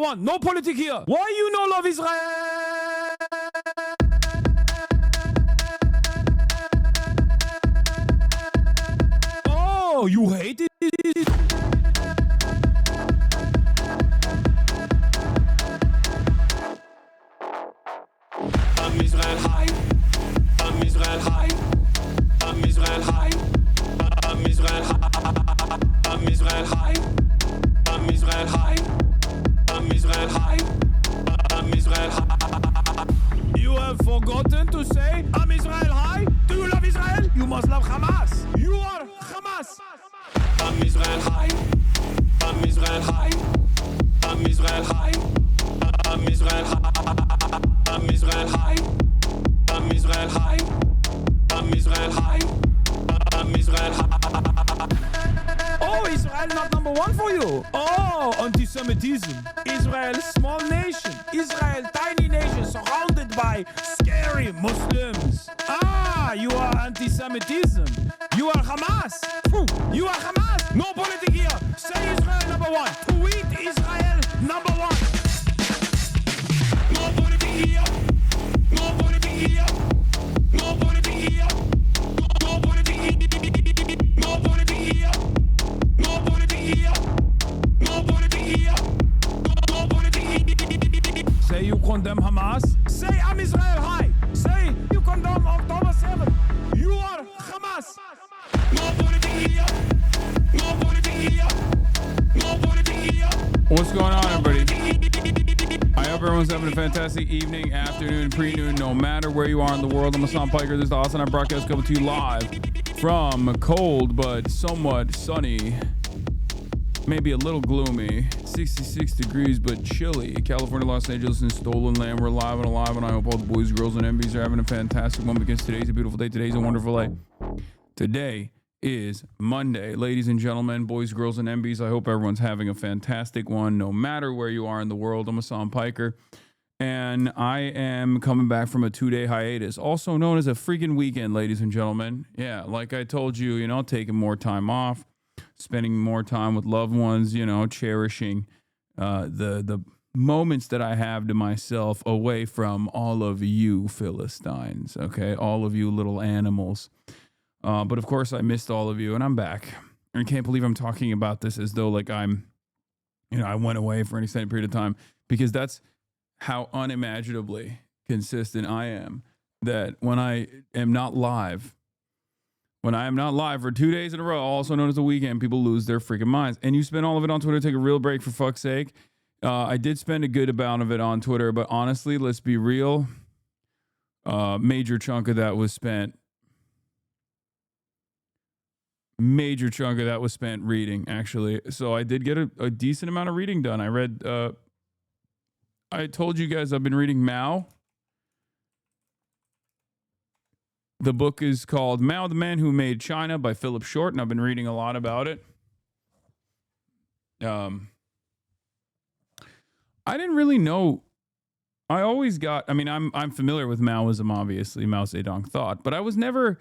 one. No politics here. Why you no love Israel? Oh, you hate it? I'm Israel high. I'm Israel high. I'm Israel high. I'm Israel high. I'm Israel high. I'm Israel high. I'm Israel high. I'm Israel high. You have forgotten to say I'm Israel high? Do you love Israel? You must love Hamas. You are Hamas. I'm Israel high. I'm Israel high. I'm Israel high. I'm Israel high. I'm Israel high. I'm Israel high. I'm Israel high. I'm Israel high. Oh, Israel not number one for you. Oh, anti-Semitism. Israel, small nation. Israel, tiny nation surrounded by scary Muslims. Ah, you are anti-Semitism. You are Hamas. You are Hamas. No politics here. Say Israel number one. Tweet Israel number one. No politics here. No politics here. No politics here. No politics here. No politics here. No politics here. No politics here. No politics here. Say you condemn Hamas. Say I'm Israel high. Say you condemn October 7th. You are Hamas. No politics here. No politics here. No politics here. What's going on, everybody? I hope everyone's having a fantastic evening, afternoon, pre-noon, no matter where you are in the world. I'm Hasan Piker. This is the HasanAbi Broadcast coming to you live from cold but somewhat sunny, maybe a little gloomy, 66 degrees but chilly, California, Los Angeles, and Stolen Land. We're live and alive, and I hope all the boys, girls, and MBs are having a fantastic one because today's a beautiful day. Today's a wonderful day. Today is Monday. Ladies and gentlemen, boys, girls, and MBs, I hope everyone's having a fantastic one, no matter where you are in the world. I'm Hasan Piker, and I am coming back from a 2-day hiatus, also known as a freaking weekend, ladies and gentlemen. Yeah, like I told you, taking more time off, spending more time with loved ones, cherishing the moments that I have to myself away from all of you Philistines, okay? All of you little animals. But of course, I missed all of you, and I'm back. I can't believe I'm talking about this as though like I'm, I went away for an extended period of time, because that's how unimaginably consistent I am. That when I am not live for 2 days in a row, also known as a weekend, people lose their freaking minds. And you spend all of it on Twitter. Take a real break, for fuck's sake. I did spend a good amount of it on Twitter, but honestly, let's be real. Major chunk of that was spent reading, actually. So I did get a decent amount of reading done. I read, I told you guys I've been reading Mao. The book is called Mao, the Man Who Made China by Philip Short, and I've been reading a lot about it. I didn't really know. I'm familiar with Maoism, obviously, Mao Zedong thought, but I was never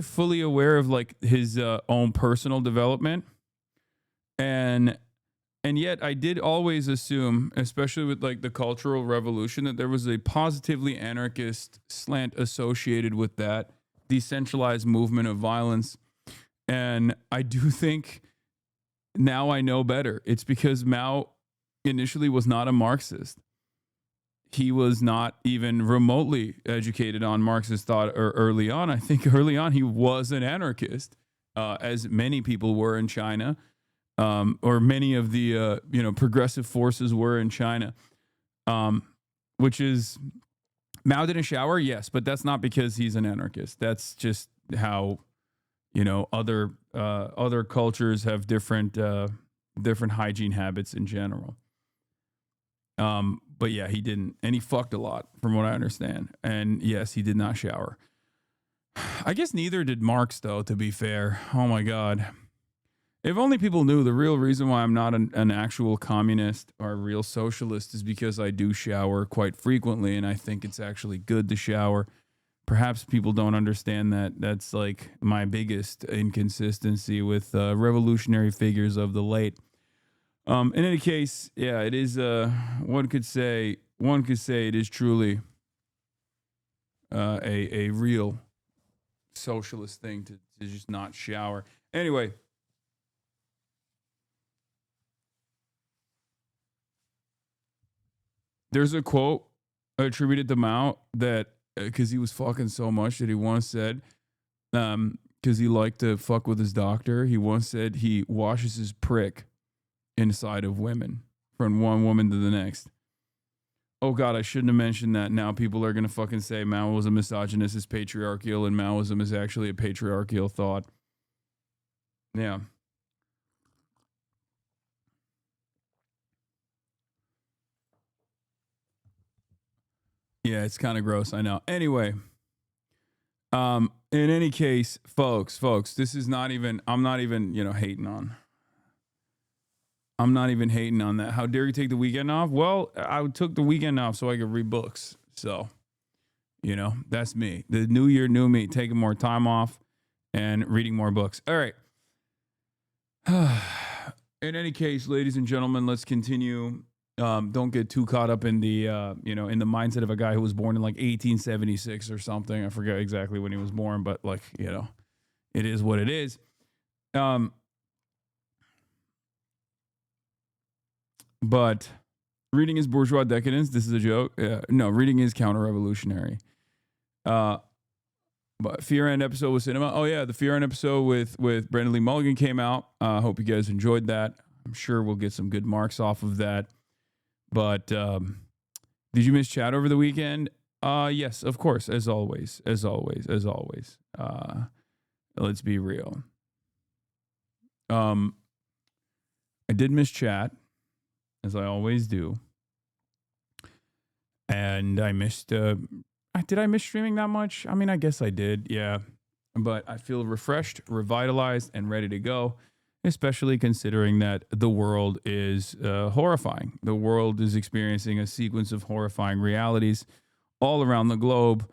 fully aware of like his own personal development, and yet I did always assume, especially with like the Cultural Revolution, that there was a positively anarchist slant associated with that decentralized movement of violence. And I do think now I know better. It's because Mao initially was not a Marxist. He was not even remotely educated on Marxist thought early on. I think early on he was an anarchist, as many people were in China, or many of the progressive forces were in China, which is, Mao didn't shower, yes, but that's not because he's an anarchist. That's just how other cultures have different hygiene habits in general. But yeah, he didn't. And he fucked a lot, from what I understand. And yes, he did not shower. I guess neither did Marx, though, to be fair. Oh my God. If only people knew the real reason why I'm not an actual communist or a real socialist is because I do shower quite frequently, and I think it's actually good to shower. Perhaps people don't understand that. That's like my biggest inconsistency with revolutionary figures of the late. In any case, yeah, it is. One could say it is truly a real socialist thing to just not shower. Anyway, there's a quote attributed to Mao that because he was fucking so much that he once said, because he liked to fuck with his doctor, he once said he washes his prick inside of women from one woman to the next. Oh God, I shouldn't have mentioned that. Now people are gonna fucking say Maoism misogynist is patriarchal and Maoism is actually a patriarchal thought. Yeah. Yeah, it's kind of gross, I know. Anyway, in any case, folks, this is not even I'm not even hating on. I'm not even hating on that. How dare you take the weekend off? Well, I took the weekend off so I could read books. So, that's me. The new year, new me, taking more time off and reading more books. All right. In any case, ladies and gentlemen, let's continue. Don't get too caught up in the in the mindset of a guy who was born in like 1876 or something. I forget exactly when he was born, but it is what it is. But reading is bourgeois decadence. This is a joke. No, reading is counter-revolutionary. But Fear End episode with cinema. Oh yeah, the Fear End episode with Brendan Lee Mulligan came out. Hope you guys enjoyed that. I'm sure we'll get some good marks off of that. But did you miss chat over the weekend? Yes, of course, as always. Let's be real. I did miss chat, as I always do. And I missed did I miss streaming that much? I mean, I guess I did, yeah. But I feel refreshed, revitalized, and ready to go, especially considering that the world is horrifying. The world is experiencing a sequence of horrifying realities all around the globe.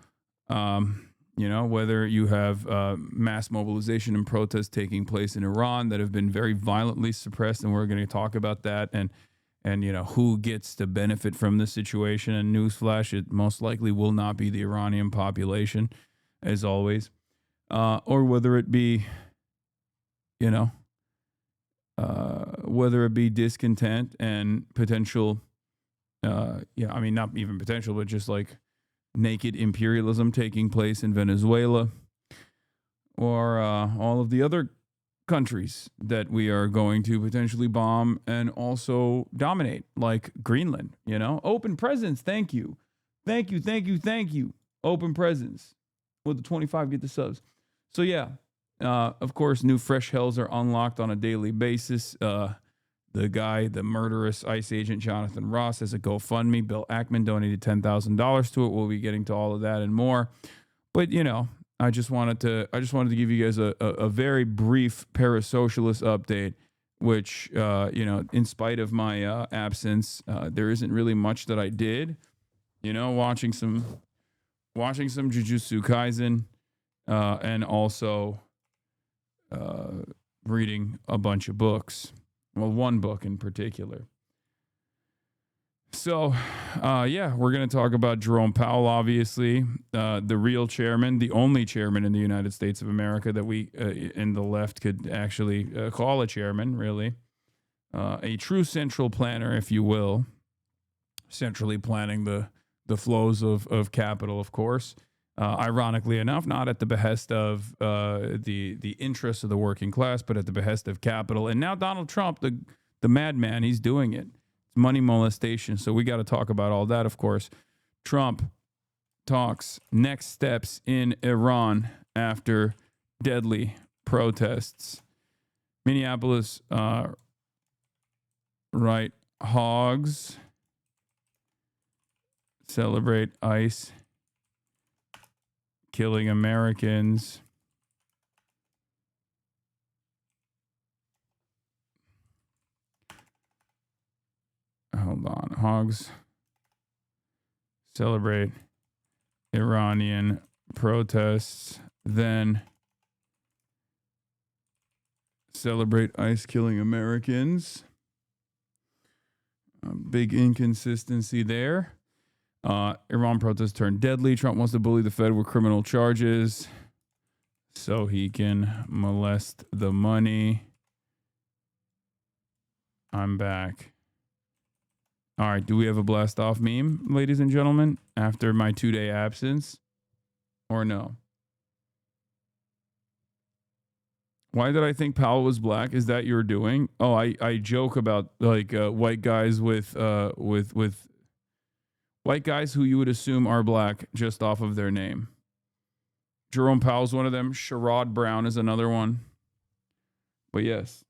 Whether you have mass mobilization and protests taking place in Iran that have been very violently suppressed, and we're going to talk about that, and who gets to benefit from this situation. And newsflash, it most likely will not be the Iranian population, as always, or whether it be, whether it be discontent and potential, not even potential, but just like naked imperialism taking place in Venezuela, or all of the other countries that we are going to potentially bomb and also dominate, like Greenland. Open presents. Thank you. Open presents. With the 25, get the subs. So yeah, of course, new fresh hells are unlocked on a daily basis. The murderous ICE agent Jonathan Ross has a GoFundMe. Bill Ackman donated $10,000 to it. We'll be getting to all of that and more. But I just wanted to give you guys a very brief parasocialist update, which in spite of my absence, there isn't really much that I did. Watching some Jujutsu Kaisen, and also reading a bunch of books. Well, one book in particular. So, we're going to talk about Jerome Powell, obviously, the real chairman, the only chairman in the United States of America that we in the left could actually call a chairman, really. A true central planner, if you will, centrally planning the flows of capital, of course. Ironically enough, not at the behest of the interests of the working class, but at the behest of capital. And now Donald Trump, the madman, he's doing it. It's money molestation. So we got to talk about all that, of course. Trump talks next steps in Iran after deadly protests. Minneapolis, right, hogs celebrate ICE killing Americans. Hold on. Hogs celebrate Iranian protests, then celebrate ICE killing Americans. Big inconsistency there. Iran protests turned deadly. Trump wants to bully the Fed with criminal charges so he can molest the money. I'm back. All right. Do we have a blast off meme, ladies and gentlemen, after my 2-day absence, or no? Why did I think Powell was black? Is that your doing? Oh, I joke about like white guys with white guys who you would assume are black just off of their name. Jerome Powell's one of them. Sherrod Brown is another one. But yes.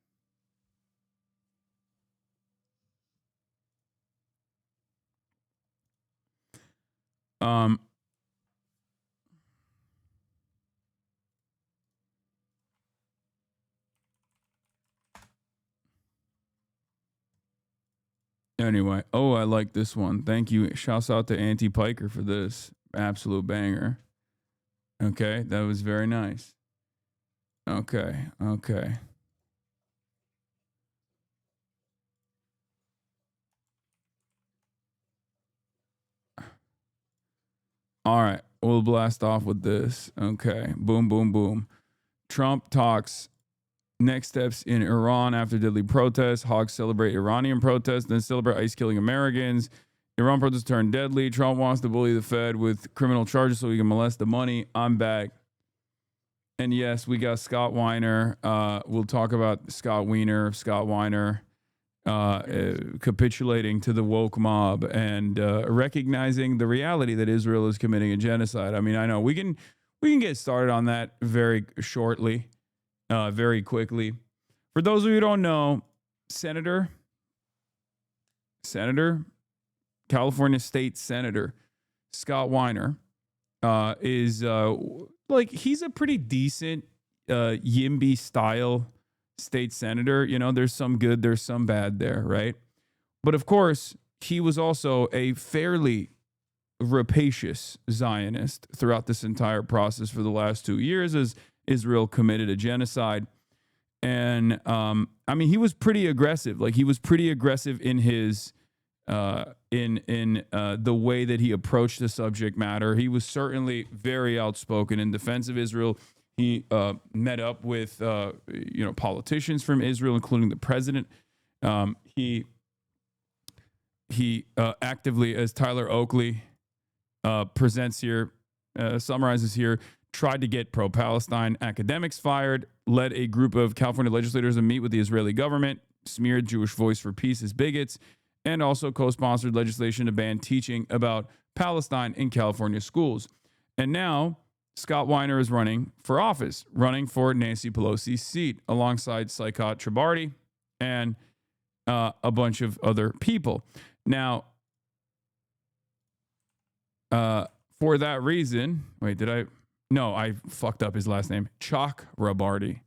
Anyway, I like this one. Thank you. Shouts out to Auntie Piker for this absolute banger. Okay, that was very nice. Okay. All right, we'll blast off with this. Okay, boom, boom, boom. Trump talks next steps in Iran after deadly protests. Hogs celebrate Iranian protests, then celebrate ICE killing Americans. Iran protests turn deadly. Trump wants to bully the Fed with criminal charges so he can molest the money. I'm back. And yes, we got Scott Weiner. We'll talk about Scott Weiner capitulating to the woke mob and recognizing the reality that Israel is committing a genocide. I mean, I know we can get started on that very shortly. Very quickly. For those of you who don't know, Senator, California State Senator Scott Weiner is he's a pretty decent YIMBY style state senator. You know, there's some good, there's some bad there, right? But of course, he was also a fairly rapacious Zionist throughout this entire process for the last 2 years as Israel committed a genocide. And I mean, he was pretty aggressive. Like, he was pretty aggressive in his the way that he approached the subject matter. He was certainly very outspoken in defense of Israel. He met up with politicians from Israel, including the president. He actively, as Tyler Oakley presents here, summarizes here, tried to get pro-Palestine academics fired, led a group of California legislators to meet with the Israeli government, smeared Jewish Voice for Peace as bigots, and also co-sponsored legislation to ban teaching about Palestine in California schools. And now Scott Weiner is running for office, running for Nancy Pelosi's seat alongside Saikat Chabarty and a bunch of other people. Now, for that reason, No, I fucked up his last name. Chakrabarty.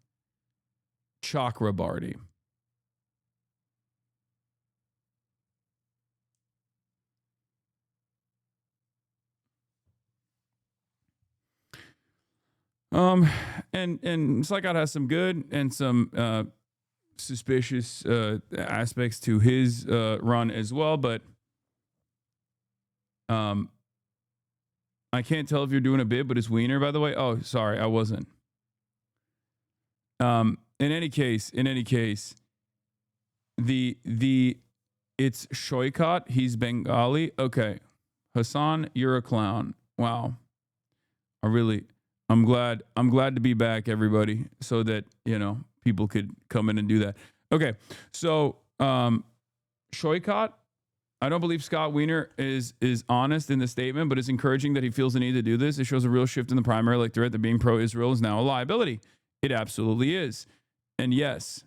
And Saikat has some good and some suspicious aspects to his run as well, but I can't tell if you're doing a bit, but it's Wiener, by the way. Oh, sorry, I wasn't. In any case, it's Shoikat. He's Bengali. Okay, Hasan, you're a clown. Wow. I'm glad to be back, everybody, so that people could come in and do that. Okay, so Shoikat. I don't believe Scott Weiner is honest in the statement, but it's encouraging that he feels the need to do this. It shows a real shift in the primary electorate that being pro-Israel is now a liability. It absolutely is. And yes,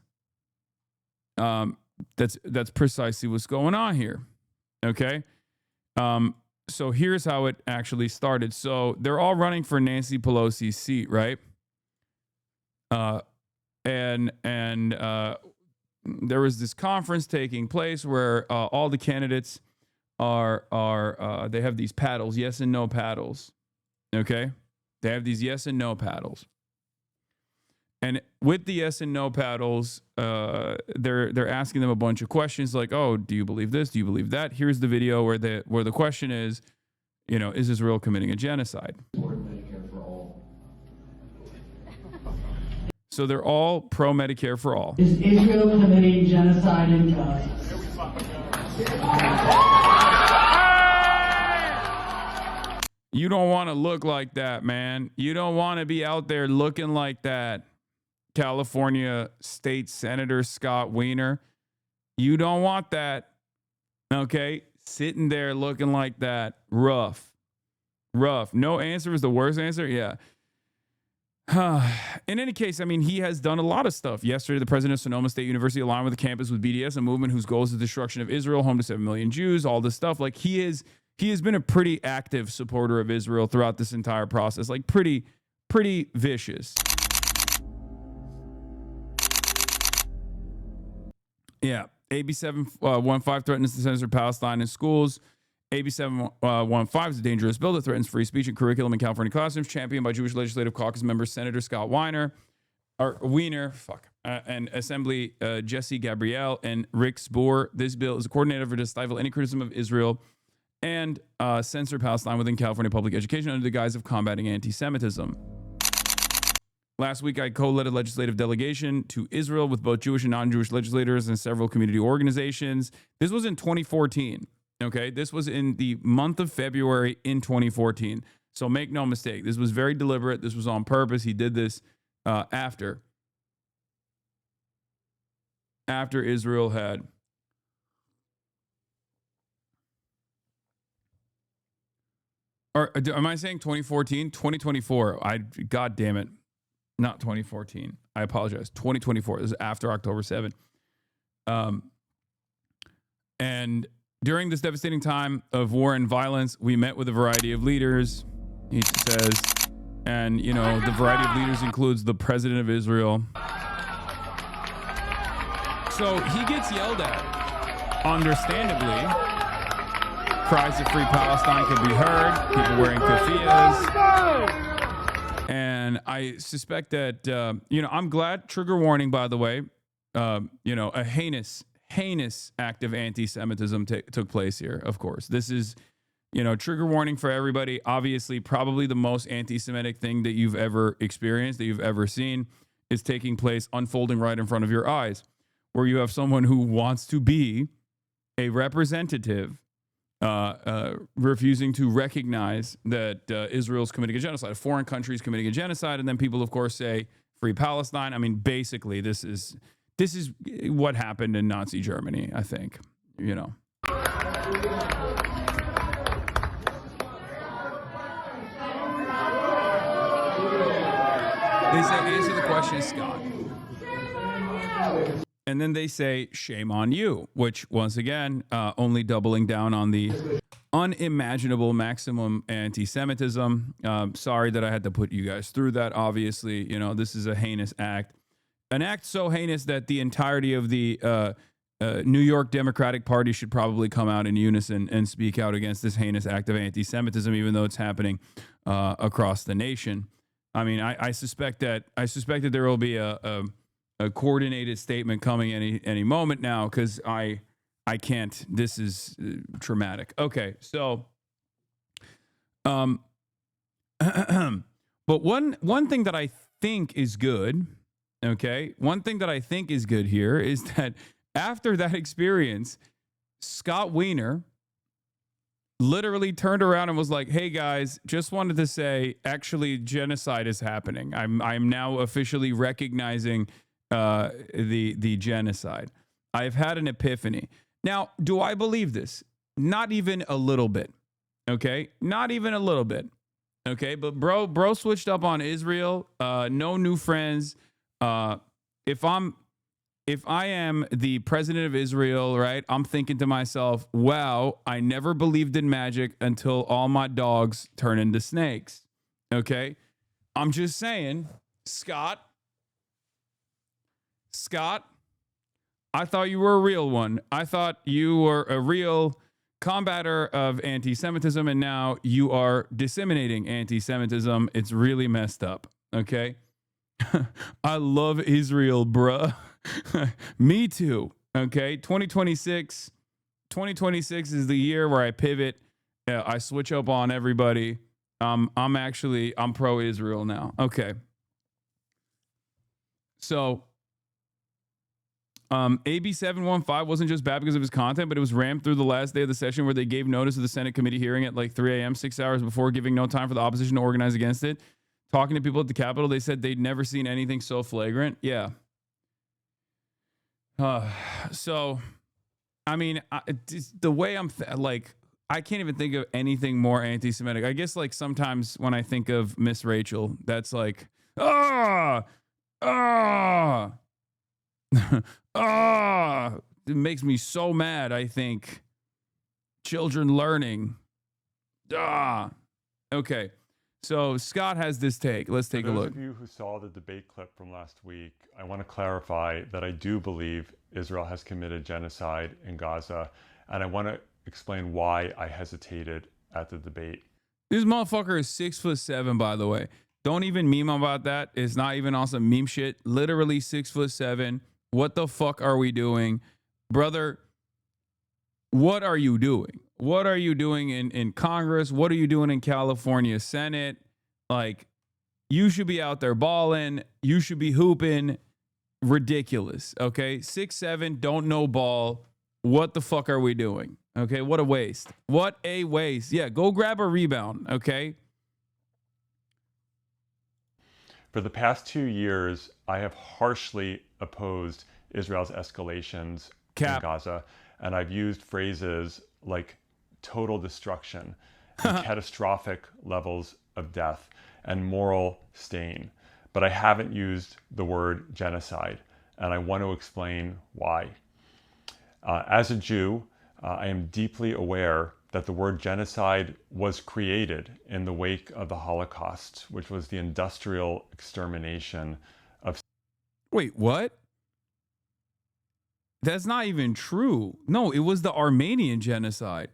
that's precisely what's going on here. Okay? So here's how it actually started. So they're all running for Nancy Pelosi's seat, right? And there was this conference taking place where all the candidates are they have these paddles, yes and no paddles. Okay? They have these yes and no paddles. And with the yes and no paddles, they're asking them a bunch of questions like, "Oh, do you believe this? Do you believe that?" Here's the video where the question is, is Israel committing a genocide? So they're all pro Medicare for all. Is Israel committing genocide in Gaza? You don't want to look like that, man. You don't want to be out there looking like that. California State Senator Scott Wiener. You don't want that. Okay? Sitting there looking like that. Rough. No answer is the worst answer? Yeah. In any case, I mean, he has done a lot of stuff. Yesterday, the president of Sonoma State University aligned with the campus with BDS, a movement whose goal is the destruction of Israel, home to 7 million Jews, all this stuff. Like, he has been a pretty active supporter of Israel throughout this entire process. Like, pretty vicious. Yeah. AB 715 threatens to censor Palestine in schools. AB 715 is a dangerous bill that threatens free speech and curriculum in California classrooms, championed by Jewish Legislative Caucus member Senator Scott Wiener, and Assembly Jesse Gabrielle and Rick Spoor. This bill is a coordinated effort to stifle any criticism of Israel and censor Palestine within California public education under the guise of combating anti-Semitism. Last week, I co-led a legislative delegation to Israel with both Jewish and non-Jewish legislators and several community organizations. This was in 2014. Okay, this was in the month of February in 2014. So make no mistake, this was very deliberate. This was on purpose. He did this after Israel had or am I saying 2014? 2024. God damn it. Not 2014. I apologize. 2024. This is after October 7th. And during this devastating time of war and violence, we met with a variety of leaders, he says. And, the variety of leaders includes the president of Israel. So he gets yelled at, understandably. Cries of free Palestine can be heard. People wearing keffiyehs. And I suspect that, I'm glad, trigger warning, by the way, a heinous act of anti-Semitism took place here, of course. This is, trigger warning for everybody. Obviously, probably the most anti-Semitic thing that you've ever experienced, that you've ever seen, is taking place, unfolding right in front of your eyes, where you have someone who wants to be a representative refusing to recognize that Israel's committing a genocide, a foreign country is committing a genocide, and then people, of course, say, free Palestine. I mean, basically, this is what happened in Nazi Germany, I think, They say, answer the question, Scott. And then they say, shame on you, which, once again, only doubling down on the unimaginable maximum anti-Semitism. Sorry that I had to put you guys through that. Obviously, this is a heinous act. An act so heinous that the entirety of the New York Democratic Party should probably come out in unison and speak out against this heinous act of anti-Semitism, even though it's happening across the nation. I mean, I suspect that there will be a coordinated statement coming any moment now, because I can't. This is traumatic. Okay, so, but one thing that I think is good. Okay, one thing that I think is good here is that after that experience, Scott Wiener literally turned around and was like, "Hey guys, just wanted to say, actually, genocide is happening. I'm now officially recognizing the genocide. I've had an epiphany." Now, do I believe this? Not even a little bit. Okay, not even a little bit. Okay, but bro switched up on Israel. No new friends. If I am the president of Israel, right, I'm thinking to myself, wow, I never believed in magic until all my dogs turn into snakes. Okay, I'm just saying, Scott, I thought you were a real one. I thought you were a real combater of anti-Semitism, and now you are disseminating anti-Semitism. It's really messed up. Okay. I love Israel, bruh. Me too. Okay. 2026 is the year where I pivot. I switch up on everybody. I'm pro Israel now. Okay. So AB 715 wasn't just bad because of his content, but it was rammed through the last day of the session where they gave notice of the Senate committee hearing at like 3 a.m., 6 hours before, giving no time for the opposition to organize against it. Talking to people at the Capitol, they said they'd never seen anything so flagrant. Yeah. So, I mean, the way I'm like, I can't even think of anything more anti-Semitic. I guess like sometimes when I think of Miss Rachel, that's like, ah, it makes me so mad. I think children learning. Okay. So Scott has this take. Let's take a look. For those of you who saw the debate clip from last week, I want to clarify that I do believe Israel has committed genocide in Gaza, and I want to explain why I hesitated at the debate. This motherfucker is 6'7", by the way. Don't even meme about that. It's not even on some meme shit. Literally 6'7". What the fuck are we doing? Brother, what are you doing? What are you doing in Congress? What are you doing in California Senate? Like, you should be out there balling. You should be hooping. Ridiculous, okay? 6'7", don't know ball. What the fuck are we doing? Okay, what a waste. What a waste. Yeah, go grab a rebound, okay? For the past 2 years, I have harshly opposed Israel's escalations in Gaza, and I've used phrases like total destruction, and catastrophic levels of death, and moral stain. But I haven't used the word genocide, and I want to explain why. As a Jew, I am deeply aware that the word genocide was created in the wake of the Holocaust, which was the industrial extermination of... Wait, what? That's not even true. No, it was the Armenian genocide.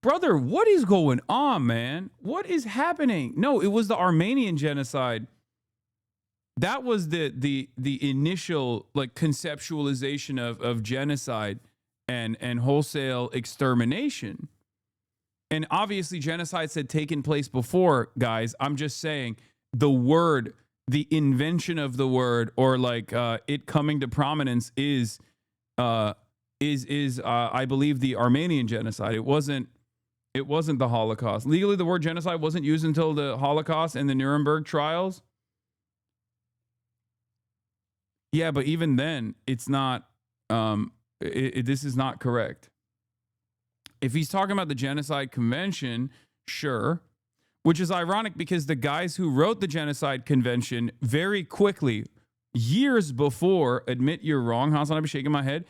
Brother, what is going on, man? What is happening? No, it was the Armenian genocide. That was the initial like conceptualization of genocide and wholesale extermination. And obviously genocides had taken place before, guys. I'm just saying the word, the invention of the word, or like it coming to prominence is I believe the Armenian genocide. It wasn't the Holocaust. Legally, the word genocide wasn't used until the Holocaust and the Nuremberg trials. Yeah, but even then, it's not. This is not correct. If he's talking about the Genocide Convention, sure. Which is ironic because the guys who wrote the Genocide Convention very quickly, years before, admit you're wrong. Hasan, I've been shaking my head.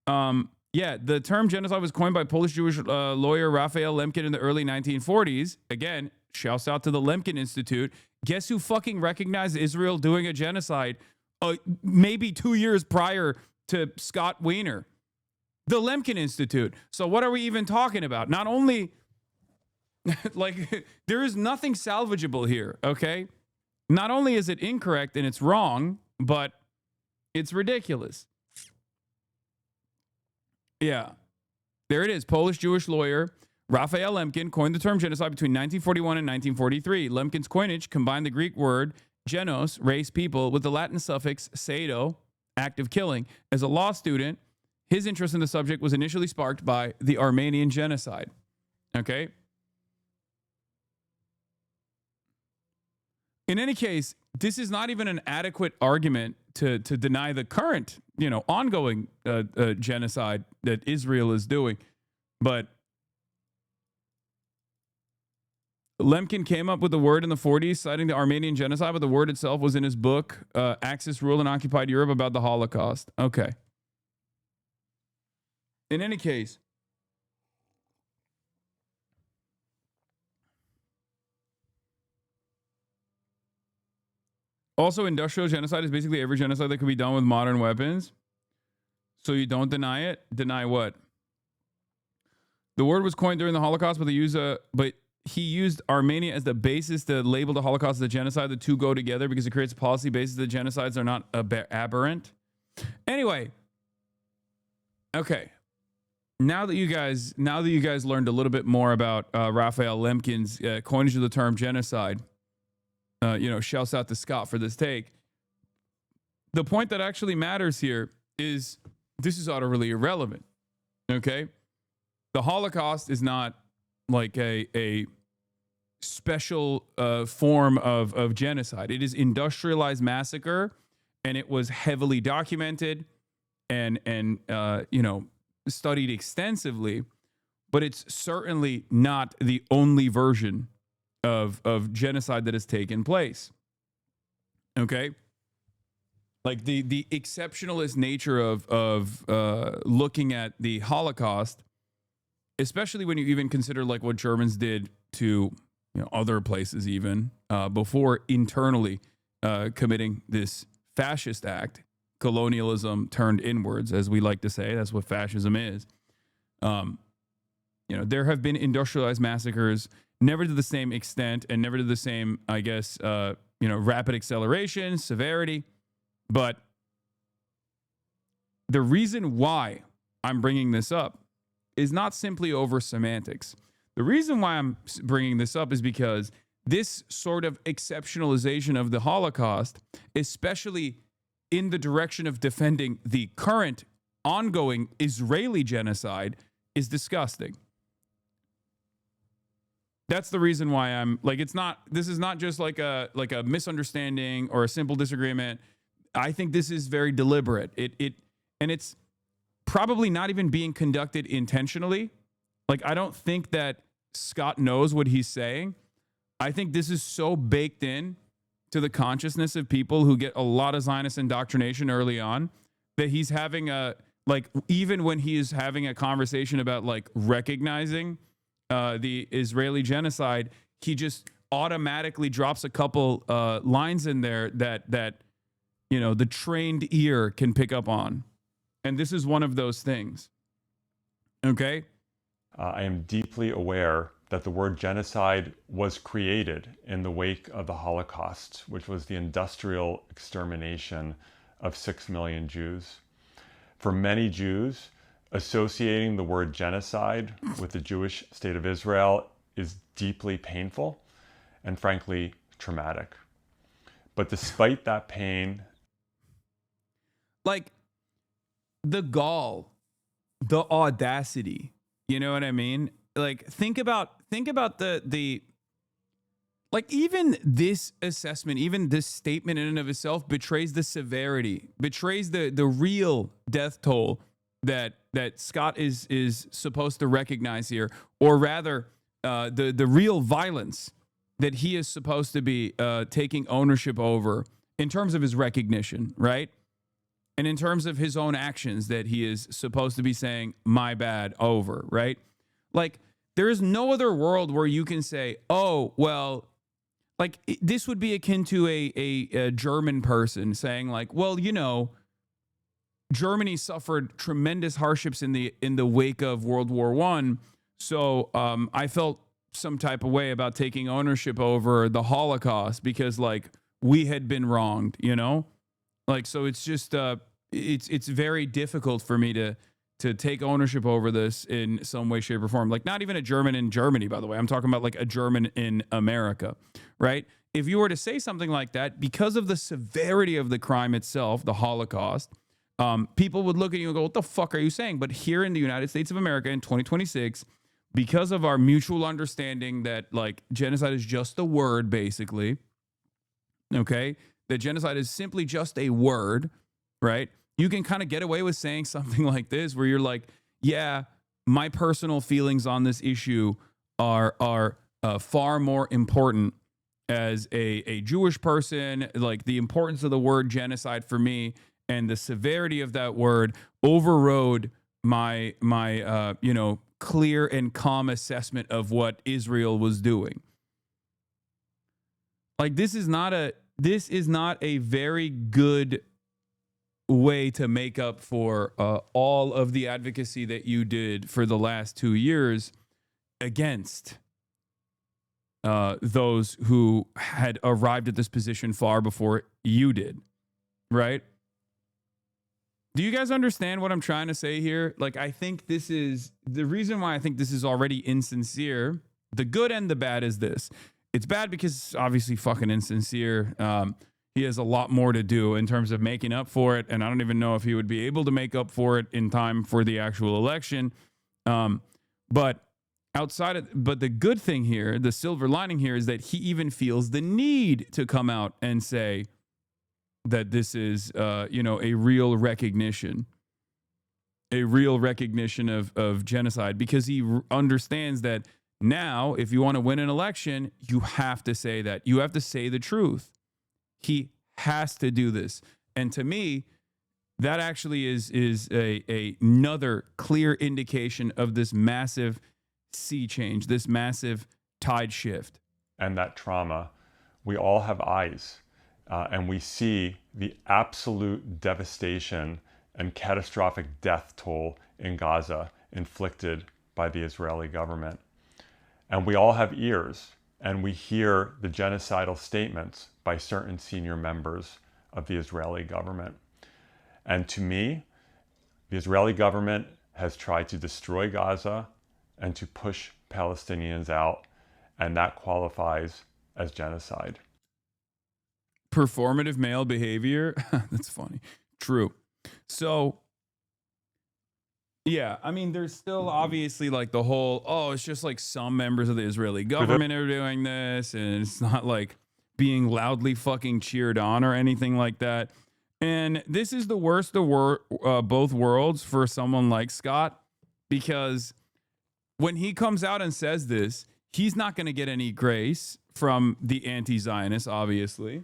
Yeah, the term genocide was coined by Polish Jewish lawyer Raphael Lemkin in the early 1940s. Again, shouts out to the Lemkin Institute. Guess who fucking recognized Israel doing a genocide maybe 2 years prior to Scott Wiener? The Lemkin Institute. So what are we even talking about? Not only, like, there is nothing salvageable here, okay? Not only is it incorrect and it's wrong, but it's ridiculous. Yeah. There it is. Polish Jewish lawyer Raphael Lemkin coined the term genocide between 1941 and 1943. Lemkin's coinage combined the Greek word genos, race, people, with the Latin suffix sado, act of killing. As a law student, his interest in the subject was initially sparked by the Armenian genocide. Okay? In any case, this is not even an adequate argument to deny the current, ongoing genocide that Israel is doing. But Lemkin came up with the word in the 40s, citing the Armenian genocide, but the word itself was in his book, Axis Rule in Occupied Europe, about the Holocaust. Okay. In any case, also, industrial genocide is basically every genocide that can be done with modern weapons. So you don't deny it? Deny what? The word was coined during the Holocaust, but he used Armenia as the basis to label the Holocaust as a genocide. The two go together because it creates a policy basis that genocides are not aberrant. Anyway, okay. Now that you guys learned a little bit more about Raphael Lemkin's coinage of the term genocide, shouts out to Scott for this take. The point that actually matters here is this is utterly irrelevant. Okay, the Holocaust is not like a special form of genocide. It is industrialized massacre, and it was heavily documented and studied extensively, but it's certainly not the only version of genocide that has taken place. Okay, like the exceptionalist nature of looking at the Holocaust, especially when you even consider like what Germans did to other places even before internally committing this fascist act. Colonialism turned inwards, as we like to say. That's what fascism is. There have been industrialized massacres, never to the same extent and never to the same, I guess, rapid acceleration, severity. But the reason why I'm bringing this up is not simply over semantics. The reason why I'm bringing this up is because this sort of exceptionalization of the Holocaust, especially in the direction of defending the current ongoing Israeli genocide, is disgusting. That's the reason why I'm like, this is not just like a misunderstanding or a simple disagreement. I think this is very deliberate. And it's probably not even being conducted intentionally. Like, I don't think that Scott knows what he's saying. I think this is so baked in to the consciousness of people who get a lot of Zionist indoctrination early on that he's having even when he is having a conversation about like recognizing the Israeli genocide, he just automatically drops a couple lines in there that the trained ear can pick up on. And this is one of those things. Okay? I am deeply aware that the word genocide was created in the wake of the Holocaust, which was the industrial extermination of 6 million Jews. For many Jews, associating the word genocide with the Jewish state of Israel is deeply painful and frankly traumatic. But despite that pain, like the gall, the audacity, you know what I mean? Like think about the like even this assessment, even this statement in and of itself betrays the severity, betrays the real death toll that Scott is supposed to recognize here, or rather the real violence that he is supposed to be taking ownership over in terms of his recognition, right? And in terms of his own actions that he is supposed to be saying, my bad, over, right? Like, there is no other world where you can say, oh, well, like, this would be akin to a German person saying, like, well, Germany suffered tremendous hardships in the wake of World War I, so I felt some type of way about taking ownership over the Holocaust because, like, we had been wronged, Like, so it's just it's very difficult for me to take ownership over this in some way, shape, or form. Like, not even a German in Germany, by the way. I'm talking about like a German in America, right? If you were to say something like that, because of the severity of the crime itself, the Holocaust, people would look at you and go, what the fuck are you saying? But here in the United States of America in 2026, because of our mutual understanding that like genocide is just a word, basically, okay, that genocide is simply just a word, right? You can kind of get away with saying something like this where you're like, yeah, my personal feelings on this issue are far more important as a Jewish person. Like, the importance of the word genocide for me and the severity of that word overrode my clear and calm assessment of what Israel was doing. Like, this is not a very good way to make up for all of the advocacy that you did for the last 2 years against those who had arrived at this position far before you did, right? Do you guys understand what I'm trying to say here? Like, I think this is the reason why I think this is already insincere. The good and the bad is this. It's bad because it's obviously fucking insincere. He has a lot more to do in terms of making up for it, and I don't even know if he would be able to make up for it in time for the actual election. But the good thing here, the silver lining here, is that he even feels the need to come out and say that this is, a real recognition of genocide, because he understands that now, if you want to win an election, you have to say that. You have to say the truth. He has to do this. And to me, that actually is another clear indication of this massive sea change, this massive tide shift. And that trauma, we all have eyes, and we see the absolute devastation and catastrophic death toll in Gaza inflicted by the Israeli government. And we all have ears, and we hear the genocidal statements by certain senior members of the Israeli government. And to me, the Israeli government has tried to destroy Gaza and to push Palestinians out, and that qualifies as genocide. Performative male behavior. That's funny. True. So, yeah, I mean, there's still obviously like the whole, it's just like some members of the Israeli government are doing this, and it's not like being loudly fucking cheered on or anything like that. And this is the worst of both worlds for someone like Scott, because when he comes out and says this, he's not going to get any grace from the anti-Zionists, obviously,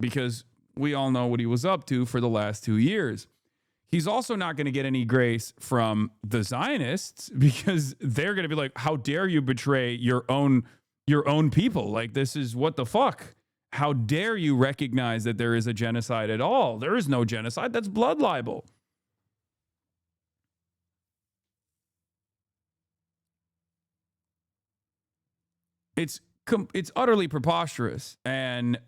because we all know what he was up to for the last 2 years. He's also not going to get any grace from the Zionists, because they're going to be like, how dare you betray your own people? Like, this is what the fuck? How dare you recognize that there is a genocide at all? There is no genocide. That's blood libel. It's utterly preposterous, and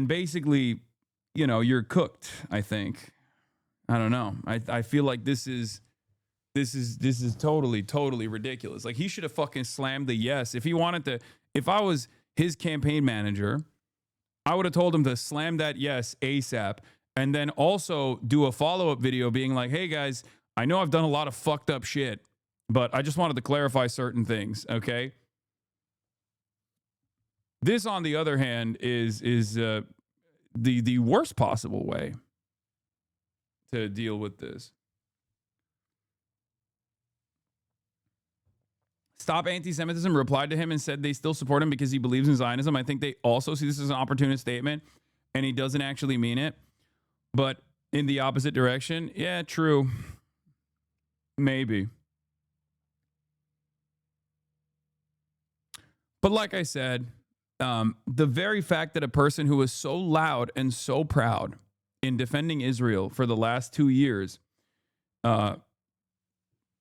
basically, you're cooked. I think. I don't know. I feel like this is totally ridiculous. Like, he should have fucking slammed the yes. If he wanted to, if I was his campaign manager, I would have told him to slam that yes ASAP, and then also do a follow-up video being like, hey guys, I know I've done a lot of fucked up shit, but I just wanted to clarify certain things, okay? This, on the other hand, is the worst possible way to deal with this. Stop Anti-Semitism replied to him and said they still support him because he believes in Zionism. I think they also see this as an opportunist statement, and he doesn't actually mean it. But in the opposite direction, yeah, true. Maybe. But like I said, the very fact that a person who was so loud and so proud in defending Israel for the last 2 years,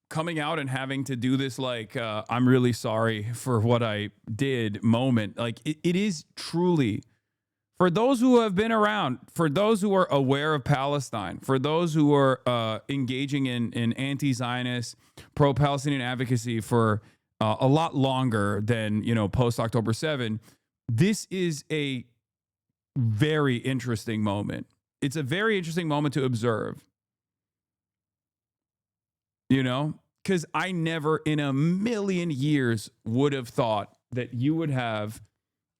coming out and having to do this, like, I'm really sorry for what I did moment, like, it is truly, for those who have been around, for those who are aware of Palestine, for those who are engaging in anti-Zionist, pro-Palestinian advocacy for a lot longer than, post-October 7, this is a very interesting moment. It's a very interesting moment to observe. Because I never in a million years would have thought that you would have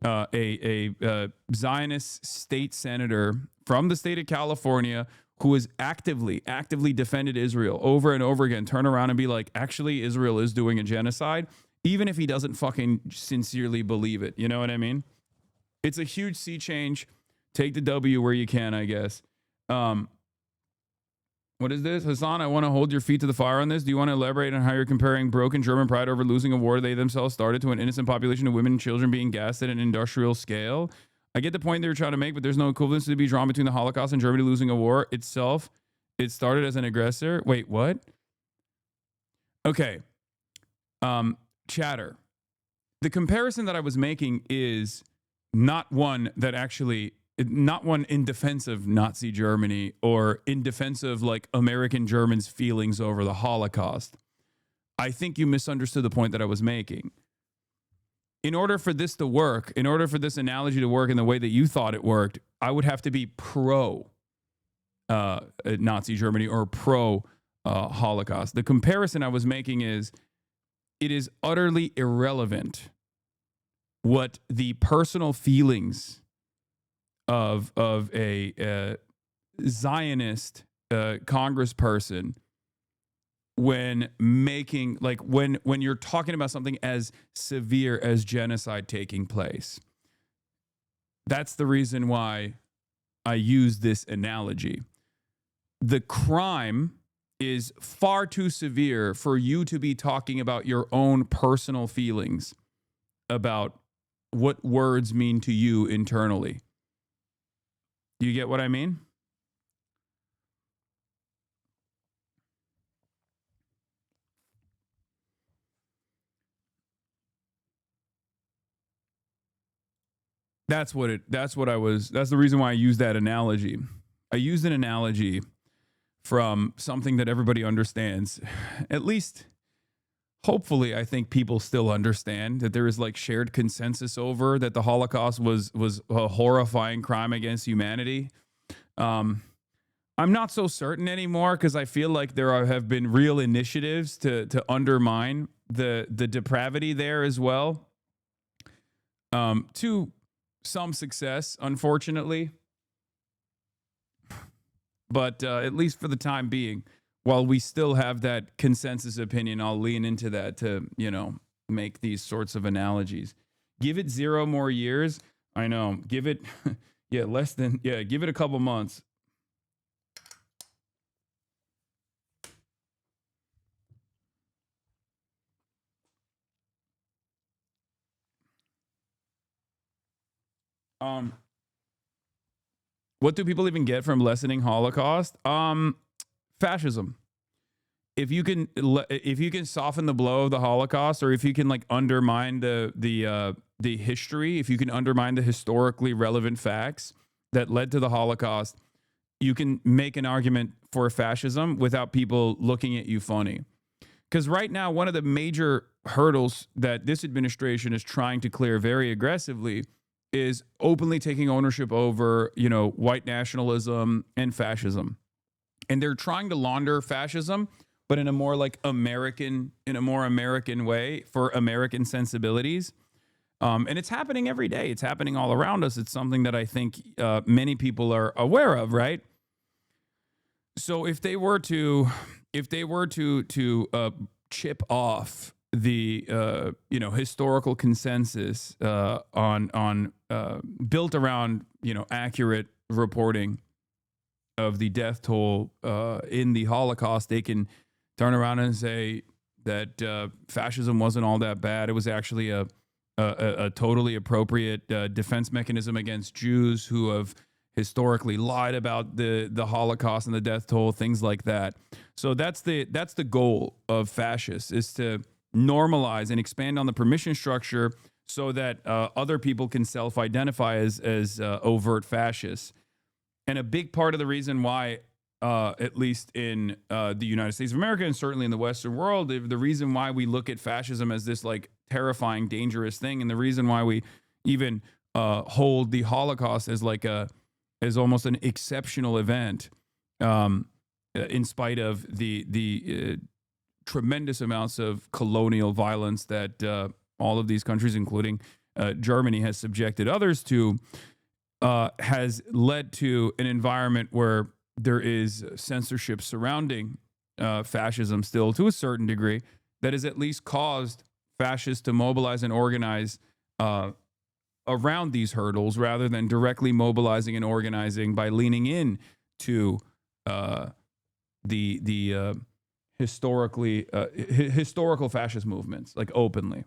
a Zionist state senator from the state of California who has actively defended Israel over and over again turn around and be like, actually, Israel is doing a genocide, even if he doesn't fucking sincerely believe it. You know what I mean? It's a huge sea change. Take the W where you can, I guess. What is this? Hasan, I want to hold your feet to the fire on this. Do you want to elaborate on how you're comparing broken German pride over losing a war they themselves started to an innocent population of women and children being gassed at an industrial scale? I get the point they were trying to make, but there's no equivalence to be drawn between the Holocaust and Germany losing a war itself. It started as an aggressor. Wait, what? Okay. Chatter. the comparison that I was making is not one in defense of Nazi Germany or in defense of like American Germans' feelings over the Holocaust. I think you misunderstood the point that I was making. In order for this to work, in order for this analogy to work in the way that you thought it worked, I would have to be pro Nazi Germany or pro Holocaust. The comparison I was making is it is utterly irrelevant what the personal feelings of a Zionist congressperson when making, like when you're talking about something as severe as genocide taking place. That's the reason why I use this analogy. The crime is far too severe for you to be talking about your own personal feelings about what words mean to you internally. Do you get what I mean? That's the reason why I used that analogy. I used an analogy from something that everybody understands. At least, hopefully, I think people still understand that there is like shared consensus over that the Holocaust was a horrifying crime against humanity. I'm not so certain anymore because I feel like there have been real initiatives to undermine the depravity there as well. To some success, unfortunately. But at least for the time being, while we still have that consensus opinion, I'll lean into that to, make these sorts of analogies. Give it 0 more years. I know. Give it, give it a couple months. What do people even get from lessening Holocaust? Fascism. If you can soften the blow of the Holocaust, or if you can like undermine the history, if you can undermine the historically relevant facts that led to the Holocaust, you can make an argument for fascism without people looking at you funny. Because right now, one of the major hurdles that this administration is trying to clear very aggressively is openly taking ownership over, white nationalism and fascism. And they're trying to launder fascism, but in a more American way for American sensibilities. And it's happening every day. It's happening all around us. It's something that I think many people are aware of, right? So if they were to chip off the historical consensus on built around accurate reporting of the death toll in the Holocaust, they can turn around and say that fascism wasn't all that bad. It was actually a totally appropriate defense mechanism against Jews who have historically lied about the Holocaust and the death toll, things like that. So that's the goal of fascists, is to normalize and expand on the permission structure so that other people can self-identify as overt fascists. And a big part of the reason why, at least in the United States of America and certainly in the Western world, the reason why we look at fascism as this terrifying, dangerous thing, and the reason why we even hold the Holocaust as almost an exceptional event, in spite of the tremendous amounts of colonial violence that all of these countries, including Germany, has subjected others to, has led to an environment where there is censorship surrounding fascism still to a certain degree that has at least caused fascists to mobilize and organize around these hurdles rather than directly mobilizing and organizing by leaning in to the historical fascist movements, openly.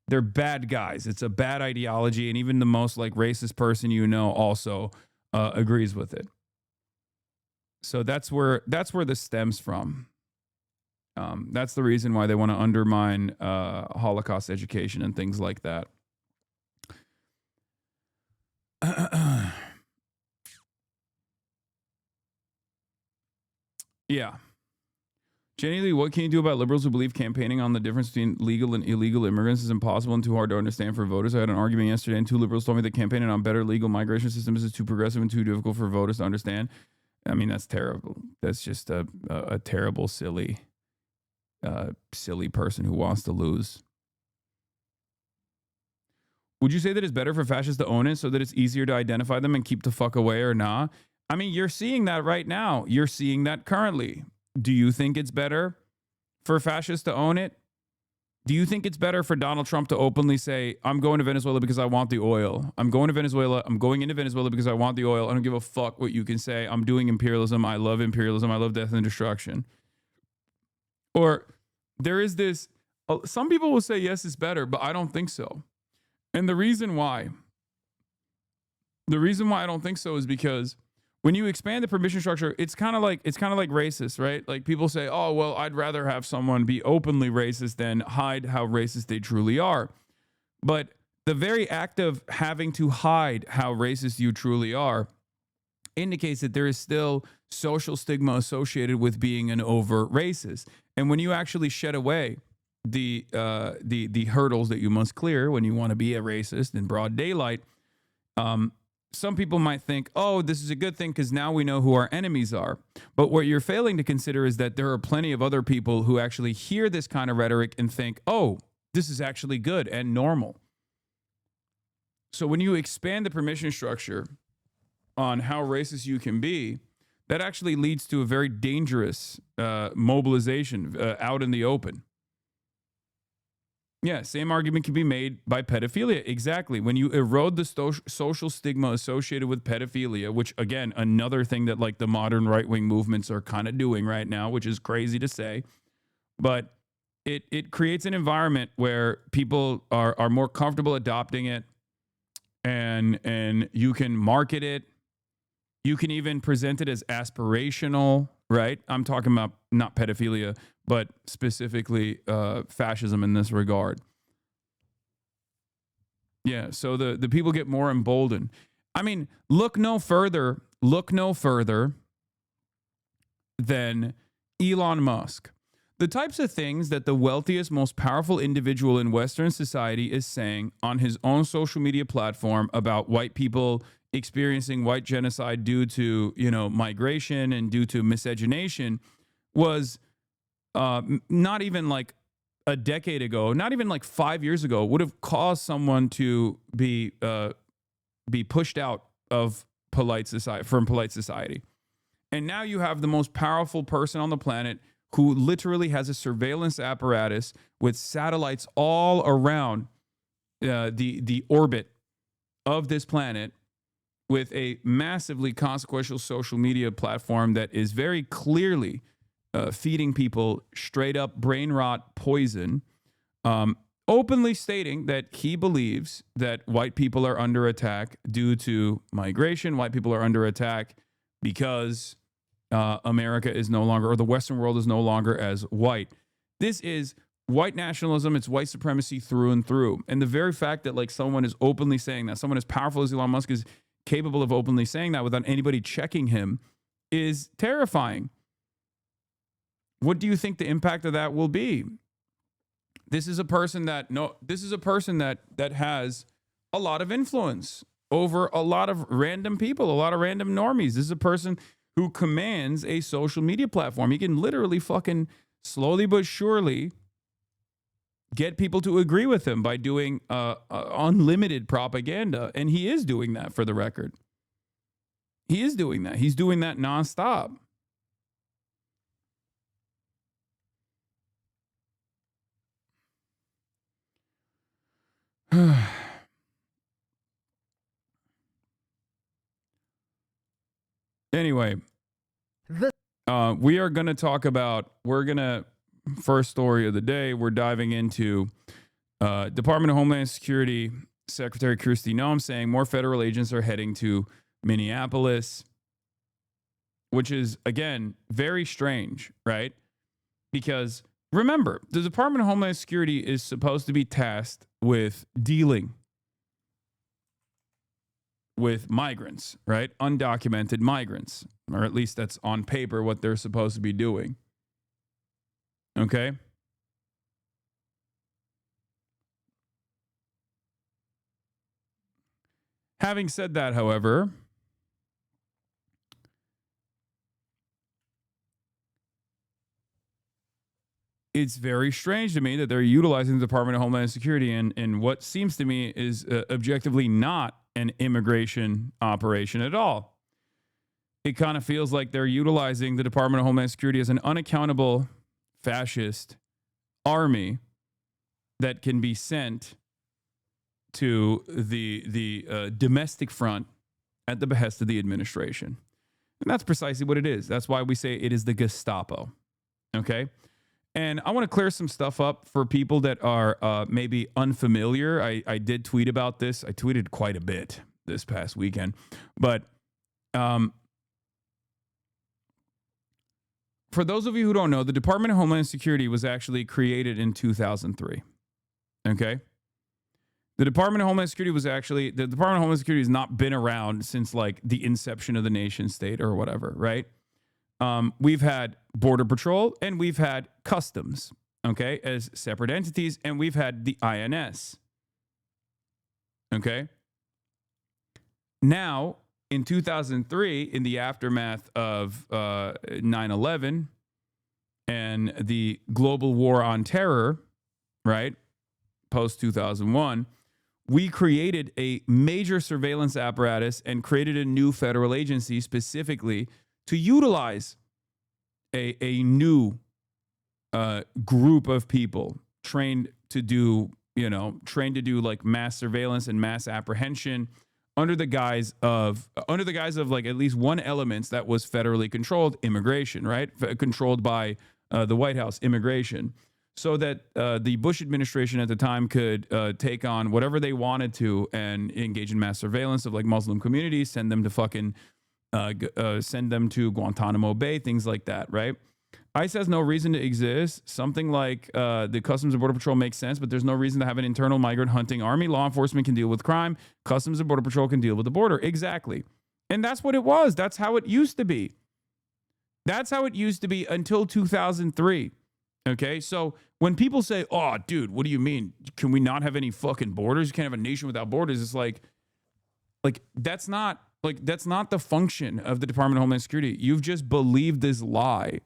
They're bad guys. It's a bad ideology, and even the most racist person also agrees with it. So that's where this stems from. That's the reason why they want to undermine Holocaust education and things like that. Yeah. Jenny Lee, what can you do about liberals who believe campaigning on the difference between legal and illegal immigrants is impossible and too hard to understand for voters? I had an argument yesterday, and two liberals told me that campaigning on better legal migration systems is too progressive and too difficult for voters to understand. I mean, that's terrible. That's just a terrible, silly person who wants to lose. Would you say that it's better for fascists to own it so that it's easier to identify them and keep the fuck away or not? I mean, you're seeing that right now. You're seeing that currently. Do you think it's better for fascists to own it? Do you think it's better for Donald Trump to openly say, I'm going to Venezuela because I want the oil. I'm going to Venezuela. I'm going into Venezuela because I want the oil. I don't give a fuck what you can say. I'm doing imperialism. I love imperialism. I love death and destruction. Or there is this, some people will say, yes, it's better, but I don't think so. And the reason why I don't think so is because when you expand the permission structure, it's kind of like racist, right? Like people say, oh, well, I'd rather have someone be openly racist than hide how racist they truly are. But the very act of having to hide how racist you truly are indicates that there is still social stigma associated with being an overt racist. And when you actually shed away the hurdles that you must clear when you want to be a racist in broad daylight, some people might think, oh, this is a good thing because now we know who our enemies are. But what you're failing to consider is that there are plenty of other people who actually hear this kind of rhetoric and think, oh, this is actually good and normal. So when you expand the permission structure on how racist you can be, that actually leads to a very dangerous mobilization out in the open. Yeah, same argument can be made by pedophilia. Exactly. When you erode the social stigma associated with pedophilia, which, again, another thing that like the modern right-wing movements are kind of doing right now, which is crazy to say, but it creates an environment where people are more comfortable adopting it, and you can market it. You can even present it as aspirational, right? I'm talking about not pedophilia, but specifically fascism in this regard. Yeah, so the people get more emboldened. I mean, look no further than Elon Musk. The types of things that the wealthiest, most powerful individual in Western society is saying on his own social media platform about white people experiencing white genocide due to, migration and due to miscegenation was not even like a decade ago, not even like 5 years ago, would have caused someone to be pushed out of polite society. And now you have the most powerful person on the planet who literally has a surveillance apparatus with satellites all around the orbit of this planet, with a massively consequential social media platform that is very clearly feeding people straight up brain rot poison, openly stating that he believes that white people are under attack due to migration. White people are under attack because America is no longer, or the Western world is no longer as white. This is white nationalism. It's white supremacy through and through. And the very fact that like someone is openly saying that, someone as powerful as Elon Musk is capable of openly saying that without anybody checking him, is terrifying. What do you think the impact of that will be? This is a person that has a lot of influence over a lot of random people, a lot of random normies. This is a person who commands a social media platform. He can literally fucking slowly but surely get people to agree with him by doing unlimited propaganda. And he is doing that, for the record. He is doing that. He's doing that nonstop. Anyway, we are going to talk about, first story of the day, we're diving into Department of Homeland Security Secretary Kristi Noem saying more federal agents are heading to Minneapolis, which is, again, very strange, right? Because remember, the Department of Homeland Security is supposed to be tasked with dealing with migrants, right? Undocumented migrants, or at least that's on paper what they're supposed to be doing. Okay? Having said that, however, it's very strange to me that they're utilizing the Department of Homeland Security in what seems to me is objectively not an immigration operation at all. It kind of feels like they're utilizing the Department of Homeland Security as an unaccountable fascist army that can be sent to the domestic front at the behest of the administration. And that's precisely what it is. That's why we say it is the Gestapo. Okay? And I want to clear some stuff up for people that are maybe unfamiliar. I did tweet about this. I tweeted quite a bit this past weekend. But for those of you who don't know, the Department of Homeland Security was actually created in 2003. Okay? The Department of Homeland Security the Department of Homeland Security has not been around since like the inception of the nation state or whatever, right? We've had Border Patrol and we've had Customs, okay, as separate entities, and we've had the INS, okay? Now, in 2003, in the aftermath of 9/11 and the global war on terror, right, post-2001, we created a major surveillance apparatus and created a new federal agency specifically to utilize a new group of people trained to do like mass surveillance and mass apprehension under the guise of like at least one element that was federally controlled, immigration, right? Controlled by the White House, immigration, so that the Bush administration at the time could take on whatever they wanted to and engage in mass surveillance of like Muslim communities, send them to Guantanamo Bay, things like that, right? ICE has no reason to exist. Something like the Customs and Border Patrol makes sense, but there's no reason to have an internal migrant hunting army. Law enforcement can deal with crime. Customs and Border Patrol can deal with the border. Exactly. And that's what it was. That's how it used to be. That's how it used to be until 2003. Okay? So when people say, oh, dude, what do you mean? Can we not have any fucking borders? You can't have a nation without borders. It's like that's not the function of the Department of Homeland Security. You've just believed this lie.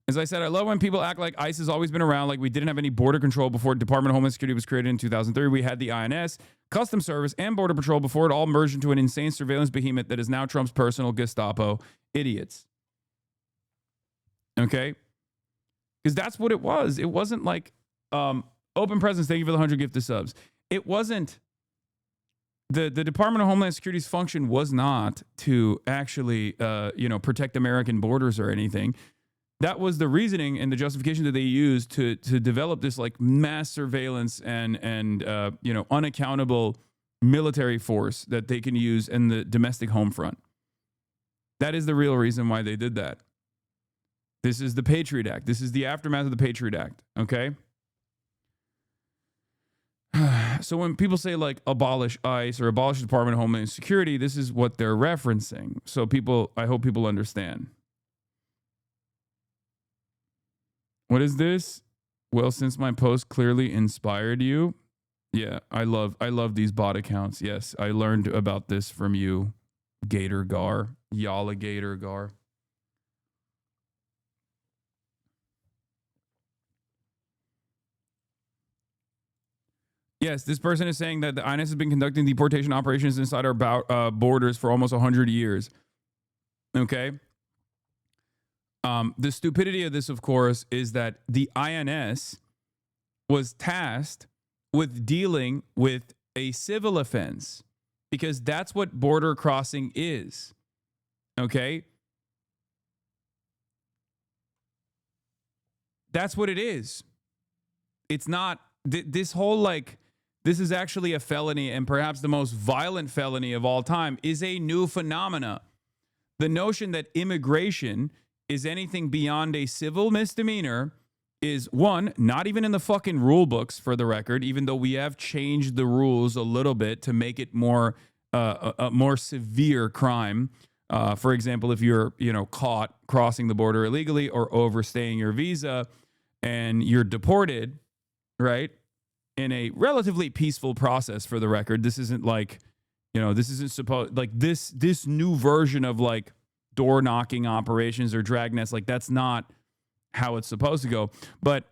As I said, I love when people act like ICE has always been around, like we didn't have any border control before Department of Homeland Security was created in 2003. We had the INS, Customs Service, and Border Patrol before it all merged into an insane surveillance behemoth that is now Trump's personal Gestapo. Idiots. Okay? Because that's what it was. It wasn't like open presence, thank you for the 100 gifted subs. It wasn't. The Department of Homeland Security's function was not to actually, protect American borders or anything. That was the reasoning and the justification that they used to develop this like mass surveillance and unaccountable military force that they can use in the domestic home front. That is the real reason why they did that. This is the Patriot Act. This is the aftermath of the Patriot Act. Okay. So when people say like abolish ICE or abolish the Department of Homeland Security, this is what they're referencing. So I hope people understand. What is this? Well, since my post clearly inspired you. Yeah, I love these bot accounts. Yes, I learned about this from you, Gator Gar, Yala Gator Gar. Yes, this person is saying that the INS has been conducting deportation operations inside our borders for almost 100 years. Okay. The stupidity of this, of course, is that the INS was tasked with dealing with a civil offense because that's what border crossing is. Okay? That's what it is. It's not this whole like, this is actually a felony, and perhaps the most violent felony of all time is a new phenomena. The notion that immigration is anything beyond a civil misdemeanor is, one, not even in the fucking rule books, for the record, even though we have changed the rules a little bit to make it more a more severe crime. For example, if you're, caught crossing the border illegally or overstaying your visa and you're deported, right, in a relatively peaceful process, for the record. This isn't like, this isn't supposed, like this new version of like door knocking operations or dragnets, like that's not how it's supposed to go. But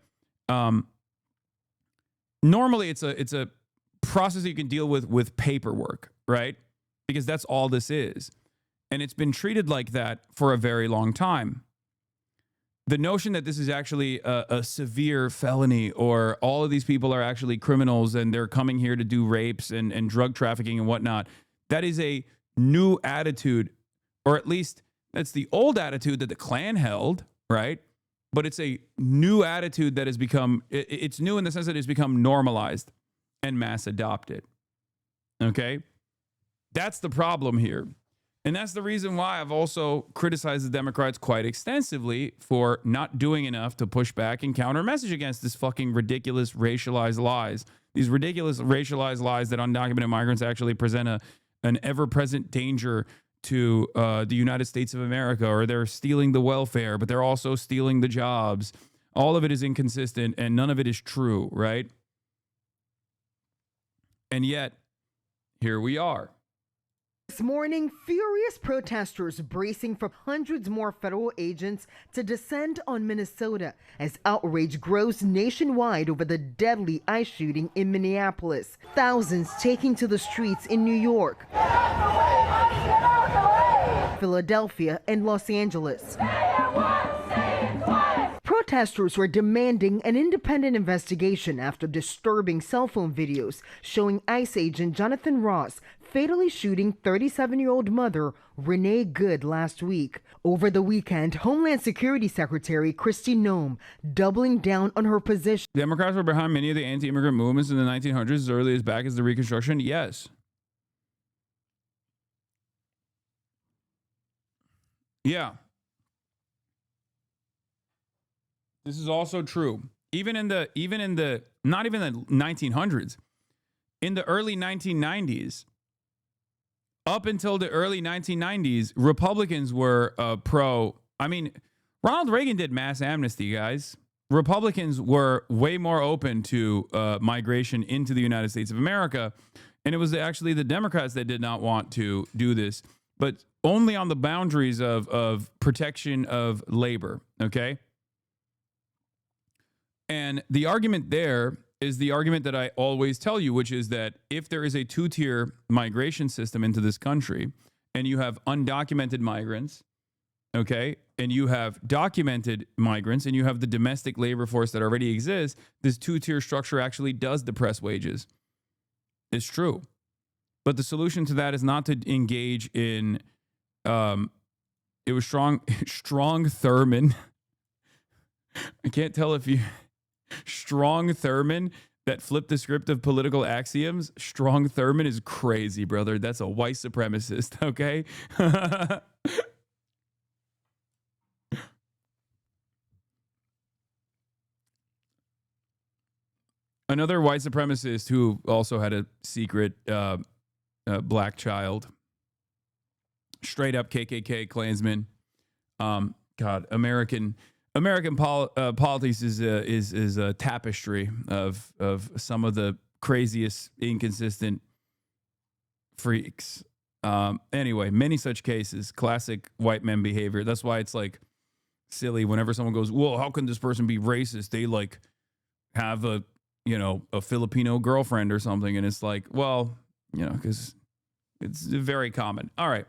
normally it's a process that you can deal with paperwork, right? Because that's all this is. And it's been treated like that for a very long time. The notion that this is actually a severe felony, or all of these people are actually criminals and they're coming here to do rapes and drug trafficking and whatnot, that is a new attitude, or at least that's the old attitude that the Klan held, right? But it's a new attitude that has become, it's new in the sense that it's become normalized and mass adopted. Okay? That's the problem here. And that's the reason why I've also criticized the Democrats quite extensively for not doing enough to push back and counter message against this fucking ridiculous racialized lies. These ridiculous racialized lies that undocumented migrants actually present an ever-present danger to the United States of America, or they're stealing the welfare, but they're also stealing the jobs. All of it is inconsistent and none of it is true, right? And yet, here we are. This morning, furious protesters bracing for hundreds more federal agents to descend on Minnesota as outrage grows nationwide over the deadly ICE shooting in Minneapolis. Thousands taking to the streets in New York, Philadelphia, and Los Angeles. Protesters were demanding an independent investigation after disturbing cell phone videos showing ICE agent Jonathan Ross fatally shooting 37-year-old mother Renee Good last week. Over the weekend, Homeland Security Secretary Kristi Noem doubling down on her position. Democrats were behind many of the anti-immigrant movements in the 1900s, as early as back as the Reconstruction. Yes. Yeah. This is also true. Even in the not even the 1900s, in the early 1990s, up until the early 1990s, Republicans were pro. I mean, Ronald Reagan did mass amnesty, guys. Republicans were way more open to migration into the United States of America. And it was actually the Democrats that did not want to do this, but only on the boundaries of protection of labor, okay? And the argument there is the argument that I always tell you, which is that if there is a two-tier migration system into this country and you have undocumented migrants, okay, and you have documented migrants and you have the domestic labor force that already exists, this two-tier structure actually does depress wages. It's true. But the solution to that is not to engage in, it was Strong Thurmond. I can't tell if you... Strong Thurmond that flipped the script of political axioms. Strong Thurmond is crazy, brother. That's a white supremacist, okay? Another white supremacist who also had a secret black child. Straight up KKK Klansman. God, American politics is a tapestry of some of the craziest, inconsistent freaks. Anyway, many such cases, classic white men behavior. That's why it's like silly whenever someone goes, well, how can this person be racist? They like have a Filipino girlfriend or something. And it's like, well, because it's very common. All right.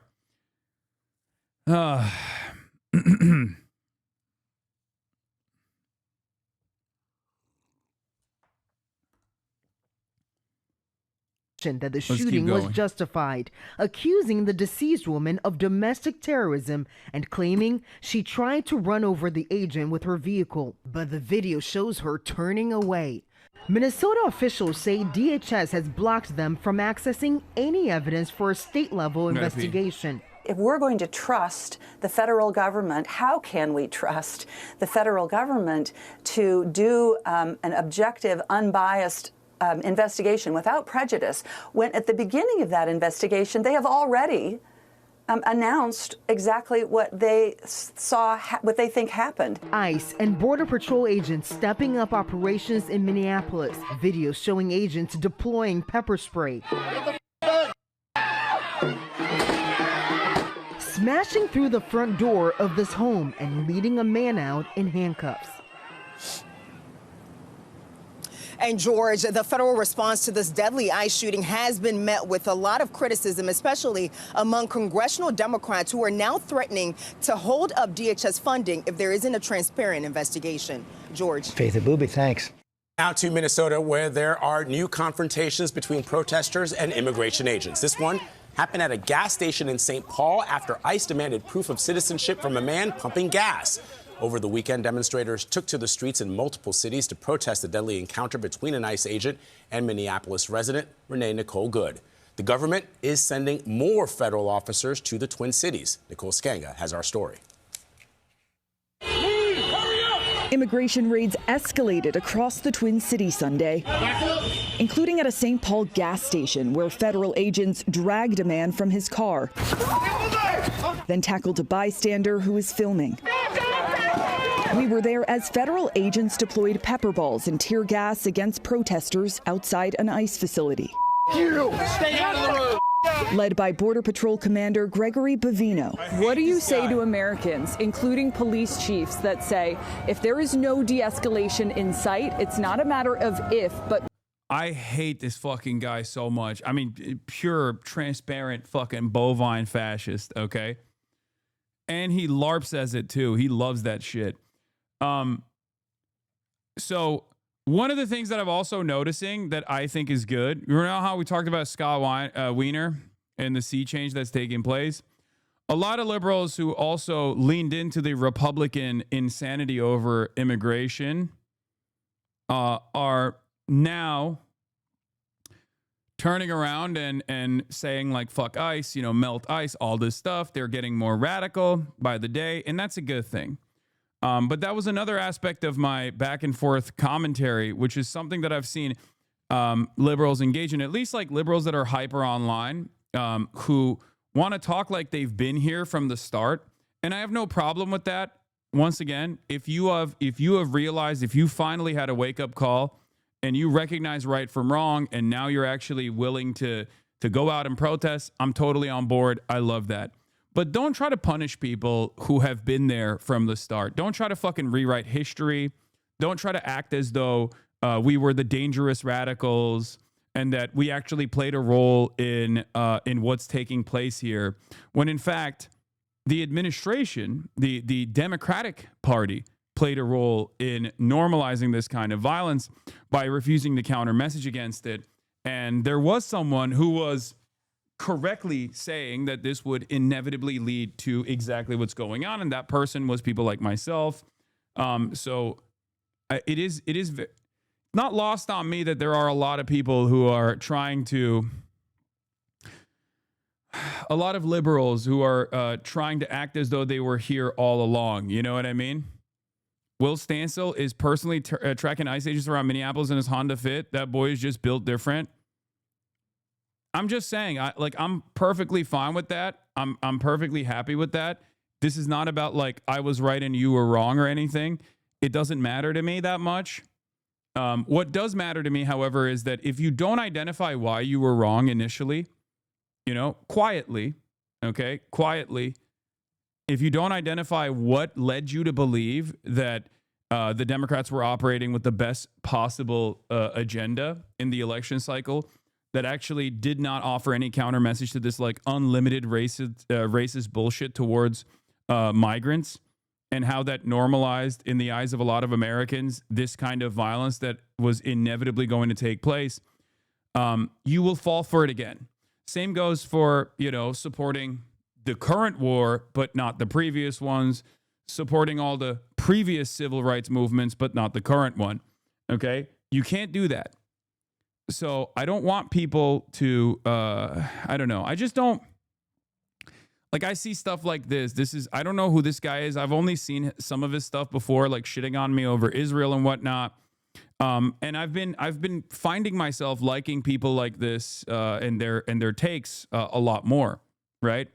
that the shooting was justified, accusing the deceased woman of domestic terrorism and claiming she tried to run over the agent with her vehicle, but the video shows her turning away. Minnesota officials say DHS has blocked them from accessing any evidence for a state-level investigation. If we're going to trust the federal government, how can we trust the federal government to do an objective, unbiased investigation without prejudice when at the beginning of that investigation they have already announced exactly what they saw, what they think happened. ICE and Border Patrol agents stepping up operations in Minneapolis. Videos showing agents deploying pepper spray. Smashing through the front door of this home and leading a man out in handcuffs. And George, the federal response to this deadly ICE shooting has been met with a lot of criticism, especially among congressional Democrats who are now threatening to hold up DHS funding if there isn't a transparent investigation. George. Faith Abubi, thanks. Now to Minnesota, where there are new confrontations between protesters and immigration agents. This one happened at a gas station in St. Paul after ICE demanded proof of citizenship from a man pumping gas. Over the weekend, demonstrators took to the streets in multiple cities to protest the deadly encounter between an ICE agent and Minneapolis resident Renee Nicole Good. The government is sending more federal officers to the Twin Cities. Nicole Skanga has our story. Immigration raids escalated across the Twin Cities Sunday, including at a St. Paul gas station where federal agents dragged a man from his car, then tackled a bystander who was filming. We were there as federal agents deployed pepper balls and tear gas against protesters outside an ICE facility. Stay out of the road. Led by Border Patrol Commander Gregory Bavino. What do you say to Americans, including police chiefs, that say if there is no de-escalation in sight, it's not a matter of if, but... I hate this fucking guy so much. I mean, pure, transparent fucking bovine fascist, okay? And he LARPs as it too. He loves that shit. So one of the things that I'm also noticing that I think is good, you know how we talked about Scott Wiener and the sea change that's taking place? A lot of liberals who also leaned into the Republican insanity over immigration are now turning around and saying like, fuck ICE, you know, melt ICE, all this stuff. They're getting more radical by the day, and that's a good thing. But that was another aspect of my back and forth commentary, which is something that I've seen liberals engage in, at least like liberals that are hyper online, who want to talk like they've been here from the start. And I have no problem with that. Once again, if you have realized, if you finally had a wake up call and you recognize right from wrong, and now you're actually willing to go out and protest, I'm totally on board. I love that. But don't try to punish people who have been there from the start. Don't try to fucking rewrite history. Don't try to act as though we were the dangerous radicals and that we actually played a role in what's taking place here. When in fact, the administration, the Democratic Party, played a role in normalizing this kind of violence by refusing to counter message against it. And there was someone who was correctly saying that this would inevitably lead to exactly what's going on, and that person was people like myself. So it is not lost on me that there are a lot of people who are trying to, a lot of liberals who are trying to act as though they were here all along. You know what I mean? Will Stansel is personally tracking ICE agents around Minneapolis in his Honda Fit. That boy is just built different. I'm just saying, I'm perfectly fine with that. I'm perfectly happy with that. This is not about like I was right and you were wrong or anything. It doesn't matter to me that much. What does matter to me, however, is that if you don't identify why you were wrong initially, you know, quietly, if you don't identify what led you to believe that the Democrats were operating with the best possible agenda in the election cycle, that actually did not offer any counter message to this like unlimited racist bullshit towards migrants, and how that normalized in the eyes of a lot of Americans this kind of violence that was inevitably going to take place, you will fall for it again. Same goes for, you know, supporting the current war, but not the previous ones, supporting all the previous civil rights movements, but not the current one. Okay? You can't do that. So I don't want people to, I don't know. I just don't. Like, I see stuff like this. I don't know who this guy is. I've only seen some of his stuff before, like shitting on me over Israel and whatnot. And I've been finding myself liking people like this and their takes a lot more, right?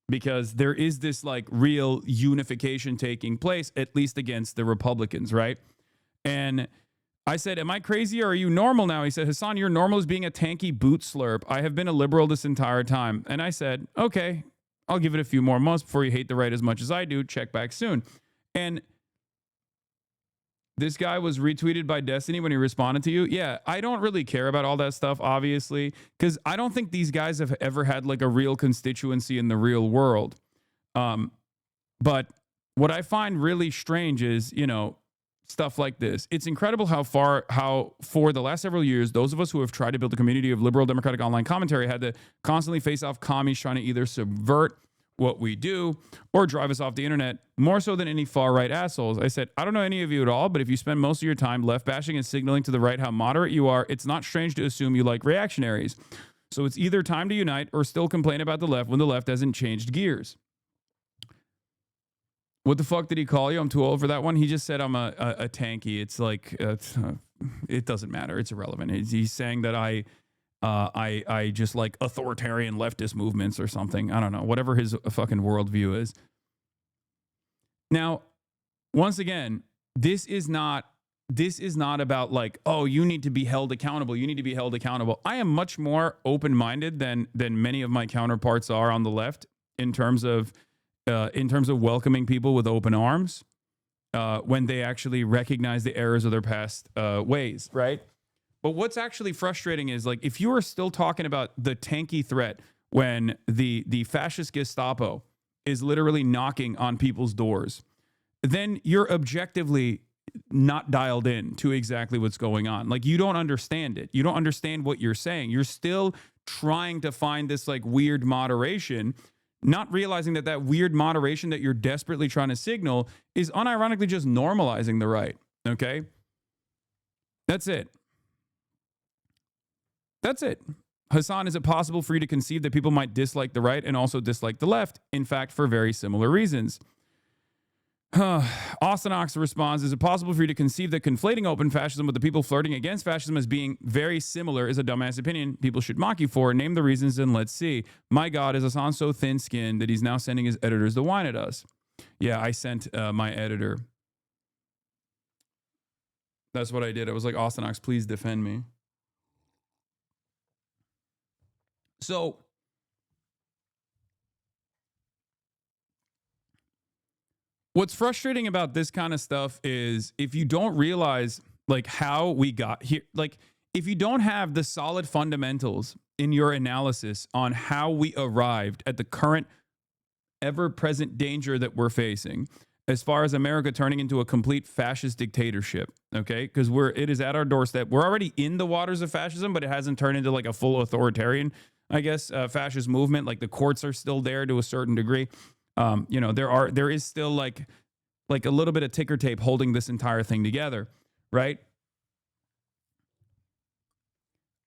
Because there is this like real unification taking place, at least against the Republicans, right? And I said, am I crazy or are you normal now? He said, Hasan, you're normal as being a tanky boot slurp. I have been a liberal this entire time. And I said, okay, I'll give it a few more months before you hate the right as much as I do. Check back soon. And this guy was retweeted by Destiny when he responded to you. Yeah, I don't really care about all that stuff, obviously, because I don't think these guys have ever had like a real constituency in the real world. But what I find really strange is, stuff like this. It's incredible how for the last several years, those of us who have tried to build a community of liberal democratic online commentary had to constantly face off commies trying to either subvert what we do or drive us off the internet more so than any far right assholes. I said, I don't know any of you at all, but if you spend most of your time left bashing and signaling to the right how moderate you are, it's not strange to assume you like reactionaries. So it's either time to unite or still complain about the left when the left hasn't changed gears. What the fuck did he call you? I'm too old for that one. He just said I'm a tanky. It's like, it doesn't matter. It's irrelevant. He's saying that I just like authoritarian leftist movements or something. I don't know. Whatever his fucking worldview is. Now, once again, this is not about like, oh, you need to be held accountable. You need to be held accountable. I am much more open-minded than many of my counterparts are on the left in terms of welcoming people with open arms when they actually recognize the errors of their past ways, right? But what's actually frustrating is like if you are still talking about the tanky threat when the fascist Gestapo is literally knocking on people's doors, then you're objectively not dialed in to exactly what's going on. Like you don't understand it. You don't understand what you're saying. You're still trying to find this like weird moderation, not realizing that weird moderation that you're desperately trying to signal is unironically just normalizing the right. Okay? That's it. That's it. Hasan, is it possible for you to conceive that people might dislike the right and also dislike the left? In fact, for very similar reasons. Austin Ox responds, is it possible for you to conceive that conflating open fascism with the people flirting against fascism as being very similar is a dumbass opinion people should mock you for? Name the reasons and let's see. My God, is Hasan so thin-skinned that he's now sending his editors to whine at us? Yeah, I sent my editor. That's what I did. I was like, Austin Ox, please defend me. So, what's frustrating about this kind of stuff is if you don't realize like how we got here, like if you don't have the solid fundamentals in your analysis on how we arrived at the current ever-present danger that we're facing as far as America turning into a complete fascist dictatorship, okay? Because it is at our doorstep. We're already in the waters of fascism, but it hasn't turned into like a full authoritarian, I guess, fascist movement. Like the courts are still there to a certain degree. There is still like a little bit of ticker tape holding this entire thing together, right?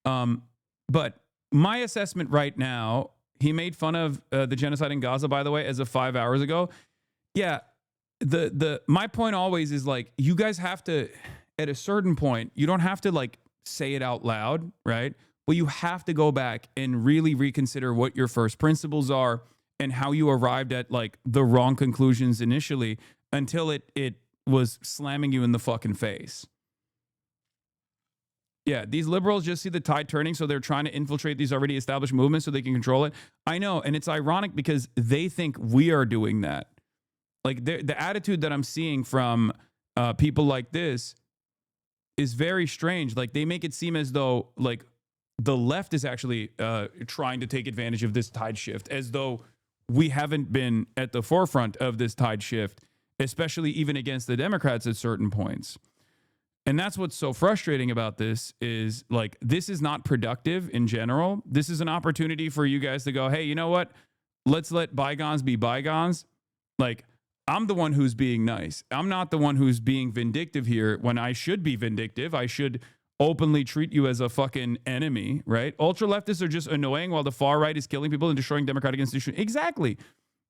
But my assessment right now, he made fun of the genocide in Gaza, by the way, as of 5 hours ago. Yeah, my point always is like, you guys have to, at a certain point, you don't have to like say it out loud, right? Well, you have to go back and really reconsider what your first principles are and how you arrived at like the wrong conclusions initially until it was slamming you in the fucking face. Yeah, these liberals just see the tide turning, so they're trying to infiltrate these already established movements so they can control it. I know, and it's ironic because they think we are doing that. Like the attitude that I'm seeing from people like this is very strange. Like they make it seem as though like the left is actually trying to take advantage of this tide shift, as though we haven't been at the forefront of this tide shift, especially even against the Democrats at certain points. And that's what's so frustrating about this is like, this is not productive in general. This is an opportunity for you guys to go, hey, you know what? Let's let bygones be bygones. Like, I'm the one who's being nice. I'm not the one who's being vindictive here when I should be vindictive. I should openly treat you as a fucking enemy, right? Ultra leftists are just annoying while the far right is killing people and destroying democratic institutions. Exactly.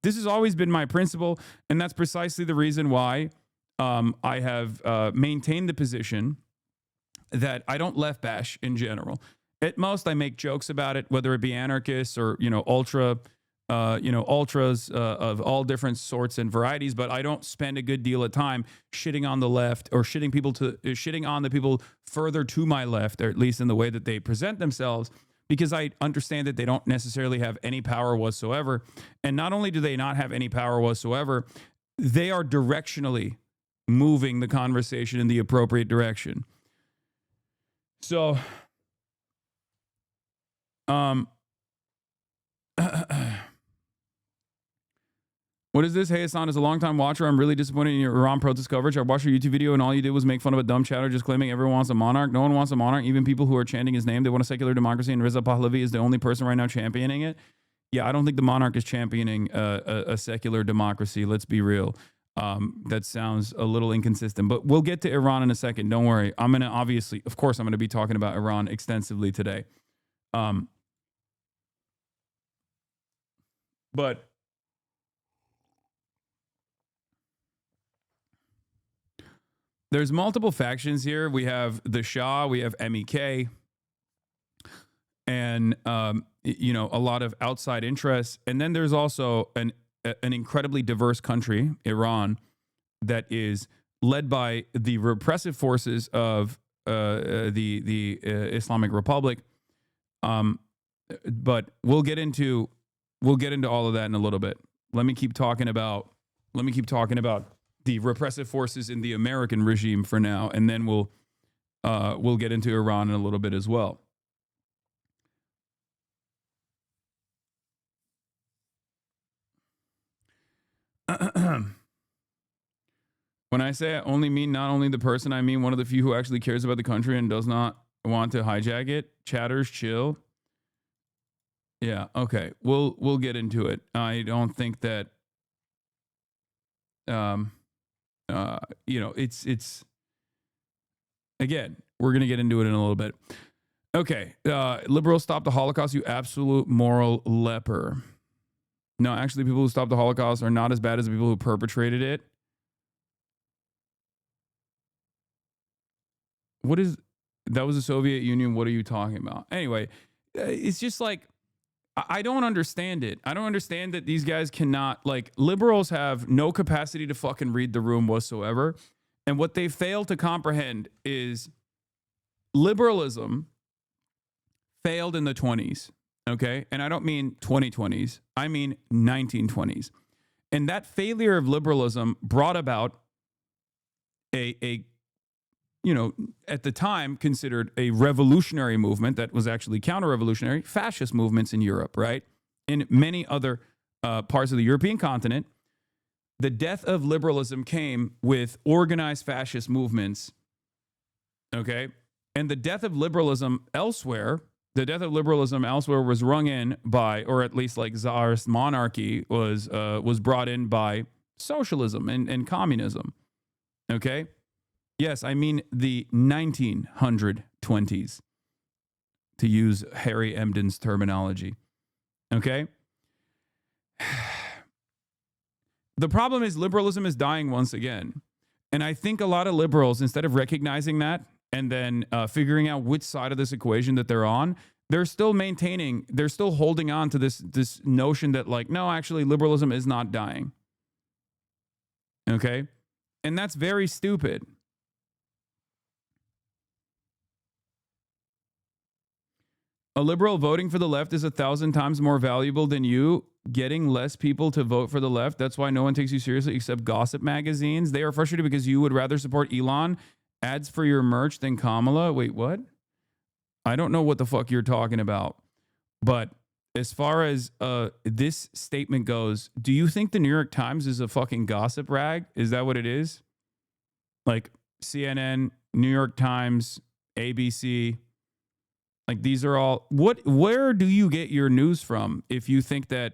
This has always been my principle, and that's precisely the reason why I have maintained the position that I don't left bash in general. At most, I make jokes about it, whether it be anarchists or ultras of all different sorts and varieties. But I don't spend a good deal of time shitting on the left or shitting on the people further to my left, or at least in the way that they present themselves, because I understand that they don't necessarily have any power whatsoever. And not only do they not have any power whatsoever, they are directionally moving the conversation in the appropriate direction. So, what is this? Hey, Hasan, as a longtime watcher, I'm really disappointed in your Iran protest coverage. I watched your YouTube video and all you did was make fun of a dumb chatter just claiming everyone wants a monarch. No one wants a monarch. Even people who are chanting his name, they want a secular democracy, and Reza Pahlavi is the only person right now championing it. Yeah, I don't think the monarch is championing a secular democracy. Let's be real. That sounds a little inconsistent, but we'll get to Iran in a second. Don't worry. I'm going to obviously, of course, I'm going to be talking about Iran extensively today. But there's multiple factions here. We have the Shah, we have MEK, and a lot of outside interests. And then there's also an incredibly diverse country, Iran, that is led by the repressive forces of the Islamic Republic. But we'll get into all of that in a little bit. Let me keep talking about the repressive forces in the American regime for now, and then we'll get into Iran in a little bit as well. When I say I only mean not only the person, I mean one of the few who actually cares about the country and does not want to hijack it. Chatters, chill. Yeah, okay. We'll get into it. I don't think that it's again, we're going to get into it in a little bit. Okay. Liberals stop the Holocaust, you absolute moral leper. No, actually, people who stopped the Holocaust are not as bad as the people who perpetrated it. That was the Soviet Union. What are you talking about? Anyway, it's just like, I don't understand it. I don't understand that these guys cannot, liberals have no capacity to fucking read the room whatsoever. And what they fail to comprehend is liberalism failed in the 20s. Okay. And I don't mean 2020s. I mean 1920s. And that failure of liberalism brought about a at the time considered a revolutionary movement that was actually counter-revolutionary, fascist movements in Europe, right? In many other parts of the European continent. The death of liberalism came with organized fascist movements, okay? And the death of liberalism elsewhere was rung in by, or at least like Tsarist monarchy was brought in by socialism and communism, okay? Yes, I mean the 1920s, to use Harry Emden's terminology. Okay? The problem is liberalism is dying once again. And I think a lot of liberals, instead of recognizing that and then figuring out which side of this equation that they're on, they're still holding on to this notion that no, actually liberalism is not dying. Okay? And that's very stupid. A liberal voting for the left is 1,000 times more valuable than you getting less people to vote for the left. That's why no one takes you seriously except gossip magazines. They are frustrated because you would rather support Elon ads for your merch than Kamala. Wait, what? I don't know what the fuck you're talking about. But as far as this statement goes, do you think the New York Times is a fucking gossip rag? Is that what it is? Like CNN, New York Times, ABC. These are all where do you get your news from if you think that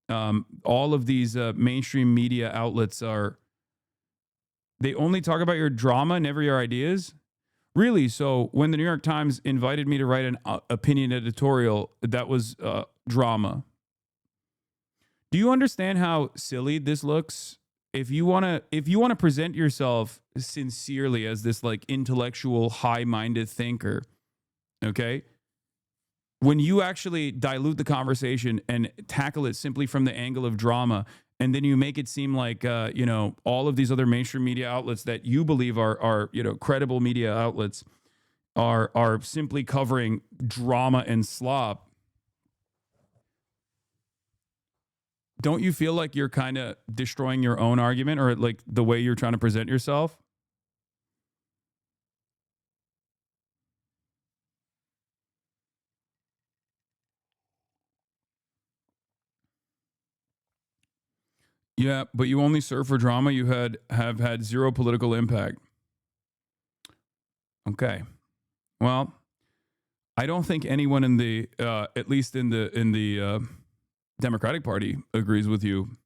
all of these mainstream media outlets they only talk about your drama, never your ideas? Really? So when the New York Times invited me to write an opinion editorial, that was drama. Do you understand how silly this looks? If you want to present yourself sincerely as this like intellectual, high-minded thinker, okay? When you actually dilute the conversation and tackle it simply from the angle of drama, and then you make it seem like all of these other mainstream media outlets that you believe are credible media outlets are simply covering drama and slop. Don't you feel like you're kind of destroying your own argument or like the way you're trying to present yourself? Yeah, but you only serve for drama. You have had zero political impact. Okay. Well, I don't think anyone in the at least in the Democratic Party agrees with you.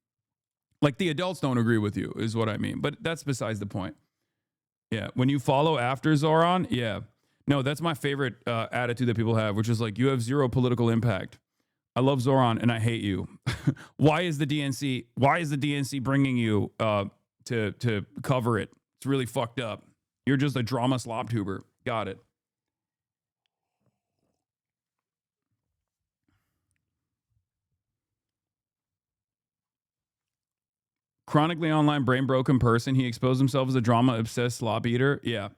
Like the adults don't agree with you is what I mean. But that's besides the point. Yeah, when you follow after Zoran, yeah. No, that's my favorite attitude that people have, which is like you have zero political impact. I love Zoran and I hate you. Why is the DNC bringing you to cover it? It's really fucked up. You're just a drama slop tuber. Got it. Chronically online brain broken person. He exposed himself as a drama obsessed slop eater. Yeah.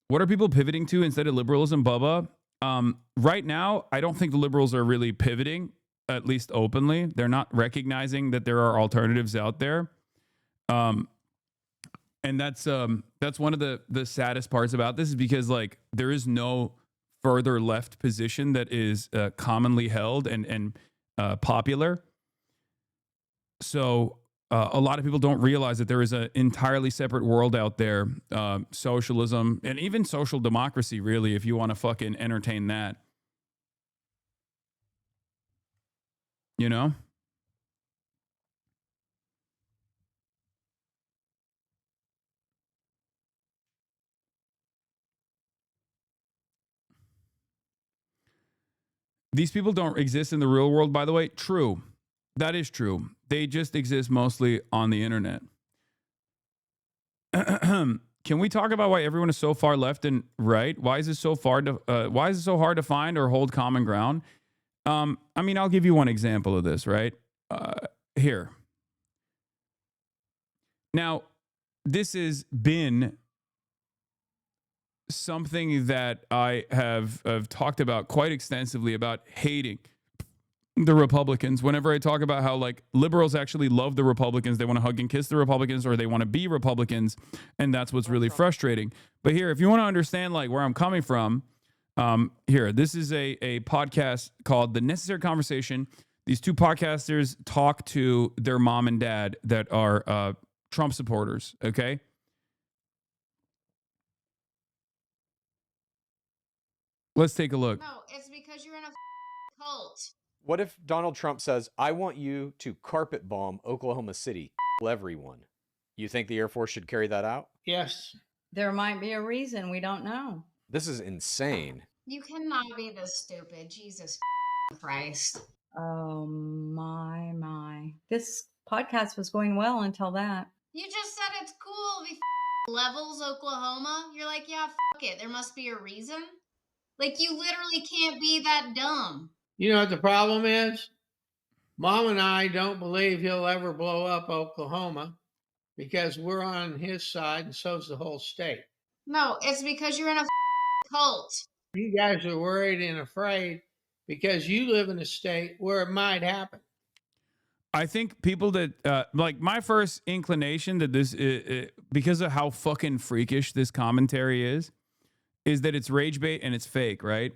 What are people pivoting to instead of liberalism, Bubba? Right now, I don't think the liberals are really pivoting, at least openly. They're not recognizing that there are alternatives out there. And that's one of the saddest parts about this is because like there is no further left position that is commonly held and popular. So a lot of people don't realize that there is an entirely separate world out there, socialism and even social democracy, really, if you want to fucking entertain that. You know? These people don't exist in the real world, by the way. True. That is true. They just exist mostly on the internet. Can we talk about why everyone is so far left and right? Why is it so hard to find or hold common ground? I mean, I'll give you one example of this, right? Here. Now, this has been something that I have talked about quite extensively about hating the Republicans. Whenever I talk about how like liberals actually love the Republicans, they want to hug and kiss the Republicans, or they want to be Republicans, and that's what's really frustrating. But here, if you want to understand like where I'm coming from, here, this is a podcast called The Necessary Conversation. These two podcasters talk to their mom and dad that are Trump supporters, okay? Let's take a look. No, it's because you're in a cult. What if Donald Trump says, I want you to carpet bomb Oklahoma City, everyone? You think the Air Force should carry that out? Yes. There might be a reason. We don't know. This is insane. You cannot be this stupid. Jesus Christ. Oh, my. This podcast was going well until that. You just said it's cool. We levels Oklahoma. You're like, yeah, fuck it. There must be a reason. Like, you literally can't be that dumb. You know what the problem is? Mom and I don't believe he'll ever blow up Oklahoma because we're on his side and so's the whole state. No, it's because you're in a cult. You guys are worried and afraid because you live in a state where it might happen. I think people that like my first inclination that this because of how fucking freakish this commentary is that it's rage bait and it's fake, right?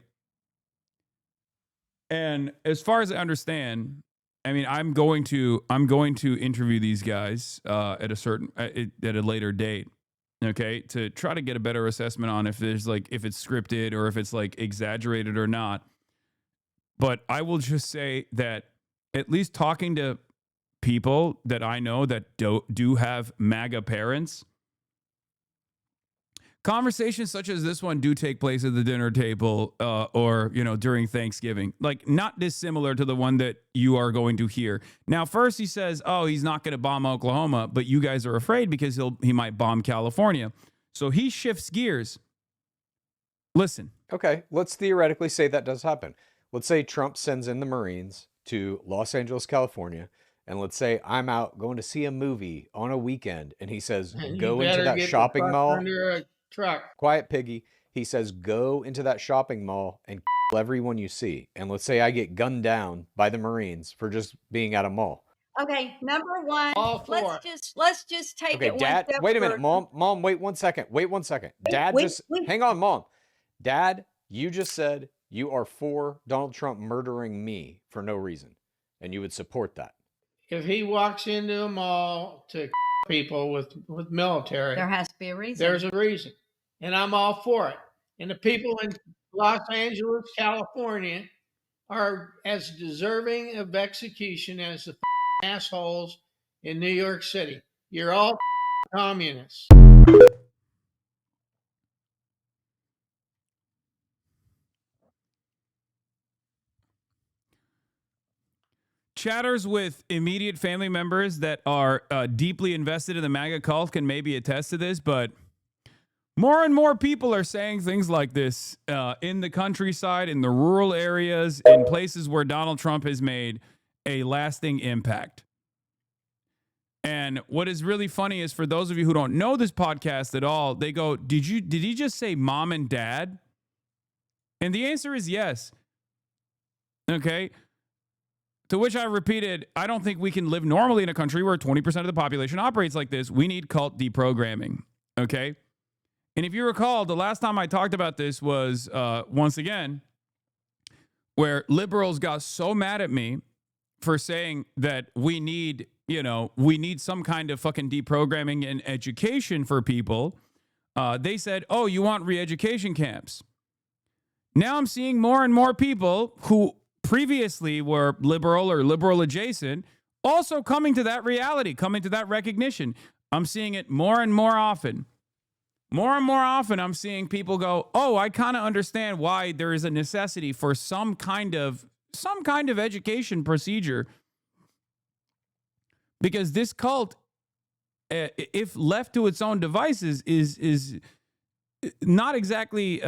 And as far as I understand, I mean, I'm going to interview these guys at a later date, okay, to try to get a better assessment on if it's scripted or if it's like exaggerated or not. But I will just say that at least talking to people that I know that do have MAGA parents, conversations such as this one do take place at the dinner table or, during Thanksgiving. Like, not dissimilar to the one that you are going to hear. Now, first he says, oh, he's not going to bomb Oklahoma, but you guys are afraid because he might bomb California. So he shifts gears. Listen. Okay, let's theoretically say that does happen. Let's say Trump sends in the Marines to Los Angeles, California, and let's say I'm out going to see a movie on a weekend, and he says, go into that shopping mall. Under a truck. Quiet, piggy. He says, go into that shopping mall and kill everyone you see. And let's say I get gunned down by the Marines for just being at a mall. Okay, number one, let's just take Okay, it Dad, one step wait a minute, further. Mom, wait 1 second. Wait 1 second. Dad, hang on, Mom. Dad, you just said you are for Donald Trump murdering me for no reason, and you would support that. If he walks into a mall to people with military, There has to be a reason. there's a reason. And I'm all for it. And the people in Los Angeles, California are as deserving of execution as the assholes in New York City. You're all communists. Chatters with immediate family members that are deeply invested in the MAGA cult can maybe attest to this, but more and more people are saying things like this in the countryside, in the rural areas, in places where Donald Trump has made a lasting impact. And what is really funny is, for those of you who don't know this podcast at all, they go, did he just say mom and dad? And the answer is yes. Okay. To which I repeated, I don't think we can live normally in a country where 20% of the population operates like this. We need cult deprogramming. Okay. And if you recall, the last time I talked about this was, once again, where liberals got so mad at me for saying that we need some kind of fucking deprogramming and education for people. They said, oh, you want re-education camps. Now I'm seeing more and more people who previously were liberal or liberal adjacent also coming to that reality, coming to that recognition. I'm seeing it more and more often. More and more often, I'm seeing people go, oh, I kind of understand why there is a necessity for some kind of education procedure. Because this cult, if left to its own devices, is not exactly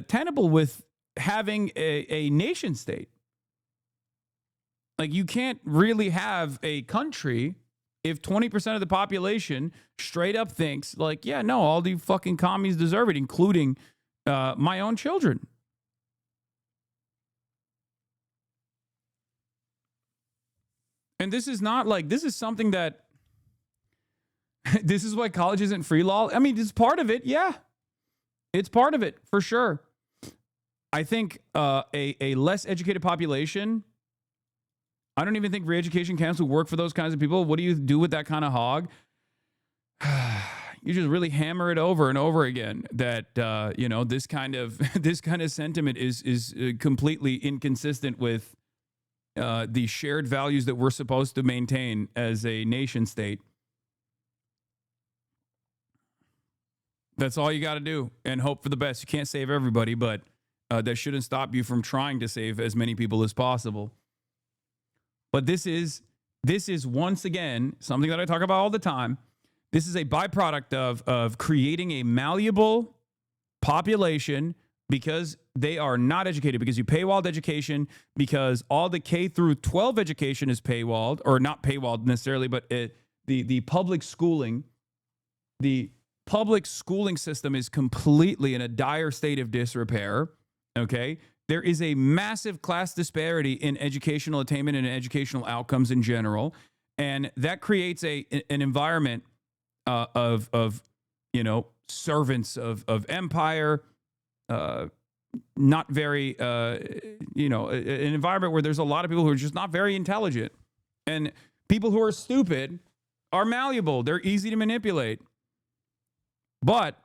tenable with having a nation state. Like, you can't really have a country if 20% of the population straight up thinks, like, yeah, no, all the fucking commies deserve it, including my own children. And this is not like, this is something that, this is why college isn't free law. I mean, it's part of it. Yeah, it's part of it for sure. I think a less educated population, I don't even think re-education camps would work for those kinds of people. What do you do with that kind of hog? You just really hammer it over and over again that this kind of sentiment is completely inconsistent with the shared values that we're supposed to maintain as a nation state. That's all you got to do, and hope for the best. You can't save everybody, but that shouldn't stop you from trying to save as many people as possible. But this is once again something that I talk about all the time. This is a byproduct of creating a malleable population because they are not educated, because you paywalled education, because all the K through 12 education is paywalled, or not paywalled necessarily, but the public schooling, the public schooling system is completely in a dire state of disrepair. Okay. There is a massive class disparity in educational attainment and educational outcomes in general. And that creates an environment of servants of empire, not very, an environment where there's a lot of people who are just not very intelligent. And people who are stupid are malleable. They're easy to manipulate. But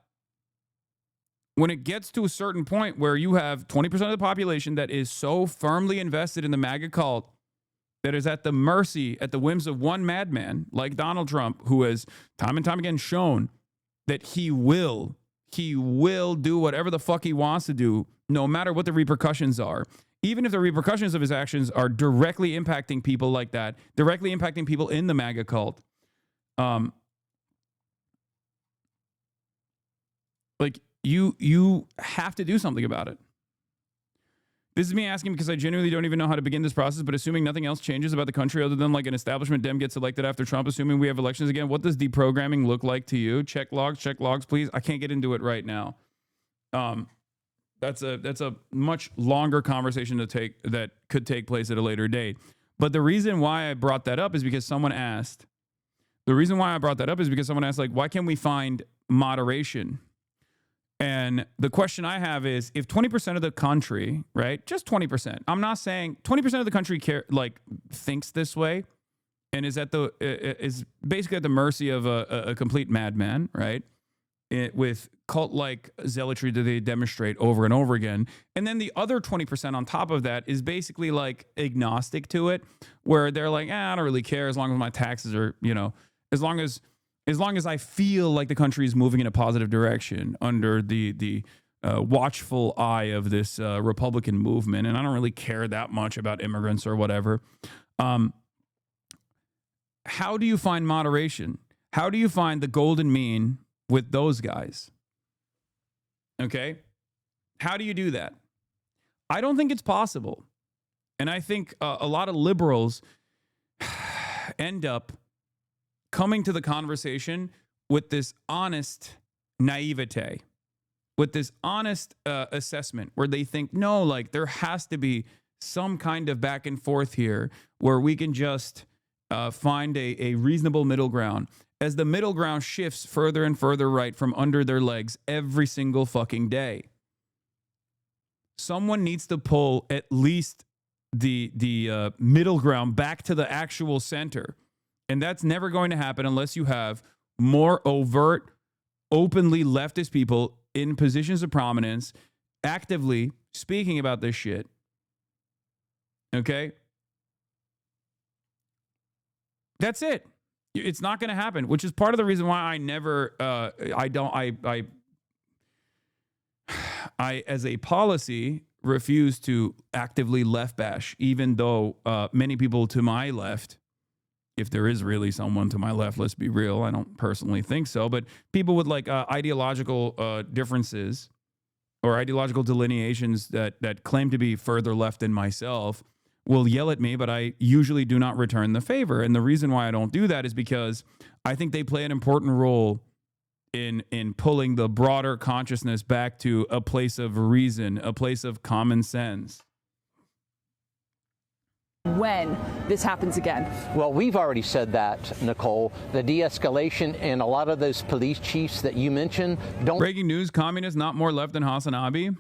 when it gets to a certain point where you have 20% of the population that is so firmly invested in the MAGA cult that is at the mercy, at the whims of one madman like Donald Trump, who has time and time again shown that he will he will do whatever the fuck he wants to do, no matter what the repercussions are. Even if the repercussions of his actions are directly impacting people like that, directly impacting people in the MAGA cult. Like, you have to do something about it. This is me asking because I genuinely don't even know how to begin this process, but assuming nothing else changes about the country other than like an establishment Dem gets elected after Trump, assuming we have elections again, what does deprogramming look like to you? Check logs, please. I can't get into it right now. That's a much longer conversation that could take place at a later date. But the reason why I brought that up is because someone asked. The reason why I brought that up is because someone asked, like, why can't we find moderation? And the question I have is, if 20% of the country, right, just 20%, I'm not saying 20% of the country thinks this way and is basically at the mercy of a complete madman, right, with cult-like zealotry that they demonstrate over and over again. And then the other 20% on top of that is basically like agnostic to it, where they're like, I don't really care as long as my taxes are, as long as I feel like the country is moving in a positive direction under the watchful eye of this Republican movement, and I don't really care that much about immigrants or whatever. How do you find moderation? How do you find the golden mean with those guys? Okay? How do you do that? I don't think it's possible. And I think a lot of liberals end up coming to the conversation with this honest naivete, with this honest assessment where they think, no, like there has to be some kind of back and forth here where we can just find a reasonable middle ground. As the middle ground shifts further and further right from under their legs every single fucking day. Someone needs to pull at least the middle ground back to the actual center. And that's never going to happen unless you have more overt, openly leftist people in positions of prominence actively speaking about this shit. Okay? That's it. It's not going to happen, which is part of the reason why I never, I as a policy refuse to actively left bash, even though many people to my left, if there is really someone to my left, let's be real, I don't personally think so, but people with like ideological differences or ideological delineations that claim to be further left than myself will yell at me, but I usually do not return the favor. And the reason why I don't do that is because I think they play an important role in pulling the broader consciousness back to a place of reason, a place of common sense. When this happens again? Well, we've already said that, Nicole. The de-escalation and a lot of those police chiefs that you mentioned don't... Breaking news, communists not more left than HasanAbi?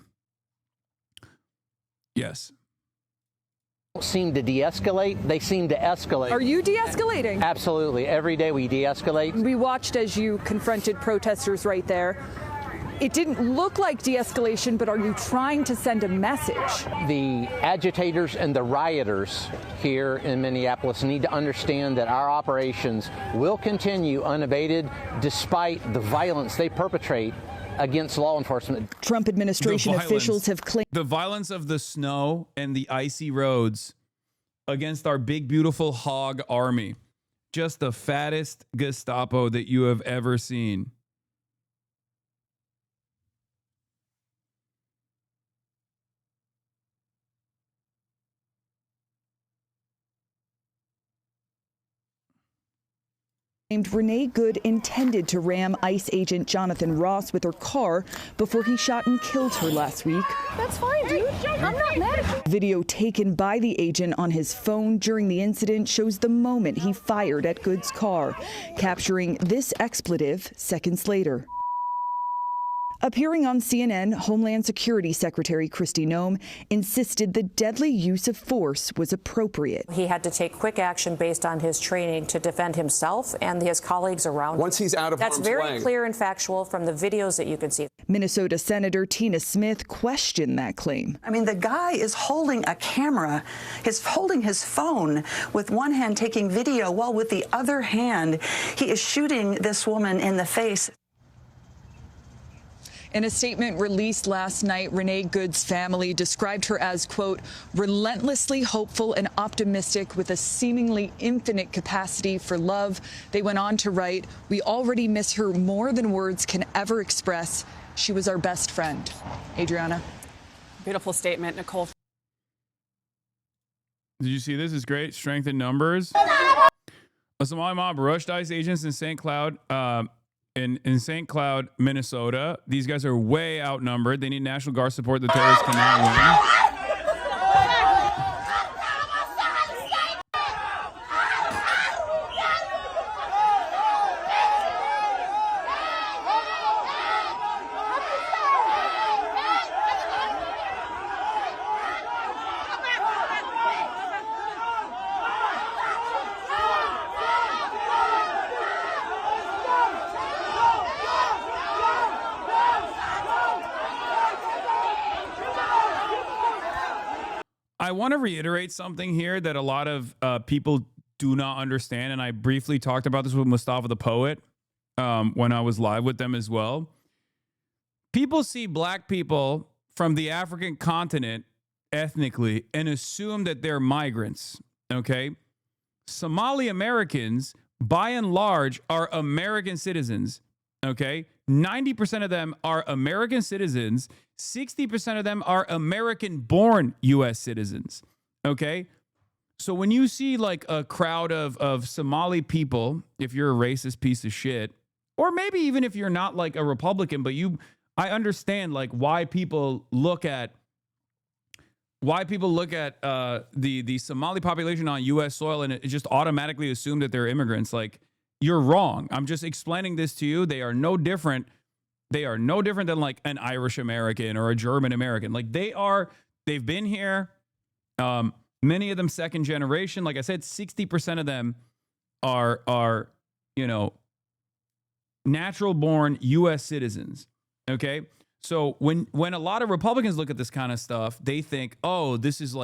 Yes. Seem to de-escalate, they seem to escalate. Are you de-escalating? Absolutely. Every day we de-escalate. We watched as you confronted protesters right there. It didn't look like de-escalation, but are you trying to send a message? The agitators and the rioters here in Minneapolis need to understand that our operations will continue unabated despite the violence they perpetrate against law enforcement. Trump administration officials have claimed the violence of the snow and the icy roads against our big, beautiful hog army. Just the fattest Gestapo that you have ever seen. Renee Good intended to ram ICE agent Jonathan Ross with her car before he shot and killed her last week. That's fine, dude. I'm not mad at you. Video taken by the agent on his phone during the incident shows the moment he fired at Good's car, capturing this expletive seconds later. Appearing on CNN, Homeland Security Secretary Kristi Noem insisted the deadly use of force was appropriate. He had to take quick action based on his training to defend himself and his colleagues around him. Once he's out of harm's way. That's very clear and factual from the videos that you can see. Minnesota Senator Tina Smith questioned that claim. I mean, the guy is holding a camera, he's holding his phone with one hand taking video, while with the other hand, he is shooting this woman in the face. In a statement released last night, Renee Good's family described her as, quote, relentlessly hopeful and optimistic with a seemingly infinite capacity for love. They went on to write, we already miss her more than words can ever express. She was our best friend. Adriana. Beautiful statement, Nicole. Did you see this? It's great. Strength in numbers. A Somali mob rushed ICE agents in St. Cloud, in St. Cloud, Minnesota. These guys are way outnumbered. They need National Guard support. The terrorists cannot win. I want to reiterate something here that a lot of people do not understand, and I briefly talked about this with Mustafa the Poet when I was live with them as well. People see black people from the African continent ethnically and assume that they're migrants, okay? Somali Americans, by and large, are American citizens, okay? 90% of them are American citizens. 60% of them are American-born U.S. citizens, okay? So when you see like a crowd of Somali people, if you're a racist piece of shit, or maybe even if you're not like a Republican, but I understand like why people look at the Somali population on U.S. soil and it just automatically assume that they're immigrants. Like, you're wrong. I'm just explaining this to you. They are no different. They are no different than like an Irish American or a German American. Like they've been here. Many of them second generation. Like I said, 60% of them are natural born U.S. citizens. Okay. So when a lot of Republicans look at this kind of stuff, they think, oh, this is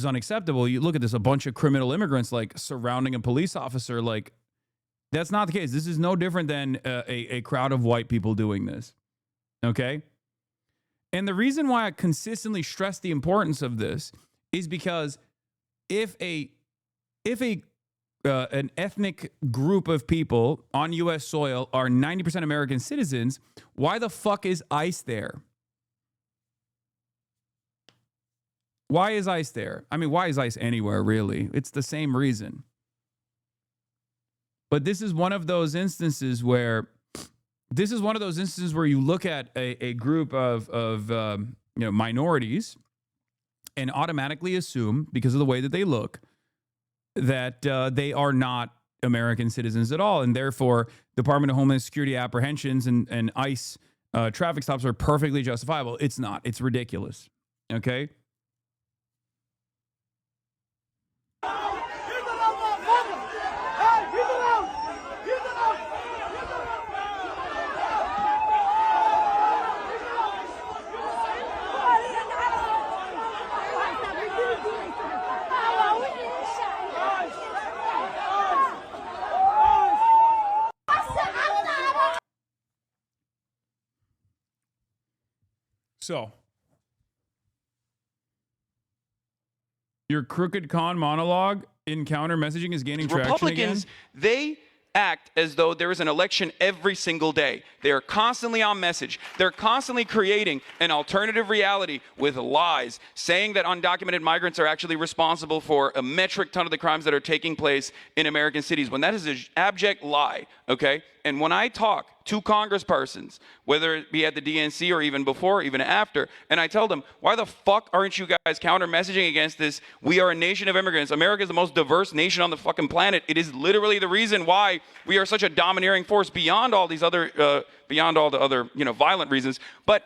unacceptable. You look at this, a bunch of criminal immigrants like surrounding a police officer. Like, that's not the case. This is no different than a crowd of white people doing this. Okay. And the reason why I consistently stress the importance of this is because if an ethnic group of people on U.S. soil are 90% American citizens, why the fuck is ICE there? Why is ICE there? I mean, why is ICE anywhere, really? It's the same reason. But this is one of those instances where you look at a group of minorities and automatically assume, because of the way that they look, that they are not American citizens at all. And therefore, Department of Homeland Security apprehensions and ICE traffic stops are perfectly justifiable. It's not. It's ridiculous. Okay? So, your crooked con monologue in counter messaging is gaining traction Republicans, again? they act as though there is an election every single day. They are constantly on message. They're constantly creating an alternative reality with lies, saying that undocumented migrants are actually responsible for a metric ton of the crimes that are taking place in American cities, when that is an abject lie, okay? And when I talk to congresspersons, whether it be at the DNC or even before, even after, and I tell them, why the fuck aren't you guys counter-messaging against this? We are a nation of immigrants. America is the most diverse nation on the fucking planet. It is literally the reason why we are such a domineering force beyond all these other, beyond all the other, violent reasons. But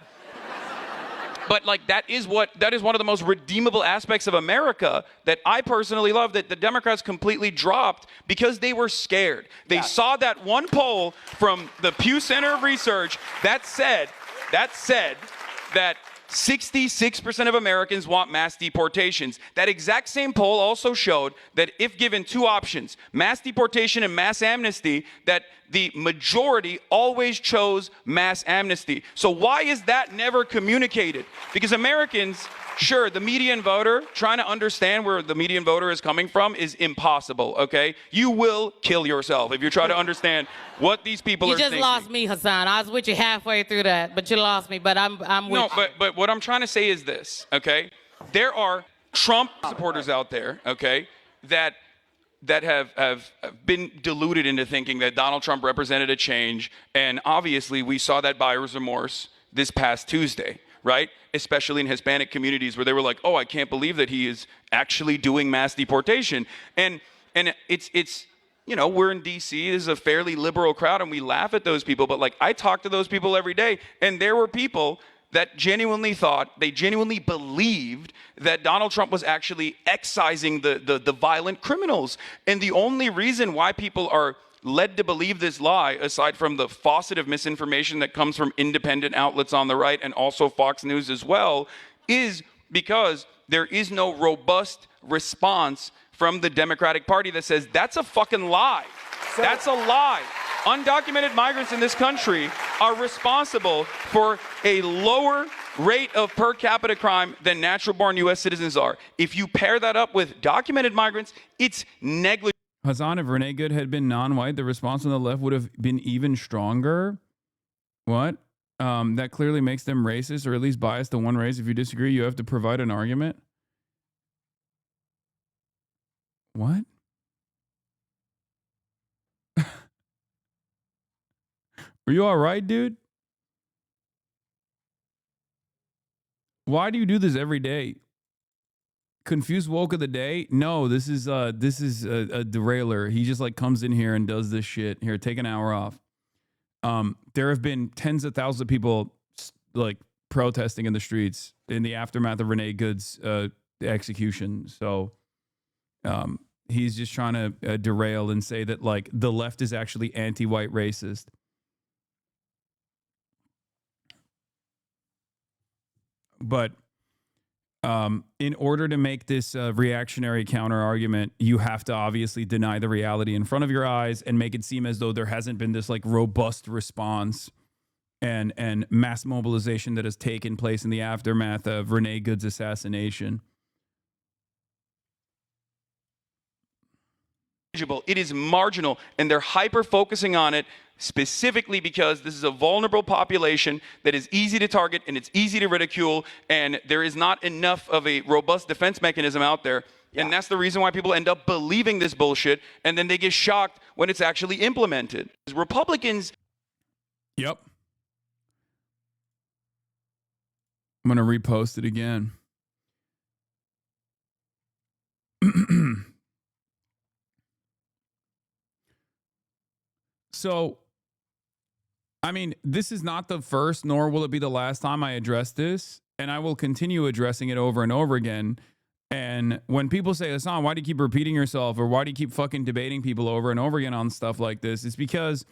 like that is one of the most redeemable aspects of America that I personally love, that the Democrats completely dropped because they were scared. They saw that one poll from the Pew Center of Research that said that 66% of Americans want mass deportations. That exact same poll also showed that if given two options, mass deportation and mass amnesty, that the majority always chose mass amnesty. So why is that never communicated? Because Americans, sure, the median voter, trying to understand where the median voter is coming from is impossible, okay? You will kill yourself if you try to understand what these people are thinking. You just lost me, Hasan. I was with you halfway through that, but you lost me. But I'm with you. But what I'm trying to say is this, okay? There are Trump supporters out there, okay, that have been deluded into thinking that Donald Trump represented a change, and obviously we saw that buyer's remorse this past Tuesday, right? Especially in Hispanic communities where they were like, oh, I can't believe that he is actually doing mass deportation. And it's you know, we're in DC, this is a fairly liberal crowd, and we laugh at those people, but like I talk to those people every day, and there were people that genuinely thought, they genuinely believed that Donald Trump was actually excising the violent criminals. And the only reason why people are led to believe this lie, aside from the faucet of misinformation that comes from independent outlets on the right and also Fox News as well, is because there is no robust response from the Democratic Party that says that's a fucking lie. That's a lie. Undocumented migrants in this country are responsible for a lower rate of per capita crime than natural-born U.S. citizens are. If you pair that up with documented migrants, it's negligible. Hasan, if Renee Good had been non-white, the response on the left would have been even stronger. What? That clearly makes them racist, or at least biased to one race. If you disagree, you have to provide an argument. What? Are you all right, dude? Why do you do this every day? Confused woke of the day? No, this is a derailer. He just like comes in here and does this shit. Here, take an hour off. There have been tens of thousands of people like protesting in the streets in the aftermath of Renee Good's execution. So he's just trying to derail and say that like the left is actually anti-white racist. But in order to make this reactionary counter argument, you have to obviously deny the reality in front of your eyes and make it seem as though there hasn't been this like robust response and mass mobilization that has taken place in the aftermath of Renee Good's assassination. It is marginal, and they're hyper-focusing on it specifically because this is a vulnerable population that is easy to target and it's easy to ridicule, and there is not enough of a robust defense mechanism out there. Yeah. And that's the reason why people end up believing this bullshit, and then they get shocked when it's actually implemented. Republicans... Yep. I'm going to repost it again. So, I mean, this is not the first, nor will it be the last time I address this, and I will continue addressing it over and over again. And when people say, Hasan, why do you keep repeating yourself, or why do you keep fucking debating people over and over again on stuff like this? It's because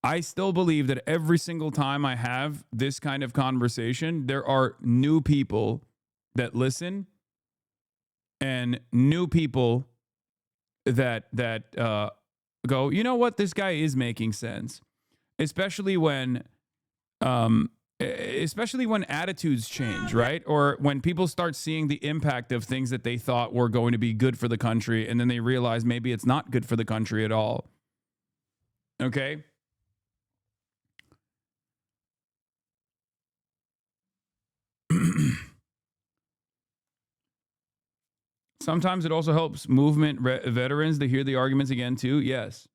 I still believe that every single time I have this kind of conversation, there are new people that listen and new people that go, you know what, this guy is making sense, especially when attitudes change, right? Or when people start seeing the impact of things that they thought were going to be good for the country, and then they realize maybe it's not good for the country at all. Okay? Sometimes it also helps movement veterans to hear the arguments again, too. Yes.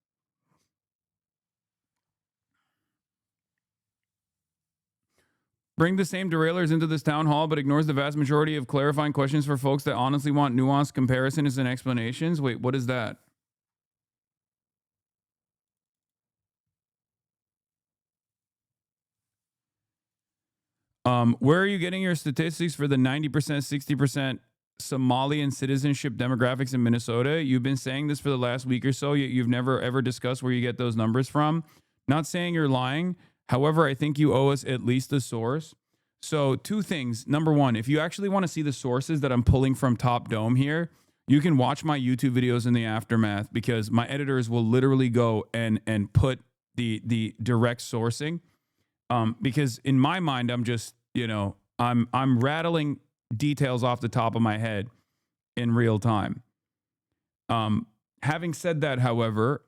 Bring the same derailers into this town hall, but ignores the vast majority of clarifying questions for folks that honestly want nuanced comparisons and explanations. Wait, what is that? Where are you getting your statistics for the 90%, 60% Somalian citizenship demographics in Minnesota? You've been saying this for the last week or so, yet you've never ever discussed where you get those numbers from. Not saying you're lying. However, I think you owe us at least a source. So 2 things. Number 1, if you actually want to see the sources that I'm pulling from Top Dome here, you can watch my YouTube videos in the aftermath, because my editors will literally go and put the direct sourcing. Because in my mind, I'm just, I'm rattling details off the top of my head in real time. Having said that, however,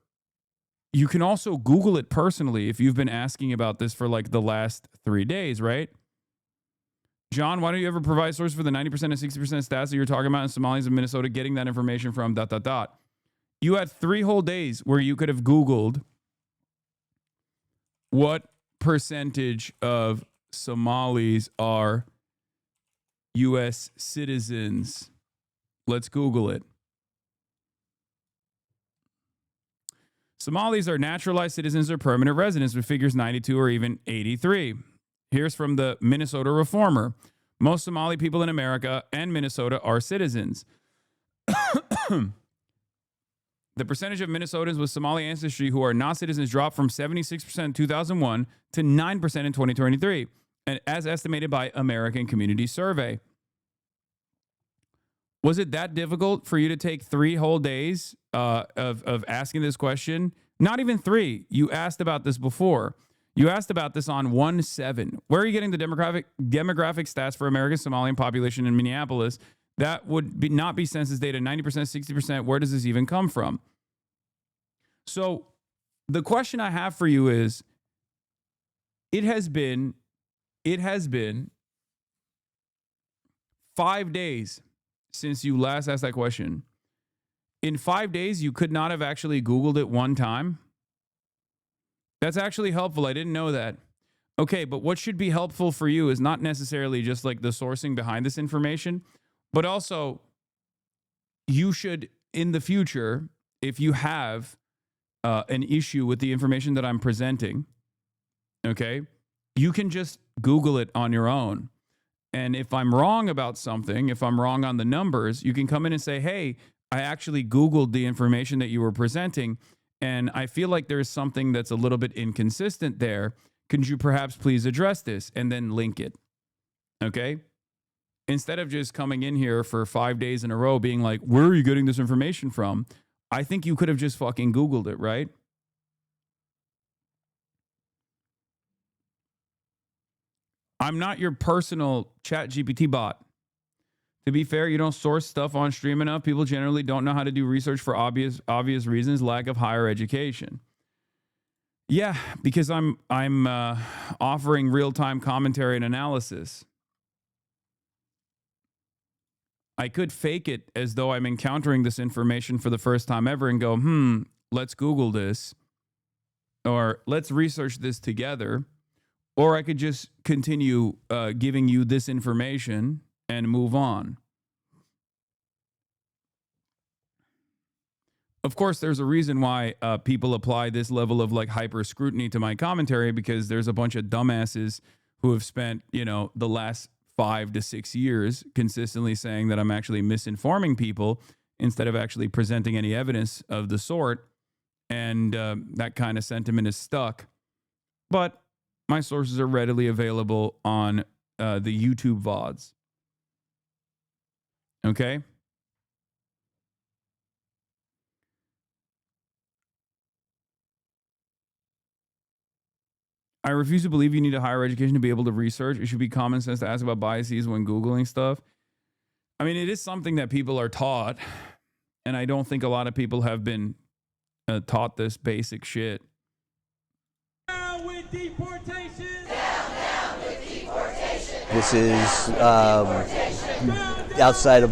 you can also Google it personally if you've been asking about this for like the last 3 days, right? John, why don't you ever provide source for the 90% and 60% stats that you're talking about in Somalis and Minnesota getting that information from ... You had 3 whole days where you could have Googled what percentage of Somalis are U.S. citizens. Let's Google it. Somalis are naturalized citizens or permanent residents with figures 92 or even 83. Here's from the Minnesota Reformer. Most Somali people in America and Minnesota are citizens. The percentage of Minnesotans with Somali ancestry who are not citizens dropped from 76% in 2001 to 9% in 2023, and as estimated by American Community Survey. Was it that difficult for you to take 3 whole days of asking this question? Not even 3. You asked about this before. You asked about this on 1/7. Where are you getting the demographic stats for American Somalian population in Minneapolis? That would not be census data, 90%, 60%. Where does this even come from? So the question I have for you is, it has been 5 days since you last asked that question. In 5 days, you could not have actually Googled it one time. That's actually helpful. I didn't know that. Okay, but what should be helpful for you is not necessarily just like the sourcing behind this information, but also you should, in the future, if you have an issue with the information that I'm presenting, okay, you can just Google it on your own. And if I'm wrong about something, if I'm wrong on the numbers, you can come in and say, hey, I actually Googled the information that you were presenting, and I feel like there's something that's a little bit inconsistent there. Could you perhaps please address this? And then link it. Okay? Instead of just coming in here for 5 days in a row being like, where are you getting this information from? I think you could have just fucking Googled it, right? I'm not your personal ChatGPT bot. To be fair, you don't source stuff on stream enough. People generally don't know how to do research for obvious reasons, lack of higher education. Yeah, because I'm offering real-time commentary and analysis. I could fake it as though I'm encountering this information for the first time ever and go, let's Google this, or let's research this together. Or I could just continue giving you this information and move on. Of course, there's a reason why people apply this level of like hyper scrutiny to my commentary, because there's a bunch of dumbasses who have spent, the last 5 to 6 years consistently saying that I'm actually misinforming people instead of actually presenting any evidence of the sort. And that kind of sentiment is stuck. But my sources are readily available on the YouTube VODs. Okay? I refuse to believe you need a higher education to be able to research. It should be common sense to ask about biases when Googling stuff. I mean, it is something that people are taught, and I don't think a lot of people have been taught this basic shit. Down with deportation. Down with deportation. This is outside of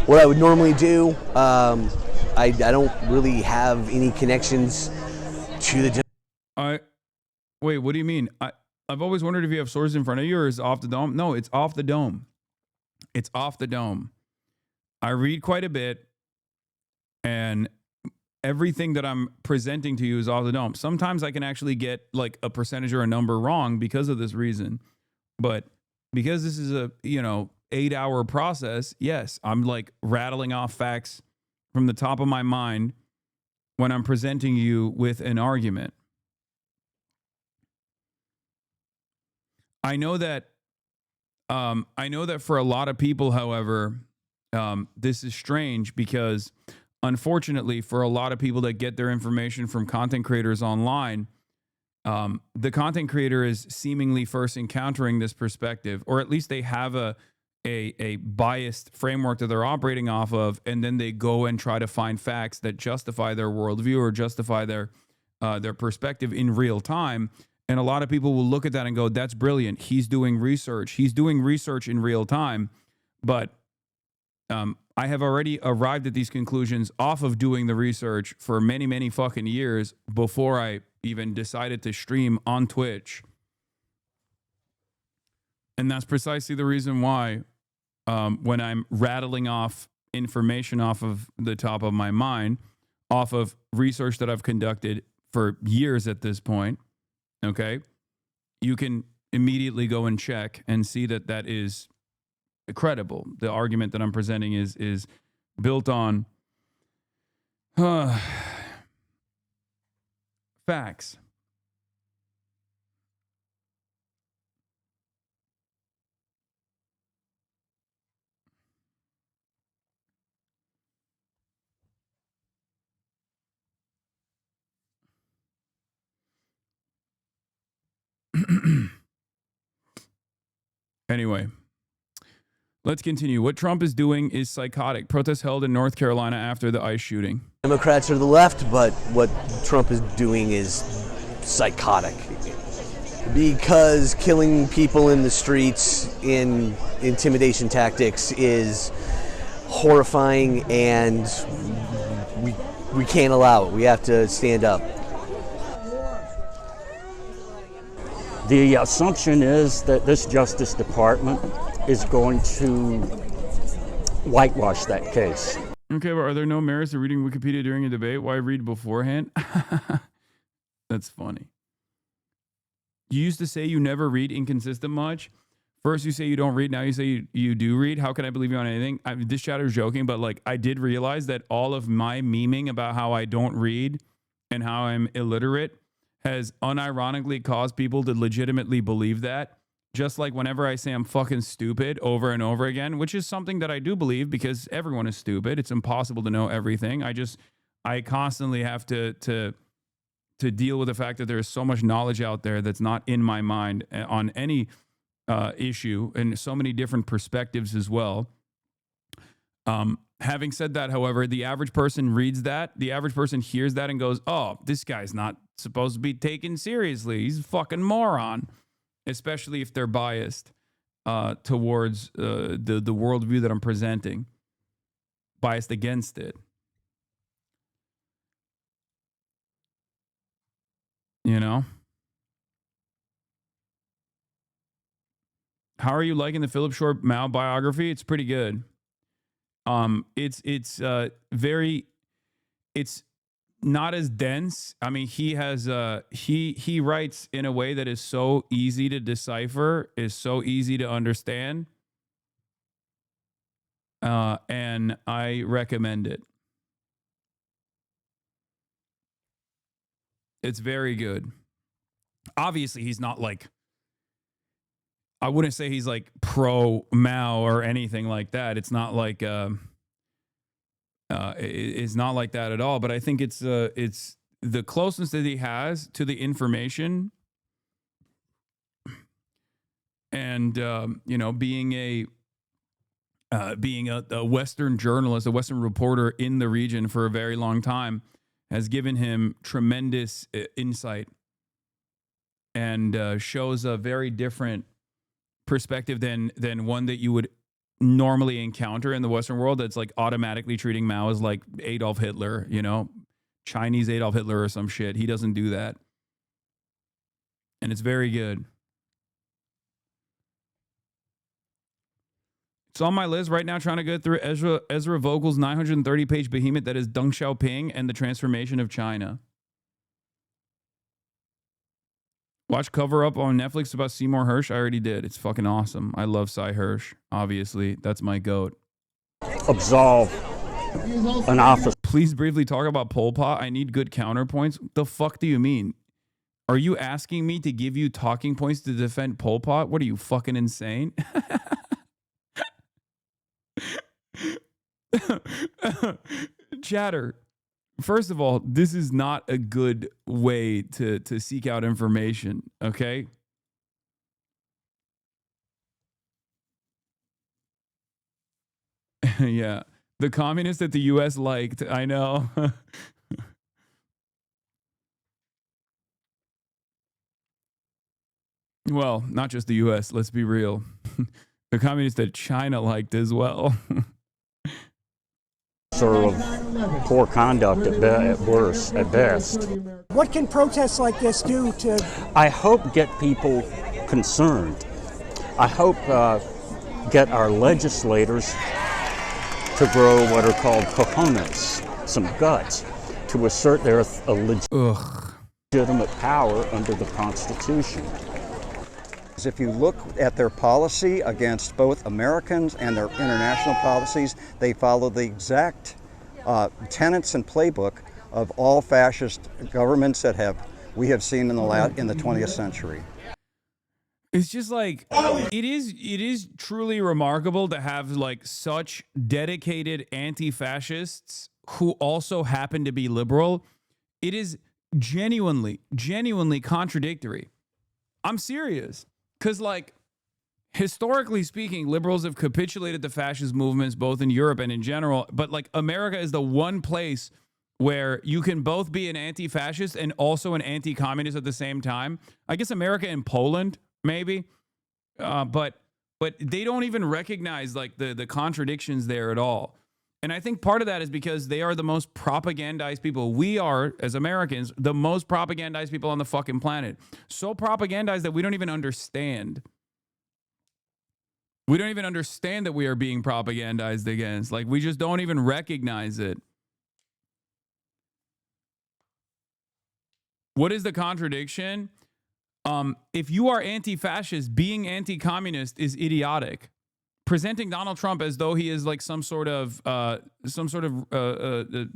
what I would normally do. I don't really have any connections to the... Wait, what do you mean? I've always wondered if you have sources in front of you or is it off the dome? No, it's off the dome. It's off the dome. I read quite a bit, and everything that I'm presenting to you is off the dome. Sometimes I can actually get like a percentage or a number wrong because of this reason. But because this is a, 8-hour process, yes, I'm like rattling off facts from the top of my mind when I'm presenting you with an argument. I know that I know that for a lot of people, however, this is strange because unfortunately for a lot of people that get their information from content creators online, the content creator is seemingly first encountering this perspective, or at least they have a biased framework that they're operating off of, and then they go and try to find facts that justify their worldview or justify their perspective in real time. And a lot of people will look at that and go, that's brilliant. He's doing research. He's doing research in real time. But I have already arrived at these conclusions off of doing the research for many, many fucking years before I even decided to stream on Twitch. And that's precisely the reason why when I'm rattling off information off of the top of my mind, off of research that I've conducted for years at this point, okay, you can immediately go and check and see that that is credible. The argument that I'm presenting is built on facts. Anyway, let's continue. What Trump is doing is psychotic. Protests held in North Carolina after the ICE shooting. Democrats are the left, but what Trump is doing is psychotic. Because killing people in the streets in intimidation tactics is horrifying, and we can't allow it. We have to stand up. The assumption is that this Justice Department is going to whitewash that case. Okay, but are there no merits to reading Wikipedia during a debate? Why read beforehand? That's funny. You used to say you never read inconsistent much. First you say you don't read, now you say you do read. How can I believe you on anything? This chatter's joking, but like I did realize that all of my memeing about how I don't read and how I'm illiterate has unironically caused people to legitimately believe that. Just like whenever I say I'm fucking stupid over and over again, which is something that I do believe because everyone is stupid. It's impossible to know everything. I constantly have to deal with the fact that there is so much knowledge out there that's not in my mind on any issue and so many different perspectives as well. Having said that, however, the average person reads that, the average person hears that and goes, oh, this guy's not supposed to be taken seriously. He's a fucking moron, especially if they're biased towards the worldview that I'm presenting, biased against it. You know? How are you liking the Philip Short Mao biography? It's pretty good. It's not as dense. I mean, he has he writes in a way that is so easy to decipher, is so easy to understand. And I recommend it. It's very good. Obviously, he's not like, I wouldn't say he's like pro Mao or anything like that. It's not like it's not like that at all. But I think it's the closeness that he has to the information, and you know, being a Western journalist, a Western reporter in the region for a very long time, has given him tremendous insight and shows a very different perspective than one that you would normally encounter in the Western world, that's like automatically treating Mao as like Adolf Hitler, you know, Chinese Adolf Hitler or some shit. He doesn't do that. And it's very good. It's on my list right now, trying to go through Ezra Vogel's 930-page behemoth that is Deng Xiaoping and the Transformation of China. Watch Cover Up on Netflix about Seymour Hersh. I already did. It's fucking awesome. I love Cy Hersh. Obviously, that's my goat. Absolve an officer. Please briefly talk about Pol Pot. I need good counterpoints. The fuck do you mean? Are you asking me to give you talking points to defend Pol Pot? What are you, fucking insane? Chatter. First of all, this is not a good way to seek out information, okay? Yeah. The communists that the U.S. liked, I know. Well, not just the U.S., let's be real. The communists that China liked as well. Sort of poor conduct at worst, at best. What can protests like this do to... I hope get people concerned. I hope get our legislators to grow what are called cojones, some guts, to assert their legitimate power under the Constitution. If you look at their policy against both Americans and their international policies, they follow the exact tenets and playbook of all fascist governments that we have seen in the 20th century. It's just like it is truly remarkable to have like such dedicated anti-fascists who also happen to be liberal. It is genuinely contradictory. I'm serious. Because, like, historically speaking, liberals have capitulated to fascist movements both in Europe and in general. But, like, America is the one place where you can both be an anti-fascist and also an anti-communist at the same time. I guess America and Poland, maybe. But they don't even recognize, like, the contradictions there at all. And I think part of that is because they are the most propagandized people. We are, as Americans, the most propagandized people on the fucking planet. So propagandized that we don't even understand. We don't even understand that we are being propagandized against. Like, we just don't even recognize it. What is the contradiction? If you are anti-fascist, being anti-communist is idiotic. Presenting Donald Trump as though he is like some sort of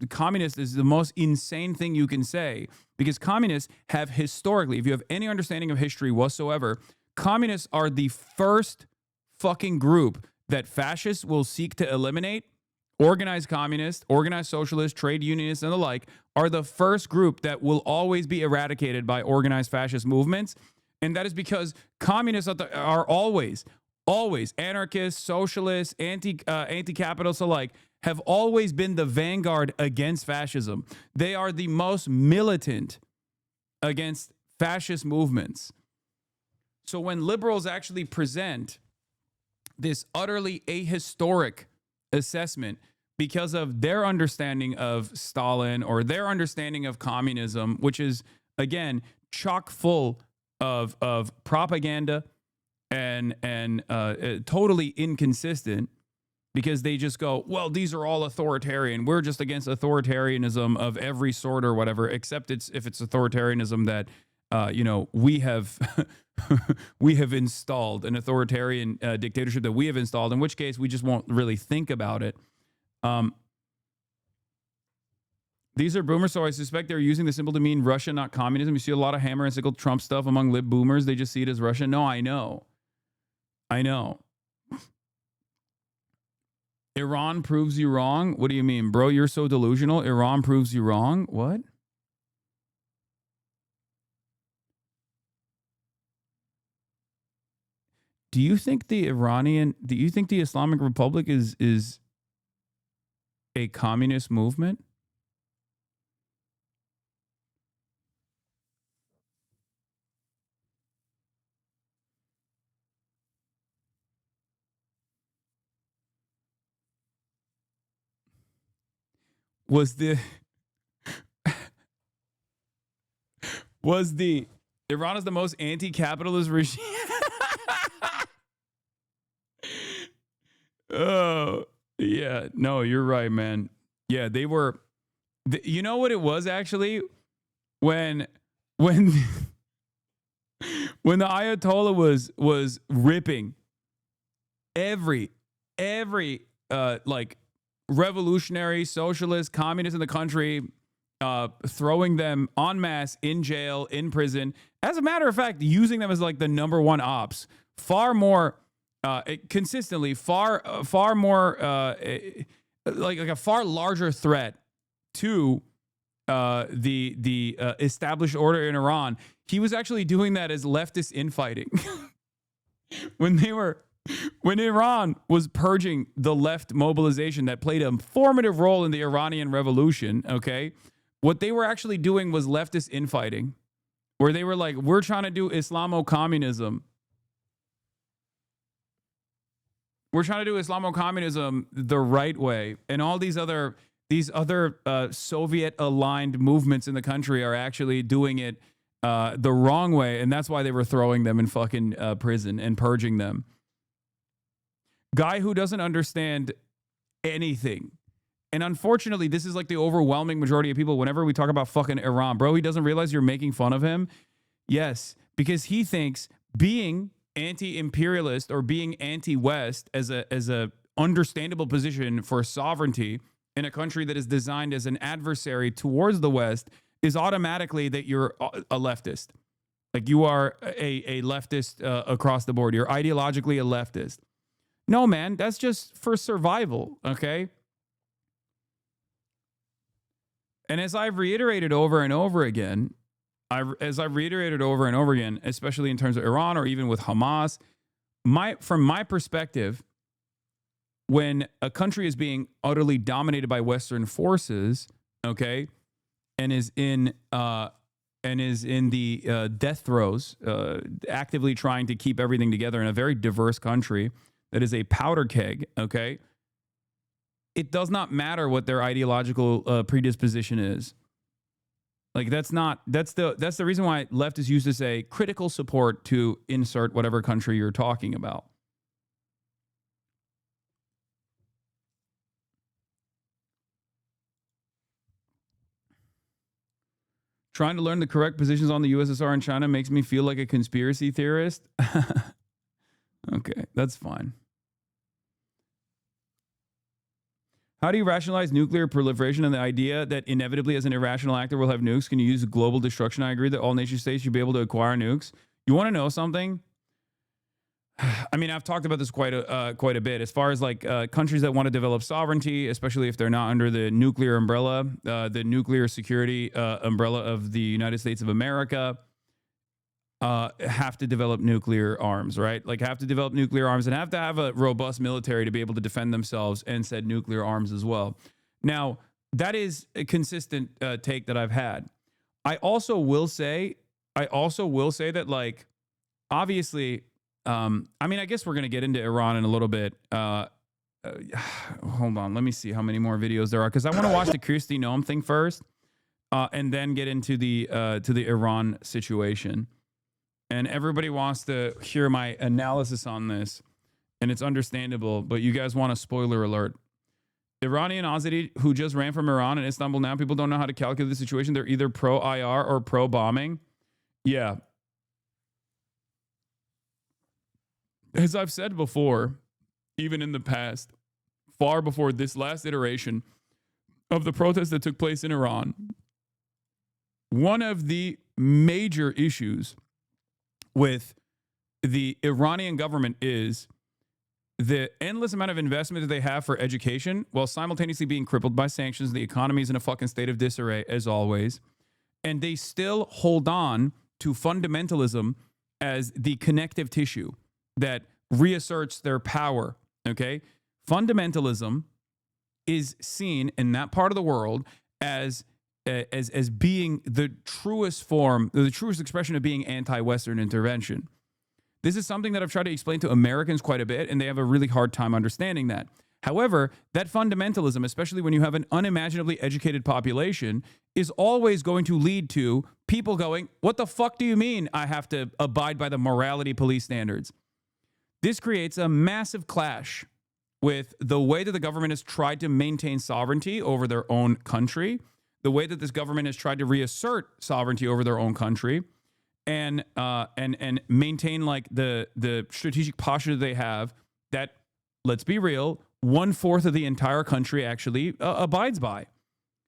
communist is the most insane thing you can say, because communists have historically, if you have any understanding of history whatsoever, communists are the first fucking group that fascists will seek to eliminate. Organized communists, organized socialists, trade unionists, and the like are the first group that will always be eradicated by organized fascist movements. And that is because communists are always anarchists, socialists, anti-capitalists alike have always been the vanguard against fascism. They are the most militant against fascist movements. So when liberals actually present this utterly ahistoric assessment because of their understanding of Stalin or their understanding of communism, which is, again, chock full of propaganda, and totally inconsistent, because they just go, well, these are all authoritarian. We're just against authoritarianism of every sort or whatever, except if it's authoritarianism that, we have we have installed, an authoritarian dictatorship that we have installed, in which case we just won't really think about it. These are boomers, so I suspect they're using the symbol to mean Russia, not communism. You see a lot of hammer and sickle Trump stuff among lib boomers. They just see it as Russia. No, I know. Iran proves you wrong? What do you mean, bro? You're so delusional. Iran proves you wrong? What? Do you think the Islamic Republic is a communist movement? Iran is the most anti-capitalist regime? Oh, yeah. No, you're right, man. Yeah, they were. You know what it was actually? When the Ayatollah was ripping every like revolutionary, socialist, communist in the country throwing them en masse in jail, in prison. As a matter of fact, using them as like the number one ops, far more consistently, far more like a far larger threat to the established order in Iran. He was actually doing that as leftist infighting. when Iran was purging the left mobilization that played a formative role in the Iranian revolution, okay, what they were actually doing was leftist infighting, where they were like, we're trying to do Islamo-communism. We're trying to do Islamo-communism the right way. And all these other Soviet-aligned movements in the country are actually doing it the wrong way. And that's why they were throwing them in fucking prison and purging them. Guy who doesn't understand anything. And unfortunately, this is like the overwhelming majority of people whenever we talk about fucking Iran. Bro, he doesn't realize you're making fun of him. Yes, because he thinks being anti-imperialist or being anti-West as a understandable position for sovereignty in a country that is designed as an adversary towards the West is automatically that you're a leftist. Like you are a leftist across the board. You're ideologically a leftist. No, man, that's just for survival, okay? And as I've reiterated over and over again, especially in terms of Iran or even with Hamas, from my perspective, when a country is being utterly dominated by Western forces, okay, and is in the death throes, actively trying to keep everything together in a very diverse country that is a powder keg, okay, it does not matter what their ideological predisposition is. Like that's the reason why leftists used to say critical support to insert whatever country you're talking about. Trying to learn the correct positions on the USSR and China makes me feel like a conspiracy theorist. Okay, that's fine. How do you rationalize nuclear proliferation and the idea that inevitably as an irrational actor will have nukes? Can you use global destruction? I agree that all nation states should be able to acquire nukes. You want to know something? I mean, I've talked about this quite a bit. As far as like countries that want to develop sovereignty, especially if they're not under the nuclear umbrella, the nuclear security umbrella of the United States of America, have to develop nuclear arms, right? Like have to develop nuclear arms and have to have a robust military to be able to defend themselves and said nuclear arms as well. Now, that is a consistent take that I've had. I also will say that like, obviously, I mean, I guess we're going to get into Iran in a little bit. Hold on. Let me see how many more videos there are. Because I want to watch the Kristi Noem thing first and then get into the Iran situation. And everybody wants to hear my analysis on this. And it's understandable. But you guys want a spoiler alert. Iranian Azadi who just ran from Iran and Istanbul now, people don't know how to calculate the situation. They're either pro-IR or pro-bombing. Yeah. As I've said before, even in the past, far before this last iteration of the protests that took place in Iran, one of the major issues with the Iranian government is the endless amount of investment that they have for education while simultaneously being crippled by sanctions. The economy is in a fucking state of disarray, as always. And they still hold on to fundamentalism as the connective tissue that reasserts their power, okay? Fundamentalism is seen in that part of the world as being the truest form, the truest expression of being anti-Western intervention. This is something that I've tried to explain to Americans quite a bit, and they have a really hard time understanding that. However, that fundamentalism, especially when you have an unimaginably educated population, is always going to lead to people going, what the fuck do you mean I have to abide by the morality police standards? This creates a massive clash with the way that the government has tried to maintain sovereignty over their own country, the way that this government has tried to reassert sovereignty over their own country, and maintain like the strategic posture that they have that, let's be real, 1/4 of the entire country actually abides by.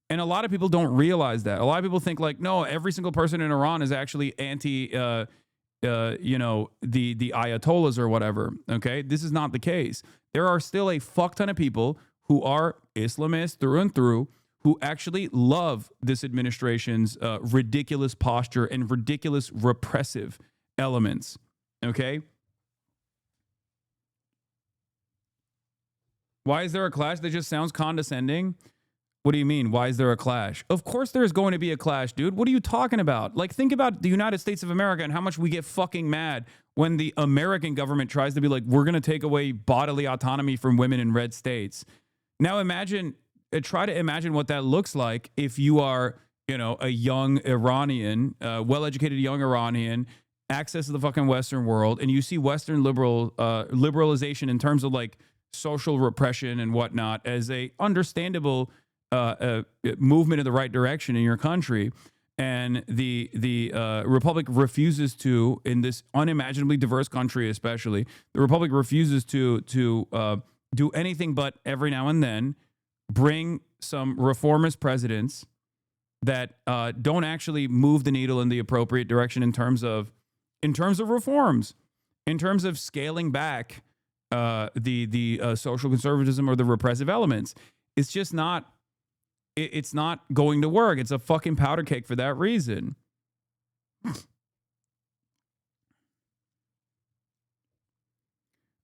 And a lot of people don't realize that. A lot of people think like, no, every single person in Iran is actually anti, the Ayatollahs or whatever. Okay, this is not the case. There are still a fuck ton of people who are Islamists through and through, who actually love this administration's ridiculous posture and ridiculous repressive elements. Okay. Why is there a clash that just sounds condescending? What do you mean? Why is there a clash? Of course there's going to be a clash, dude. What are you talking about? Like, think about the United States of America and how much we get fucking mad when the American government tries to be like, we're going to take away bodily autonomy from women in red states. Now imagine, try to imagine what that looks like if you are, a young Iranian, well-educated young Iranian, access to the fucking Western world, and you see Western liberalization in terms of like social repression and whatnot as a understandable movement in the right direction in your country, and the Republic refuses to, in this unimaginably diverse country especially, the Republic refuses to do anything but every now and then bring some reformist presidents that don't actually move the needle in the appropriate direction in terms of reforms, in terms of scaling back the social conservatism or the repressive elements. It's just not. It's not going to work. It's a fucking powder cake for that reason.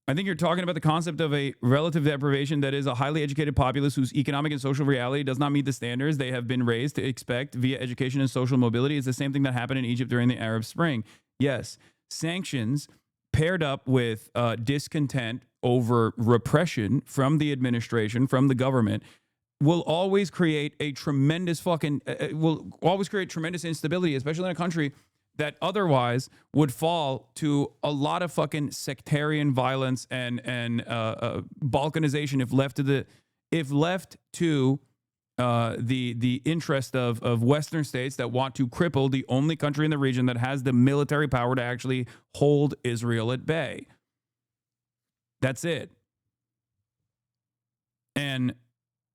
I think you're talking about the concept of a relative deprivation that is a highly educated populace whose economic and social reality does not meet the standards they have been raised to expect via education and social mobility. It's the same thing that happened in Egypt during the Arab Spring. Yes, sanctions paired up with discontent over repression from the administration, from the government, will always create a tremendous tremendous instability, especially in a country that otherwise would fall to a lot of fucking sectarian violence and balkanization if left to the interest of Western states that want to cripple the only country in the region that has the military power to actually hold Israel at bay. That's it. And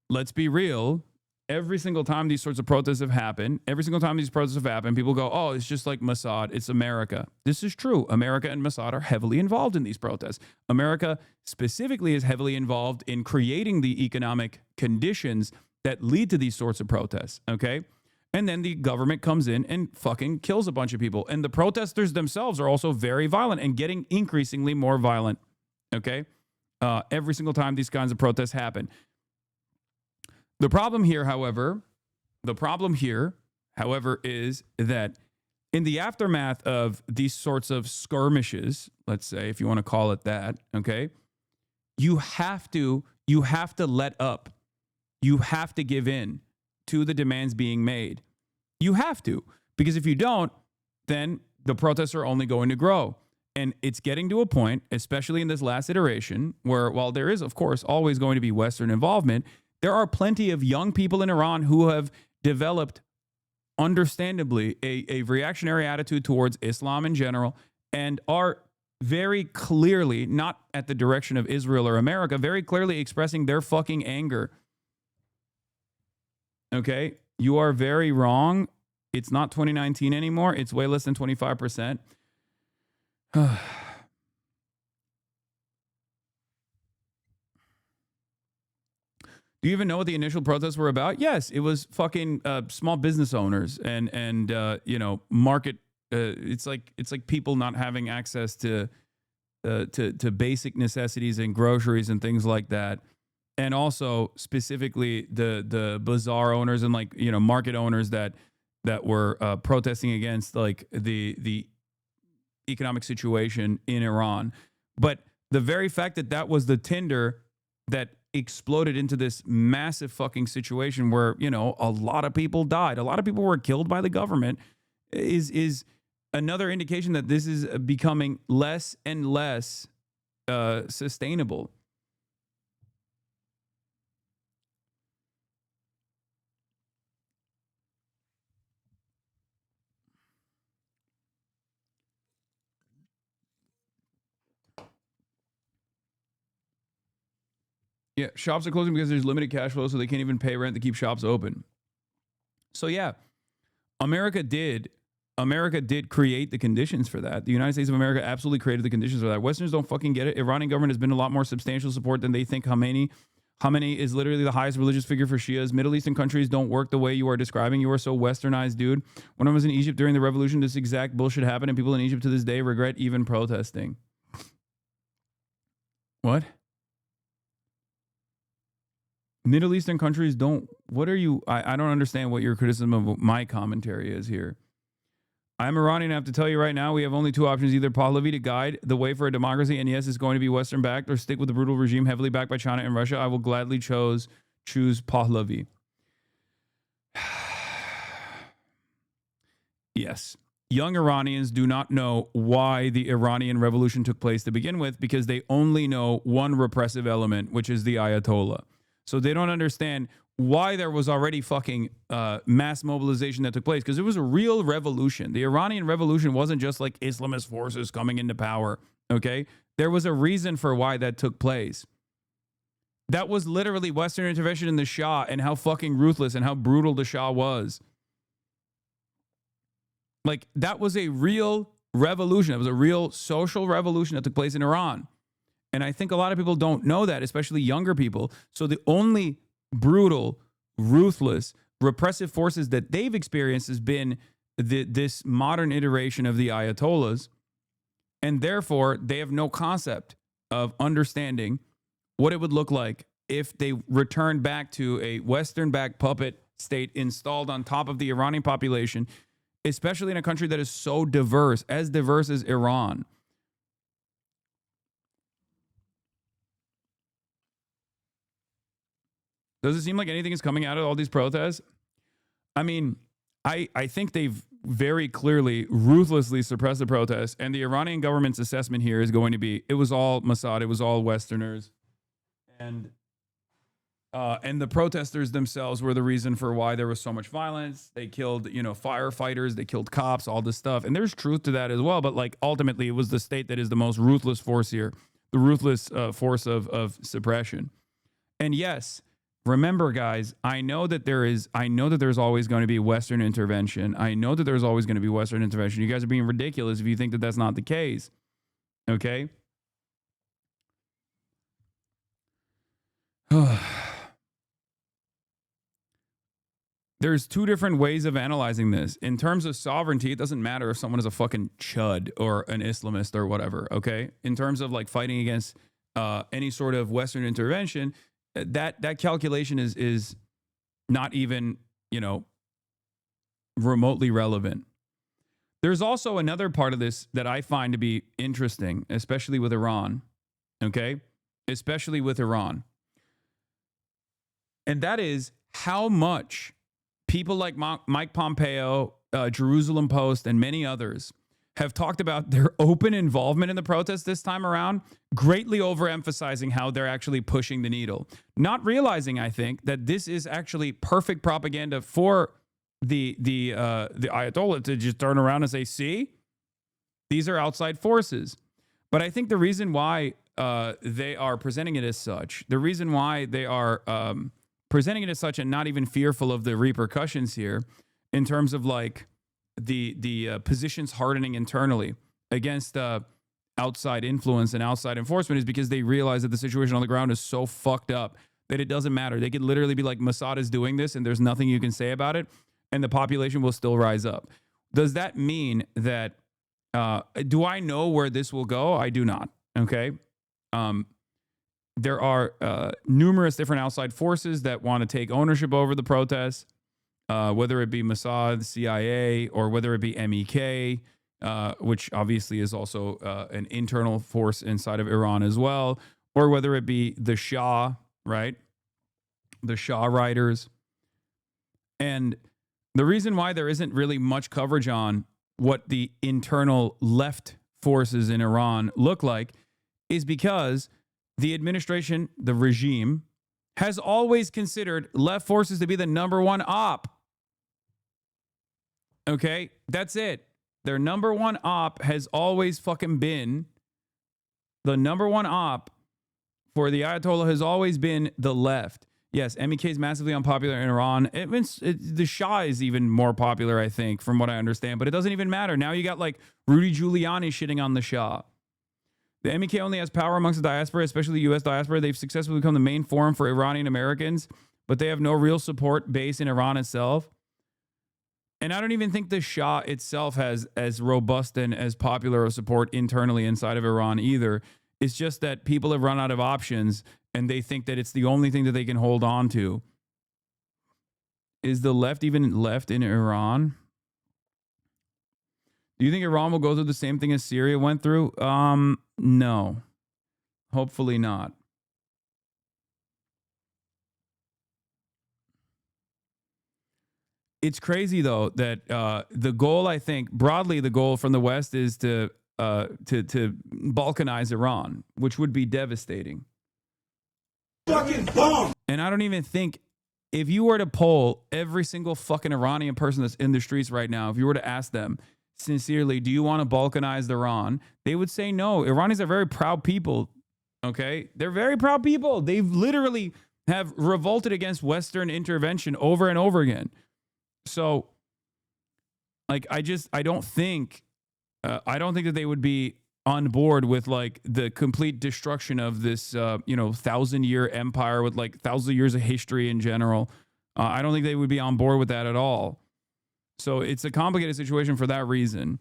let's be real. Every single time these sorts of protests have happened, people go, oh, it's just like Mossad. It's America. This is true. America and Mossad are heavily involved in these protests. America specifically is heavily involved in creating the economic conditions that lead to these sorts of protests. Okay. And then the government comes in and fucking kills a bunch of people. And the protesters themselves are also very violent and getting increasingly more violent. Okay. Every single time these kinds of protests happen. The problem here, however, is that in the aftermath of these sorts of skirmishes, let's say, if you want to call it that, okay, you have to let up. You have to give in to the demands being made. You have to, because if you don't, then the protests are only going to grow. And it's getting to a point, especially in this last iteration, where while there is, of course, always going to be Western involvement, there are plenty of young people in Iran who have developed, understandably, a reactionary attitude towards Islam in general and are very clearly, not at the direction of Israel or America, very clearly expressing their fucking anger. Okay? You are very wrong. It's not 2019 anymore. It's way less than 25%. Do you even know what the initial protests were about? Yes, it was fucking small business owners and market. It's like people not having access to basic necessities and groceries and things like that, and also specifically the bazaar owners and market owners that were protesting against like the economic situation in Iran. But the very fact that was the tinder that exploded into this massive fucking situation where, a lot of people died, a lot of people were killed by the government is another indication that this is becoming less and less sustainable. Yeah, shops are closing because there's limited cash flow, so they can't even pay rent to keep shops open. So yeah, America did create the conditions for that. The United States of America absolutely created the conditions for that. Westerners don't fucking get it. Iranian government has been a lot more substantial support than they think. Khamenei is literally the highest religious figure for Shias. Middle Eastern countries don't work the way you are describing. You are so westernized, dude. When I was in Egypt during the revolution, this exact bullshit happened, and people in Egypt to this day regret even protesting. What? Middle Eastern countries don't... What are you... I don't understand what your criticism of my commentary is here. I'm Iranian. I have to tell you right now, we have only two options. Either Pahlavi to guide the way for a democracy, and yes, it's going to be Western-backed, or stick with the brutal regime heavily backed by China and Russia. I will gladly choose Pahlavi. Yes. Young Iranians do not know why the Iranian Revolution took place to begin with, because they only know one repressive element, which is the Ayatollah. So they don't understand why there was already fucking mass mobilization that took place, because it was a real revolution. The Iranian Revolution wasn't just like Islamist forces coming into power, okay? There was a reason for why that took place. That was literally Western intervention in the Shah and how fucking ruthless and how brutal the Shah was. Like, that was a real revolution. It was a real social revolution that took place in Iran. And I think a lot of people don't know that, especially younger people. So the only brutal, ruthless, repressive forces that they've experienced has been this modern iteration of the Ayatollahs. And therefore, they have no concept of understanding what it would look like if they returned back to a Western-backed puppet state installed on top of the Iranian population, especially in a country that is so diverse as Iran. Does it seem like anything is coming out of all these protests? I mean, I think they've very clearly, ruthlessly suppressed the protests, and the Iranian government's assessment here is going to be, it was all Mossad, it was all Westerners, and the protesters themselves were the reason for why there was so much violence. They killed, firefighters, they killed cops, all this stuff, and there's truth to that as well, but like ultimately it was the state that is the most ruthless force here, the ruthless force of suppression. And yes, remember, guys, I know that there's always going to be Western intervention. I know that there's always going to be Western intervention. You guys are being ridiculous if you think that that's not the case. Okay? There's two different ways of analyzing this. In terms of sovereignty, it doesn't matter if someone is a fucking chud or an Islamist or whatever, okay? In terms of like fighting against any sort of Western intervention, that calculation is not even, remotely relevant. There's also another part of this that I find to be interesting, especially with Iran, okay? Especially with Iran. And that is how much people like Mike Pompeo, Jerusalem Post, and many others have talked about their open involvement in the protests this time around, greatly overemphasizing how they're actually pushing the needle. Not realizing, I think, that this is actually perfect propaganda for the Ayatollah to just turn around and say, see, these are outside forces. But I think the reason why they are presenting it as such, the reason why they are presenting it as such and not even fearful of the repercussions here in terms of like the positions hardening internally against outside influence and outside enforcement is because they realize that the situation on the ground is so fucked up that it doesn't matter. They could literally be like, Mossad is doing this and there's nothing you can say about it, and the population will still rise up. Does that mean that, do I know where this will go? I do not, okay? There are numerous different outside forces that want to take ownership over the protests, whether it be Mossad, CIA, or whether it be MEK, which obviously is also an internal force inside of Iran as well, or whether it be the Shah, right? The Shah riders. And the reason why there isn't really much coverage on what the internal left forces in Iran look like is because the administration, the regime, has always considered left forces to be the number one op. Okay, that's it. Their number one op has always fucking been, the number one op for the Ayatollah has always been the left. Yes, MEK is massively unpopular in Iran. The Shah is even more popular, I think, from what I understand. But it doesn't even matter. Now you got like Rudy Giuliani shitting on the Shah. The MEK only has power amongst the diaspora, especially the U.S. diaspora. They've successfully become the main forum for Iranian Americans, but they have no real support base in Iran itself. And I don't even think the Shah itself has as robust and as popular a support internally inside of Iran either. It's just that people have run out of options and they think that it's the only thing that they can hold on to. Is the left even left in Iran? Do you think Iran will go through the same thing as Syria went through? No. Hopefully not. It's crazy though that the goal, I think, broadly, the goal from the West is to balkanize Iran, which would be devastating. Fucking bomb. And I don't even think, if you were to poll every single fucking Iranian person that's in the streets right now, if you were to ask them sincerely, do you want to balkanize Iran? They would say no. Iranians are very proud people. Okay, they're very proud people. They've literally have revolted against Western intervention over and over again. So, like, I don't think that they would be on board with like the complete destruction of this, 1,000-year empire with like thousands of years of history in general. I don't think they would be on board with that at all. So it's a complicated situation for that reason.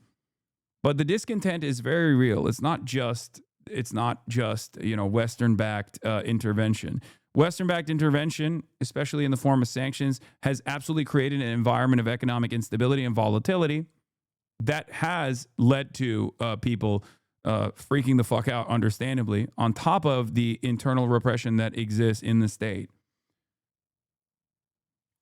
But the discontent is very real. It's not just Western-backed intervention. Western-backed intervention, especially in the form of sanctions, has absolutely created an environment of economic instability and volatility that has led to people freaking the fuck out, understandably, on top of the internal repression that exists in the state.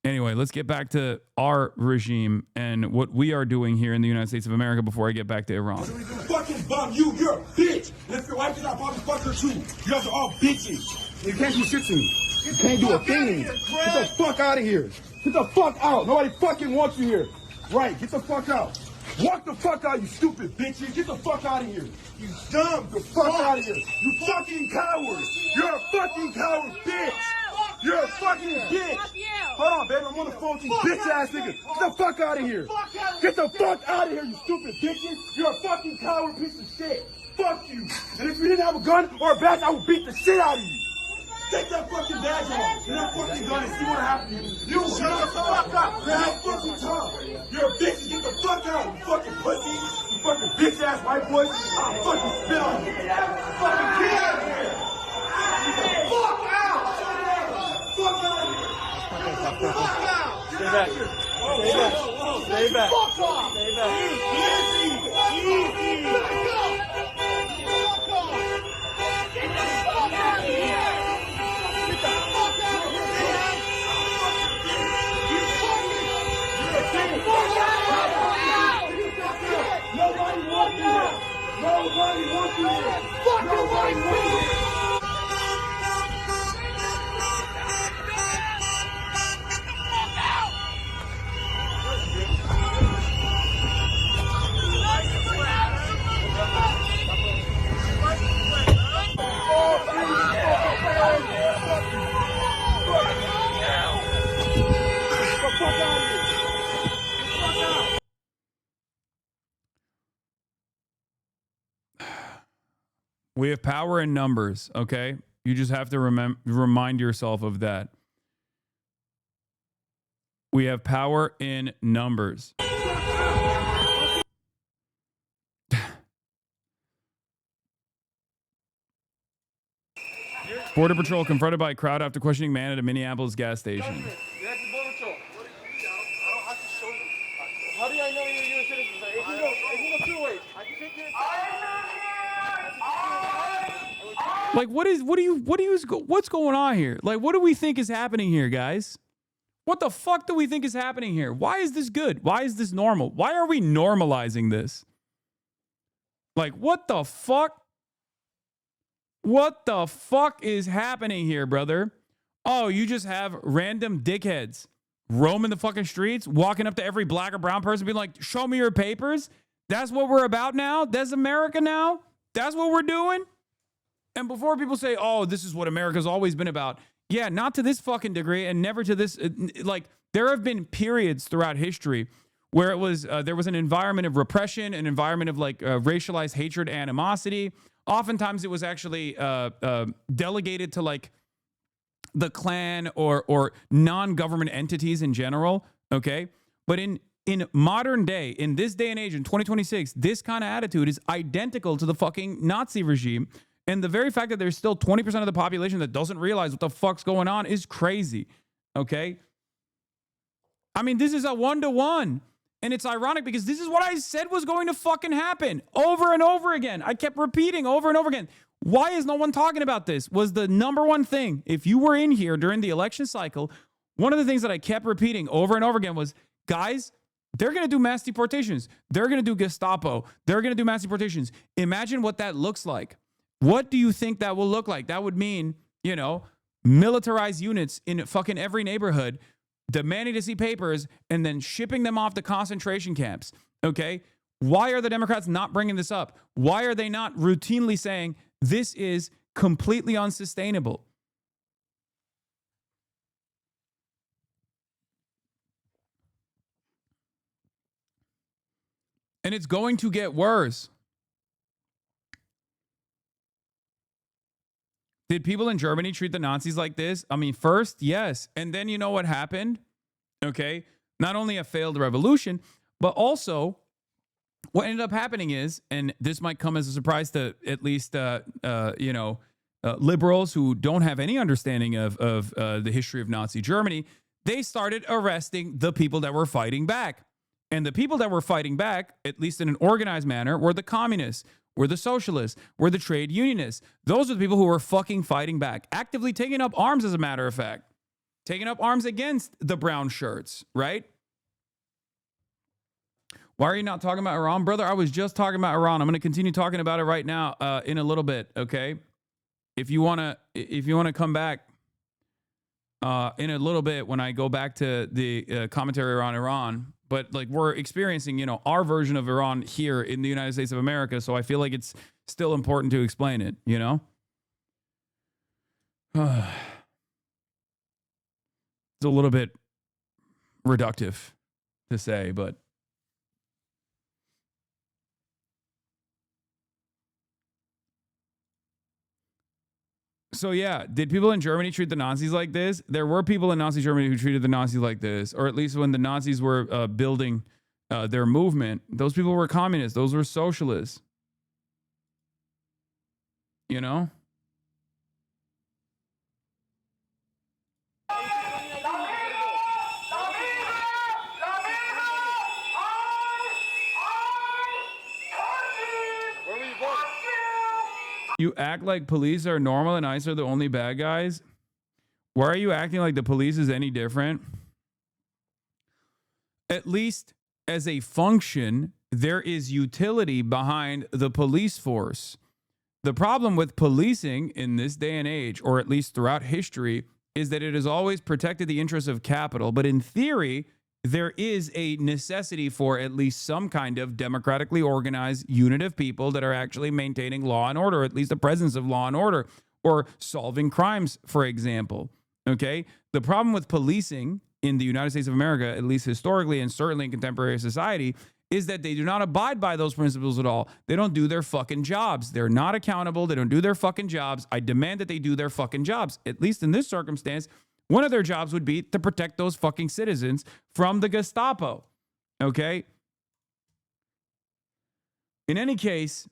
Anyway, let's get back to our regime and what we are doing here in the United States of America before I get back to Iran. Fucking bum you, you're a bitch. And if your wife is, I'll probably fuck her too. You guys are all bitches. You can't do shit to me. You can't do a thing to me. Get the fuck out of here. Get the fuck out. Nobody fucking wants you here. Right, get the fuck out. Walk the fuck out, you stupid bitches. Get the fuck out of here. You dumb. Get the fuck out of here. You fucking coward. You're a fucking coward, bitch. You're a fucking bitch. Hold on, baby. I'm on the phone with you bitch ass niggas. Get the fuck out of here. Get the fuck out of here, you stupid bitches. You're a fucking coward piece of shit. Fuck you. And if you didn't have a gun or a badge, I would beat the shit out of you. Take that fucking badge off and that fucking gun and see what happens to you. You shut the fuck up. You're that fucking tongue. You're a bitch. Get the fuck out, you fucking pussy. You fucking bitch ass white boy. I'll fucking spit on you. Fucking get out of here. Get the fuck out. Fuck out of here. Fuck out. Stay back. Stay back. Stay back. Fuck off. Stay back. Easy. Easy. Back up. Fuck off. Get the fuck out of here. Get the fuck out of here. Nobody wants you here. Nobody wants you here. Nobody wants you here. We have power in numbers, okay? You just have to remind yourself of that. We have power in numbers. Border Patrol confronted by a crowd after questioning man at a Minneapolis gas station. How do I know you're a U.S. citizen? If you go two ways, I can take you. Like, what's going on here? Like, what do we think is happening here, guys? What the fuck do we think is happening here? Why is this good? Why is this normal? Why are we normalizing this? Like, what the fuck? What the fuck is happening here, brother? Oh, you just have random dickheads roaming the fucking streets, walking up to every black or brown person, being like, show me your papers. That's what we're about now? That's America now? That's what we're doing? And before people say, oh, this is what America's always been about. Yeah, not to this fucking degree, and never to this. Like, there have been periods throughout history where it was there was an environment of repression, an environment of like racialized hatred, animosity. Oftentimes, it was actually delegated to like the Klan or non-government entities in general. Okay, but in modern day, in this day and age, in 2026, this kind of attitude is identical to the fucking Nazi regime. And the very fact that there's still 20% of the population that doesn't realize what the fuck's going on is crazy. Okay? I mean, this is a 1-to-1. And it's ironic because this is what I said was going to fucking happen over and over again. I kept repeating over and over again. Why is no one talking about this? Was the number one thing. If you were in here during the election cycle, one of the things that I kept repeating over and over again was, guys, they're going to do mass deportations. They're going to do Gestapo. They're going to do mass deportations. Imagine what that looks like. What do you think that will look like? That would mean, you know, militarized units in fucking every neighborhood, demanding to see papers, and then shipping them off to concentration camps. Okay? Why are the Democrats not bringing this up? Why are they not routinely saying this is completely unsustainable? And it's going to get worse. Did people in Germany treat the Nazis like this? I mean, first, yes. And then you know what happened? Okay. Not only a failed revolution, but also what ended up happening is, and this might come as a surprise to at least, liberals who don't have any understanding of the history of Nazi Germany, they started arresting the people that were fighting back. And the people that were fighting back, at least in an organized manner, were the communists, were the socialists, were the trade unionists. Those are the people who were fucking fighting back, actively taking up arms, as a matter of fact, taking up arms against the brown shirts, right? Why are you not talking about Iran, brother? I was just talking about Iran. I'm going to continue talking about it right now in a little bit, okay? If you want to come back in a little bit when I go back to the commentary around Iran. But like, we're experiencing, you know, our version of Iran here in the United States of America. So I feel like it's still important to explain it, you know? It's a little bit reductive to say, but so yeah, did people in Germany treat the Nazis like this? There were people in Nazi Germany who treated the Nazis like this, or at least when the Nazis were building their movement, those people were communists. Those were socialists. You know? You act like police are normal and ICE are the only bad guys. Why are you acting like the police is any different? At least as a function, there is utility behind the police force. The problem with policing in this day and age, or at least throughout history, is that it has always protected the interests of capital. But in theory, there is a necessity for at least some kind of democratically organized unit of people that are actually maintaining law and order, at least the presence of law and order, or solving crimes, for example. Okay? The problem with policing in the United States of America, at least historically and certainly in contemporary society, is that they do not abide by those principles at all. They don't do their fucking jobs. They're not accountable. They don't do their fucking jobs. I demand that they do their fucking jobs. At least in this circumstance, one of their jobs would be to protect those fucking citizens from the Gestapo. Okay? In any case,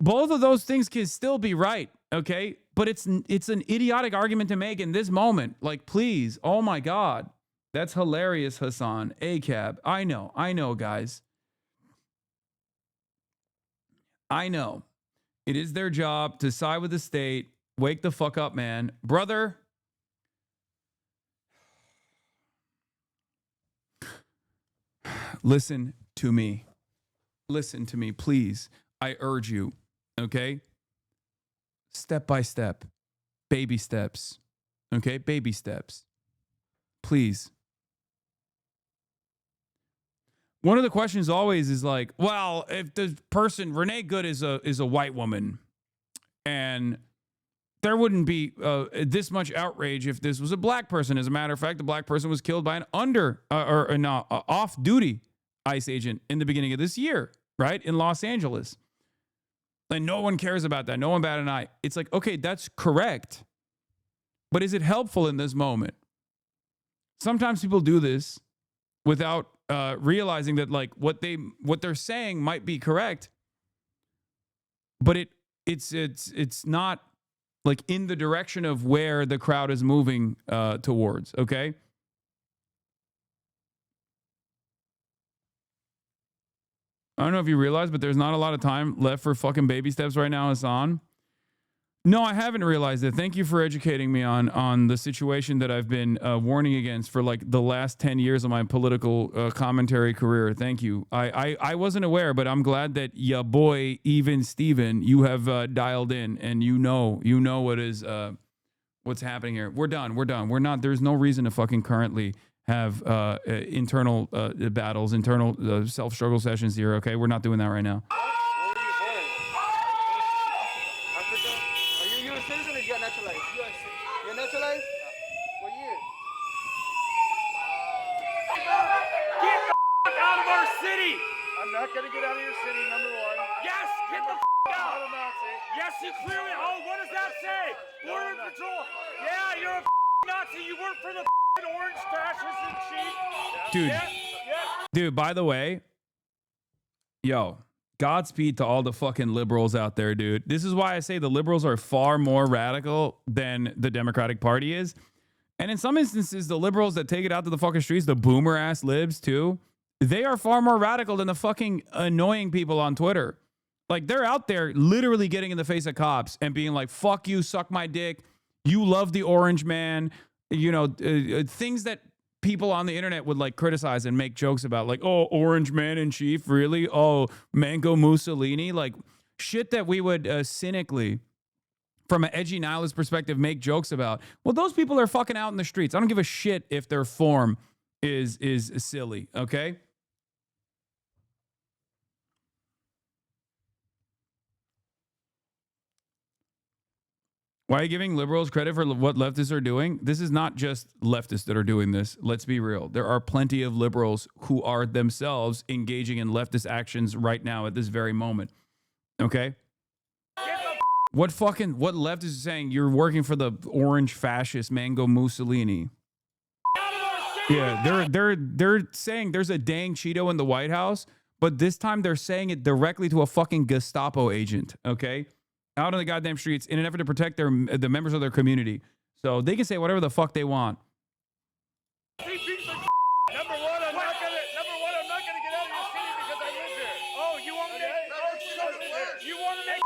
both of those things can still be right, okay? But it's an idiotic argument to make in this moment. Like, please, oh my God. That's hilarious, Hasan. ACAB. I know, guys. I know. It is their job to side with the state. Wake the fuck up, man. Brother. Listen to me. Listen to me, please. I urge you, okay? Step by step. Baby steps. Okay? Baby steps. Please. One of the questions always is like, well, if the person, Renee Good is a white woman, and there wouldn't be this much outrage if this was a black person. As a matter of fact, the black person was killed by an off-duty ICE agent in the beginning of this year, right, in Los Angeles. And no one cares about that. No one bat an eye. It's like, okay, that's correct. But is it helpful in this moment? Sometimes people do this without realizing that like what they're saying might be correct, but it's not like in the direction of where the crowd is moving towards. Okay. I don't know if you realize, but there's not a lot of time left for fucking baby steps right now, Hasan. No, I haven't realized it. Thank you for educating me on the situation that I've been warning against for like the last 10 years of my political commentary career. Thank you. I wasn't aware, but I'm glad that ya boy, even Steven, you have dialed in and you know what is what's happening here. We're done. We're not. There's no reason to fucking currently have internal battles, internal self-struggle sessions here. Okay, we're not doing that right now. I'm not going to get out of your city, number one. Yes, get the out. Yes, you clearly. Oh, what does that say? Border Patrol. Yeah, you're a Nazi. You work for the orange fascists in chief. Dude. Yeah. Dude, by the way, yo, Godspeed to all the fucking liberals out there, dude. This is why I say the liberals are far more radical than the Democratic Party is. And in some instances, the liberals that take it out to the fucking streets, the boomer ass libs too, they are far more radical than the fucking annoying people on Twitter. Like, they're out there literally getting in the face of cops and being like, fuck you, suck my dick. You love the orange man. You know, things that people on the internet would like criticize and make jokes about, like, oh, orange man in chief, really? Oh, Mango Mussolini, like shit that we would cynically, from an edgy nihilist perspective, make jokes about. Well, those people are fucking out in the streets. I don't give a shit if their form is silly, okay? Why are you giving liberals credit for what leftists are doing? This is not just leftists that are doing this. Let's be real. There are plenty of liberals who are themselves engaging in leftist actions right now at this very moment. Okay? What leftist is saying you're working for the orange fascist Mango Mussolini? Yeah, they're saying there's a dang Cheeto in the White House, but this time they're saying it directly to a fucking Gestapo agent, okay? Out on the goddamn streets in an effort to protect the members of their community. So they can say whatever the fuck they want. Number one, I'm not gonna get out of your city because I live here. Oh, you want me to? You want to make?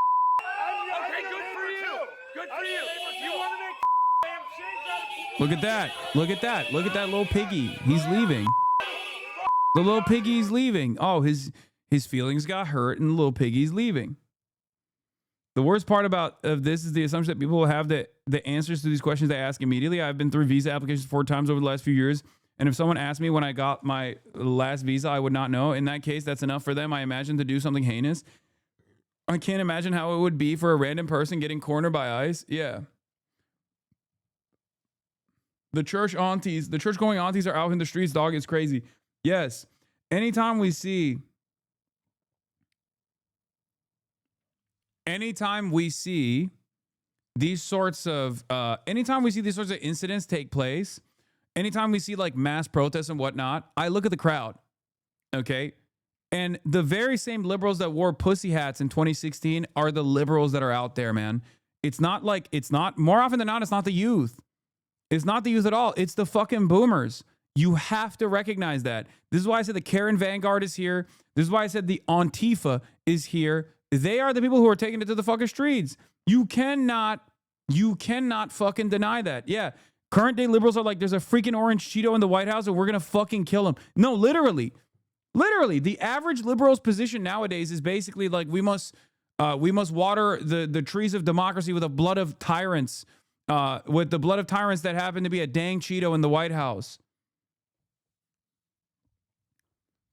Okay, good for you. Good for you. You want to make damn shades out of people? Look at that. Look at that. Look at that little piggy. He's leaving. The little piggy's leaving. Oh, his feelings got hurt and the little piggy's leaving. The worst part about this is the assumption that people will have the answers to these questions they ask immediately. I've been through visa applications 4 times over the last few years. And if someone asked me when I got my last visa, I would not know. In that case, that's enough for them, I imagine, to do something heinous. I can't imagine how it would be for a random person getting cornered by ICE. Yeah. The church going aunties are out in the streets, dog. It's crazy. Yes. Anytime we see these sorts of incidents take place, anytime we see like mass protests and whatnot, I look at the crowd, okay? And the very same liberals that wore pussy hats in 2016 are the liberals that are out there, man. More often than not, it's not the youth. It's not the youth at all. It's the fucking boomers. You have to recognize that. This is why I said the Karen Vanguard is here. This is why I said the Antifa is here. They are the people who are taking it to the fucking streets. You cannot fucking deny that. Yeah, current day liberals are like, there's a freaking orange Cheeto in the White House and we're going to fucking kill him. No, literally, the average liberal's position nowadays is basically like, we must water the trees of democracy with the blood of tyrants, that happen to be a dang Cheeto in the White House.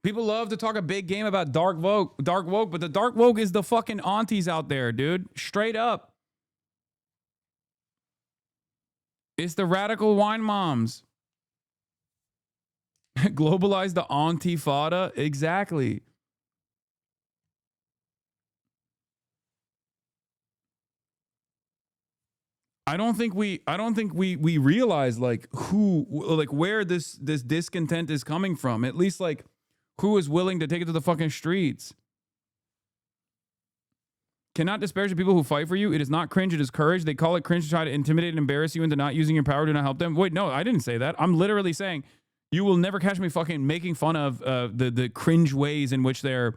People love to talk a big game about dark woke, but the dark woke is the fucking aunties out there, dude. Straight up. It's the radical wine moms. Globalize the Antifada. Exactly. I don't think we realize like who, like where this discontent is coming from. At least like who is willing to take it to the fucking streets. Cannot disparage the people who fight for you. It is not cringe, it is courage. They call it cringe to try to intimidate and embarrass you into not using your power to not help them. Wait, no, I didn't say that. I'm literally saying you will never catch me fucking making fun of the cringe ways in which they're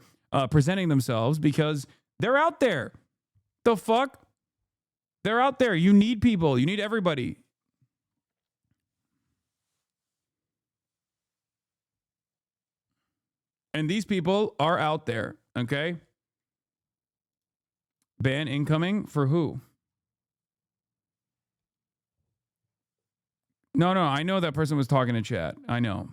presenting themselves, because they're out there. The fuck? They're out there. You need people. You need everybody. And these people are out there, okay? Ban incoming for who? No, I know that person was talking to chat. I know.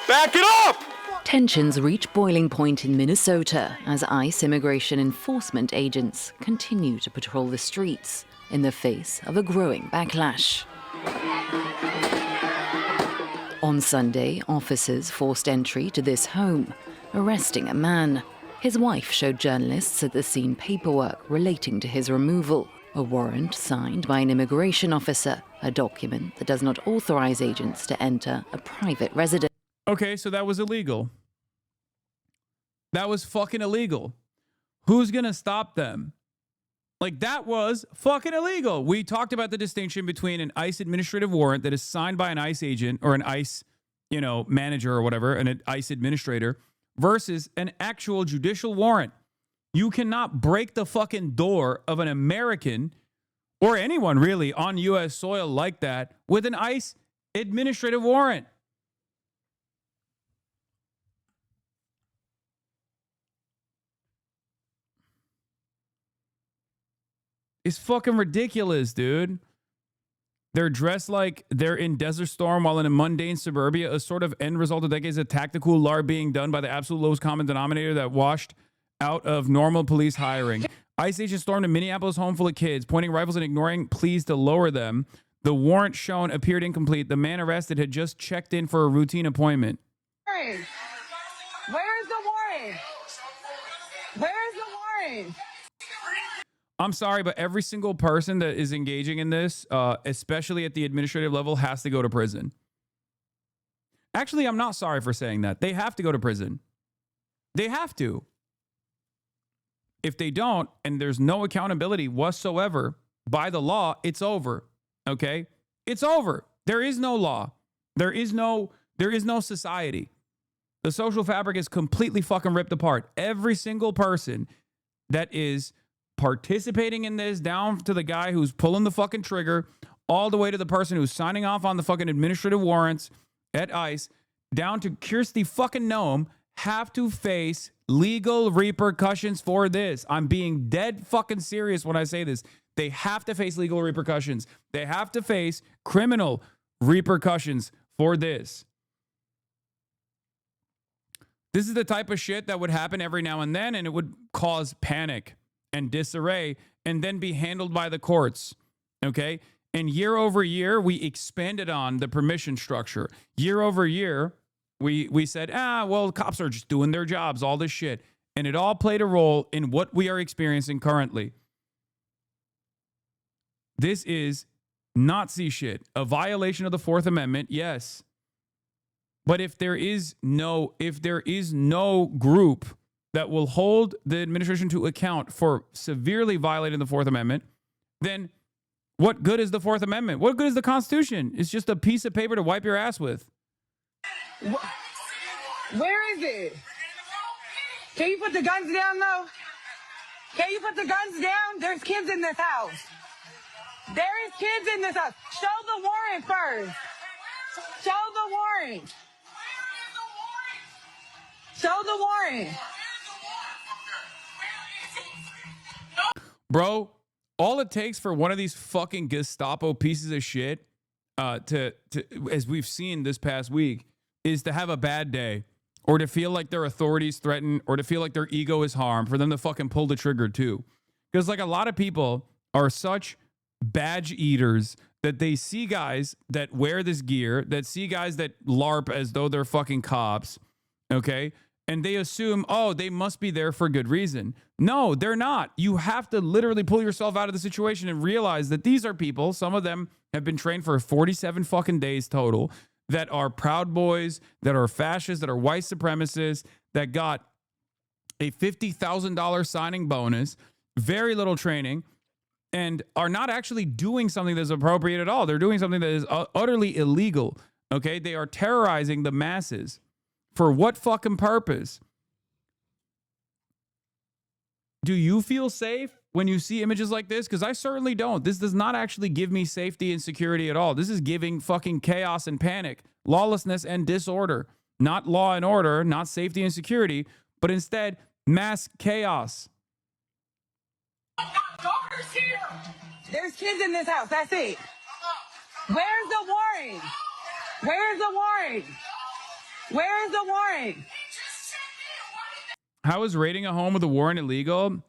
Back it up! Tensions reach boiling point in Minnesota as ICE immigration enforcement agents continue to patrol the streets in the face of a growing backlash. On Sunday, officers forced entry to this home, arresting a man. His wife showed journalists at the scene paperwork relating to his removal, a warrant signed by an immigration officer, a document that does not authorize agents to enter a private residence. Okay, so that was illegal. That was fucking illegal. Who's gonna stop them? Like, that was fucking illegal. We talked about the distinction between an ICE administrative warrant that is signed by an ICE agent or an ICE, manager or whatever, an ICE administrator, versus an actual judicial warrant. You cannot break the fucking door of an American or anyone really on U.S. soil like that with an ICE administrative warrant. It's fucking ridiculous, dude. They're dressed like they're in Desert Storm while in a mundane suburbia, a sort of end result of decades of tactical LAR being done by the absolute lowest common denominator that washed out of normal police hiring. ICE agents stormed a Minneapolis home full of kids, pointing rifles and ignoring pleas to lower them. The warrant shown appeared incomplete. The man arrested had just checked in for a routine appointment. Where's the warrant? Where's the warrant? I'm sorry, but every single person that is engaging in this, especially at the administrative level, has to go to prison. Actually, I'm not sorry for saying that. They have to go to prison. They have to. If they don't, and there's no accountability whatsoever by the law, it's over. Okay? It's over. There is no law. There is no society. The social fabric is completely fucking ripped apart. Every single person that is participating in this, down to the guy who's pulling the fucking trigger, all the way to the person who's signing off on the fucking administrative warrants at ICE, down to Kirsty fucking Noem, have to face legal repercussions for this. I'm being dead fucking serious when I say this. They have to face legal repercussions. They have to face criminal repercussions for this. This is the type of shit that would happen every now and then, and it would cause panic and disarray, and then be handled by the courts, okay? And year over year, we expanded on the permission structure. Year over year, we said, well, cops are just doing their jobs, all this shit. And it all played a role in what we are experiencing currently. This is Nazi shit. A violation of the Fourth Amendment, yes. But if there is no group that will hold the administration to account for severely violating the Fourth Amendment, then what good is the Fourth Amendment? What good is the Constitution? It's just a piece of paper to wipe your ass with. Where is it? Can you put the guns down, though? Can you put the guns down? There's kids in this house. There is kids in this house. Show the warrant first. Show the warrant. Show the warrant. Bro, all it takes for one of these fucking Gestapo pieces of shit to as we've seen this past week, is to have a bad day or to feel like their authorities threatened or to feel like their ego is harmed for them to fucking pull the trigger too. Because like a lot of people are such badge eaters that they see guys that wear this gear, that see guys that LARP as though they're fucking cops, okay? And they assume, oh, they must be there for good reason. No, they're not. You have to literally pull yourself out of the situation and realize that these are people, some of them have been trained for 47 fucking days total, that are Proud Boys, that are fascists, that are white supremacists, that got a $50,000 signing bonus, very little training, and are not actually doing something that's appropriate at all. They're doing something that is utterly illegal, okay? They are terrorizing the masses. For what fucking purpose? Do you feel safe when you see images like this? Because I certainly don't. This does not actually give me safety and security at all. This is giving fucking chaos and panic, lawlessness and disorder. Not law and order, not safety and security, but instead mass chaos. Daughter's here. There's kids in this house. That's it. Where's the warrant? Where's the warrant? Where's the warrant? How is raiding a home with a warrant illegal?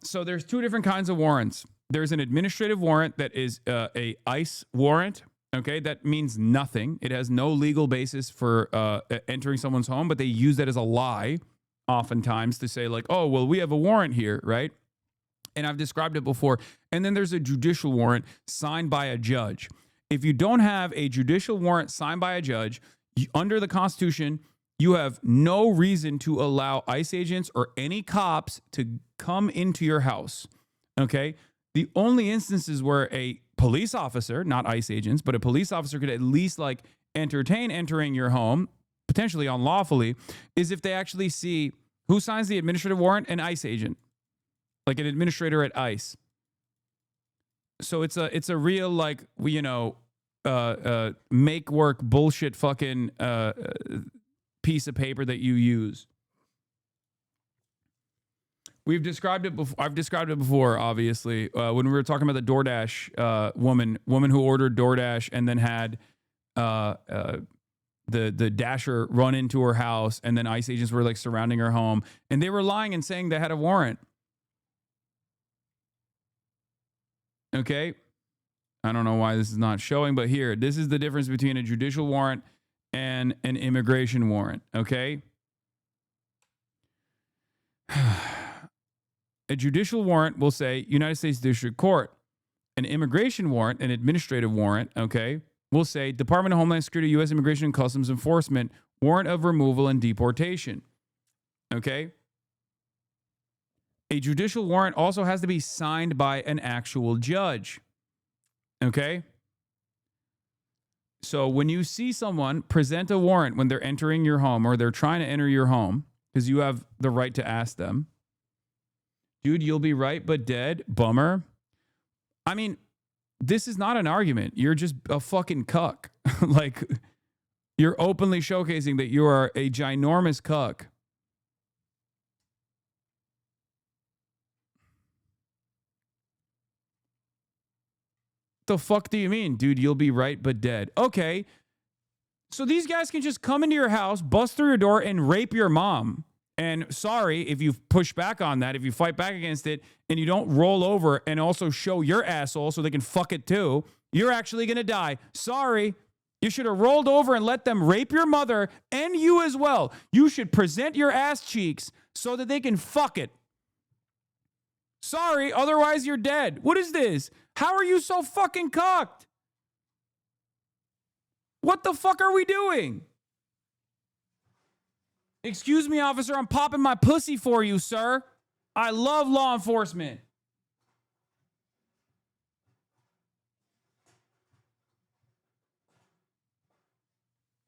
So there's two different kinds of warrants. There's an administrative warrant that is a ICE warrant. Okay, that means nothing. It has no legal basis for entering someone's home, but they use that as a lie oftentimes to say like, oh, well, we have a warrant here, right? And I've described it before. And then there's a judicial warrant signed by a judge. If you don't have a judicial warrant signed by a judge, under the Constitution, you have no reason to allow ICE agents or any cops to come into your house, okay? The only instances where a police officer, not ICE agents, but a police officer could at least like entertain entering your home, potentially unlawfully, is if they actually see who signs the administrative warrant, an ICE agent, like an administrator at ICE. So it's a real like, you know, make work bullshit fucking piece of paper that you use. We've described it before. I've described it before, obviously, when we were talking about the DoorDash woman who ordered DoorDash and then had the dasher run into her house, and then ICE agents were like surrounding her home, and they were lying and saying they had a warrant. Okay. I don't know why this is not showing, but here, this is the difference between a judicial warrant and an immigration warrant, okay? A judicial warrant will say United States District Court. An immigration warrant, an administrative warrant, okay, will say Department of Homeland Security, U.S. Immigration and Customs Enforcement, warrant of removal and deportation, okay? A judicial warrant also has to be signed by an actual judge. Okay? So when you see someone present a warrant when they're entering your home or they're trying to enter your home, because you have the right to ask them, dude, you'll be right but dead, bummer. I mean, this is not an argument. You're just a fucking cuck. Like, you're openly showcasing that you are a ginormous cuck. The fuck do you mean, dude? You'll be right but dead. Okay. So these guys can just come into your house, bust through your door, and rape your mom. And sorry if you push back on that, if you fight back against it, and you don't roll over and also show your asshole so they can fuck it too, you're actually going to die. Sorry. You should have rolled over and let them rape your mother and you as well. You should present your ass cheeks so that they can fuck it. Sorry, otherwise you're dead. What is this? How are you so fucking cocked? What the fuck are we doing? Excuse me, officer, I'm popping my pussy for you, sir. I love law enforcement.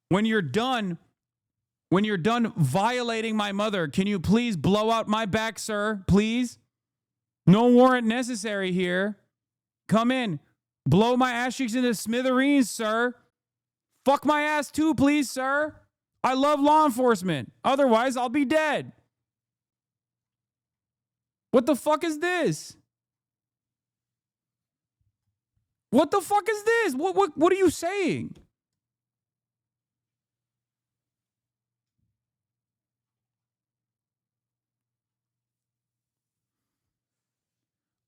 When you're done violating my mother, can you please blow out my back, sir? Please? No warrant necessary here. Come in. Blow my ass cheeks into smithereens, sir. Fuck my ass too, please, sir. I love law enforcement. Otherwise, I'll be dead. What the fuck is this? What the fuck is this? What are you saying?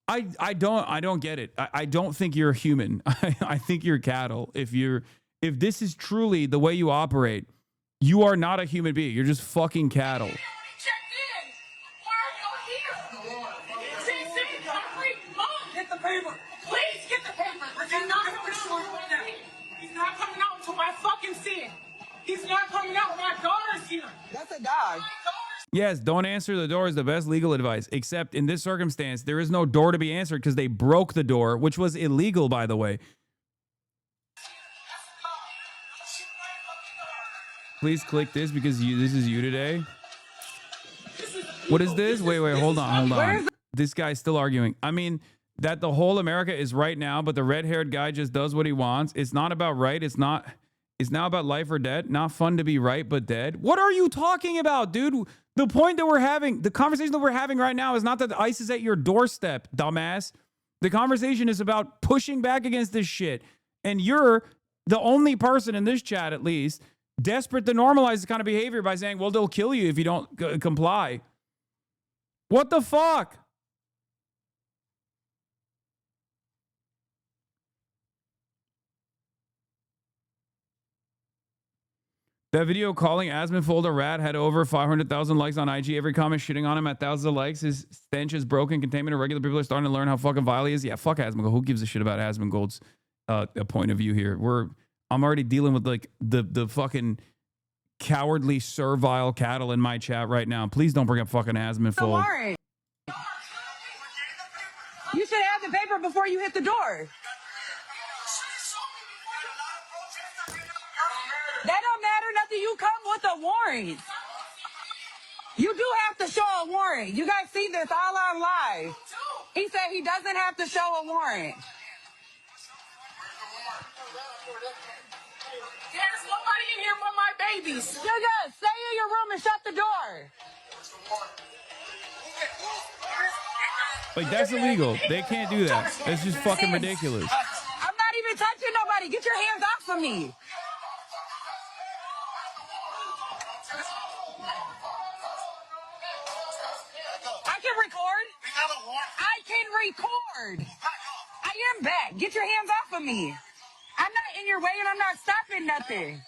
I don't get it. I don't think you're a human. I think you're cattle. If this is truly the way you operate, you are not a human being. You're just fucking cattle. Get the paper. Please get the paper. He's not coming out right now. He's not coming out until I fucking see it. He's not coming out. My daughter's here. That's a dog. Yes, don't answer the door is the best legal advice. Except in this circumstance, there is no door to be answered because they broke the door, which was illegal, by the way. Please click this because this is you today. What is this? Wait, hold on. This guy's still arguing. I mean, that the whole America is right now, but the red-haired guy just does what he wants. It's not about right. It's now about life or death. Not fun to be right, but dead. What are you talking about, dude? The point that we're having, the conversation that we're having right now is not that ICE is at your doorstep, dumbass. The conversation is about pushing back against this shit. And you're the only person in this chat, at least, desperate to normalize this kind of behavior by saying, well, they'll kill you if you don't comply. What the fuck? That video calling Asmonfold a rat had over 500,000 likes on IG. Every comment shitting on him at thousands of likes. His stench is broken containment, and regular people are starting to learn how fucking vile he is. Yeah, fuck Asmongold. Who gives a shit about Asmongold's point of view here? I'm already dealing with like the fucking cowardly, servile cattle in my chat right now. Please don't bring up fucking Asmonfold. You should have the paper before you hit the door. That don't matter nothing. You come with a warrant. You do have to show a warrant. You guys see this all on live. He said he doesn't have to show a warrant. There's nobody in here but my babies. Sugar, stay in your room and shut the door. Like, that's illegal. They can't do that. That's just fucking ridiculous. I'm not even touching nobody. Get your hands off of me. I can record. I can record. I am back. Get your hands off of me. I'm not in your way and I'm not stopping nothing.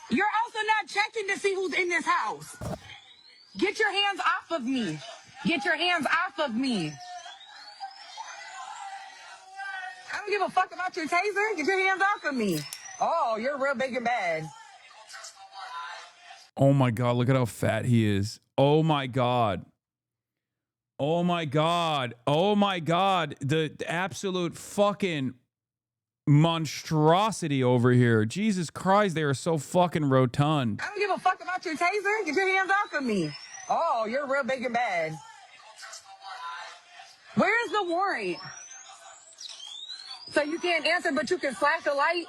You're also not checking to see who's in this house. Get your hands off of me. Get your hands off of me. I don't give a fuck about your taser. Get your hands off of me. Oh, you're real big and bad. Oh my God, look at how fat he is. Oh my God. Oh my God. Oh my God. The absolute fucking monstrosity over here. Jesus Christ, they are so fucking rotund. I don't give a fuck about your taser. Get your hands off of me. Oh, you're real big and bad. Where's the warrant? So you can't answer, but you can flash a light?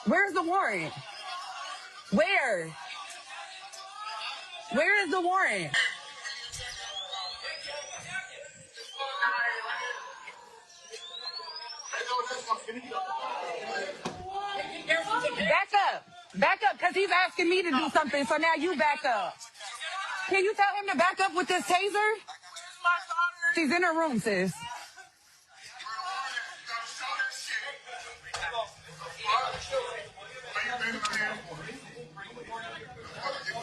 Where's the warrant? Where? Where is the warrant? Back up. Back up, because he's asking me to do something, so now you back up. Can you tell him to back up with this taser? She's in her room, sis.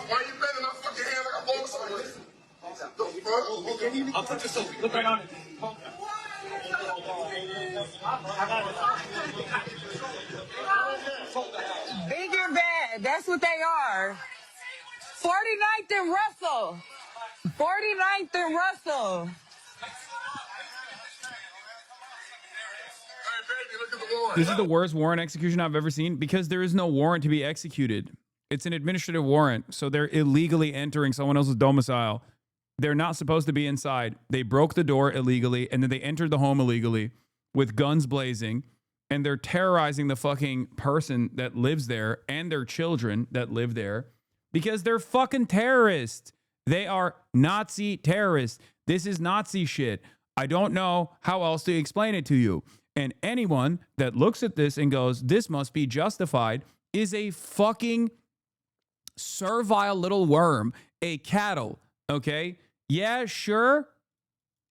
Why you bending my fucking hand like a boss? I'll put this over. Look right on it. Big and bad. That's what they are. 49th and Russell. 49th and Russell. This is the worst warrant execution I've ever seen because there is no warrant to be executed. It's an administrative warrant, so they're illegally entering someone else's domicile. They're not supposed to be inside. They broke the door illegally, and then they entered the home illegally with guns blazing, and they're terrorizing the fucking person that lives there and their children that live there because they're fucking terrorists. They are Nazi terrorists. This is Nazi shit. I don't know how else to explain it to you. And anyone that looks at this and goes, this must be justified, is a fucking servile little worm, a cattle, okay? Yeah, sure.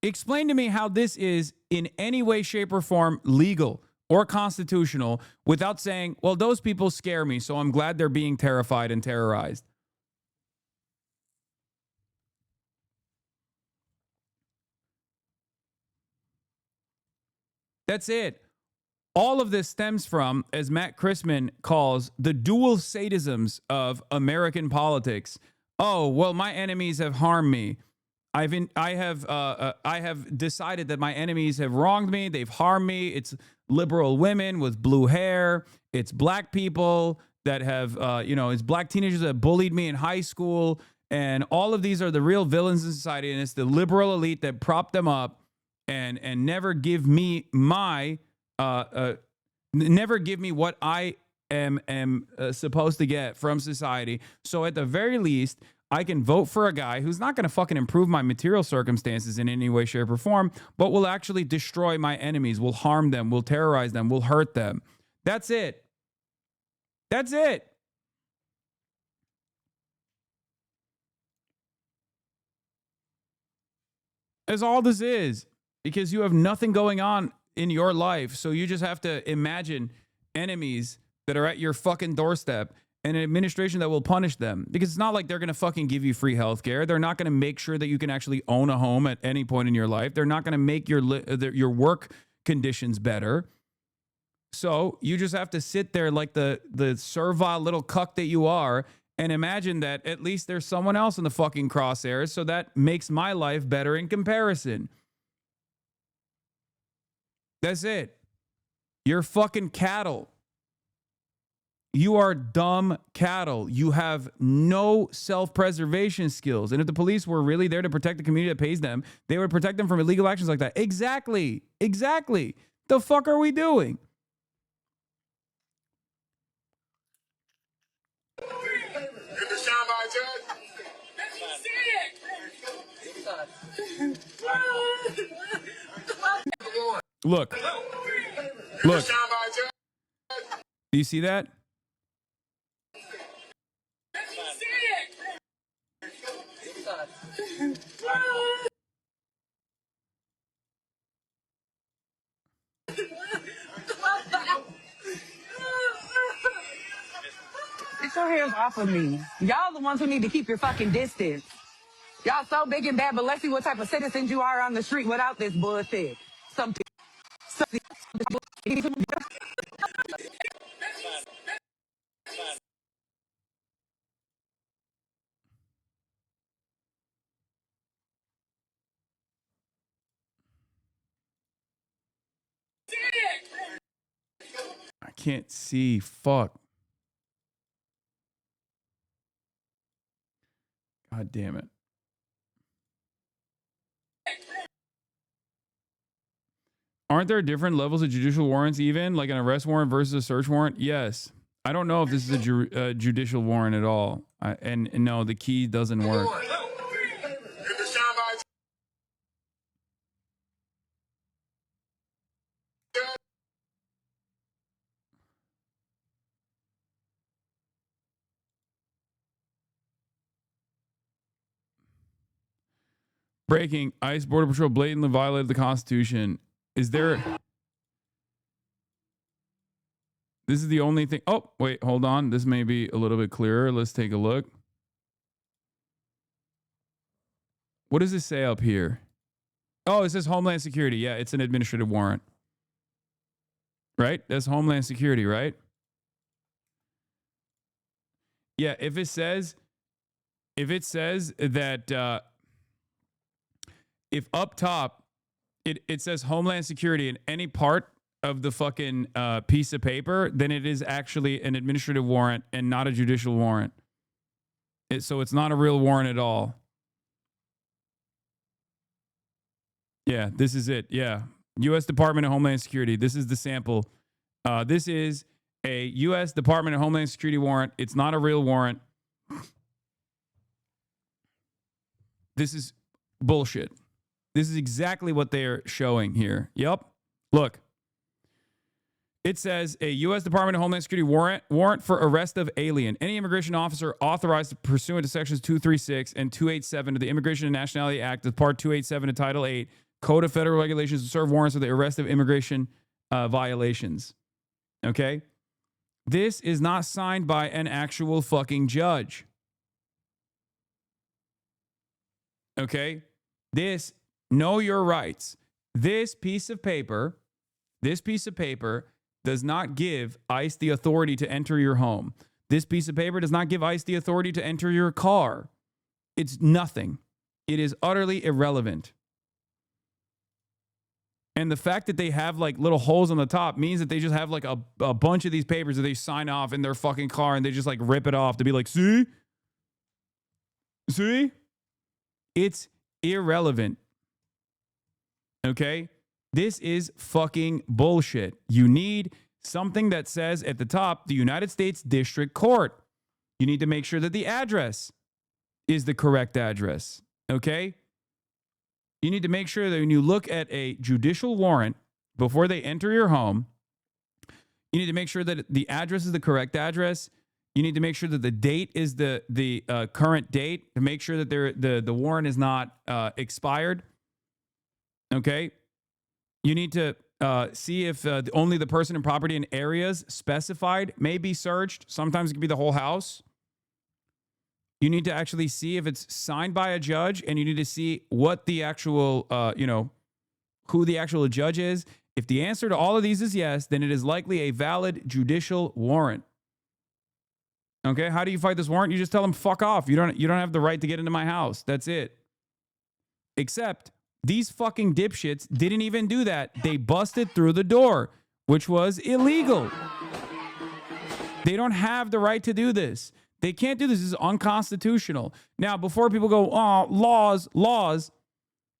Explain to me how this is in any way, shape, or form legal or constitutional without saying, well, those people scare me, so I'm glad they're being terrified and terrorized. That's it. All of this stems from, as Matt Christman calls, the dual sadisms of American politics. Oh, well, my enemies have harmed me. I have decided that my enemies have wronged me. They've harmed me. It's liberal women with blue hair. It's black people that have, it's black teenagers that bullied me in high school. And all of these are the real villains in society. And it's the liberal elite that prop them up and never give me my, never give me what I am supposed to get from society. So at the very least, I can vote for a guy who's not going to fucking improve my material circumstances in any way, shape, or form, but will actually destroy my enemies, will harm them, will terrorize them, will hurt them. That's it. That's it. That's all this is, because you have nothing going on in your life. So you just have to imagine enemies that are at your fucking doorstep and an administration that will punish them, because it's not like they're going to fucking give you free health care. They're not going to make sure that you can actually own a home at any point in your life. They're not going to make your work conditions better. So you just have to sit there like the servile little cuck that you are and imagine that at least there's someone else in the fucking crosshairs, so that makes my life better in comparison. That's it. You're fucking cattle. You are dumb cattle. You have no self-preservation skills. And if the police were really there to protect the community that pays them, they would protect them from illegal actions like that. Exactly. Exactly. The fuck are we doing? Look. Look. Do you see that? Get your hands off of me. Y'all the ones who need to keep your fucking distance. Y'all so big and bad, but let's see what type of citizens you are on the street without this bullshit. Something. I can't see. Fuck. God damn it. Aren't there different levels of judicial warrants even? Like an arrest warrant versus a search warrant? Yes. I don't know if this is a judicial warrant at all. And no, the key doesn't work. Breaking. ICE Border Patrol blatantly violated the Constitution. Is there... This is the only thing... Oh, wait, hold on. This may be a little bit clearer. Let's take a look. What does it say up here? Oh, it says Homeland Security. Yeah, it's an administrative warrant. Right? That's Homeland Security, right? Yeah, if it says that... if up top it says Homeland Security in any part of the fucking piece of paper, then it is actually an administrative warrant and not a judicial warrant. So it's not a real warrant at all. Yeah, this is it. Yeah. U.S. Department of Homeland Security. This is the sample. This is a U.S. Department of Homeland Security warrant. It's not a real warrant. This is bullshit. This is exactly what they're showing here. Yep. Look. It says a U.S. Department of Homeland Security warrant for arrest of alien. Any immigration officer authorized pursuant to sections 236 and 287 of the Immigration and Nationality Act as part 287 of Title 8 Code of Federal Regulations to serve warrants for the arrest of immigration violations. Okay? This is not signed by an actual fucking judge. Okay? Know your rights. This piece of paper does not give ICE the authority to enter your home. This piece of paper does not give ICE the authority to enter your car. It's nothing. It is utterly irrelevant. And the fact that they have like little holes on the top means that they just have like a bunch of these papers that they sign off in their fucking car and they just like rip it off to be like, see? See? It's irrelevant. Okay? This is fucking bullshit. You need something that says at the top, the United States District Court. You need to make sure that the address is the correct address. Okay? You need to make sure that when you look at a judicial warrant before they enter your home, you need to make sure that the address is the correct address. You need to make sure that the date is the current date to make sure that the warrant is not expired. Okay? You need to see if only the person and property in areas specified may be searched. Sometimes it could be the whole house. You need to actually see if it's signed by a judge, and you need to see what the actual, who the actual judge is. If the answer to all of these is yes, then it is likely a valid judicial warrant. Okay, how do you fight this warrant? You just tell them fuck off. You don't have the right to get into my house. That's it. Except these fucking dipshits didn't even do that. They busted through the door, which was illegal. They don't have the right to do this. They can't do this. This is unconstitutional. Now, before people go, oh, laws.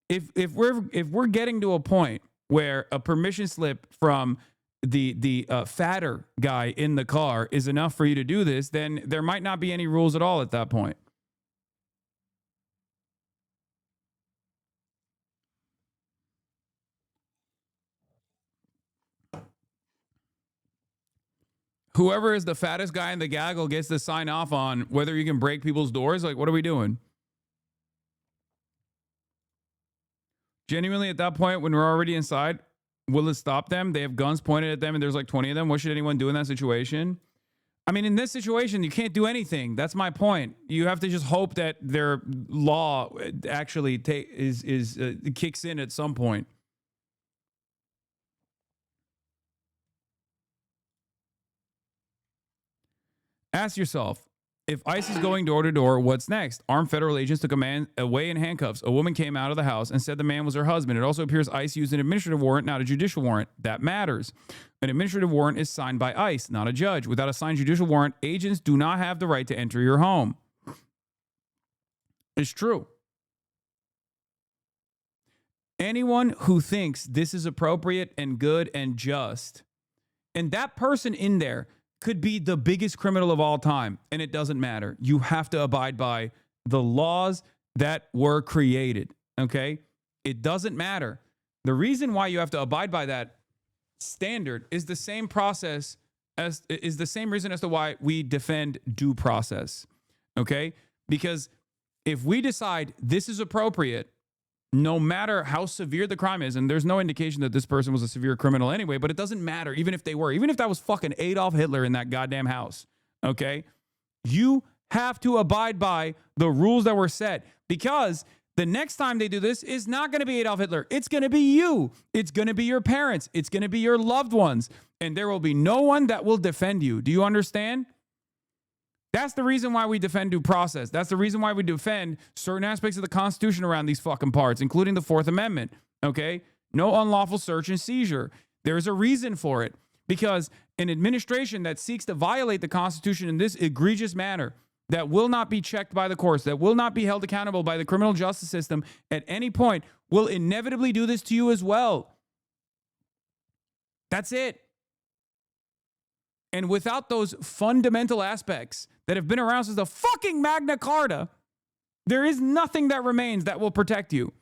If we're getting to a point where a permission slip from the fatter guy in the car is enough for you to do this, then there might not be any rules at all at that point. Whoever is the fattest guy in the gaggle gets to sign off on whether you can break people's doors. Like, what are we doing? Genuinely, at that point, when we're already inside, will it stop them? They have guns pointed at them and there's like 20 of them. What should anyone do in that situation? I mean, in this situation, you can't do anything. That's my point. You have to just hope that their law actually kicks in at some point. Ask yourself, if ICE is going door to door, what's next? Armed federal agents took a man away in handcuffs. A woman came out of the house and said the man was her husband. It also appears ICE used an administrative warrant, not a judicial warrant. That matters. An administrative warrant is signed by ICE, not a judge. Without a signed judicial warrant, agents do not have the right to enter your home. It's true. Anyone who thinks this is appropriate and good and just, and that person in there could be the biggest criminal of all time, and it doesn't matter. You have to abide by the laws that were created, okay? It doesn't matter. The reason why you have to abide by that standard is the same reason as to why we defend due process, okay? Because if we decide this is appropriate, no matter how severe the crime is, and there's no indication that this person was a severe criminal anyway, but it doesn't matter, even if they were, even if that was fucking Adolf Hitler in that goddamn house, okay? You have to abide by the rules that were set, because the next time they do this is not going to be Adolf Hitler. It's going to be you. It's going to be your parents. It's going to be your loved ones, and there will be no one that will defend you. Do you understand? That's the reason why we defend due process. That's the reason why we defend certain aspects of the Constitution around these fucking parts, including the Fourth Amendment, okay? No unlawful search and seizure. There is a reason for it, because an administration that seeks to violate the Constitution in this egregious manner, that will not be checked by the courts, that will not be held accountable by the criminal justice system at any point, will inevitably do this to you as well. That's it. And without those fundamental aspects that have been around since the fucking Magna Carta, there is nothing that remains that will protect you.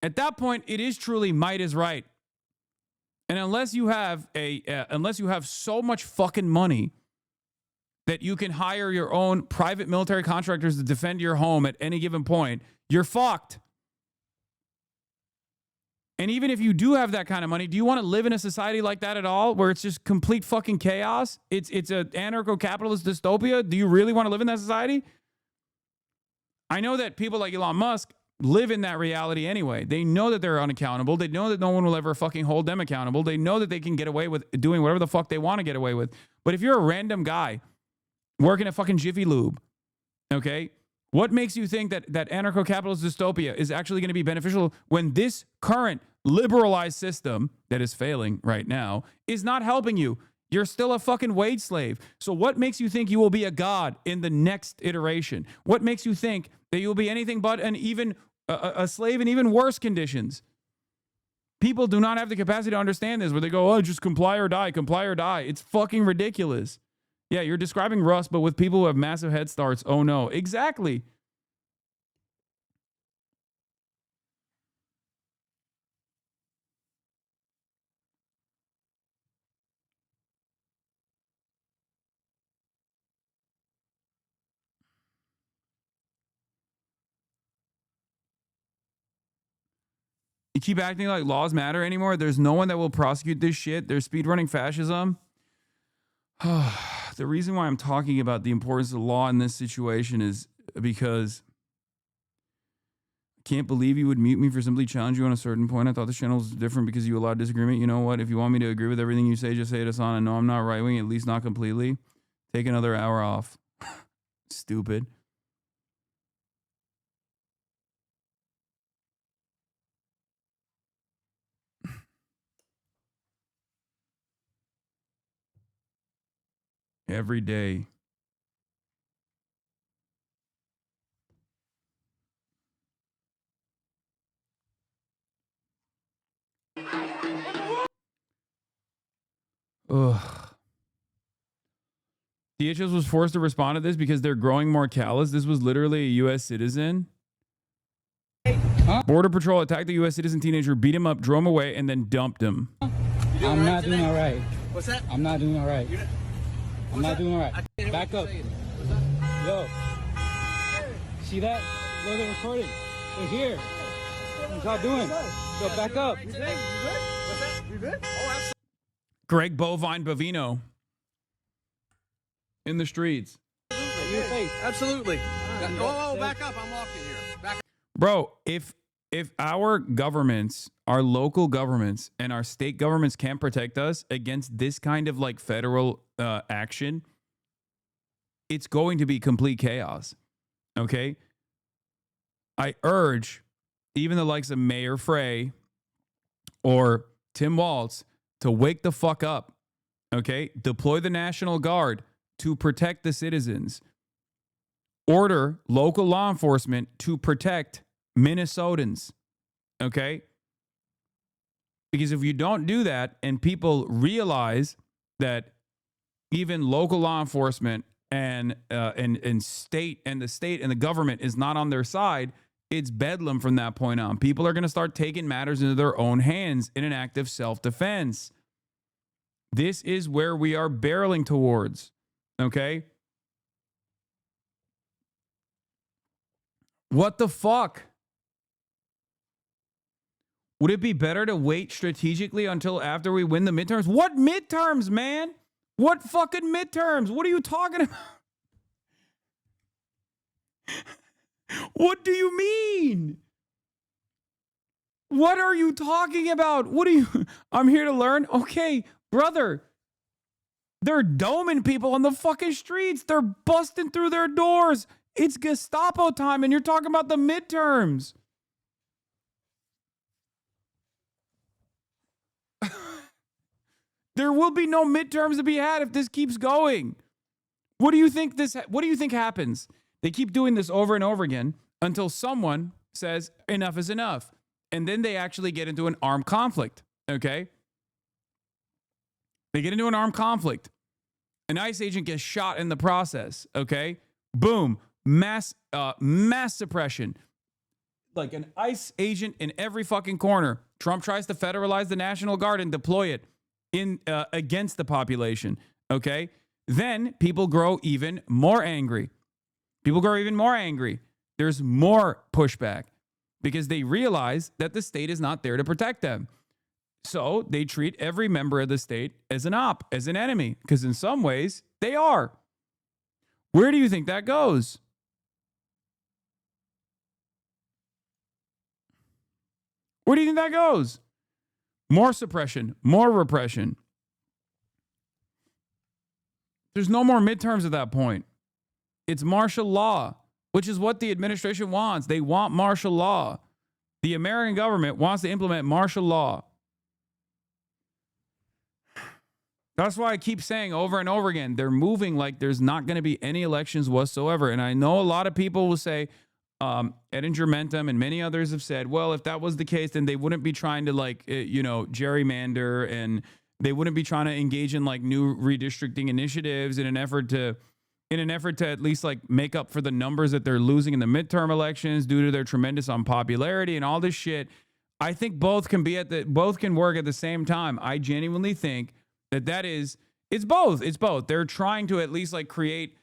At that point, it is truly might is right. And unless you have so much fucking money that you can hire your own private military contractors to defend your home at any given point, you're fucked. And even if you do have that kind of money, do you want to live in a society like that at all, where it's just complete fucking chaos? It's an anarcho-capitalist dystopia. Do you really want to live in that society? I know that people like Elon Musk live in that reality anyway. They know that they're unaccountable. They know that no one will ever fucking hold them accountable. They know that they can get away with doing whatever the fuck they want to get away with. But if you're a random guy working at fucking Jiffy Lube, okay, what makes you think that anarcho-capitalist dystopia is actually going to be beneficial when this current liberalized system that is failing right now is not helping you? You're still a fucking wage slave. So what makes you think you will be a god in the next iteration? What makes you think that you will be anything but a slave in even worse conditions? People do not have the capacity to understand this, where they go, oh, just comply or die, comply or die. It's fucking ridiculous. Yeah, you're describing Rust, but with people who have massive head starts. Oh, no. Exactly. You keep acting like laws matter anymore. There's no one that will prosecute this shit. They're speedrunning fascism. The reason why I'm talking about the importance of law in this situation is because I can't believe you would mute me for simply challenging you on a certain point. I thought the channel was different because you allowed disagreement. You know what? If you want me to agree with everything you say, just say it, Hasan. I know I'm not right-wing, at least not completely. Take another hour off. Stupid. Every day. Ugh. DHS was forced to respond to this because they're growing more callous. This was literally a U.S. citizen. Border Patrol attacked the U.S. citizen teenager, beat him up, drove him away, and then dumped him. I'm not doing all right. What's that? I'm not doing all right. I'm not doing all right. Back up. Yo. See that? Yo, they're recording. They're here. What y'all doing? Yo, back up. You good? What's that? You good? Oh, Greg Bovine Bovino in the streets. absolutely. Oh, back up. I'm walking here. Back up. Bro, if our governments, our local governments, and our state governments can't protect us against this kind of like federal action, it's going to be complete chaos. Okay? I urge even the likes of Mayor Frey or Tim Walz to wake the fuck up. Okay? Deploy the National Guard to protect the citizens. Order local law enforcement to protect Minnesotans. Okay? Because if you don't do that and people realize that even local law enforcement and state and the state and the government is not on their side, it's bedlam from that point on. People are going to start taking matters into their own hands in an act of self-defense. This is where we are barreling towards. Okay? What the fuck? Would it be better to wait strategically until after we win the midterms? What midterms, man? What fucking midterms? What are you talking about? What do you mean? What are you talking about? What are you? I'm here to learn. Okay, brother. They're doming people on the fucking streets. They're busting through their doors. It's Gestapo time, and you're talking about the midterms. There will be no midterms to be had if this keeps going. What do you think happens? They keep doing this over and over again until someone says enough is enough. And then they actually get into an armed conflict, okay? They get into an armed conflict. An ICE agent gets shot in the process, okay? Boom, mass suppression. Like an ICE agent in every fucking corner. Trump tries to federalize the National Guard and deploy it in against the population, okay? Then people grow even more angry. There's more pushback. because they realize that the state is not there to protect them. So they treat every member of the state as an op, as an enemy, because in some ways they are. Where do you think that goes? Where do you think that goes? More suppression, more repression. There's no more midterms at that point. It's martial law, which is what the administration wants. They want martial law. The American government wants to implement martial law. That's why I keep saying over and over again, they're moving like there's not going to be any elections whatsoever. And I know a lot of people will say, Edinger Mentum and many others have said, well, if that was the case, then they wouldn't be trying to gerrymander, and they wouldn't be trying to engage in like new redistricting initiatives in an effort to at least like make up for the numbers that they're losing in the midterm elections due to their tremendous unpopularity and all this shit. I think both can work at the same time. I genuinely think it's both. They're trying to at least like create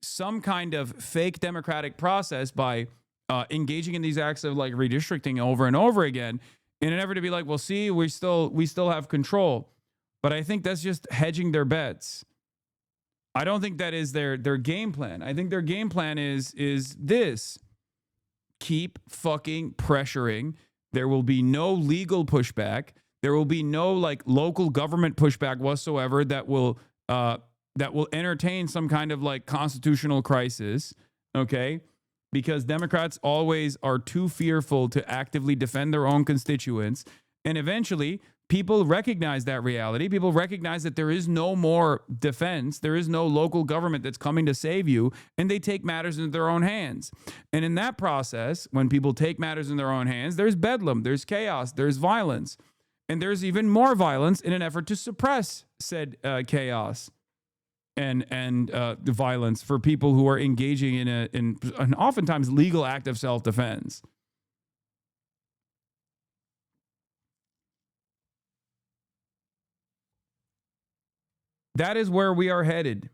some kind of fake democratic process by engaging in these acts of like redistricting over and over again in an effort to be like, well, see, we still have control. But I think that's just hedging their bets. I don't think that is their game plan. I think their game plan is this. Keep fucking pressuring. There will be no legal pushback. There will be no like local government pushback whatsoever that will entertain some kind of like constitutional crisis, okay? Because Democrats always are too fearful to actively defend their own constituents. And eventually, people recognize that reality. People recognize that there is no more defense. There is no local government that's coming to save you, and they take matters into their own hands. And in that process, when people take matters in their own hands, there's bedlam, there's chaos, there's violence. And there's even more violence in an effort to suppress said chaos and the violence for people who are engaging in an oftentimes legal act of self-defense. That is where we are headed.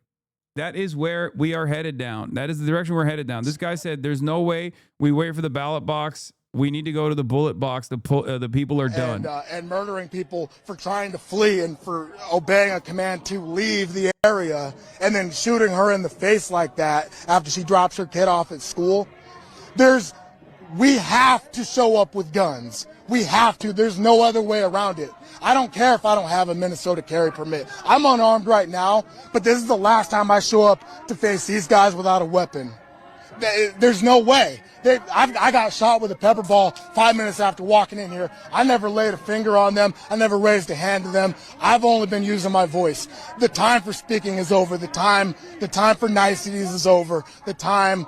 That is where we are headed down. That is the direction we're headed down. This guy said there's no way we wait for the ballot box. We need to go to the bullet box. The people are done. And murdering people for trying to flee and for obeying a command to leave the area, and then shooting her in the face like that after she drops her kid off at school. We have to show up with guns. We have to. There's no other way around it. I don't care if I don't have a Minnesota carry permit. I'm unarmed right now, but this is the last time I show up to face these guys without a weapon. There's no way. I got shot with a pepper ball 5 minutes after walking in here. I never laid a finger on them. I never raised a hand to them. I've only been using my voice. The time for speaking is over. The time for niceties is over. The time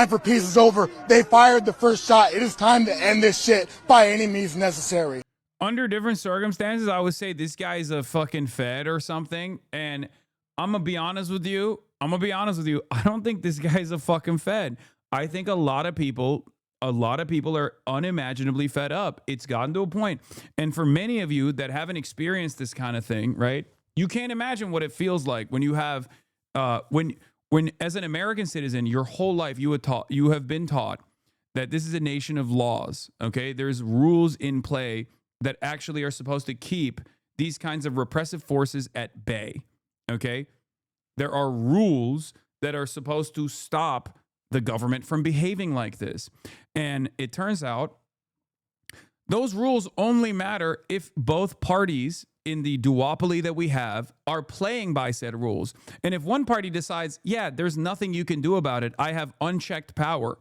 for peace is over. They fired the first shot. It is time to end this shit by any means necessary. Under different circumstances, I would say this guy's a fucking Fed or something. And I'm going to be honest with you. I don't think this guy's a fucking Fed. I think a lot of people are unimaginably fed up. It's gotten to a point. And for many of you that haven't experienced this kind of thing, right? You can't imagine what it feels like when you have, when as an American citizen, your whole life you have been taught that this is a nation of laws, okay? There's rules in play that actually are supposed to keep these kinds of repressive forces at bay, okay? There are rules that are supposed to stop the government from behaving like this. And it turns out those rules only matter if both parties in the duopoly that we have are playing by said rules. And if one party decides, yeah, there's nothing you can do about it, I have unchecked power,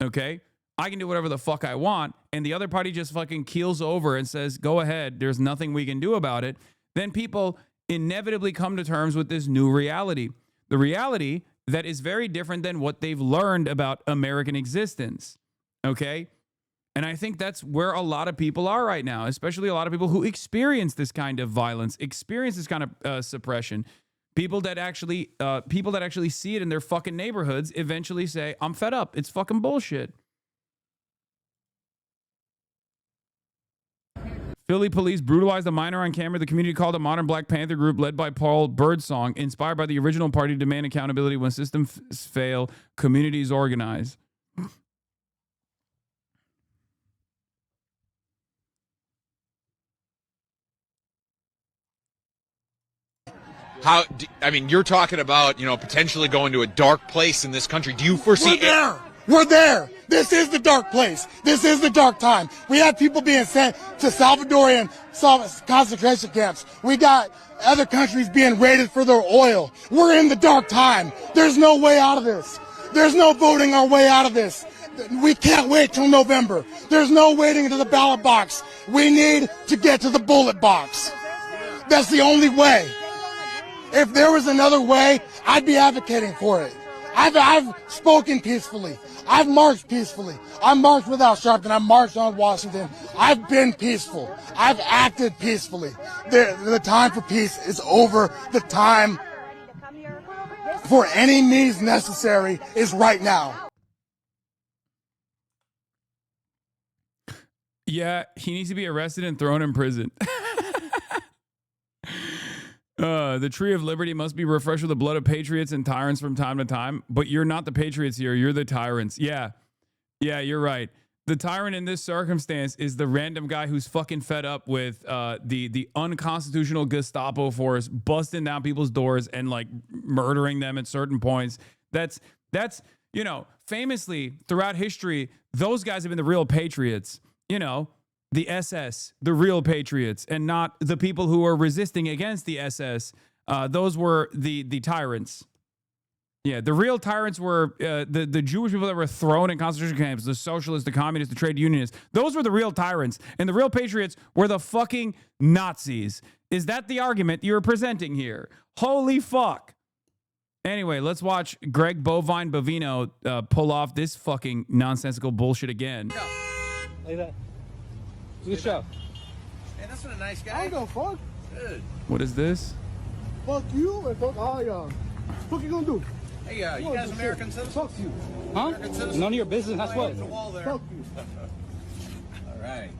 okay? I can do whatever the fuck I want, and the other party just fucking keels over and says, go ahead, there's nothing we can do about it, then people inevitably come to terms with this new reality. The reality that is very different than what they've learned about American existence, okay? And I think that's where a lot of people are right now, especially a lot of people who experience this kind of violence, experience this kind of suppression. People that actually see it in their fucking neighborhoods eventually say, I'm fed up. It's fucking bullshit. Philly police brutalized a minor on camera. The community called a modern Black Panther group led by Paul Birdsong, inspired by the original party to demand accountability when systems fail, communities organize. I mean, you're talking about, you know, potentially going to a dark place in this country. Do you foresee? We're there. We're there. This is the dark place. This is the dark time. We have people being sent to Salvadorian concentration camps. We got other countries being raided for their oil. We're in the dark time. There's no way out of this. There's no voting our way out of this. We can't wait till November. There's no waiting to the ballot box. We need to get to the bullet box. That's the only way. If there was another way, I'd be advocating for it. I've spoken peacefully. I've marched peacefully. I marched without Sharpton. I marched on Washington. I've been peaceful. I've acted peacefully. The time for peace is over. The time for any means necessary is right now. Yeah, he needs to be arrested and thrown in prison. The tree of liberty must be refreshed with the blood of patriots and tyrants from time to time. But you're not the patriots here. You're the tyrants. Yeah, you're right. The tyrant in this circumstance is the random guy who's fucking fed up with the unconstitutional Gestapo force busting down people's doors and like murdering them at certain points. That's you know, famously throughout history, those guys have been the real patriots. You know, the SS, the real patriots, and not the people who are resisting against the SS. Those were the tyrants. Yeah, the real tyrants were the Jewish people that were thrown in concentration camps, the socialists, the communists, the trade unionists. Those were the real tyrants. And the real patriots were the fucking Nazis. Is that the argument you're presenting here? Holy fuck. Anyway, let's watch Greg Bovine Bovino pull off this fucking nonsensical bullshit again. Like that. Good show. Hey, that's not a nice guy. I don't give a fuck. Dude. What is this? Fuck you and fuck all y'all. What you gonna do? Hey, you guys American citizens? Fuck you. Huh? American citizens? None of your business. That's what. The wall there. Fuck you. All right.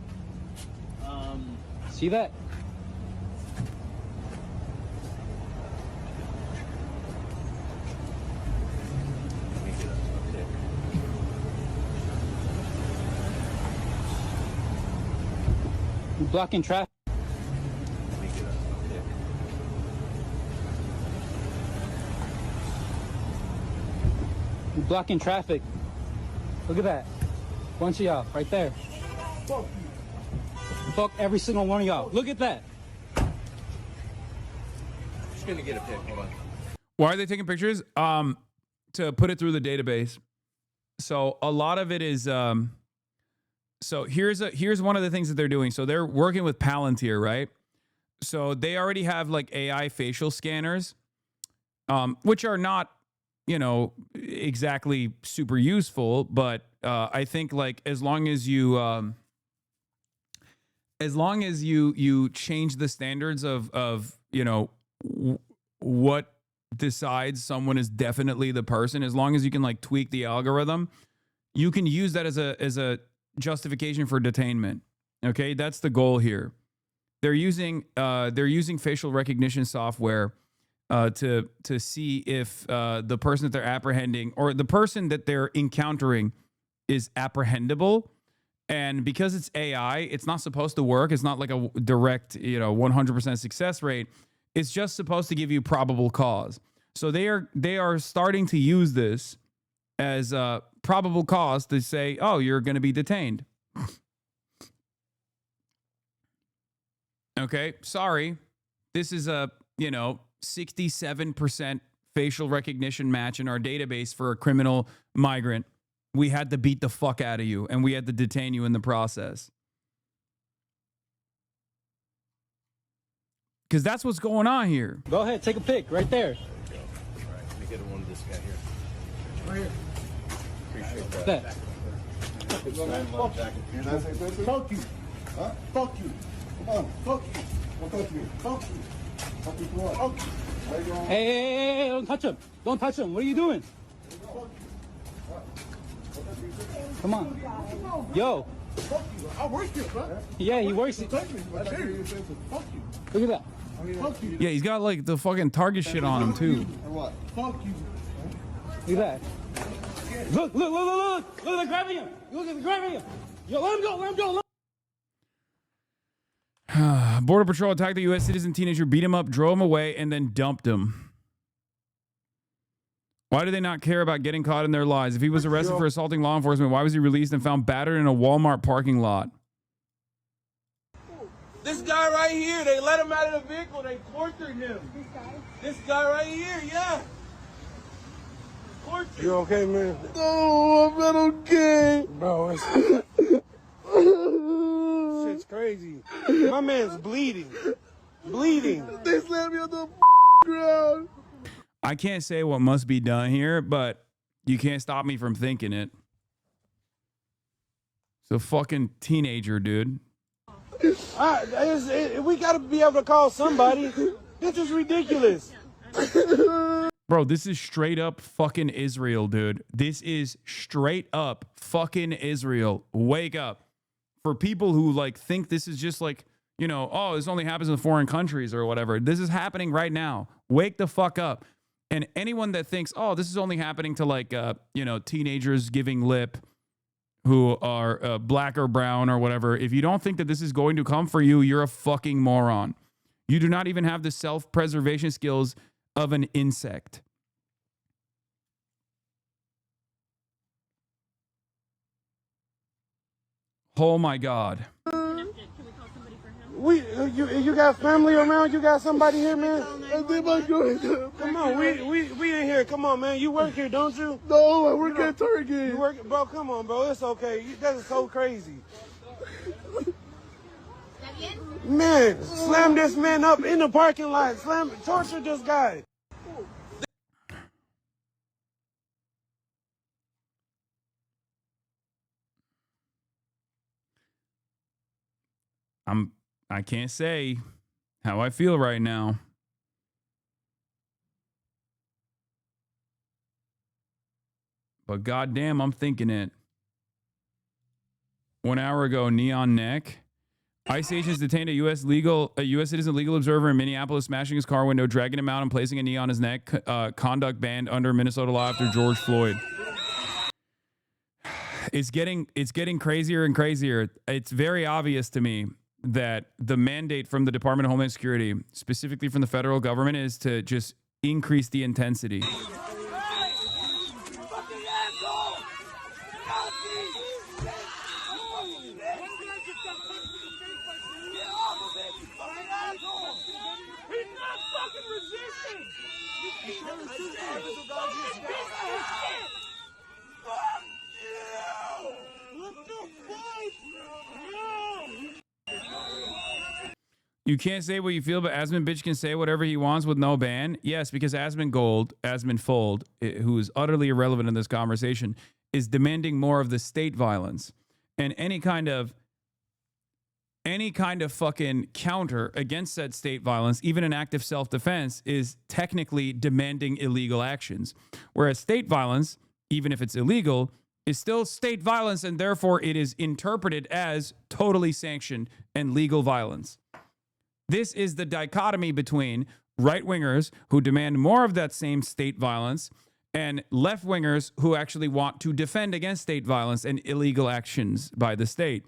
See that? You're blocking traffic. You're blocking traffic. Look at that. Bunch of y'all right there. Fuck you. Fuck every single one of y'all. Look at that. Just gonna get a pic. Hold on. Why are they taking pictures? To put it through the database. So a lot of it is so here's one of the things that they're doing. So they're working with Palantir, right? So they already have like AI facial scanners, which are not, you know, exactly super useful, but I think like as long as you change the standards of you know what decides someone is definitely the person, as long as you can like tweak the algorithm, you can use that as a justification for detainment. Okay, that's the goal here. They're using facial recognition software to see if the person that they're apprehending or the person that they're encountering is apprehendable. And because it's AI, it's not supposed to work. It's not like a direct, 100% success rate. It's just supposed to give you probable cause. So they are starting to use this as a probable cause to say, oh, you're going to be detained. Okay, sorry. This is a, 67% facial recognition match in our database for a criminal migrant. We had to beat the fuck out of you, and we had to detain you in the process. Because that's what's going on here. Go ahead, take a pic right there. There we go. All right, let me get one of this guy here. Right here. Appreciate that. Fuck you. Huh? Fuck you. Come on. Fuck you. Don't touch me. Fuck you. Fuck you. Fuck you. Hey, don't touch him. Don't touch him. What are you doing? Come on. Yo. Fuck you. I work here, bro. Yeah, he works. Touch me. I dare you. Fuck you. Look at that. Fuck you. Yeah, he's got like the fucking Target shit on him too. Or what? Fuck you. Look at that. Look, they're grabbing him. Look, they're grabbing him. Yo, let him go. Border Patrol attacked the U.S. citizen teenager, beat him up, drove him away, and then dumped him. Why do they not care about getting caught in their lies? If he was arrested for assaulting law enforcement, why was he released and found battered in a Walmart parking lot? This guy right here, they let him out of the vehicle, they tortured him. This guy right here, yeah. Tortured. You okay, man? No, I'm not okay. Bro, it's... shit's crazy. My man's bleeding. Bleeding. They slammed me on the ground. I can't say what must be done here, but you can't stop me from thinking it. It's a fucking teenager, dude. We got to be able to call somebody. This is ridiculous. Bro, this is straight up fucking Israel, dude. This is straight up fucking Israel. Wake up. For people who like think this is just like, you know, oh, this only happens in foreign countries or whatever. This is happening right now. Wake the fuck up. And anyone that thinks, oh, this is only happening to like, you know, teenagers giving lip who are black or brown or whatever, if you don't think that this is going to come for you, you're a fucking moron. You do not even have the self-preservation skills of an insect. Oh my God. You got family around? You got somebody here, man? Come on, we in here. Come on, man. You work here, don't you? No, I work at Target. You work, bro. Come on, bro. It's okay. That is so crazy. Man, slam this man up in the parking lot. Torture this guy. I can't say how I feel right now. But goddamn, I'm thinking it. 1 hour ago, Neon Neck. ICE agents detained a U.S. citizen legal observer in Minneapolis, smashing his car window, dragging him out, and placing a knee on his neck. Conduct banned under Minnesota law after George Floyd. It's getting crazier and crazier. It's very obvious to me that the mandate from the Department of Homeland Security, specifically from the federal government, is to just increase the intensity. You can't say what you feel, but Asmund Bitch can say whatever he wants with no ban. Yes, because Asmund Fold, who is utterly irrelevant in this conversation, is demanding more of the state violence. And any kind of fucking counter against said state violence, even an act of self-defense, is technically demanding illegal actions. Whereas state violence, even if it's illegal, is still state violence, and therefore it is interpreted as totally sanctioned and legal violence. This is the dichotomy between right-wingers who demand more of that same state violence and left-wingers who actually want to defend against state violence and illegal actions by the state.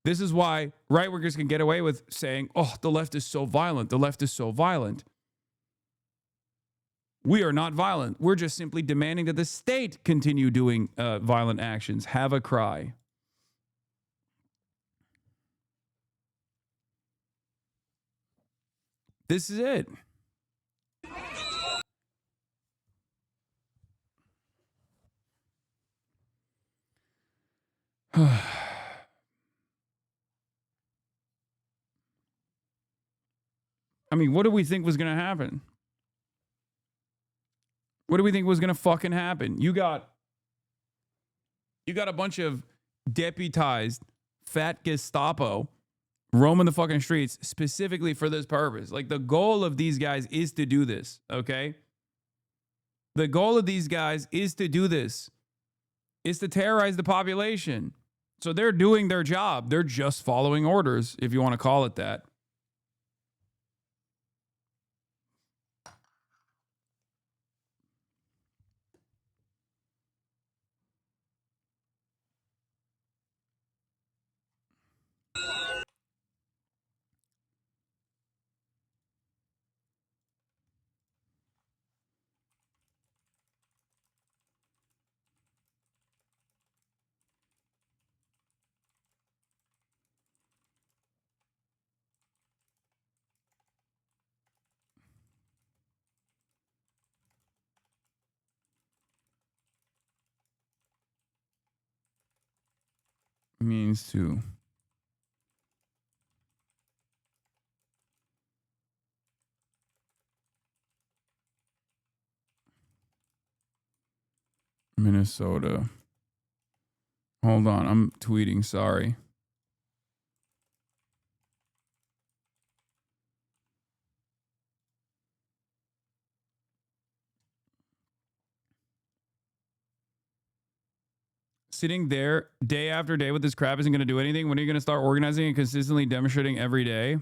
This is why right-wingers can get away with saying, oh, the left is so violent. The left is so violent. We are not violent. We're just simply demanding that the state continue doing violent actions. Have a cry. This is it. I mean, what do we think was going to happen? What do we think was going to fucking happen? You got a bunch of deputized fat Gestapo roaming the fucking streets specifically for this purpose. Like, the goal of these guys is to do this, okay? The goal of these guys is to do this. Is to terrorize the population. So they're doing their job. They're just following orders, if you want to call it that. means to Minnesota. Hold on, I'm tweeting, sorry. Sitting there day after day with this crap isn't going to do anything. When are you going to start organizing and consistently demonstrating every day?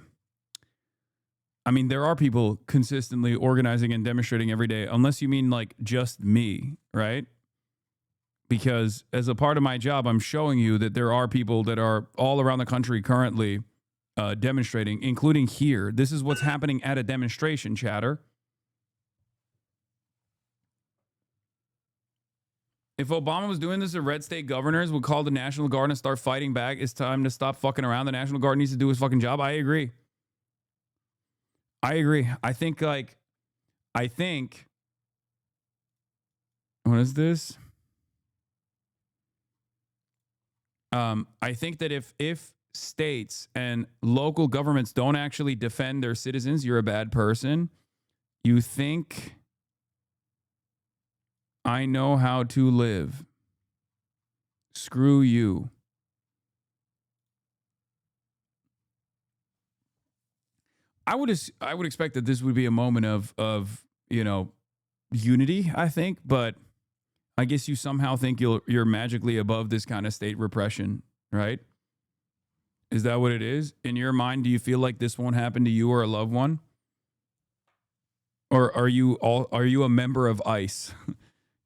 I mean, there are people consistently organizing and demonstrating every day, unless you mean like just me, right? Because as a part of my job, I'm showing you that there are people that are all around the country currently demonstrating, including here. This is what's happening at a demonstration, chatter. If Obama was doing this, the red state governors would call the National Guard and start fighting back. It's time to stop fucking around. The National Guard needs to do his fucking job. I agree. I think what is this? I think that if states and local governments don't actually defend their citizens, you're a bad person. You think I know how to live. Screw you. I would expect that this would be a moment of unity, I think, but I guess you somehow think you're magically above this kind of state repression, right? Is that what it is? In your mind, do you feel like this won't happen to you or a loved one? Or are you a member of ICE?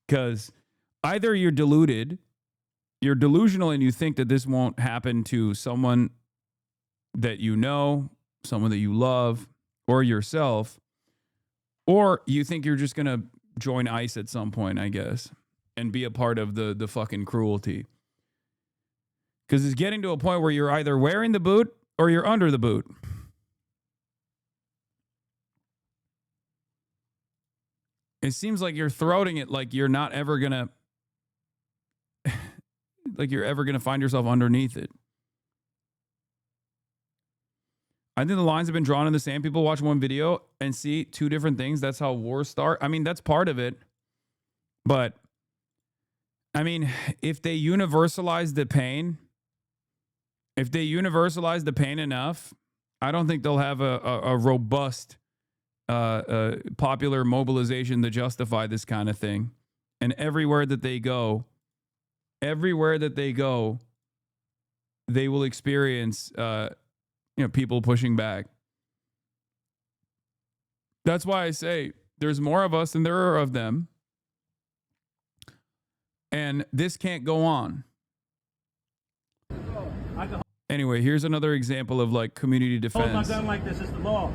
Because either you're deluded, you're delusional, and you think that this won't happen to someone that you know, someone that you love, or yourself, or you think you're just going to join ICE at some point, I guess, and be a part of the fucking cruelty. Because it's getting to a point where you're either wearing the boot or you're under the boot. It seems like you're throating it like you're not ever gonna, like you're ever gonna find yourself underneath it. I think the lines have been drawn in the sand. People watch one video and see two different things. That's how wars start. I mean, that's part of it. But, I mean, if they universalize the pain, enough, I don't think they'll have a robust popular mobilization to justify this kind of thing. And everywhere that they go, they will experience people pushing back. That's why I say there's more of us than there are of them. And this can't go on. Anyway, here's another example of like community defense. Hold my gun like this, it's the law.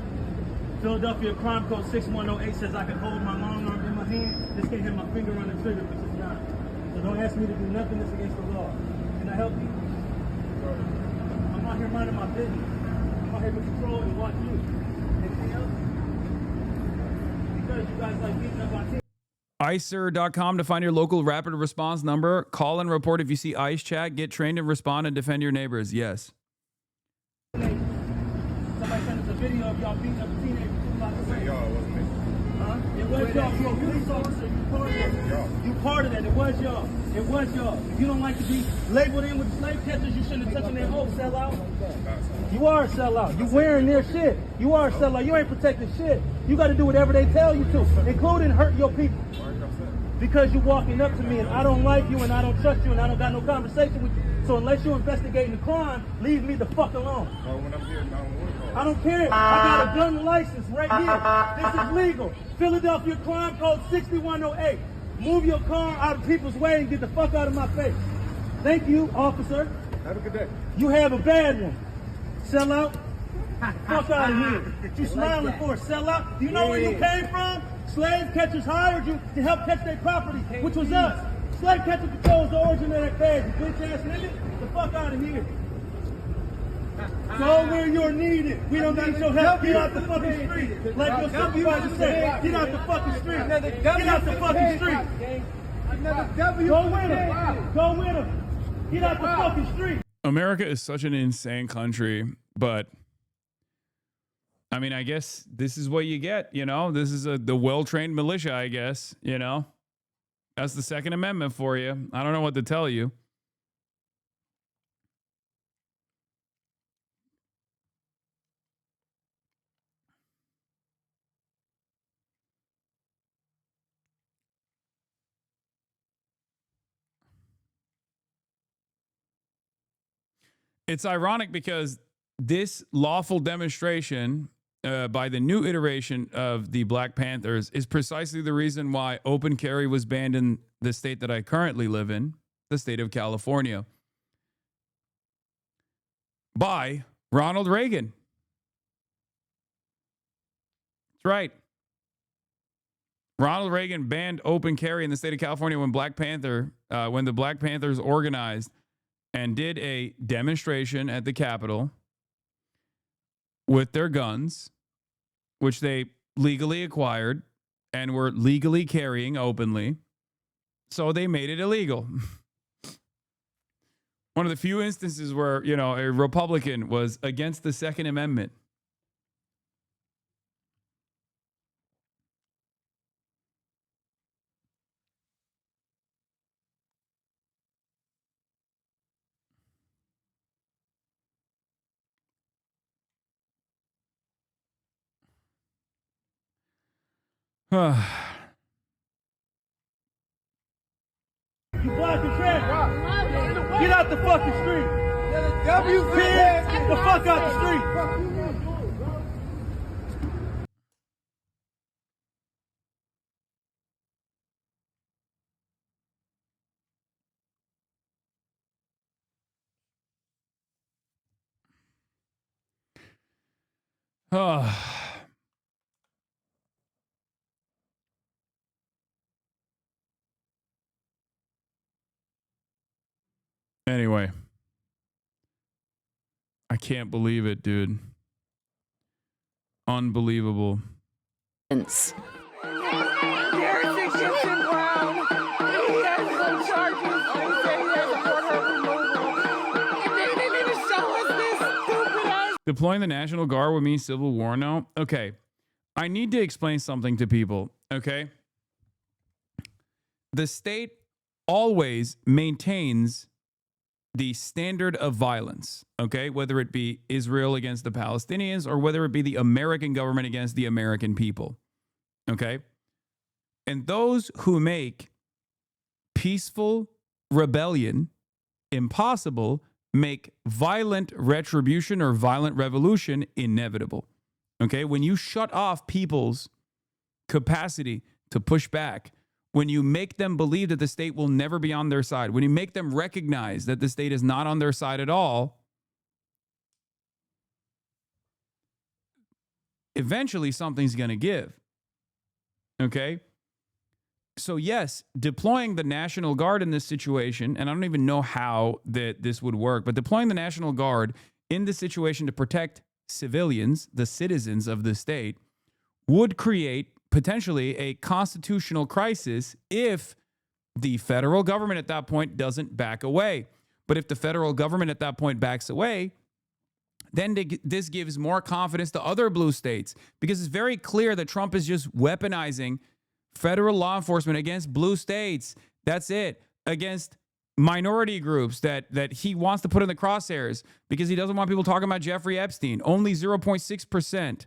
Philadelphia Crime Code 6108 says I can hold my long arm in my hand, just can't hit my finger on the trigger, which is not. So don't ask me to do nothing that's against the law. Can I help you? I'm out here minding my business. I'm out here to control and watch you. Anything else? Because you guys like beating up our team. ICER.com to find your local rapid response number. Call and report if you see ICE chat. Get trained and respond and defend your neighbors. Yes. Somebody sent us a video of y'all beating up a teenager. Y'all, it wasn't me. Huh? It was y'all. You're a police officer. You part of that. You part of that. It was y'all. It was y'all. If you don't like to be labeled in with the slave catchers, you shouldn't have touched their hope, sellout. You are a sellout. You wearing their shit. You are a sellout. You ain't protecting shit. You got to do whatever they tell you to, including hurt your people. Because you're walking up to me and I don't like you and I don't trust you and I don't got no conversation with you. So unless you're investigating the crime, leave me the fuck alone. When I'm here, I don't care. I got a gun license right here. This is legal. Philadelphia Crime Code 6108. Move your car out of people's way and get the fuck out of my face. Thank you, officer. Have a good day. You have a bad one. Sell out. Fuck out of here. What you smiling for? Sell out. Do you know where you came from? Slave catchers hired you to help catch their property, which was us. Slave catcher controls the origin of that cash. You bitch ass nigga. The fuck out of here. Go where you're needed. We don't need your help. Get out the fucking street. Like your supervisor said, get out the fucking street. Get out the fucking street. Go with him. Go with him. Get out the fucking street. America is such an insane country, but I mean, I guess this is what you get, you know? This is the well-trained militia, I guess, you know? That's the Second Amendment for you. I don't know what to tell you. It's ironic because this lawful demonstration by the new iteration of the Black Panthers is precisely the reason why open carry was banned in the state that I currently live in, the state of California, by Ronald Reagan. That's right. Ronald Reagan banned open carry in the state of California when the Black Panthers organized and did a demonstration at the Capitol with their guns, which they legally acquired and were legally carrying openly. So they made it illegal. One of the few instances where, you know, a Republican was against the Second Amendment. You blocking traffic. Get out the fucking street. Get the fuck out the street. Anyway, I can't believe it, dude. Unbelievable. Garrison Gibson Brown. He has some charges. They say he has a order of removal. And they didn't even show us this stupid ass. Deploying the National Guard would mean civil war now? Okay. I need to explain something to people, okay? The state always maintains the standard of violence, okay? Whether it be Israel against the Palestinians or whether it be the American government against the American people, okay? And those who make peaceful rebellion impossible make violent retribution or violent revolution inevitable, okay? When you shut off people's capacity to push back, when you make them believe that the state will never be on their side, when you make them recognize that the state is not on their side at all, eventually something's going to give. Okay? So yes, deploying the National Guard in this situation, and I don't even know how that this would work, but deploying the National Guard in this situation to protect civilians, the citizens of the state, would create potentially a constitutional crisis if the federal government at that point doesn't back away. But if the federal government at that point backs away, then this gives more confidence to other blue states, because it's very clear that Trump is just weaponizing federal law enforcement against blue states. That's it. Against minority groups that he wants to put in the crosshairs because he doesn't want people talking about Jeffrey Epstein. Only 0.6%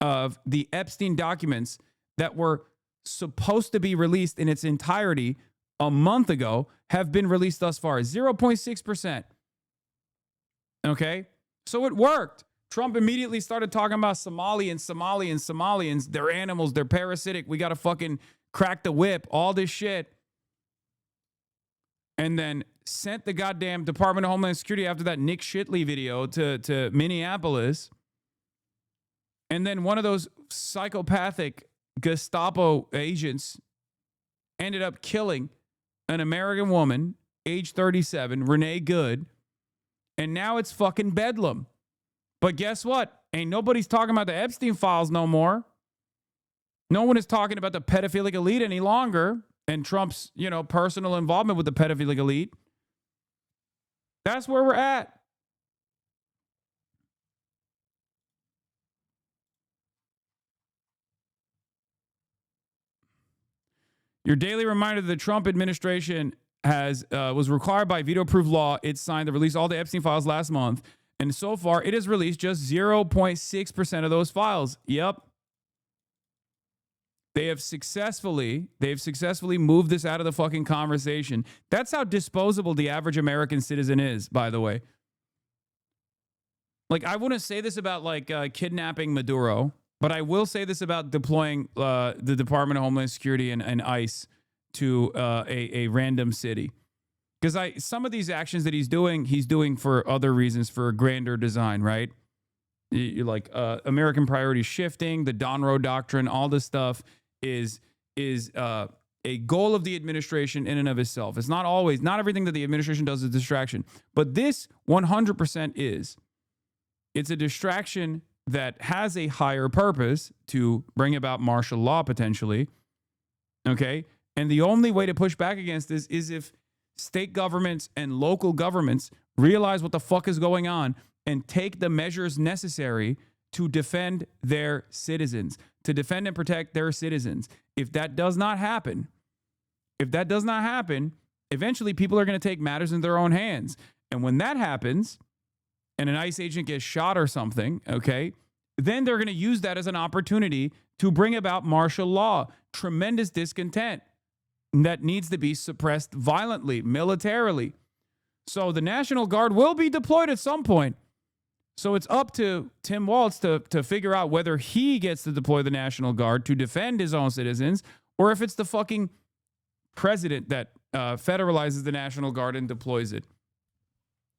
of the Epstein documents that were supposed to be released in its entirety a month ago have been released thus far. 0.6%. Okay? So it worked. Trump immediately started talking about Somalians. They're animals. They're parasitic. We got to fucking crack the whip. All this shit. And then sent the goddamn Department of Homeland Security after that Nick Shitley video to Minneapolis. And then one of those psychopathic Gestapo agents ended up killing an American woman, age 37, Renee Good. And now it's fucking bedlam. But guess what? Ain't nobody's talking about the Epstein files no more. No one is talking about the pedophilic elite any longer and Trump's, personal involvement with the pedophilic elite. That's where we're at. Your daily reminder that the Trump administration was required by veto-proof law. It signed to release all the Epstein files last month, and so far it has released just 0.6% of those files. Yep. They've successfully moved this out of the fucking conversation. That's how disposable the average American citizen is, by the way. Like, I wouldn't say this about like kidnapping Maduro, but I will say this about deploying the Department of Homeland Security and ICE to a random city. Because some of these actions that he's doing for other reasons, for a grander design, right? You're like American priorities shifting, the Donroe Doctrine, all this stuff is a goal of the administration in and of itself. It's not everything that the administration does is a distraction, but this 100% is. It's a distraction that has a higher purpose to bring about martial law potentially. Okay? And the only way to push back against this is if state governments and local governments realize what the fuck is going on and take the measures necessary to defend their citizens, to defend and protect their citizens. If that does not happen, eventually people are going to take matters in their own hands. And when that happens, and an ICE agent gets shot or something, okay, then they're going to use that as an opportunity to bring about martial law. Tremendous discontent that needs to be suppressed violently, militarily. So the National Guard will be deployed at some point. So it's up to Tim Walz to figure out whether he gets to deploy the National Guard to defend his own citizens, or if it's the fucking president that federalizes the National Guard and deploys it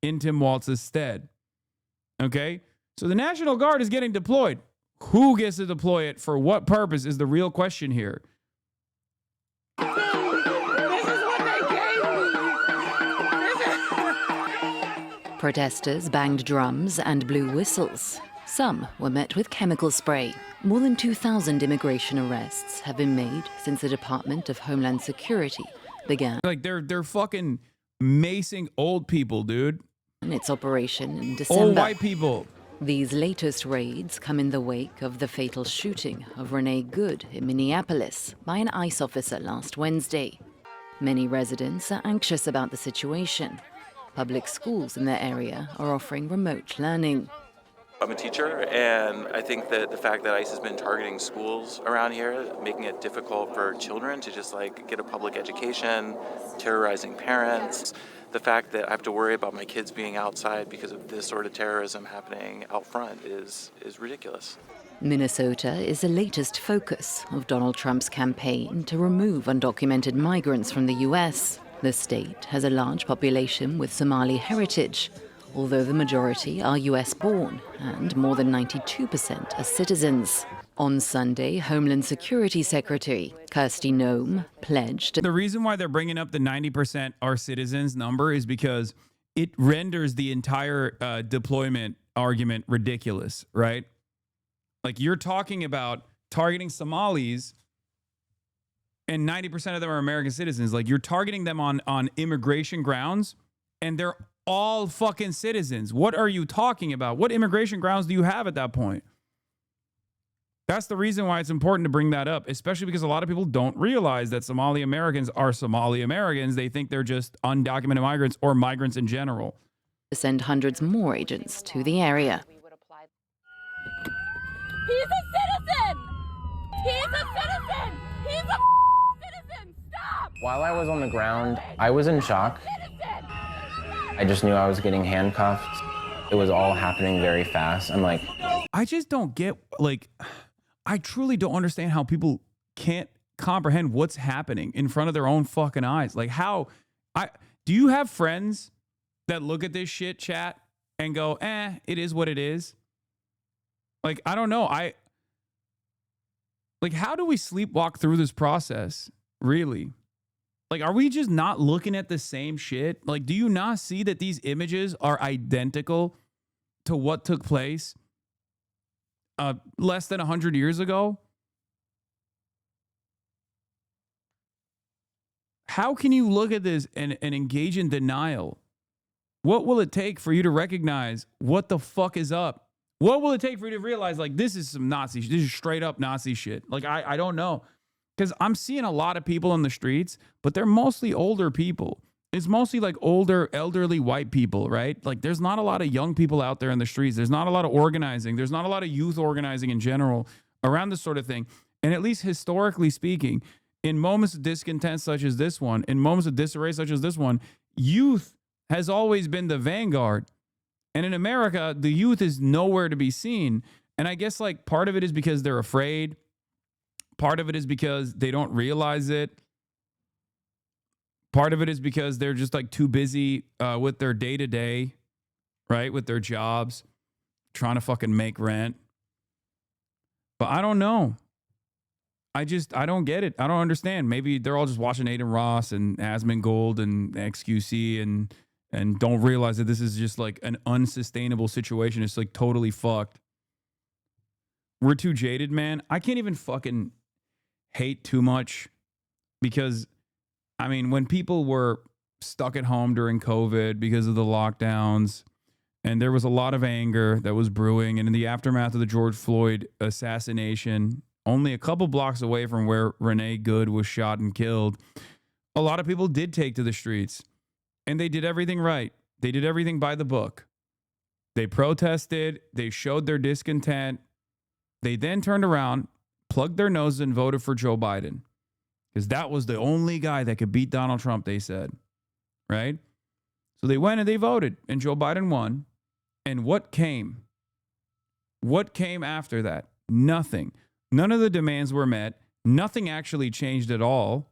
in Tim Walz's stead. Okay? So the National Guard is getting deployed. Who gets to deploy it for what purpose is the real question here. Protesters banged drums and blew whistles. Some were met with chemical spray. More than 2,000 immigration arrests have been made since the Department of Homeland Security began. Like they're fucking macing old people, dude. Its operation in December. Old white people. These latest raids come in the wake of the fatal shooting of Renee Good in Minneapolis by an ICE officer last Wednesday. Many residents are anxious about the situation. Public schools in their area are offering remote learning. I'm a teacher, and I think that the fact that ICE has been targeting schools around here, making it difficult for children to just like get a public education, terrorizing parents, the fact that I have to worry about my kids being outside because of this sort of terrorism happening out front is ridiculous. Minnesota is the latest focus of Donald Trump's campaign to remove undocumented migrants from the U.S. The state has a large population with Somali heritage, although the majority are U.S.-born and more than 92% are citizens. On Sunday, Homeland Security Secretary Kristi Noem pledged. The reason why they're bringing up the 90% are citizens number is because it renders the entire deployment argument ridiculous, right? Like, you're talking about targeting Somalis and 90% of them are American citizens. Like, you're targeting them on immigration grounds and they're all fucking citizens. What are you talking about? What immigration grounds do you have at that point? That's the reason why it's important to bring that up, especially because a lot of people don't realize that Somali Americans are Somali Americans. They think they're just undocumented migrants or migrants in general. To send hundreds more agents to the area. He's a citizen! He's a citizen! He's a citizen! Stop! While I was on the ground, I was in shock. I just knew I was getting handcuffed. It was all happening very fast. I'm like, I just don't get, like, I truly don't understand how people can't comprehend what's happening in front of their own fucking eyes. Like, do you have friends that look at this shit, chat, and go, it is what it is? Like, I don't know. How do we sleepwalk through this process? Really? Like, are we just not looking at the same shit? Like, do you not see that these images are identical to what took place less than 100 years ago? How can you look at this and engage in denial What will it take for you to recognize what the fuck is up? What will it take for you to realize, like, this is some Nazi shit? This is straight up Nazi shit. Like, I don't know. Because I'm seeing a lot of people in the streets, but they're mostly older people. It's mostly like older, elderly white people, right? Like, there's not a lot of young people out there in the streets. There's not a lot of organizing. There's not a lot of youth organizing in general around this sort of thing. And at least historically speaking, in moments of discontent such as this one, in moments of disarray such as this one, youth has always been the vanguard. And in America, the youth is nowhere to be seen. And I guess like part of it is because they're afraid. Part of it is because they don't realize it. Part of it is because they're just like too busy with their day-to-day, right? With their jobs, trying to fucking make rent. But I don't know. I don't get it. I don't understand. Maybe they're all just watching Aiden Ross and Asmongold and XQC and don't realize that this is just like an unsustainable situation. It's like totally fucked. We're too jaded, man. I can't even fucking hate too much because, I mean, when people were stuck at home during COVID because of the lockdowns and there was a lot of anger that was brewing, and in the aftermath of the George Floyd assassination, only a couple blocks away from where Renee Good was shot and killed, a lot of people did take to the streets. And they did everything right. They did everything by the book. They protested. They showed their discontent. They then turned around, plugged their noses, and voted for Joe Biden. Because that was the only guy that could beat Donald Trump, they said. Right? So they went and they voted. And Joe Biden won. And what came? What came after that? Nothing. None of the demands were met. Nothing actually changed at all.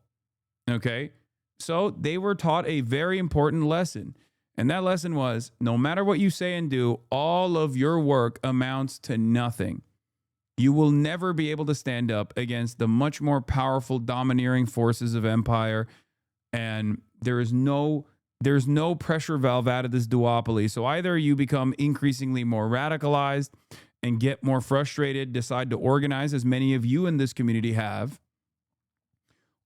Okay? So they were taught a very important lesson. And that lesson was, no matter what you say and do, all of your work amounts to nothing. You will never be able to stand up against the much more powerful, domineering forces of empire. And there's no pressure valve out of this duopoly. So either you become increasingly more radicalized and get more frustrated, decide to organize, as many of you in this community have,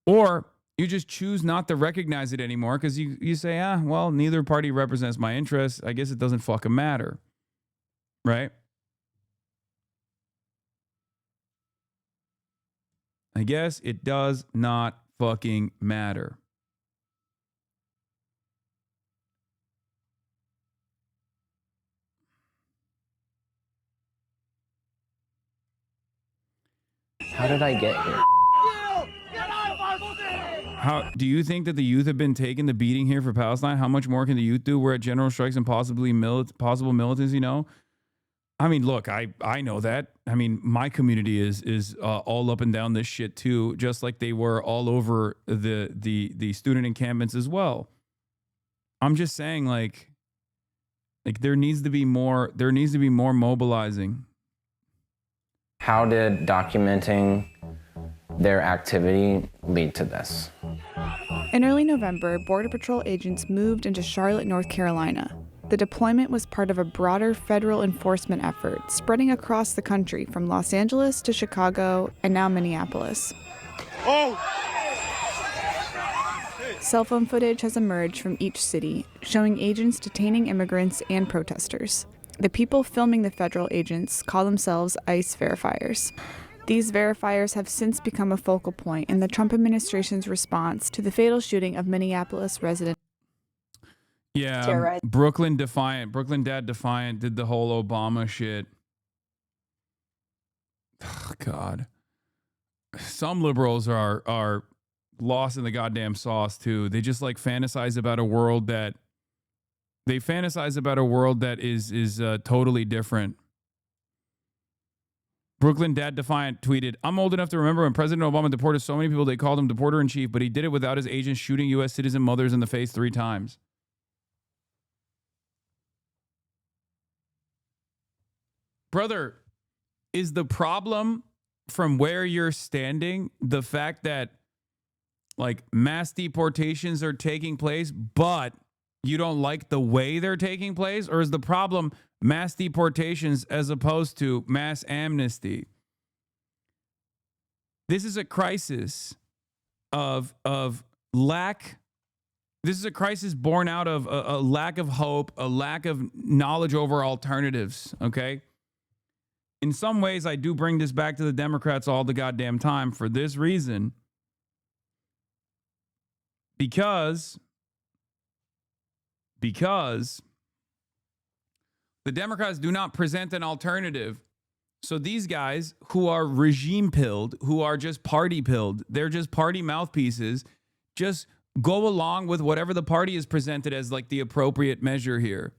or you just choose not to recognize it anymore because you say, well, neither party represents my interests. I guess it doesn't fucking matter. Right? I guess it does not fucking matter. How did I get here? How do you think that the youth have been taking the beating here for Palestine? How much more can the youth do? We're at general strikes and possibly possible militants, you know? I mean, look, I know that. I mean, my community is all up and down this shit too, just like they were all over the student encampments as well. I'm just saying, like there needs to be more mobilizing. How did documenting their activity lead to this? In early November, Border Patrol agents moved into Charlotte, North Carolina. The deployment was part of a broader federal enforcement effort spreading across the country from Los Angeles to Chicago and now Minneapolis. Cell phone footage has emerged from each city, showing agents detaining immigrants and protesters. The people filming the federal agents call themselves ICE verifiers. These verifiers have since become a focal point in the Trump administration's response to the fatal shooting of Minneapolis resident. Yeah, Brooklyn Dad Defiant did the whole Obama shit. Oh, God. Some liberals are lost in the goddamn sauce too. They just like fantasize about a world that is totally different. Brooklyn Dad Defiant tweeted, "I'm old enough to remember when President Obama deported so many people they called him deporter-in-chief, but he did it without his agents shooting U.S. citizen mothers in the face 3 times." Brother, is the problem from where you're standing the fact that like mass deportations are taking place, but you don't like the way they're taking place? Or is the problem mass deportations as opposed to mass amnesty? This is a crisis of lack This is a crisis born out of a lack of hope, a lack of knowledge over alternatives, okay? In some ways, I do bring this back to the Democrats all the goddamn time for this reason. Because the Democrats do not present an alternative. So these guys who are regime pilled, who are just party pilled, they're just party mouthpieces, just go along with whatever the party is presented as like the appropriate measure here.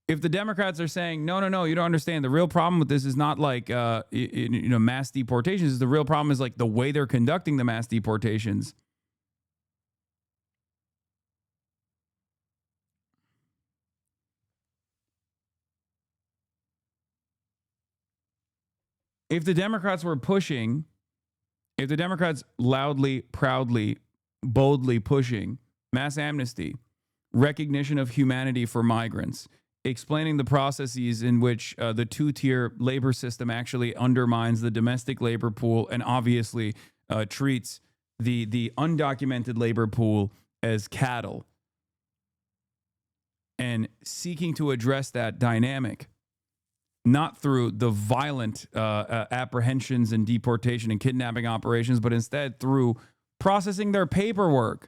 If the Democrats are saying, no, you don't understand. The real problem with this is not like, mass deportations. The real problem is like the way they're conducting the mass deportations. If the Democrats were pushing, if the Democrats loudly, proudly, boldly pushing mass amnesty, recognition of humanity for migrants, explaining the processes in which the two-tier labor system actually undermines the domestic labor pool and obviously treats the undocumented labor pool as cattle, and seeking to address that dynamic, not through the violent apprehensions and deportation and kidnapping operations, but instead through processing their paperwork,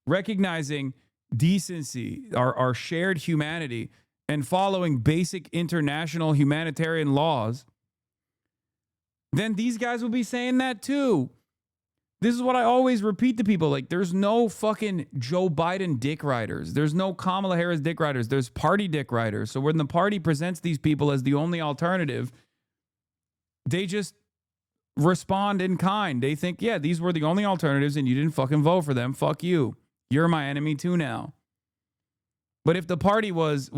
recognizing decency, our shared humanity, and following basic international humanitarian laws, then these guys will be saying that too. This is what I always repeat to people. Like, there's no fucking Joe Biden dick riders. There's no Kamala Harris dick riders. There's party dick riders. So when the party presents these people as the only alternative, they just respond in kind. They think, yeah, these were the only alternatives and you didn't fucking vote for them. Fuck you. You're my enemy too now. But if the party was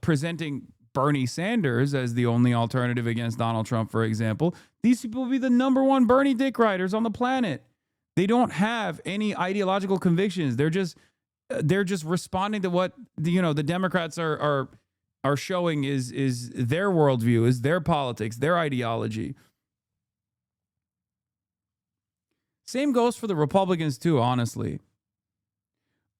presenting Bernie Sanders as the only alternative against Donald Trump, for example, these people will be the number one Bernie dick riders on the planet. They don't have any ideological convictions. They're just responding to what the Democrats are showing is their worldview, is their politics, their ideology. Same goes for the Republicans too, honestly.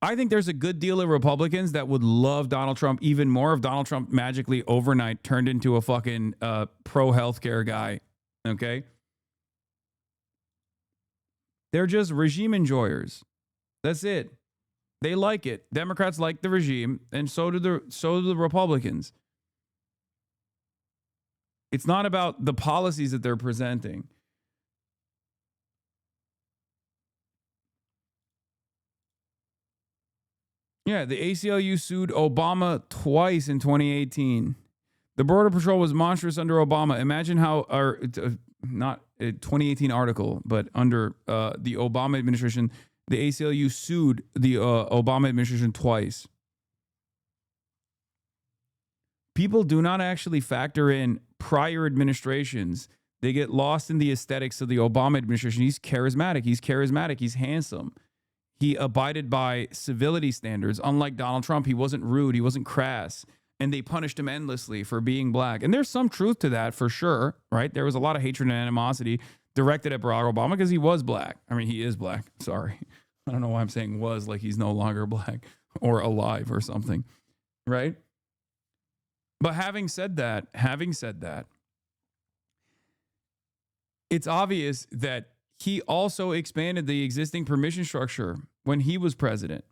I think there's a good deal of Republicans that would love Donald Trump even more if Donald Trump magically overnight turned into a fucking pro-healthcare guy, okay? They're just regime enjoyers. That's it. They like it. Democrats like the regime, and so do the Republicans. It's not about the policies that they're presenting. Yeah, the ACLU sued Obama twice in 2018. The Border Patrol was monstrous under Obama. Imagine how, not a 2018 article, but under the Obama administration, the ACLU sued the Obama administration twice. People do not actually factor in prior administrations. They get lost in the aesthetics of the Obama administration. He's charismatic. He's handsome. He abided by civility standards. Unlike Donald Trump, he wasn't rude. He wasn't crass. And they punished him endlessly for being black. And there's some truth to that for sure, right? There was a lot of hatred and animosity directed at Barack Obama because he was black. I mean, he is black. Sorry. I don't know why I'm saying was like he's no longer black or alive or something, right? But having said that, it's obvious that he also expanded the existing permission structure when he was president.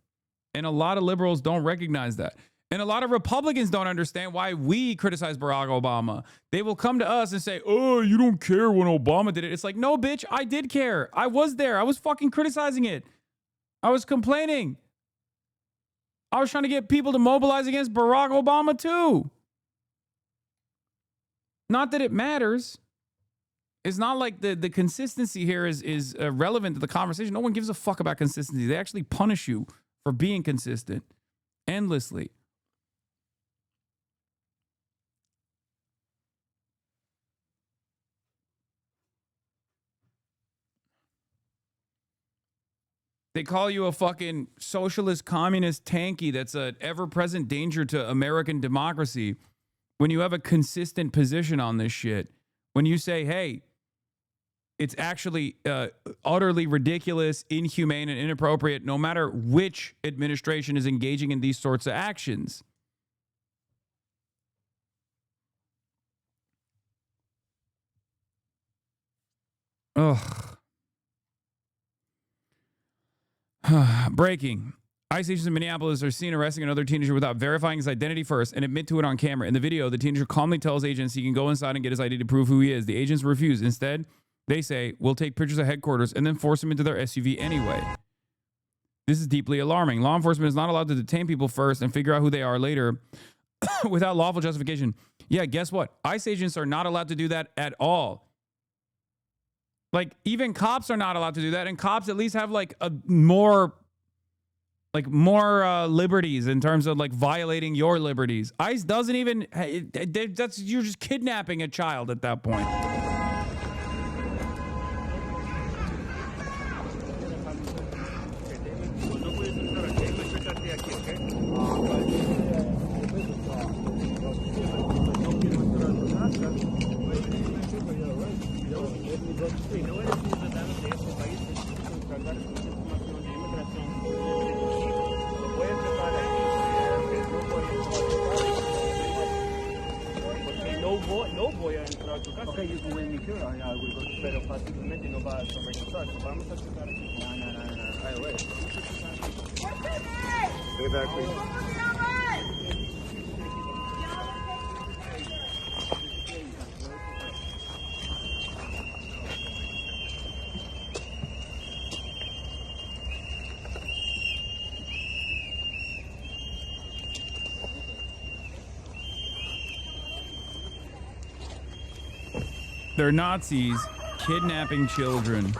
And a lot of liberals don't recognize that. And a lot of Republicans don't understand why we criticize Barack Obama. They will come to us and say, oh, you don't care when Obama did it. It's like, no, bitch, I did care. I was there. I was fucking criticizing it. I was complaining. I was trying to get people to mobilize against Barack Obama too. Not that it matters. It's not like the consistency here is relevant to the conversation. No one gives a fuck about consistency. They actually punish you for being consistent endlessly. They call you a fucking socialist, communist tanky that's an ever-present danger to American democracy when you have a consistent position on this shit. When you say, hey, It's actually utterly ridiculous, inhumane, and inappropriate, no matter which administration is engaging in these sorts of actions. Ugh. Breaking. ICE agents in Minneapolis are seen arresting another teenager without verifying his identity first and admit to it on camera. In the video, the teenager calmly tells agents he can go inside and get his ID to prove who he is. The agents refuse. Instead, they say, we'll take pictures of headquarters and then force him into their SUV anyway. This is deeply alarming. Law enforcement is not allowed to detain people first and figure out who they are later without lawful justification. Yeah, guess what? ICE agents are not allowed to do that at all. Like, even cops are not allowed to do that, and cops at least have like more liberties in terms of like violating your liberties. ICE doesn't even. You're just kidnapping a child at that point. No voy a entrar a tu casa. Okay, you can wait me here. I will go. Pero fácilmente no va a regresar. Vamos a checar aquí. No. Right away. Stay back, please. They're Nazis kidnapping children.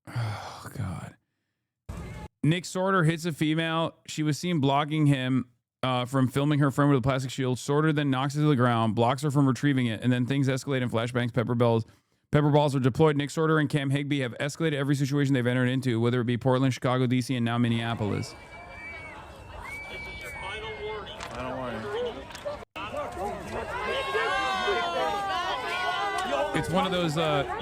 Oh, God. Nick Sorter hits a female. She was seen blocking him from filming her friend with a plastic shield. Sorter then knocks her to the ground, blocks her from retrieving it, and then things escalate in flashbangs. Pepper balls are deployed. Nick Sorter and Cam Higbee have escalated every situation they've entered into, whether it be Portland, Chicago, D.C., and now Minneapolis. Final warning. It's one of those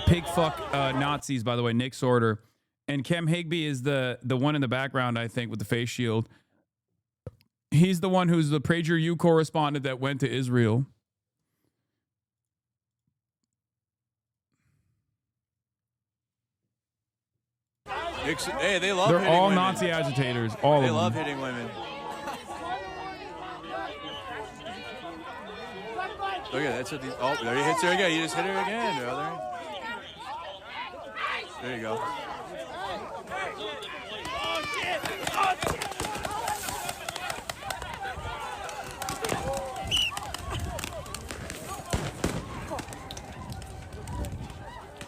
pig fuck Nazis, by the way, Nick Sorter. And Cam Higbee is the one in the background, I think, with the face shield. He's the one who's the PragerU correspondent that went to Israel. Hey, they love. They're hitting all women. Nazi agitators. All They of them. love hitting women. Look at that's what these. Oh, there he hits her again. You just hit her again, brother. There you go.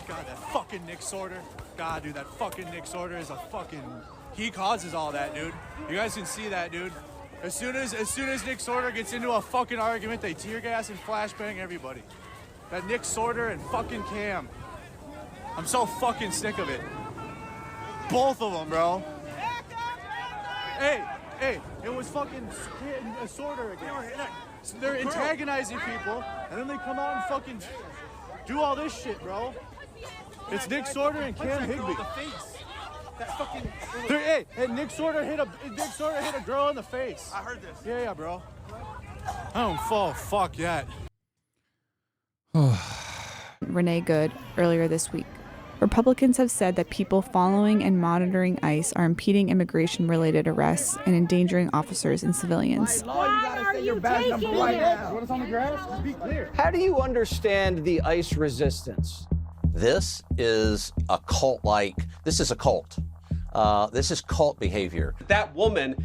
God, that fucking Nick Sorter. God, dude, that fucking Nick Sorter is a fucking. He causes all that, dude. You guys can see that, dude. As soon as Nick Sorter gets into a fucking argument, they tear gas and flashbang everybody. That Nick Sorter and fucking Cam. I'm so fucking sick of it. Both of them, bro. Hey, it was fucking Sorter again. So they're antagonizing people, and then they come out and fucking do all this shit, bro. It's Nick Sorter and Cam Higbee. Hey, Nick Sorter hit a girl in the face. I heard this. Yeah, bro. I don't fall fuck yet. Renee Good earlier this week. Republicans have said that people following and monitoring ICE are impeding immigration-related arrests and endangering officers and civilians. How do you understand the ICE resistance? This is a cult-like. This is a cult. This is cult behavior. That woman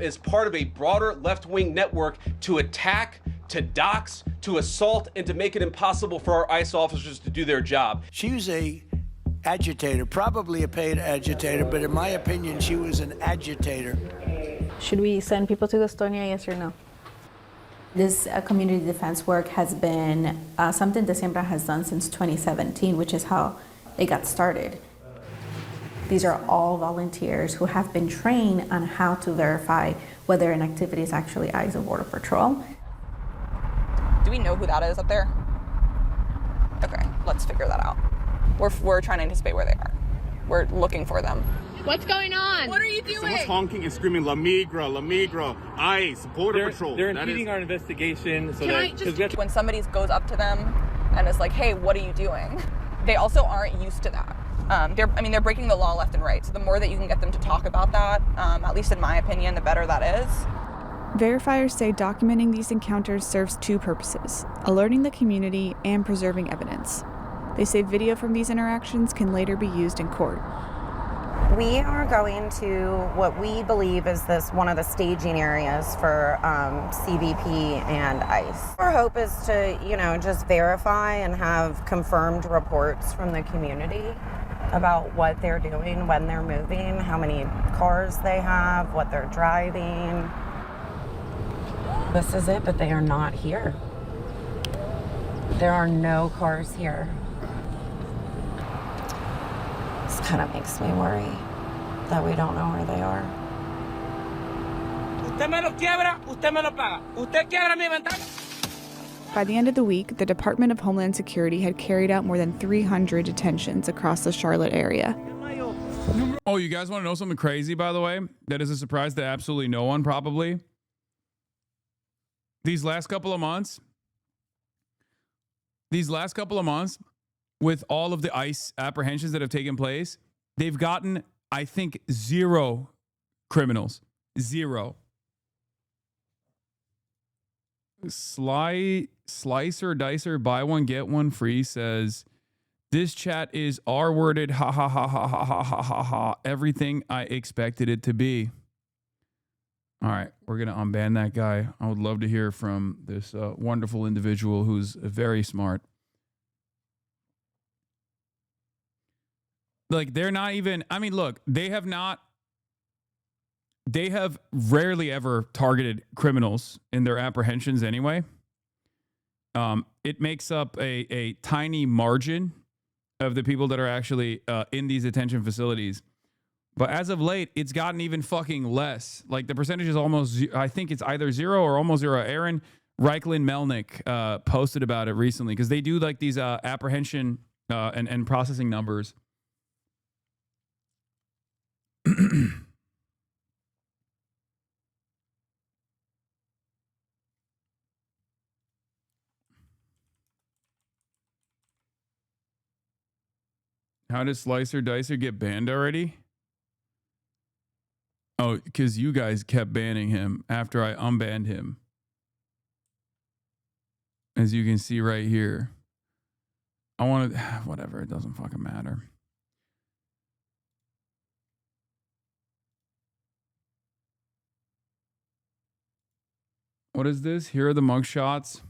is part of a broader left-wing network to attack, to dox, to assault, and to make it impossible for our ICE officers to do their job. She was a agitator, probably a paid agitator, but in my opinion, she was an agitator. Should we send people to Estonia, yes or no? This community defense work has been something that Siembra has done since 2017, which is how it got started. These are all volunteers who have been trained on how to verify whether an activity is actually ICE or Border Patrol. Do we know who that is up there? Okay, let's figure that out. We're trying to anticipate where they are. We're looking for them. What's going on? What are you doing? Someone's honking and screaming, La Migra, ICE, Border Patrol. They're impeding our investigation. So When somebody goes up to them and is like, hey, what are you doing? They also aren't used to that. They're breaking the law left and right. So the more that you can get them to talk about that, at least in my opinion, the better that is. Verifiers say documenting these encounters serves two purposes: alerting the community and preserving evidence. They say video from these interactions can later be used in court. We are going to what we believe is one of the staging areas for CBP and ICE. Our hope is to, just verify and have confirmed reports from the community about what they're doing, when they're moving, how many cars they have, what they're driving. This is it, but they are not here. There are no cars here. This kind of makes me worry that we don't know where they are. Usted me lo quiebra, usted me lo paga. Usted quiebra mi ventana. By the end of the week, the Department of Homeland Security had carried out more than 300 detentions across the Charlotte area. Oh, you guys want to know something crazy, by the way? That is a surprise to absolutely no one, probably. These last couple of months, with all of the ICE apprehensions that have taken place, they've gotten, I think, 0 criminals. 0. Slicer Dicer, buy one, get one free, says, this chat is R-worded, ha ha ha ha ha ha ha ha ha. Everything I expected it to be. All right, we're going to unban that guy. I would love to hear from this wonderful individual who's very smart. Like, they're not even, look, they have rarely ever targeted criminals in their apprehensions anyway. It makes up a tiny margin of the people that are actually in these detention facilities. But as of late, it's gotten even fucking less. Like, the percentage is almost, I think it's either 0 or almost 0. Aaron Reichlin Melnick posted about it recently because they do like these apprehension and processing numbers. How did Slicer Dicer get banned already? Oh, because you guys kept banning him after I unbanned him. As you can see right here. I want to... Whatever, it doesn't fucking matter. What is this? Here are the mugshots.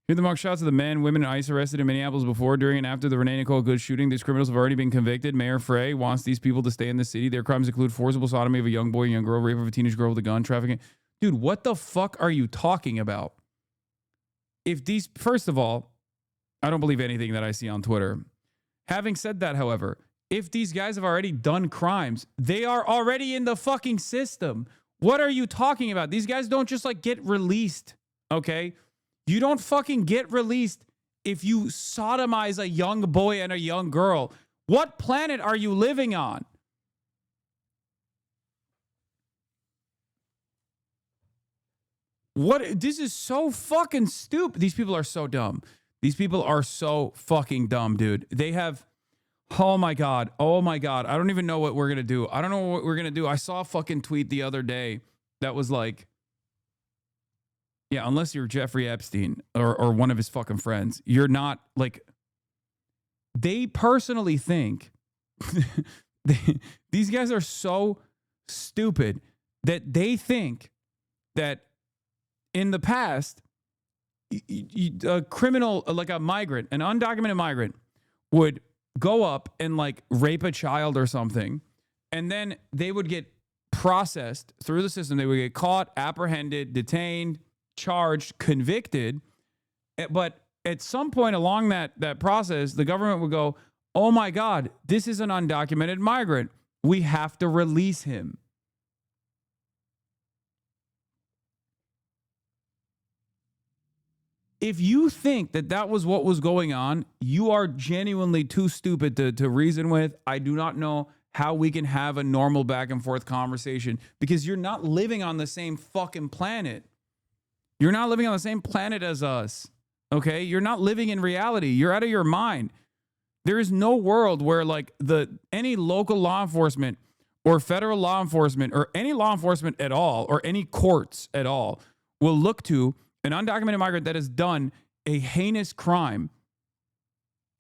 Here are the mugshots of the men, women, and ICE arrested in Minneapolis before, during, and after the Renee Nicole Good shooting. These criminals have already been convicted. Mayor Frey wants these people to stay in the city. Their crimes include forcible sodomy of a young boy, young girl, rape of a teenage girl with a gun, trafficking. Dude, what the fuck are you talking about? If these, first of all, I don't believe anything that I see on Twitter. Having said that, however, if these guys have already done crimes, they are already in the fucking system. What are you talking about? These guys don't just like get released, okay? You don't fucking get released if you sodomize a young boy and a young girl. What planet are you living on? What? This is so fucking stupid. These people are so dumb. These people are so fucking dumb, dude. They have... Oh my God. Oh my God. I don't even know what we're going to do. I don't know what we're going to do. I saw a fucking tweet the other day that was like, yeah, unless you're Jeffrey Epstein or one of his fucking friends, you're not like, they personally think these guys are so stupid that they think that in the past, a criminal, like a migrant, an undocumented migrant would go up and like rape a child or something, and then they would get processed through the system. They would get caught, apprehended, detained, charged, convicted. But at some point along that process, the government would go, oh my God, this is an undocumented migrant. We have to release him. If you think that that was what was going on, you are genuinely too stupid to reason with. I do not know how we can have a normal back and forth conversation because you're not living on the same fucking planet. You're not living on the same planet as us. Okay? You're not living in reality. You're out of your mind. There is no world where like any local law enforcement or federal law enforcement or any law enforcement at all or any courts at all will look to an undocumented migrant that has done a heinous crime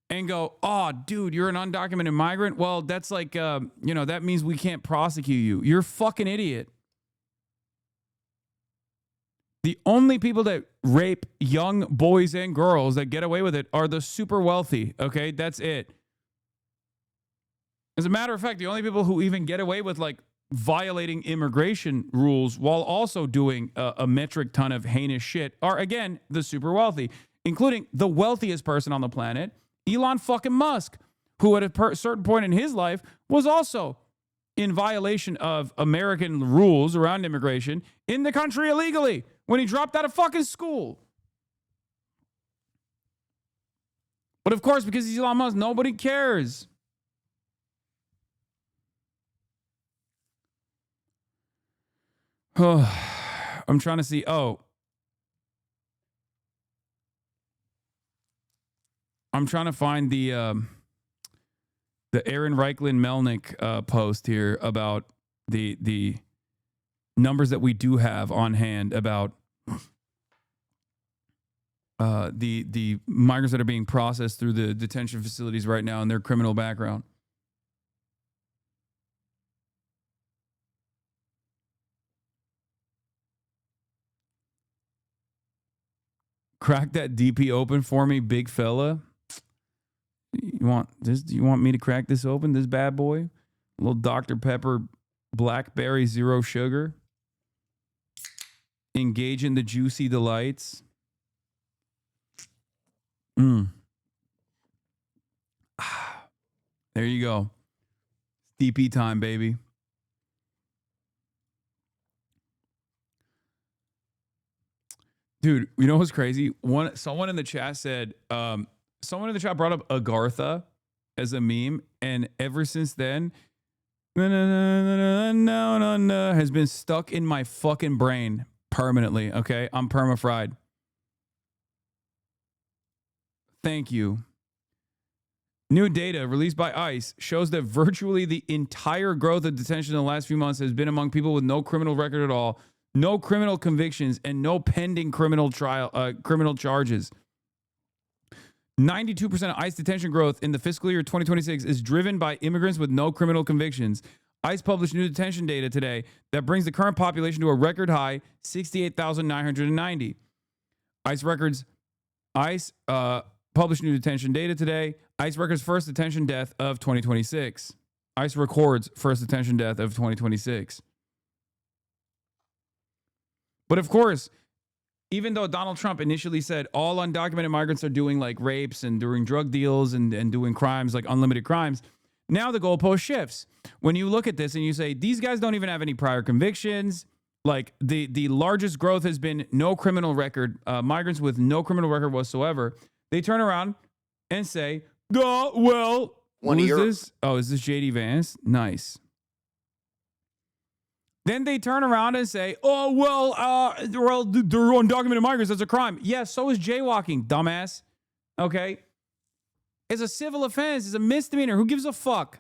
and go, oh, dude, you're an undocumented migrant? Well, that's like, that means we can't prosecute you. You're a fucking idiot. The only people that rape young boys and girls that get away with it are the super wealthy, okay? That's it. As a matter of fact, the only people who even get away with, like, violating immigration rules while also doing a metric ton of heinous shit are, again, the super wealthy, including the wealthiest person on the planet, Elon fucking Musk, who at a certain point in his life was also in violation of American rules around immigration in the country illegally when he dropped out of fucking school. But of course, because he's Elon Musk, nobody cares. I'm trying to see. I'm trying to find the Aaron Reichlin Melnick post here about the numbers that we do have on hand about the migrants that are being processed through the detention facilities right now and their criminal background. Crack that DP open for me, big fella. You want this? Do you want me to crack this open, this bad boy? A little Dr. Pepper blackberry zero sugar. Engage in the juicy delights. There you go. DP time, baby. Dude, you know what's crazy? Someone in the chat said, someone in the chat brought up Agartha as a meme, and ever since then, has been stuck in my fucking brain permanently, okay? I'm perma-fried. Thank you. New data released by ICE shows that virtually the entire growth of detention in the last few months has been among people with no criminal record at all, no criminal convictions, and no pending criminal charges. 92% of ICE detention growth in the fiscal year 2026 is driven by immigrants with no criminal convictions. ICE published new detention data today that brings the current population to a record high 68,990. ICE published new detention data today. ICE records first detention death of 2026. ICE records first detention death of 2026. But of course, even though Donald Trump initially said all undocumented migrants are doing like rapes and doing drug deals and doing crimes like unlimited crimes, now the goalpost shifts. When you look at this and you say, these guys don't even have any prior convictions, like the largest growth has been no criminal record, migrants with no criminal record whatsoever, they turn around and say, well, who is this? Oh, is this JD Vance? Nice. Then they turn around and say, they're undocumented migrants. That's a crime. Yeah, so is jaywalking, dumbass. Okay? It's a civil offense. It's a misdemeanor. Who gives a fuck?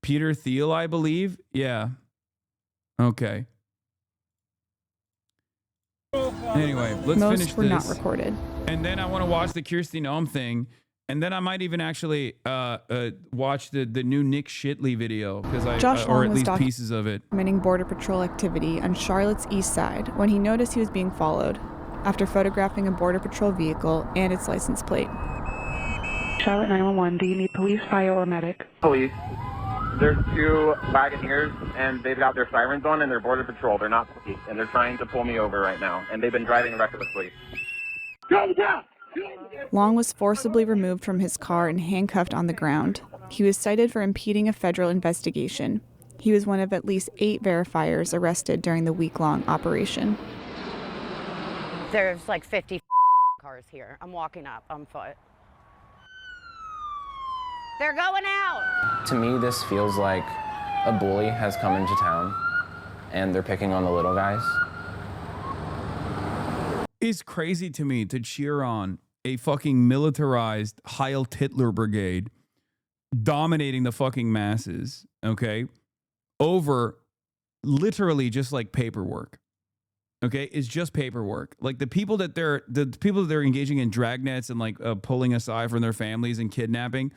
Peter Thiel, I believe? Yeah. Okay. Anyway, let's finish this. Most were not recorded. And then I want to watch the Kirsty Noem thing. And then I might even actually watch the new Nick Shitley video because or at least pieces of it. Documenting Border Patrol activity on Charlotte's east side when he noticed he was being followed after photographing a Border Patrol vehicle and its license plate. Charlotte 911, do you need police, fire, or medic? Police. There's two Wagoneers, and they've got their sirens on, and they're Border Patrol. They're not police, and they're trying to pull me over right now, and they've been driving recklessly. Go down! Long was forcibly removed from his car and handcuffed on the ground. He was cited for impeding a federal investigation. He was one of at least 8 verifiers arrested during the week-long operation. There's like 50 cars here. I'm walking up on foot. They're going out. To me, this feels like a bully has come into town and they're picking on the little guys. It's crazy to me to cheer on a fucking militarized Heil Hitler brigade dominating the fucking masses, okay, over literally just like paperwork. Okay, it's just paperwork. Like the people that they're engaging in dragnets and like pulling aside from their families and kidnapping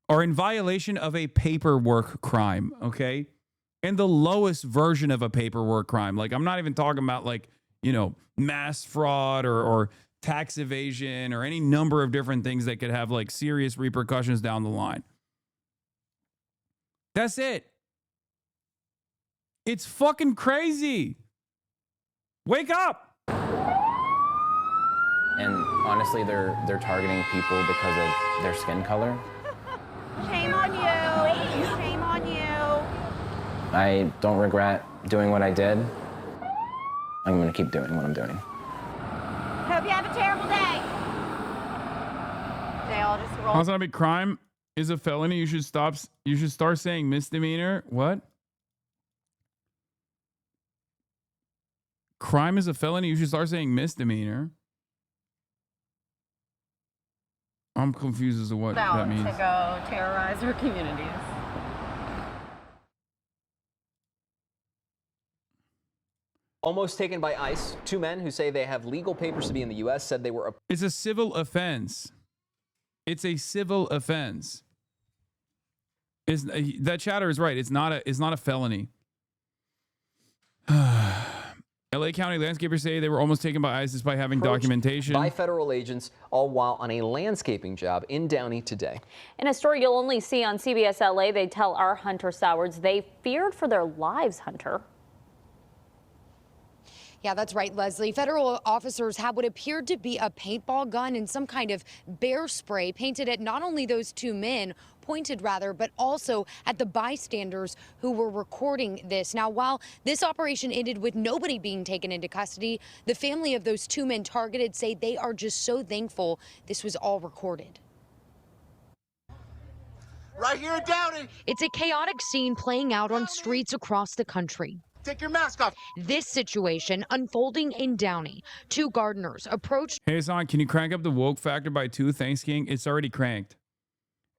are in violation of a paperwork crime, okay? And the lowest version of a paperwork crime. Like I'm not even talking about like, you know, mass fraud or tax evasion or any number of different things that could have like serious repercussions down the line. That's it. It's fucking crazy. Wake up. And honestly, they're targeting people because of their skin color. Shame on you. Shame on you. I don't regret doing what I did. I'm gonna keep doing what I'm doing. Hope you have a terrible day. They all just roll. HasanAbi, crime is a felony. You should start saying misdemeanor. What? Crime is a felony. You should start saying misdemeanor. I'm confused as to what that means. To go terrorize our communities. Almost taken by ICE, 2 men who say they have legal papers to be in the U.S. said they were. It's a civil offense. It's a civil offense. That chatter is right. It's not a felony. LA County landscapers say they were almost taken by ICE despite having documentation. By federal agents, all while on a landscaping job in Downey today. In a story you'll only see on CBS LA, they tell our Hunter Sowards they feared for their lives, Hunter. Yeah, that's right, Leslie. Federal officers had what appeared to be a paintball gun and some kind of bear spray painted at not only those 2 men, pointed rather, but also at the bystanders who were recording this. Now, while this operation ended with nobody being taken into custody, the family of those 2 men targeted say they are just so thankful this was all recorded. Right here in Downey. It's a chaotic scene playing out on streets across the country. Take your mask off. This situation unfolding in Downey. 2 gardeners approached. Hey, Hasan, can you crank up the woke factor by 2? Thanks, King. It's already cranked.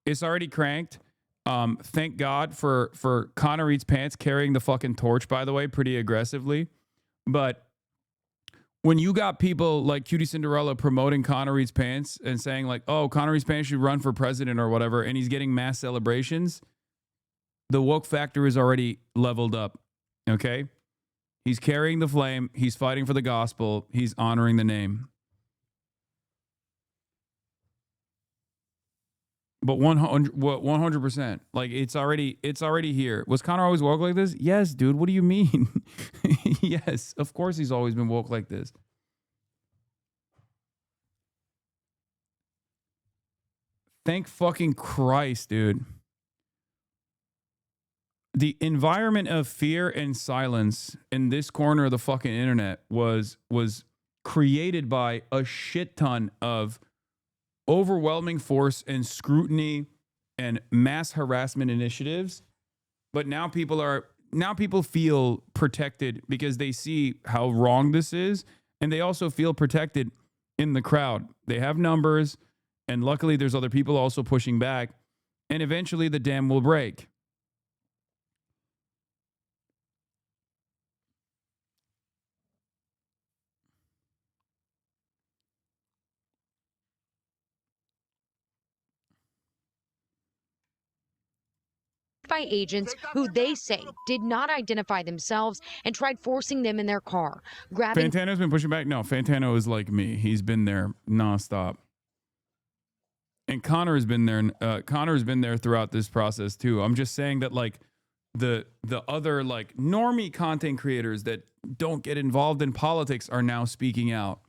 It's already cranked. Thank God for Connor Eats Pants carrying the fucking torch, by the way, pretty aggressively. But when you got people like Cutie Cinderella promoting Connor Eats Pants and saying like, oh, Connor Eats Pants should run for president or whatever, and he's getting mass celebrations, the woke factor is already leveled up. Okay? He's carrying the flame. He's fighting for the gospel. He's honoring the name. But 100%. Like it's already here. Was Connor always woke like this? Yes, dude. What do you mean? Yes, of course he's always been woke like this. Thank fucking Christ, dude. The environment of fear and silence in this corner of the fucking internet was created by a shit ton of overwhelming force and scrutiny and mass harassment initiatives. But now people feel protected because they see how wrong this is, and they also feel protected in the crowd. They have numbers, and luckily there's other people also pushing back, and eventually the dam will break. By agents who they say did not identify themselves and tried forcing them in their car, grabbing. Fantano's been pushing back. No, Fantano is like me. He's been there nonstop. And Connor has been there. Connor has been there throughout this process too. I'm just saying that like the other like normie content creators that don't get involved in politics are now speaking out.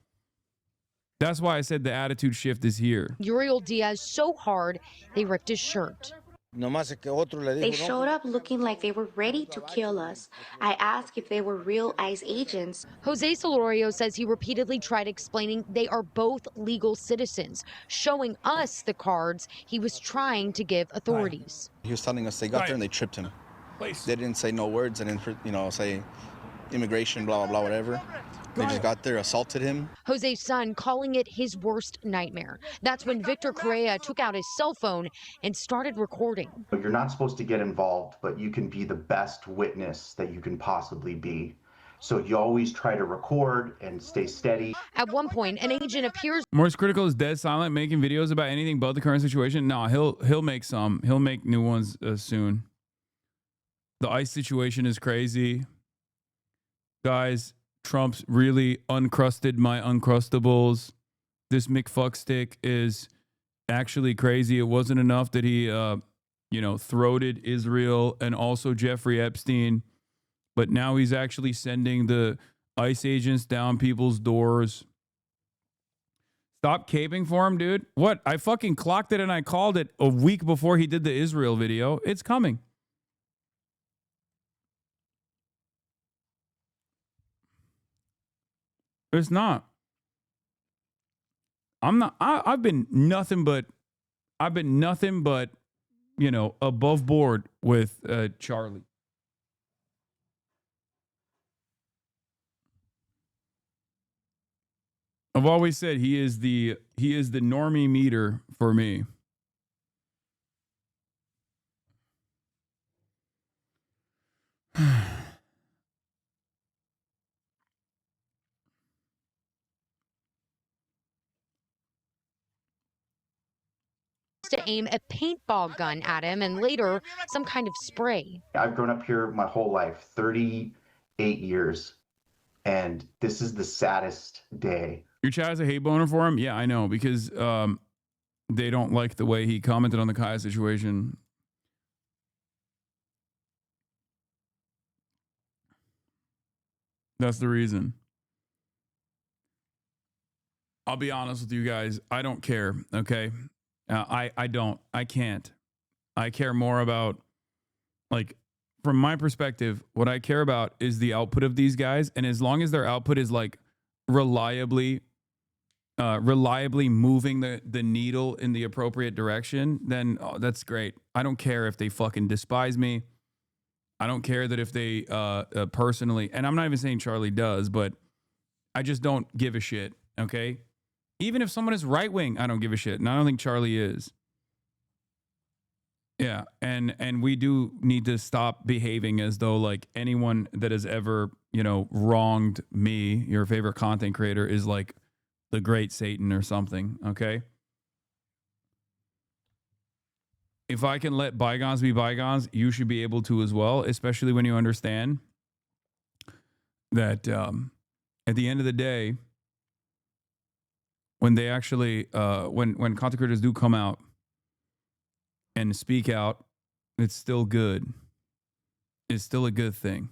That's why I said the attitude shift is here. Uriel Diaz so hard they ripped his shirt. They showed up looking like they were ready to kill us. I asked if they were real ICE agents. Jose Solorio says he repeatedly tried explaining they are both legal citizens, showing us the cards he was trying to give authorities. He was telling us they got there and they tripped him. They didn't say no words and didn't, say immigration, blah, blah, blah, whatever. They just got there, assaulted him. Jose's son calling it his worst nightmare. That's when Victor Correa took out his cell phone and started recording. You're not supposed to get involved, but you can be the best witness that you can possibly be. So you always try to record and stay steady. At one point, an agent appears. Morris Critical is dead silent, making videos about anything but the current situation. No, he'll make some. He'll make new ones soon. The ICE situation is crazy. Guys, Trump's really uncrusted my uncrustables. This McFuckstick is actually crazy. It wasn't enough that he, throated Israel and also Jeffrey Epstein, but now he's actually sending the ICE agents down people's doors. Stop caping for him, dude. What? I fucking clocked it and I called it a week before he did the Israel video. It's coming. It's not. I'm not. I've been nothing but, above board with Charlie. I've always said he is the normie meter for me. To aim a paintball gun at him and later some kind of spray. I've grown up here my whole life, 38 years, and this is the saddest day. Your chat has a hate boner for him? Yeah, I know, because they don't like the way he commented on the Kaya situation. That's the reason. I'll be honest with you guys. I don't care, okay? I don't. I can't. I care more about, from my perspective, what I care about is the output of these guys. And as long as their output is, reliably moving the needle in the appropriate direction, then that's great. I don't care if they fucking despise me. I don't care that if they personally, and I'm not even saying Charlie does, but I just don't give a shit, okay? Even if someone is right wing, I don't give a shit. And I don't think Charlie is. Yeah. And we do need to stop behaving as though anyone that has ever, wronged me, your favorite content creator, is the great Satan or something. Okay. If I can let bygones be bygones, you should be able to as well, especially when you understand that at the end of the day, when they actually, when content creators do come out and speak out, it's still good. It's still a good thing.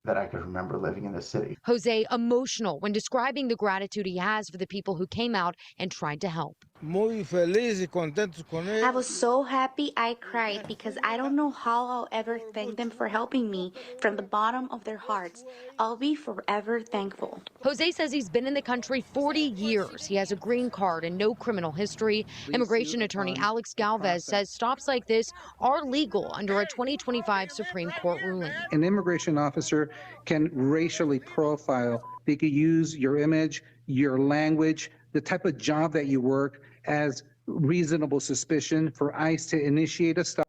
That I could remember living in the city. Jose emotional when describing the gratitude he has for the people who came out and tried to help. I was so happy I cried because I don't know how I'll ever thank them for helping me from the bottom of their hearts. I'll be forever thankful. Jose says he's been in the country 40 years. He has a green card and no criminal history. Immigration attorney Alex Galvez says stops like this are legal under a 2025 Supreme Court ruling. An immigration officer can racially profile. They could use your image, your language, the type of job that you work as reasonable suspicion for ICE to initiate a stop.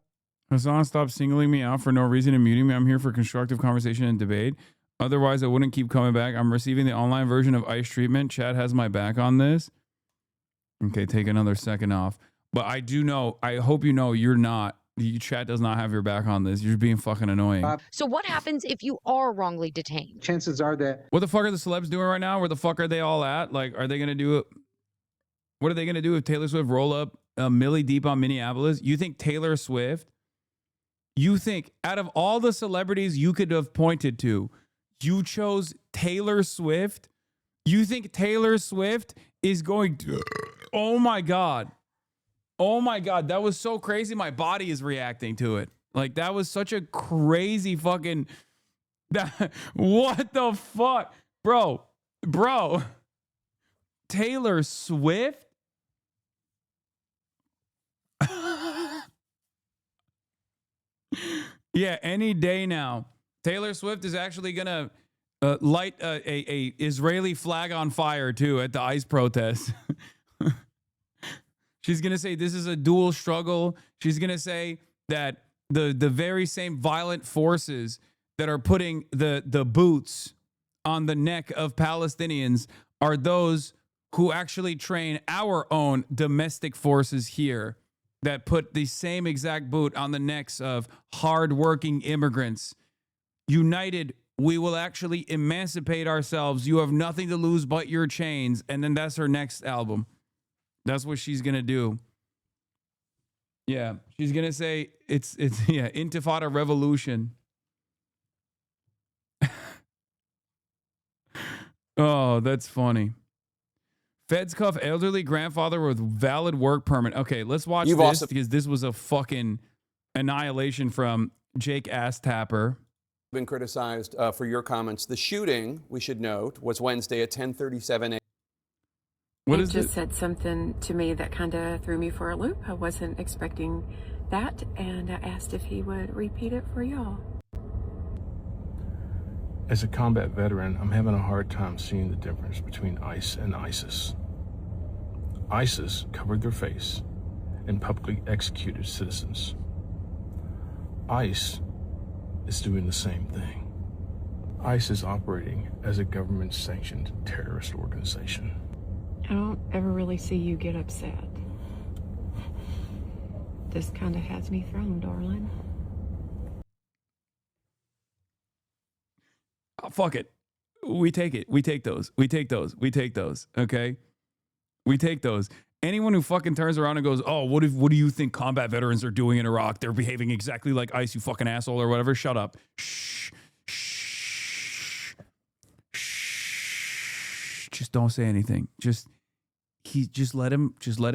Hasan, stop singling me out for no reason and muting me. I'm here for constructive conversation and debate. Otherwise, I wouldn't keep coming back. I'm receiving the online version of ICE treatment. Chad has my back on this. Okay, take another second off. But I do know, I hope you know you're not. Chat does not have your back on this. You're being fucking annoying. So what happens if you are wrongly detained? Chances are that... What the fuck are the celebs doing right now? Where the fuck are they all at? Are they going to do it? What are they going to do if Taylor Swift roll up Millie deep on Minneapolis? You think Taylor Swift, you think out of all the celebrities you could have pointed to, you chose Taylor Swift? You think Taylor Swift is going to... Oh my God. Oh my God. That was so crazy. My body is reacting to it. Like, that was such a crazy fucking... What the fuck? Bro. Taylor Swift? Yeah, any day now. Taylor Swift is actually gonna light a Israeli flag on fire too at the ICE protest. She's gonna say this is a dual struggle. She's gonna say that the very same violent forces that are putting the boots on the neck of Palestinians are those who actually train our own domestic forces here, that put the same exact boot on the necks of hardworking immigrants. United, we will actually emancipate ourselves. You have nothing to lose but your chains. And then that's her next album. That's what she's going to do. Yeah, she's going to say it's Intifada Revolution. Oh, that's funny. Feds cuff elderly grandfather with valid work permit. Okay, let's watch this because this was a fucking annihilation from Jake Asstapper. Been criticized for your comments. The shooting, we should note, was Wednesday at 10:37 a.m. He just said something to me that kind of threw me for a loop. I wasn't expecting that, and I asked if he would repeat it for y'all. As a combat veteran, I'm having a hard time seeing the difference between ICE and ISIS. ISIS covered their face and publicly executed citizens. ICE is doing the same thing. ICE is operating as a government-sanctioned terrorist organization. I don't ever really see you get upset. This kind of has me thrown, darling. Oh, fuck it. We take it. We take those. We take those. We take those. Okay? We take those. Anyone who fucking turns around and goes, oh, what do you think combat veterans are doing in Iraq? They're behaving exactly like ICE, you fucking asshole, or whatever. Shut up. Shh. Shh. Shh. Just don't say anything. Just let him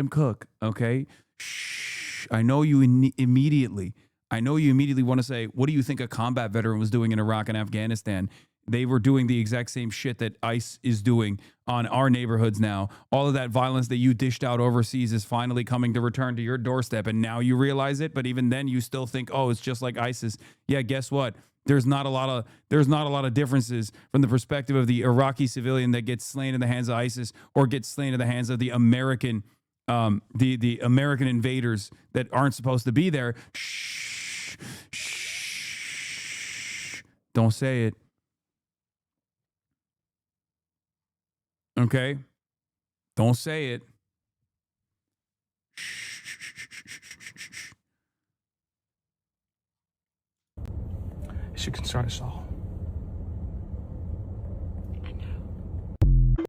cook. Okay? Shh. I know you immediately want to say, what do you think a combat veteran was doing in Iraq and Afghanistan? They were doing the exact same shit that ICE is doing on our neighborhoods now. All of that violence that you dished out overseas is finally coming to return to your doorstep, and now you realize it. But even then, you still think, oh, it's just like ISIS. Yeah, guess what? There's not a lot of differences from the perspective of the Iraqi civilian that gets slain in the hands of ISIS or gets slain in the hands of the American, the American invaders that aren't supposed to be there. Shh, shh. Don't say it. Okay? Don't say it. It should concern us all. I know.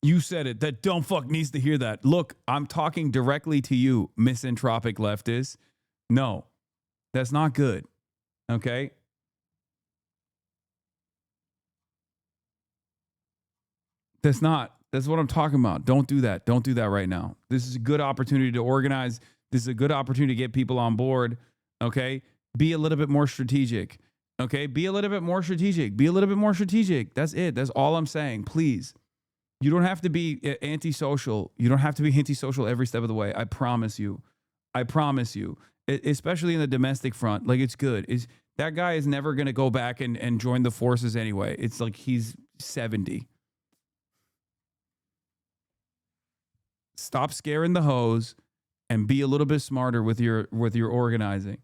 You said it. That dumb fuck needs to hear that. Look, I'm talking directly to you, misanthropic leftist. No, that's not good. Okay? That's what I'm talking about. Don't do that. Don't do that right now. This is a good opportunity to organize. This is a good opportunity to get people on board. Okay? Be a little bit more strategic. Okay? Be a little bit more strategic. Be a little bit more strategic. That's it. That's all I'm saying. Please. You don't have to be antisocial. You don't have to be antisocial every step of the way. I promise you. I promise you. Especially in the domestic front. Like, it's good. That guy is never going to go back and join the forces anyway. It's like he's 70. Stop scaring the hoes and be a little bit smarter with your organizing.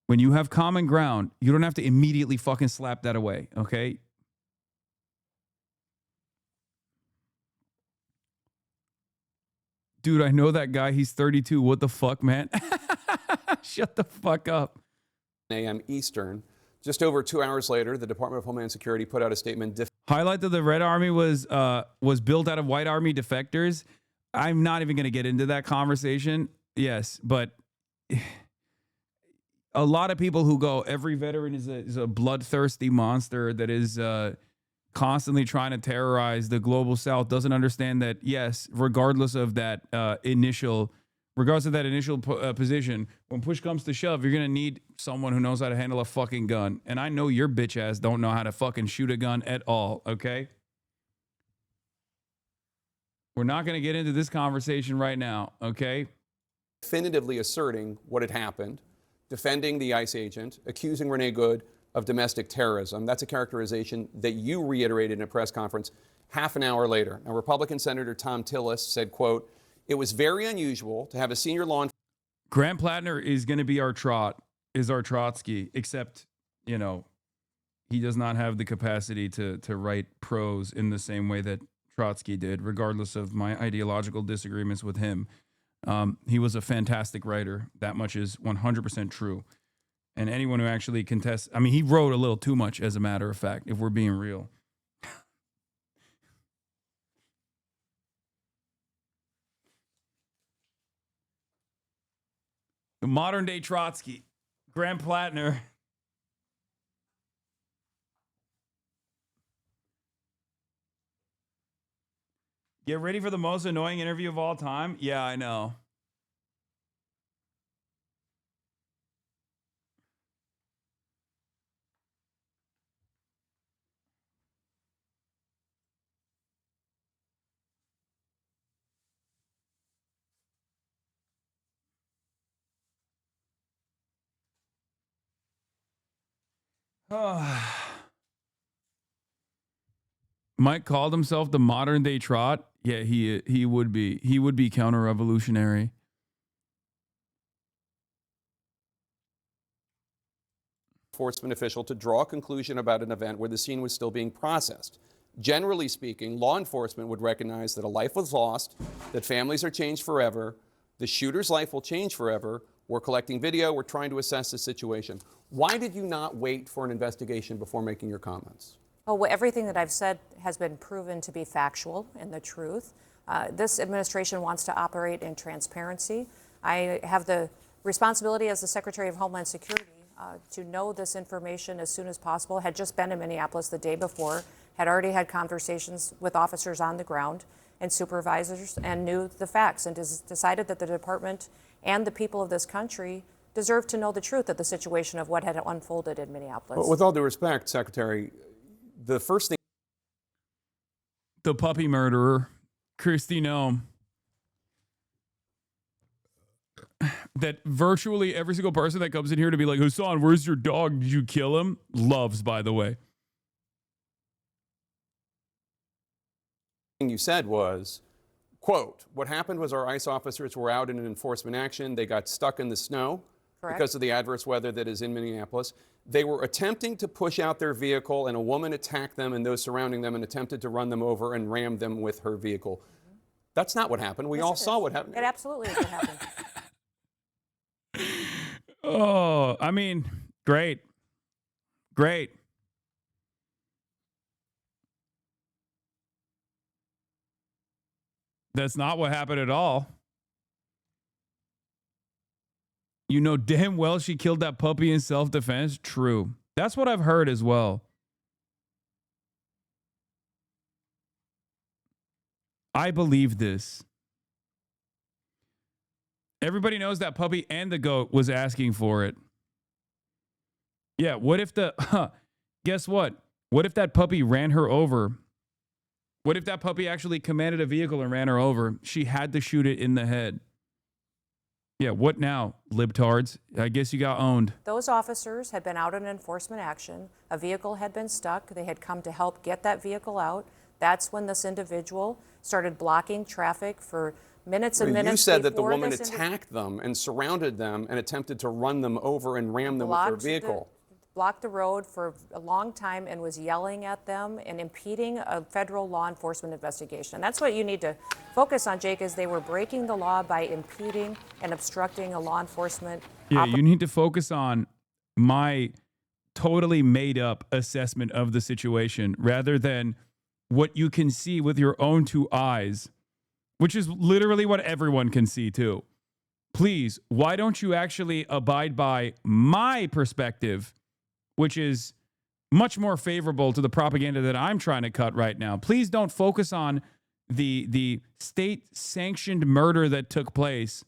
When you have common ground, you don't have to immediately fucking slap that away, okay? Dude, I know that guy. He's 32. What the fuck, man? Shut the fuck up. a.m. Eastern. Just over 2 hours later, the Department of Homeland Security put out a statement. Highlight that the Red Army was built out of White Army defectors. I'm not even going to get into that conversation. Yes, but a lot of people who go, every veteran is a bloodthirsty monster that is constantly trying to terrorize the global South, doesn't understand that, yes, regardless of that initial position, when push comes to shove, you're going to need someone who knows how to handle a fucking gun. And I know your bitch ass don't know how to fucking shoot a gun at all, okay? We're not going to get into this conversation right now, okay? Definitively asserting what had happened, defending the ICE agent, accusing Renee Good of domestic terrorism. That's a characterization that you reiterated in a press conference half an hour later. Now, Republican Senator Tom Tillis said, quote, "It was very unusual to have a senior law enforcement." Grant Plattner is going to be our Trotsky, except, you know, he does not have the capacity to write prose in the same way that Trotsky did, regardless of my ideological disagreements with him. He was a fantastic writer. That much is 100% true. And anyone who actually contests, I mean, he wrote a little too much, as a matter of fact, if we're being real. The modern day Trotsky, Grant Plattner. Get ready for the most annoying interview of all time? Yeah, I know. Mike called himself the modern day Trot. Yeah, he would be. He would be counter-revolutionary. Enforcement official to draw a conclusion about an event where the scene was still being processed. Generally speaking, law enforcement would recognize that a life was lost, that families are changed forever, the shooter's life will change forever. We're collecting video. We're trying to assess the situation. Why did you not wait for an investigation before making your comments? Well, everything that I've said has been proven to be factual and the truth. This administration wants to operate in transparency. I have the responsibility as the Secretary of Homeland Security to know this information as soon as possible. Had just been in Minneapolis the day before, had already had conversations with officers on the ground and supervisors, and knew the facts, and decided that the department and the people of this country deserve to know the truth of the situation of what had unfolded in Minneapolis. Well, with all due respect, Secretary, the first thing... The puppy murderer, Kristi Noem, that virtually every single person that comes in here to be like, Hasan, where's your dog? Did you kill him? Loves, by the way. You said was, quote, what happened was our ICE officers were out in an enforcement action. They got stuck in the snow. Correct. Because of the adverse weather that is in Minneapolis. They were attempting to push out their vehicle, and a woman attacked them and those surrounding them and attempted to run them over and rammed them with her vehicle. That's not what happened. We all saw what happened. It absolutely is what happened. Oh, I mean, great. Great. That's not what happened at all. You know damn well she killed that puppy in self-defense. True. That's what I've heard as well. I believe this. Everybody knows that puppy and the goat was asking for it. Yeah, what if guess what? What if that puppy ran her over? What if that puppy actually commanded a vehicle and ran her over? She had to shoot it in the head. Yeah, what now, libtards? I guess you got owned. Those officers had been out in enforcement action. A vehicle had been stuck. They had come to help get that vehicle out. That's when this individual started blocking traffic for minutes and minutes. You said that the woman attacked them and surrounded them and attempted to run them over and ram them with her vehicle. Blocked the road for a long time and was yelling at them and impeding a federal law enforcement investigation. And that's what you need to focus on, Jake, is they were breaking the law by impeding and obstructing a law enforcement. Yeah, you need to focus on my totally made up assessment of the situation rather than what you can see with your own two eyes, which is literally what everyone can see too. please, why don't you actually abide by my perspective, which is much more favorable to the propaganda that I'm trying to cut right now. Please don't focus on the state-sanctioned murder that took place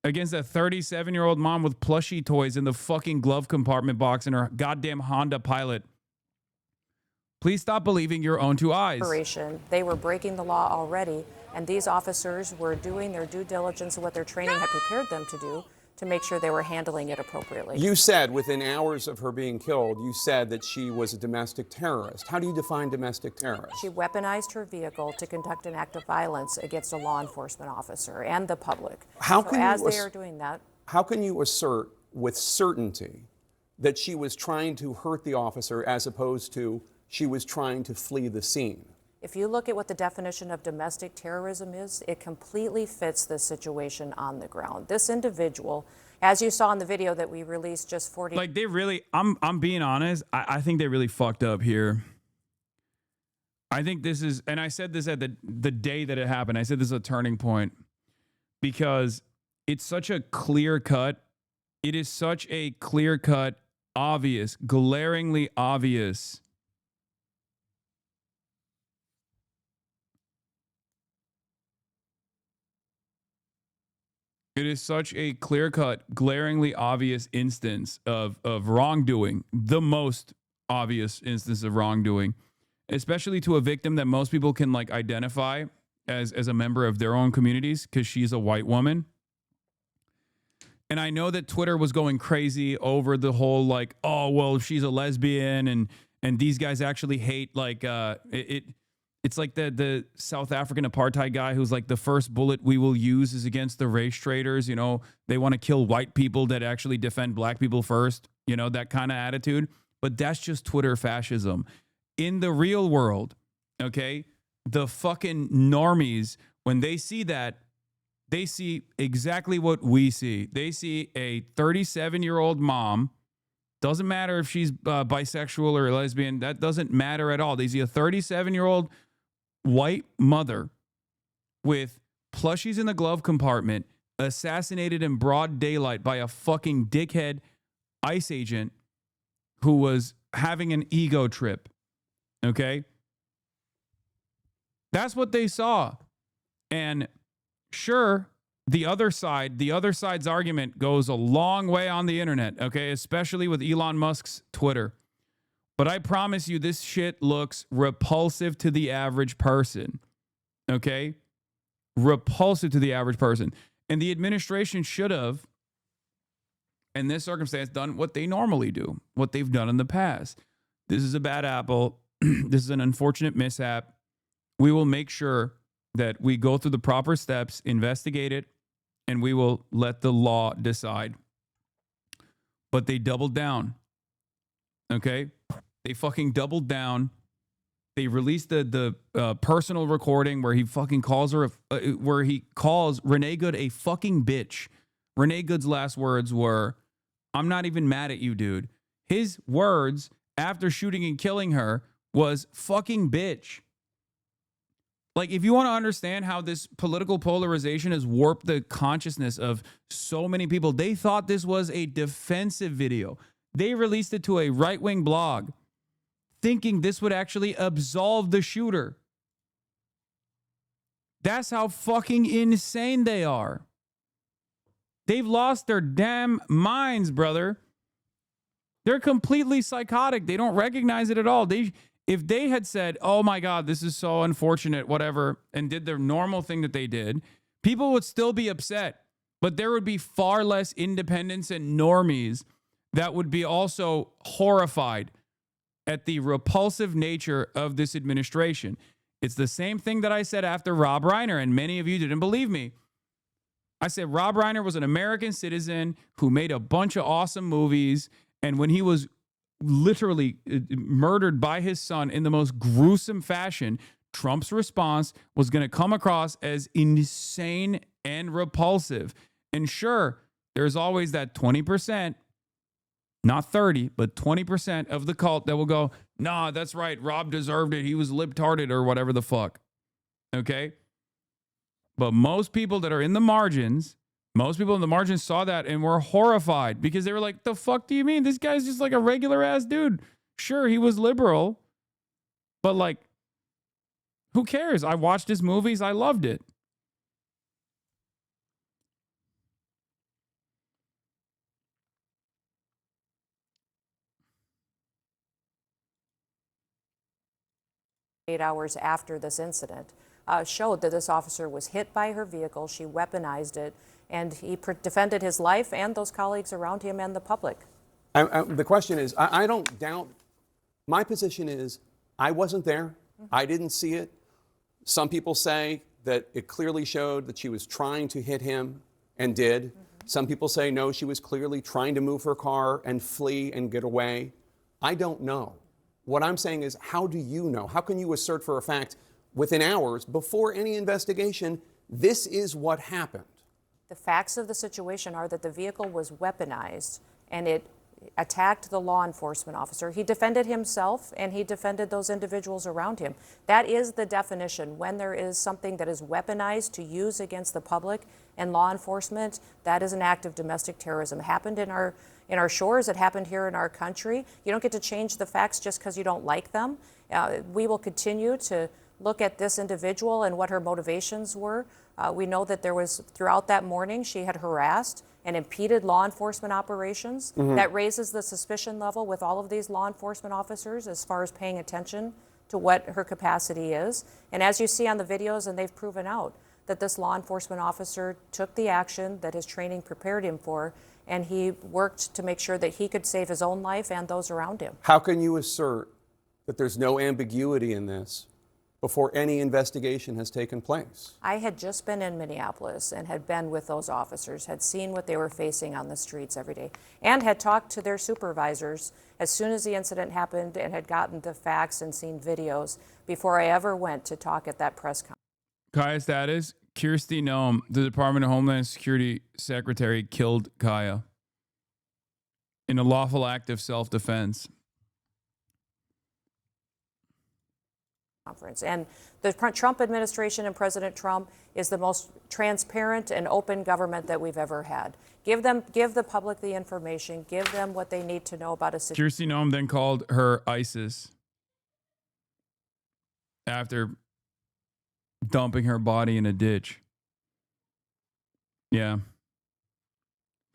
against a 37-year-old mom with plushie toys in the fucking glove compartment box in her goddamn Honda Pilot. Please stop believing your own two eyes. They were breaking the law already, and these officers were doing their due diligence of what their training had prepared them to do to make sure they were handling it appropriately. You said within hours of her being killed, you said that she was a domestic terrorist. How do you define domestic terrorist? She weaponized her vehicle to conduct an act of violence against a law enforcement officer and the public. They are doing that. How can you assert with certainty that she was trying to hurt the officer as opposed to she was trying to flee the scene? If you look at what the definition of domestic terrorism is, it completely fits the situation on the ground. This individual, as you saw in the video that we released just 40... Like, they really, I'm being honest, I think they really fucked up here. I think this is, and I said this at the day that it happened, I said this is a turning point because it's such a clear cut, it is such a clear cut, obvious, glaringly obvious It is such a clear-cut, glaringly obvious instance of wrongdoing, the most obvious instance of wrongdoing, especially to a victim that most people can like identify as a member of their own communities because she's a white woman. And I know that Twitter was going crazy over the whole like, oh, well, she's a lesbian and these guys actually hate like it's like the South African apartheid guy who's like the first bullet we will use is against the race traders. You know, they want to kill white people that actually defend black people first, you know, that kind of attitude. But that's just Twitter fascism. In the real world, okay, the fucking normies, when they see that, they see exactly what we see. They see a 37-year-old mom. Doesn't matter if she's bisexual or lesbian. That doesn't matter at all. They see a 37-year-old white mother with plushies in the glove compartment, assassinated in broad daylight by a fucking dickhead ICE agent who was having an ego trip. Okay? That's what they saw. And sure, the other side's argument goes a long way on the internet, okay? Especially with Elon Musk's Twitter. But I promise you, this shit looks repulsive to the average person. Okay? Repulsive to the average person. And the administration should have, in this circumstance, done what they normally do, what they've done in the past. This is a bad apple. This is an unfortunate mishap. We will make sure that we go through the proper steps, investigate it, and we will let the law decide. But they doubled down. Okay? They fucking doubled down. They released the personal recording where he fucking calls her, where he calls Renee Good a fucking bitch. Renee Good's last words were, "I'm not even mad at you, dude." His words after shooting and killing her was fucking bitch. Like, if you want to understand how this political polarization has warped the consciousness of so many people, they thought this was a defensive video. They released it to a right-wing blog thinking this would actually absolve the shooter. That's how fucking insane they are. They've lost their damn minds, brother. They're completely psychotic. They don't recognize it at all. If they had said, oh my God, this is so unfortunate, whatever, and did the normal thing that they did, people would still be upset. But there would be far less independents and normies that would be also horrified at the repulsive nature of this administration. It's the same thing that I said after Rob Reiner, and many of you didn't believe me. I said Rob Reiner was an American citizen who made a bunch of awesome movies, and when he was literally murdered by his son in the most gruesome fashion, Trump's response was going to come across as insane and repulsive. And sure, there's always that 20%, not 30, but 20% of the cult that will go, nah, that's right, Rob deserved it. He was libtarded or whatever the fuck. Okay? But most people that are in the margins Most people in the margins saw that and were horrified because they were like, the fuck do you mean? This guy's just like a regular ass dude. Sure, he was liberal, but like, who cares? I watched his movies. I loved it. Hours after this incident showed that this officer was hit by her vehicle. She weaponized it, and he defended his life and those colleagues around him and the public. The question is, I don't doubt. My position is, I wasn't there. I didn't see it. Some people say that it clearly showed that she was trying to hit him and did. Some people say, no, she was clearly trying to move her car and flee and get away. I don't know. What I'm saying is, how do you know? How can you assert for a fact within hours before any investigation, this is what happened? The facts of the situation are that the vehicle was weaponized and it attacked the law enforcement officer. He defended himself and he defended those individuals around him. That is the definition. When there is something that is weaponized to use against the public and law enforcement, that is an act of domestic terrorism. It happened in our shores. It happened here in our country. You don't get to change the facts just because you don't like them. We will continue to look at this individual and what her motivations were. We know that there was, throughout that morning, she had harassed and impeded law enforcement operations. That raises the suspicion level with all of these law enforcement officers as far as paying attention to what her capacity is. And as you see on the videos, and they've proven out, that this law enforcement officer took the action that his training prepared him for, and he worked to make sure that he could save his own life and those around him. How can you assert that there's no ambiguity in this before any investigation has taken place? I had just been in Minneapolis and had been with those officers, had seen what they were facing on the streets every day, and had talked to their supervisors as soon as the incident happened and had gotten the facts and seen videos before I ever went to talk at that press conference. Kaya status, Kirsty Noem, the Department of Homeland Security Secretary, killed Kaya in a lawful act of self-defense. Conference. And the Trump administration and President Trump is the most transparent and open government that we've ever had. Give the public the information, give them what they need to know about a situation. Kirsty Noem then called her ISIS after dumping her body in a ditch. Yeah.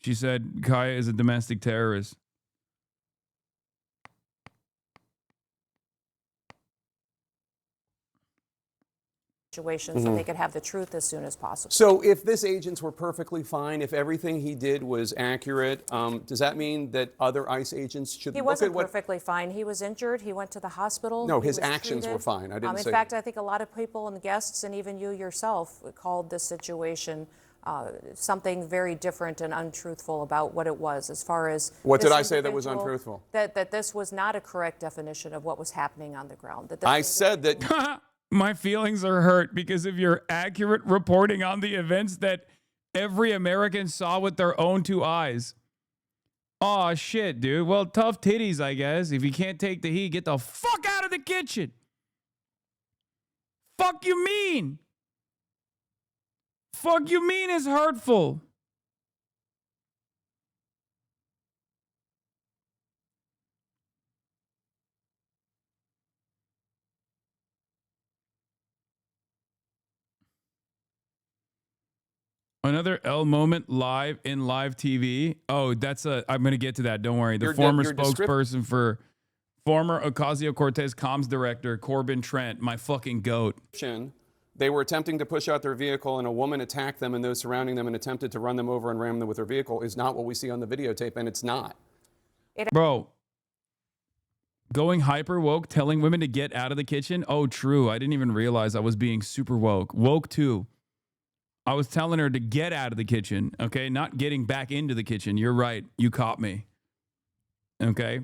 She said Kaya is a domestic terrorist. Situations so they could have the truth as soon as possible. So if this agents were perfectly fine, if everything he did was accurate, does that mean that other ICE agents should He look wasn't at what... perfectly fine. He was injured. He went to the hospital. No, He his was actions treated. were fine. I didn't say... In fact, I think a lot of people and guests, and even you yourself, called this situation something very different and untruthful about what it was, as far as... What did I say that was untruthful? That this was not a correct definition of what was happening on the ground. That I said that... My feelings are hurt because of your accurate reporting on the events that every American saw with their own two eyes. Aw, shit, dude. Well, tough titties, I guess. If you can't take the heat, get the fuck out of the kitchen. Fuck you mean? Fuck you mean is hurtful. Another L moment live in live TV. Oh, I'm going to get to that. Don't worry. The former spokesperson for former Ocasio-Cortez comms director, Corbin Trent, my fucking goat. They were attempting to push out their vehicle and a woman attacked them and those surrounding them and attempted to run them over and ram them with her vehicle is not what we see on the videotape, and it's not. Bro, going hyper woke, telling women to get out of the kitchen? Oh, true. I didn't even realize I was being super woke. Woke too. I was telling her to get out of the kitchen, okay? Not getting back into the kitchen. You're right. You caught me. Okay?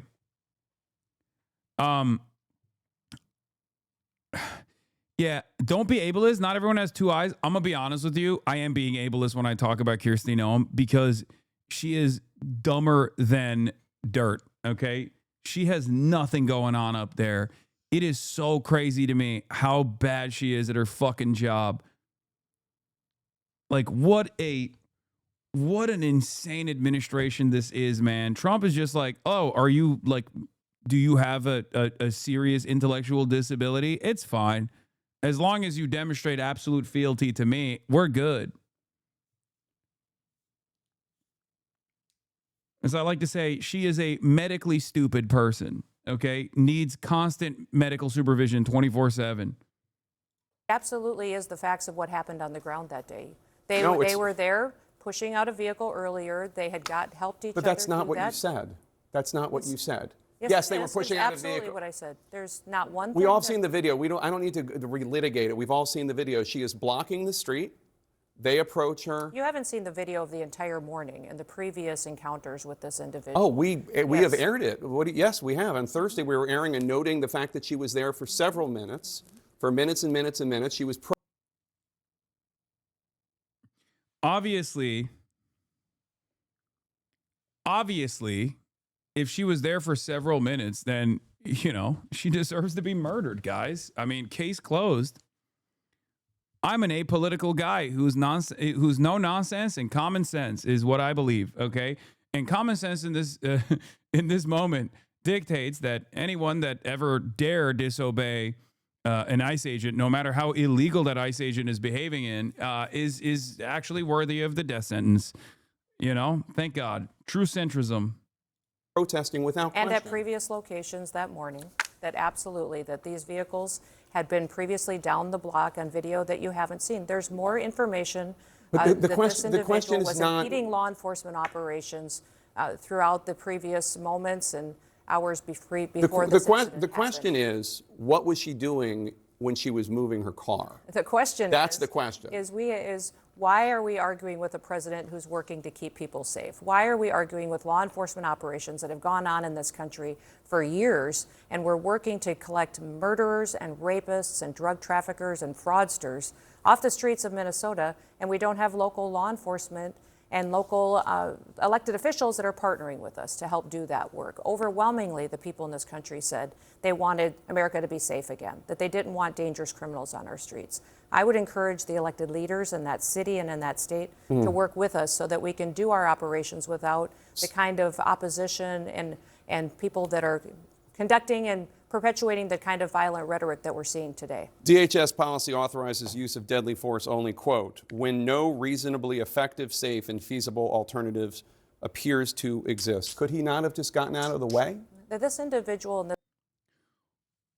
Yeah, don't be ableist. Not everyone has two eyes. I'm going to be honest with you. I am being ableist when I talk about Kirsty Noem because she is dumber than dirt, okay? She has nothing going on up there. It is so crazy to me how bad she is at her fucking job. Like, what a what an insane administration this is, man. Trump is just like, oh, are you like, do you have a serious intellectual disability? It's fine. As long as you demonstrate absolute fealty to me, we're good. As I like to say, she is a medically stupid person, okay? Needs constant medical supervision 24/7. Absolutely is the facts of what happened on the ground that day. They No, were there pushing out a vehicle earlier. They had helped each other. But that's not do what that. you said. That's not what you said. Yes, they were pushing out a absolutely vehicle. what I said. There's not one thing. We all have seen the video. I don't need to relitigate it. We've all seen the video. She is blocking the street. They approach her. You haven't seen the video of the entire morning and the previous encounters with this individual. Oh, we Yes. have aired it. Yes, we have. On Thursday, we were airing and noting the fact that she was there for several minutes, for minutes and minutes and minutes. She was Obviously, if she was there for several minutes, then, you know, she deserves to be murdered, guys. I mean, case closed. I'm an apolitical guy who's no nonsense, and common sense is what I believe, okay? And common sense in this moment dictates that anyone that ever dare disobey an ICE agent, no matter how illegal that ICE agent is behaving in, is actually worthy of the death sentence. You know, thank God. True centrism. protesting without And question. at previous locations that morning, that absolutely, that these vehicles had been previously down the block on video that you haven't seen. There's more information But that the this question individual is was not- impeding law enforcement operations throughout the previous moments and hours before this incident The question is, what was she doing when she was moving her car? The question That's the question. is why are we arguing with a president who's working to keep people safe? Why are we arguing with law enforcement operations that have gone on in this country for years, and we're working to collect murderers and rapists and drug traffickers and fraudsters off the streets of Minnesota, and we don't have local law enforcement and local elected officials that are partnering with us to help do that work? Overwhelmingly, the people in this country said they wanted America to be safe again, that they didn't want dangerous criminals on our streets. I would encourage the elected leaders in that city and in that state to work with us so that we can do our operations without the kind of opposition and people that are conducting and perpetuating the kind of violent rhetoric that we're seeing today. DHS policy authorizes use of deadly force only, quote, when no reasonably effective, safe, and feasible alternatives appears to exist. Could he not have just gotten out of the way? That this individual in this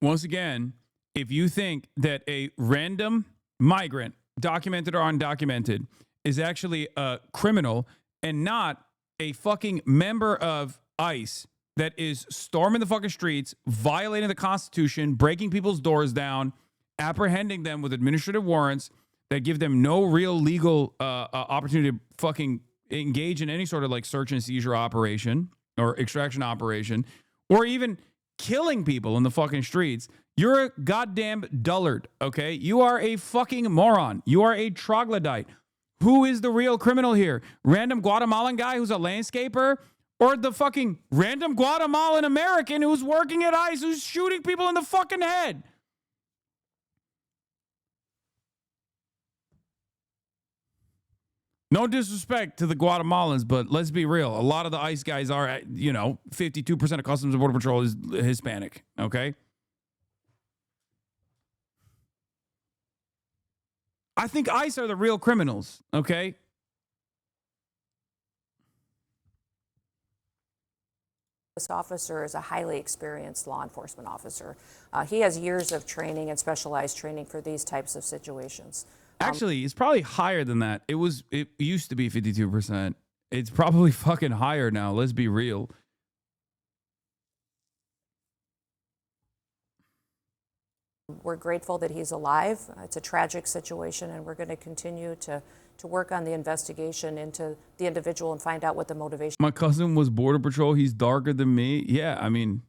Once again, if you think that a random migrant, documented or undocumented, is actually a criminal and not a fucking member of ICE that is storming the fucking streets, violating the Constitution, breaking people's doors down, apprehending them with administrative warrants that give them no real legal opportunity to fucking engage in any sort of like search and seizure operation or extraction operation, or even killing people in the fucking streets, you're a goddamn dullard, okay? You are a fucking moron. You are a troglodyte. Who is the real criminal here? Random Guatemalan guy who's a landscaper? Or the fucking random Guatemalan American who's working at ICE who's shooting people in the fucking head? No disrespect to the Guatemalans, but let's be real. A lot of the ICE guys are, 52% of Customs and Border Patrol is Hispanic, okay? I think ICE are the real criminals, okay? This officer is a highly experienced law enforcement officer. He has years of training and specialized training for these types of situations. Actually, it's probably higher than that. It used to be 52%. It's probably fucking higher now. Let's be real. We're grateful that he's alive. It's a tragic situation, and we're going to continue to work on the investigation into the individual and find out what the motivation. My cousin was Border Patrol. He's darker than me. Yeah, I mean,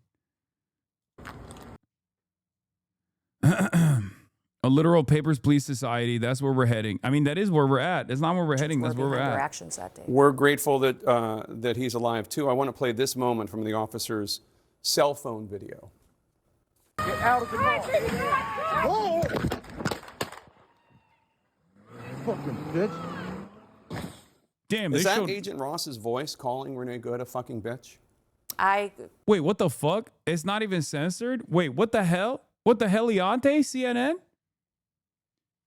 a literal Papers, Please society. That's where we're heading. I mean, that is where we're at. That's not where we're heading. That's where we're at. Actions that day. We're grateful that that he's alive too. I want to play this moment from the officer's cell phone video. Get out of the car. Whoa! Fucking bitch. Damn, Is they that showed... Agent Ross's voice calling Renee Good a fucking bitch? Wait, what the fuck? It's not even censored? Wait, what the hell? What the heliante, CNN?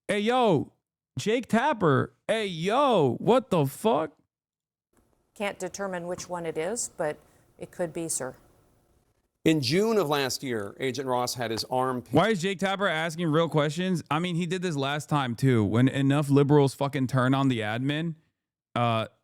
Hey, yo, Jake Tapper. Hey, yo, what the fuck? Can't determine which one it is, but it could be, sir. In June of last year, Agent Ross had his arm... Why is Jake Tapper asking real questions? I mean, he did this last time, too. When enough liberals fucking turn on the admin,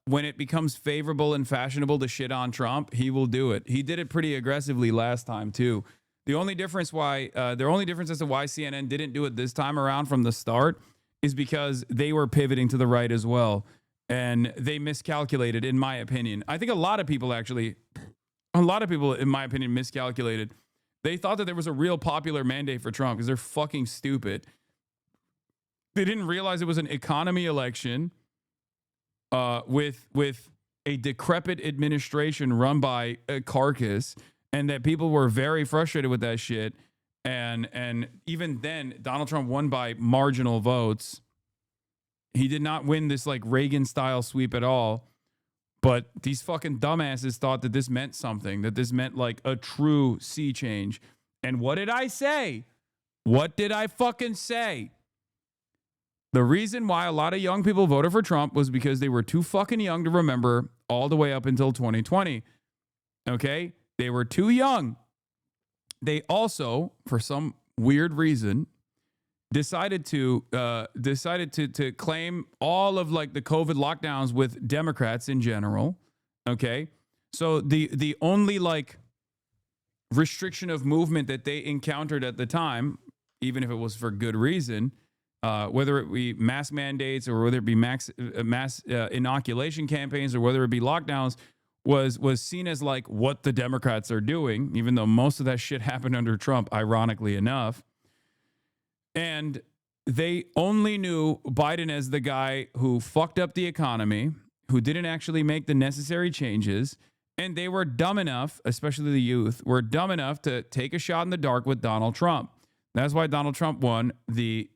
when it becomes favorable and fashionable to shit on Trump, he will do it. He did it pretty aggressively last time, too. The only difference as to why CNN didn't do it this time around from the start is because they were pivoting to the right as well. And they miscalculated, in my opinion. I think a lot of people, in my opinion, miscalculated. They thought that there was a real popular mandate for Trump because they're fucking stupid. They didn't realize it was an economy election with a decrepit administration run by a carcass, and that people were very frustrated with that shit. And even then, Donald Trump won by marginal votes. He did not win this like Reagan-style sweep at all. But these fucking dumbasses thought that this meant something, that this meant like a true sea change. And what did I say? What did I fucking say? The reason why a lot of young people voted for Trump was because they were too fucking young to remember all the way up until 2020. Okay? They were too young. They also, for some weird reason, decided to claim all of like the COVID lockdowns with Democrats in general. Okay, so the only like restriction of movement that they encountered at the time, even if it was for good reason, whether it be mask mandates or whether it be mass inoculation campaigns or whether it be lockdowns, was seen as like what the Democrats are doing, even though most of that shit happened under Trump, ironically enough. And they only knew Biden as the guy who fucked up the economy, who didn't actually make the necessary changes. And they were dumb enough, especially the youth, were dumb enough to take a shot in the dark with Donald Trump. That's why Donald Trump won the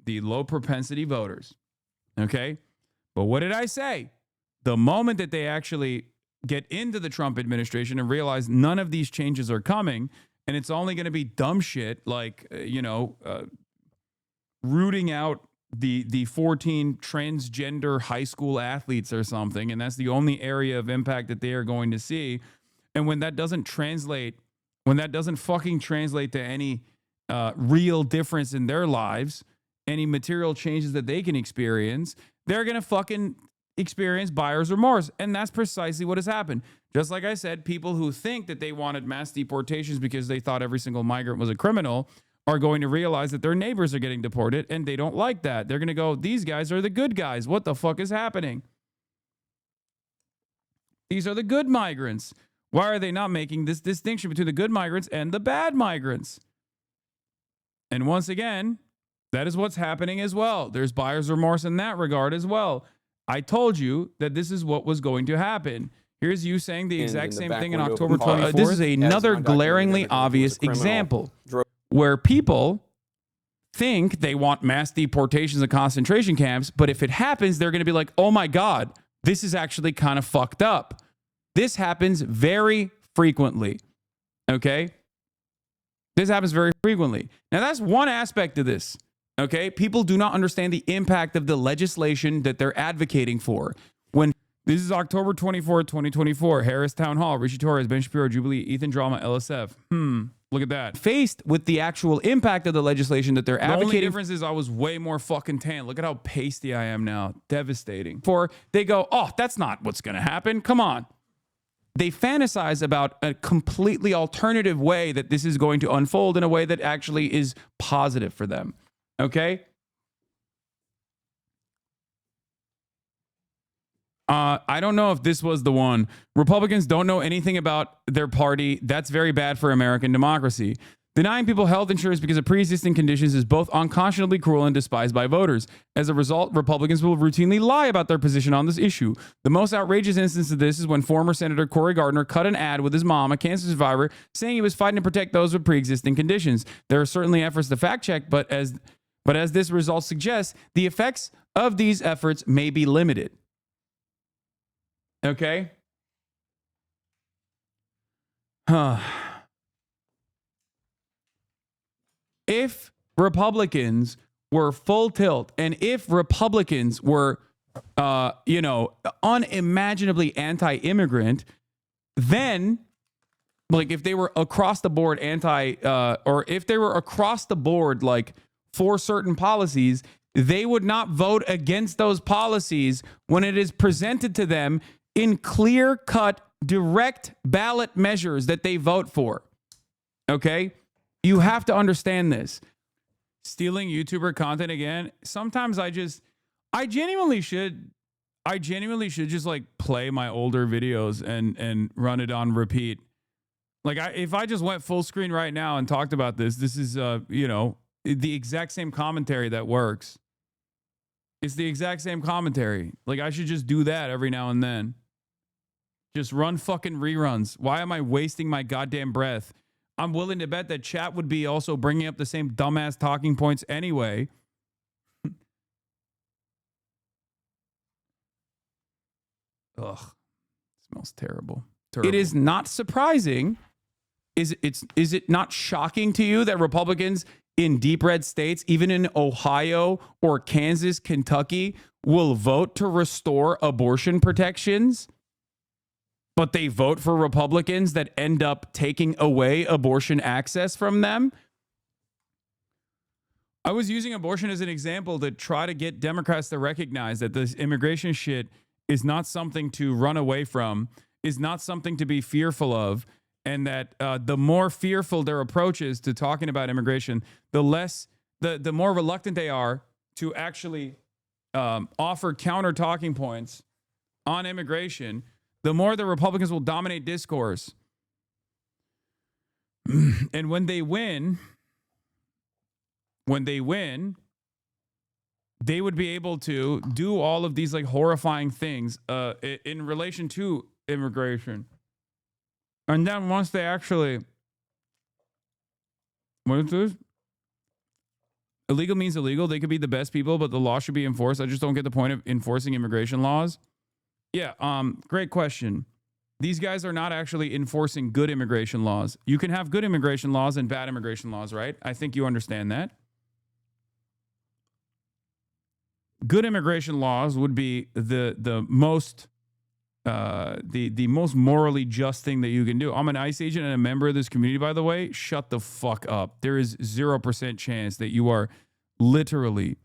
low propensity voters. Okay? But what did I say? The moment that they actually get into the Trump administration and realize none of these changes are coming, and it's only going to be dumb shit like, rooting out the 14 transgender high school athletes or something, and that's the only area of impact that they are going to see. And when that doesn't fucking translate to any real difference in their lives, any material changes that they can experience, they're going to fucking experience buyer's remorse. And that's precisely what has happened. Just like I said, people who think that they wanted mass deportations because they thought every single migrant was a criminal are going to realize that their neighbors are getting deported, and they don't like that. They're going to go, these guys are the good guys. What the fuck is happening? These are the good migrants. Why are they not making this distinction between the good migrants and the bad migrants? And once again, that is what's happening as well. There's buyer's remorse in that regard as well. I told you that this is what was going to happen. Here's you saying the exact same thing in October 24th. This is another glaringly obvious example where people think they want mass deportations and concentration camps, but if it happens, they're going to be like, oh my God, this is actually kind of fucked up. This happens very frequently, okay? This happens very frequently. Now, that's one aspect of this, okay? People do not understand the impact of the legislation that they're advocating for. When this is October 24th, 2024, Harris Town Hall, Rishi Torres, Ben Shapiro, Jubilee, Ethan Drama, LSF. Look at that. Faced with the actual impact of the legislation that they're advocating. The only difference is I was way more fucking tan. Look at how pasty I am now. Devastating. They go, oh, that's not what's going to happen. Come on. They fantasize about a completely alternative way that this is going to unfold in a way that actually is positive for them. Okay? I don't know if this was the one. Republicans don't know anything about their party. That's very bad for American democracy. Denying people health insurance because of pre-existing conditions is both unconscionably cruel and despised by voters. As a result, Republicans will routinely lie about their position on this issue. The most outrageous instance of this is when former Senator Cory Gardner cut an ad with his mom, a cancer survivor, saying he was fighting to protect those with pre-existing conditions. There are certainly efforts to fact check, but as this result suggests, the effects of these efforts may be limited. Okay? If Republicans were full tilt, and if Republicans were, unimaginably anti-immigrant, then, like, if they were across the board or if they were across the board, like, for certain policies, they would not vote against those policies when it is presented to them in clear-cut, direct ballot measures that they vote for. Okay? You have to understand this. Stealing YouTuber content again. Sometimes I genuinely should just like play my older videos and run it on repeat. Like if I just went full screen right now and talked about this is the exact same commentary that works. It's the exact same commentary. Like I should just do that every now and then. Just run fucking reruns. Why am I wasting my goddamn breath? I'm willing to bet that chat would be also bringing up the same dumbass talking points anyway. Ugh. Smells terrible. It is not surprising. Is it not shocking to you that Republicans in deep red states, even in Ohio or Kansas, Kentucky, will vote to restore abortion protections? But they vote for Republicans that end up taking away abortion access from them? I was using abortion as an example to try to get Democrats to recognize that this immigration shit is not something to run away from, is not something to be fearful of, and that the more fearful their approach is to talking about immigration, the more reluctant they are to actually offer counter talking points on immigration, the more the Republicans will dominate discourse. And when they win, they would be able to do all of these like horrifying things in relation to immigration. And then once they actually, what is this? Illegal means illegal. They could be the best people, but the law should be enforced. I just don't get the point of enforcing immigration laws. Yeah, great question. These guys are not actually enforcing good immigration laws. You can have good immigration laws and bad immigration laws, right? I think you understand that. Good immigration laws would be the most morally just thing that you can do. I'm an ICE agent and a member of this community, by the way. Shut the fuck up. There is 0% chance that you are literally.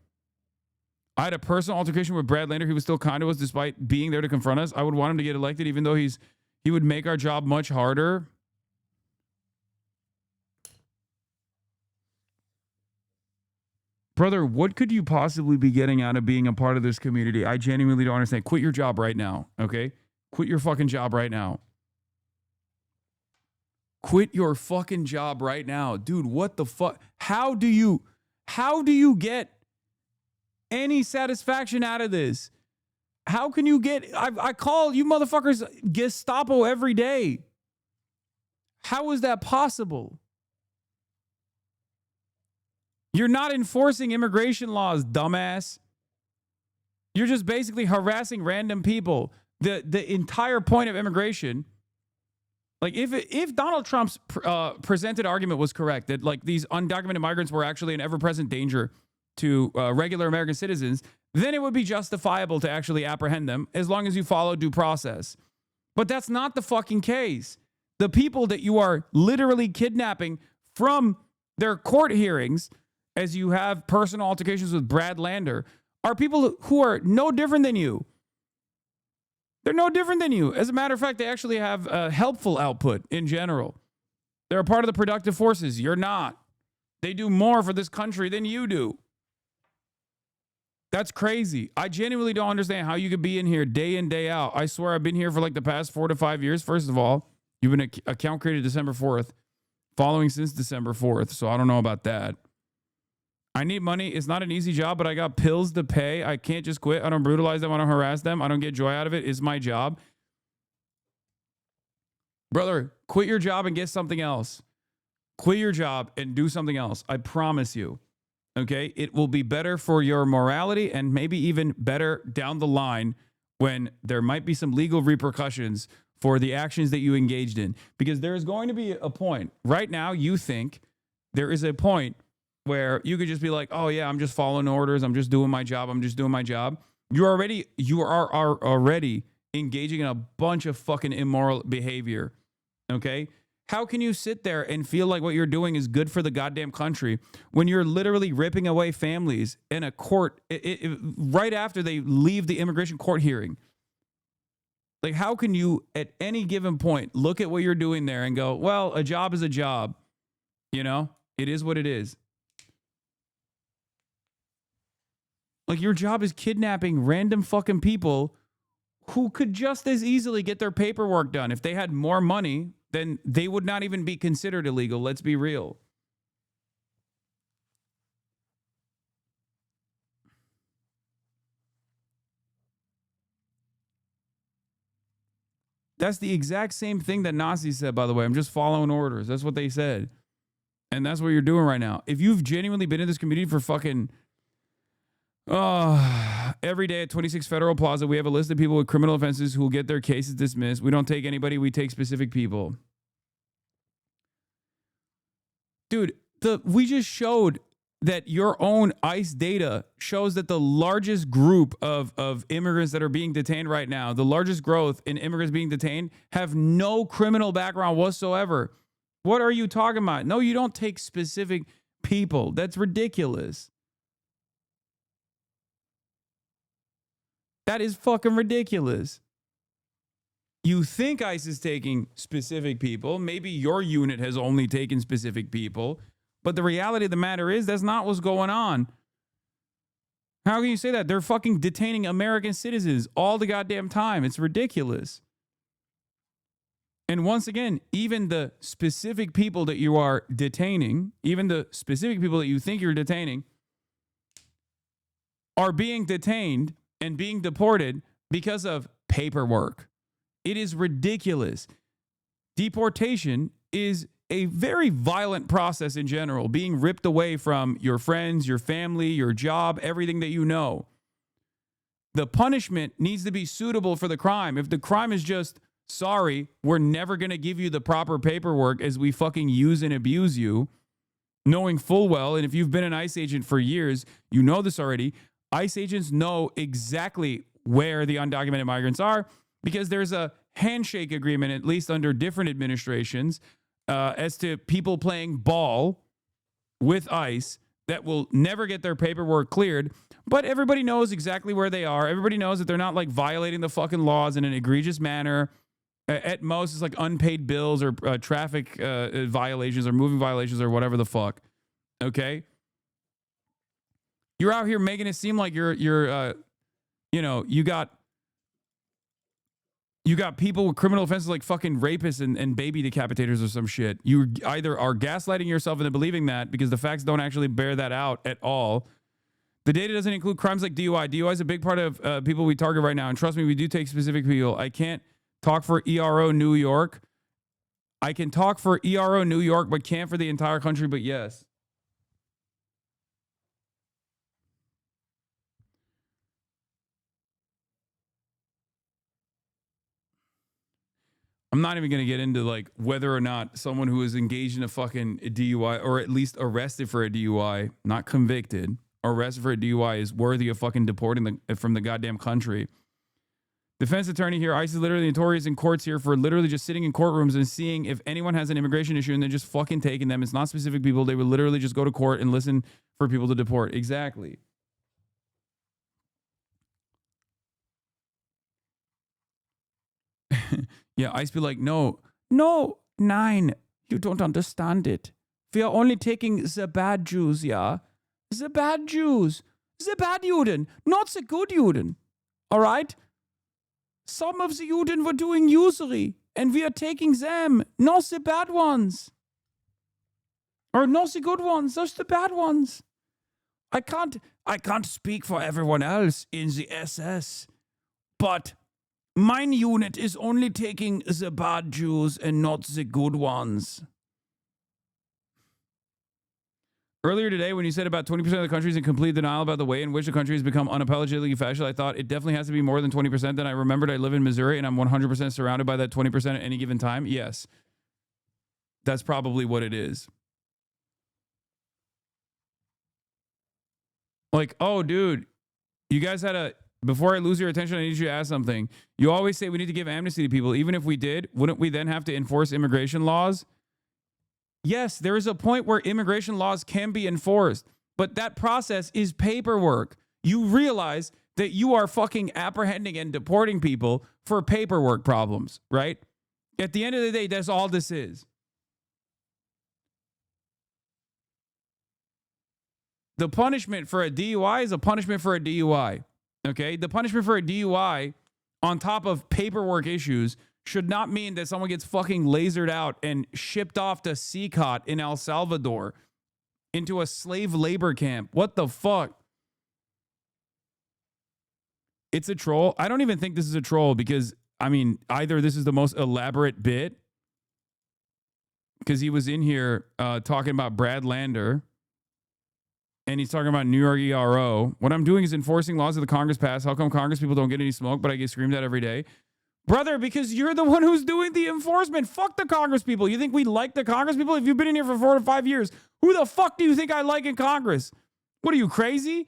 I had a personal altercation with Brad Lander. He was still kind to us despite being there to confront us. I would want him to get elected, even though he would make our job much harder. Brother, what could you possibly be getting out of being a part of this community? I genuinely don't understand. Quit your job right now, okay? Quit your fucking job right now. Quit your fucking job right now. Dude, what the fuck? How do you get any satisfaction out of this? How can you get... I call you motherfuckers Gestapo every day. How is that possible? You're not enforcing immigration laws, dumbass. You're just basically harassing random people. The entire point of immigration, like if Donald Trump's presented argument was correct, that like these undocumented migrants were actually an ever-present danger to regular American citizens, then it would be justifiable to actually apprehend them as long as you follow due process. But that's not the fucking case. The people that you are literally kidnapping from their court hearings, as you have personal altercations with Brad Lander, are people who are no different than you. They're no different than you. As a matter of fact, they actually have helpful output in general. They're a part of the productive forces. You're not. They do more for this country than you do. That's crazy. I genuinely don't understand how you could be in here day in, day out. I swear I've been here for like the past 4 to 5 years. First of all, you've been an account created December 4th, following since December 4th. So I don't know about that. I need money. It's not an easy job, but I got pills to pay. I can't just quit. I don't brutalize them. I don't harass them. I don't get joy out of it. It's my job. Brother, quit your job and get something else. Quit your job and do something else. I promise you. Okay? It will be better for your morality and maybe even better down the line when there might be some legal repercussions for the actions that you engaged in. Because there is going to be a point. Right now, you think there is a point where you could just be like, oh yeah, I'm just following orders. I'm just doing my job. I'm just doing my job. You are already engaging in a bunch of fucking immoral behavior. Okay? How can you sit there and feel like what you're doing is good for the goddamn country when you're literally ripping away families in a court right after they leave the immigration court hearing? Like, how can you at any given point look at what you're doing there and go, well, a job is a job. You know, it is what it is. Like, your job is kidnapping random fucking people who could just as easily get their paperwork done. If they had more money, then they would not even be considered illegal. Let's be real. That's the exact same thing that Nazis said, by the way. I'm just following orders. That's what they said. And that's what you're doing right now. If you've genuinely been in this community for fucking every day at 26 Federal Plaza, we have a list of people with criminal offenses who will get their cases dismissed. We don't take anybody. We take specific people. Dude, we just showed that your own ICE data shows that the largest group of immigrants that are being detained right now, the largest growth in immigrants being detained, have no criminal background whatsoever. What are you talking about? No, you don't take specific people. That's ridiculous. That is fucking ridiculous. You think ICE is taking specific people. Maybe your unit has only taken specific people. But the reality of the matter is that's not what's going on. How can you say that? They're fucking detaining American citizens all the goddamn time. It's ridiculous. And once again, even the specific people that you are detaining, even the specific people that you think you're detaining, are being detained and being deported because of paperwork. It is ridiculous. Deportation is a very violent process in general, being ripped away from your friends, your family, your job, everything that you know. The punishment needs to be suitable for the crime. If the crime is just, sorry, we're never going to give you the proper paperwork as we fucking use and abuse you, knowing full well, and if you've been an ICE agent for years, you know this already, ICE agents know exactly where the undocumented migrants are because there's a handshake agreement, at least under different administrations, as to people playing ball with ICE that will never get their paperwork cleared. But everybody knows exactly where they are. Everybody knows that they're not like violating the fucking laws in an egregious manner. At most, it's like unpaid bills or traffic violations or moving violations or whatever the fuck. Okay? You're out here making it seem like you got people with criminal offenses like fucking rapists and baby decapitators or some shit. You either are gaslighting yourself into believing that because the facts don't actually bear that out at all. The data doesn't include crimes like DUI. DUI is a big part of people we target right now. And trust me, we do take specific people. I can't talk for ERO New York. I can talk for ERO New York, but can't for the entire country, but yes. I'm not even going to get into like whether or not someone who is engaged in a fucking DUI or at least arrested for a DUI, not convicted, arrested for a DUI is worthy of fucking deporting from the goddamn country. Defense attorney here, ICE is literally notorious in courts here for literally just sitting in courtrooms and seeing if anyone has an immigration issue and then just fucking taking them. It's not specific people. They would literally just go to court and listen for people to deport. Exactly. Yeah, ICE be like, no, nine, you don't understand it. We are only taking the bad Jews, yeah? The bad Jews. The bad Juden, not the good Juden. All right? Some of the Juden were doing usury, and we are taking them, not the bad ones. Or not the good ones, just the bad ones. I can't speak for everyone else in the SS, but mine unit is only taking the bad Jews and not the good ones. Earlier today, when you said about 20% of the country is in complete denial about the way in which the country has become unapologetically fascist, I thought it definitely has to be more than 20%. Then I remembered I live in Missouri and I'm 100% surrounded by that 20% at any given time. Yes. That's probably what it is. Like, oh, dude, you guys had a... Before I lose your attention, I need you to ask something. You always say we need to give amnesty to people. Even if we did, wouldn't we then have to enforce immigration laws? Yes, there is a point where immigration laws can be enforced, but that process is paperwork. You realize that you are fucking apprehending and deporting people for paperwork problems, right? At the end of the day, that's all this is. The punishment for a DUI is a punishment for a DUI, okay? The punishment for a DUI on top of paperwork issues should not mean that someone gets fucking lasered out and shipped off to CCOT in El Salvador into a slave labor camp. What the fuck? It's a troll. I don't even think this is a troll because, I mean, either this is the most elaborate bit because he was in here talking about Brad Lander and he's talking about New York ERO. What I'm doing is enforcing laws that the Congress passed. How come Congress people don't get any smoke, but I get screamed at every day? Brother, because you're the one who's doing the enforcement. Fuck the Congress people. You think we like the Congress people? If you've been in here for 4 to 5 years, who the fuck do you think I like in Congress? What are you, crazy?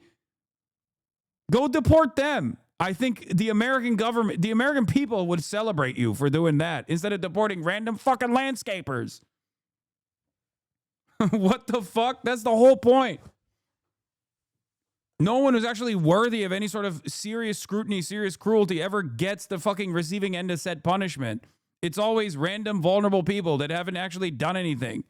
Go deport them. I think the American government, the American people would celebrate you for doing that instead of deporting random fucking landscapers. What the fuck? That's the whole point. No one who's actually worthy of any sort of serious scrutiny, serious cruelty ever gets the fucking receiving end of said punishment. It's always random vulnerable people that haven't actually done anything.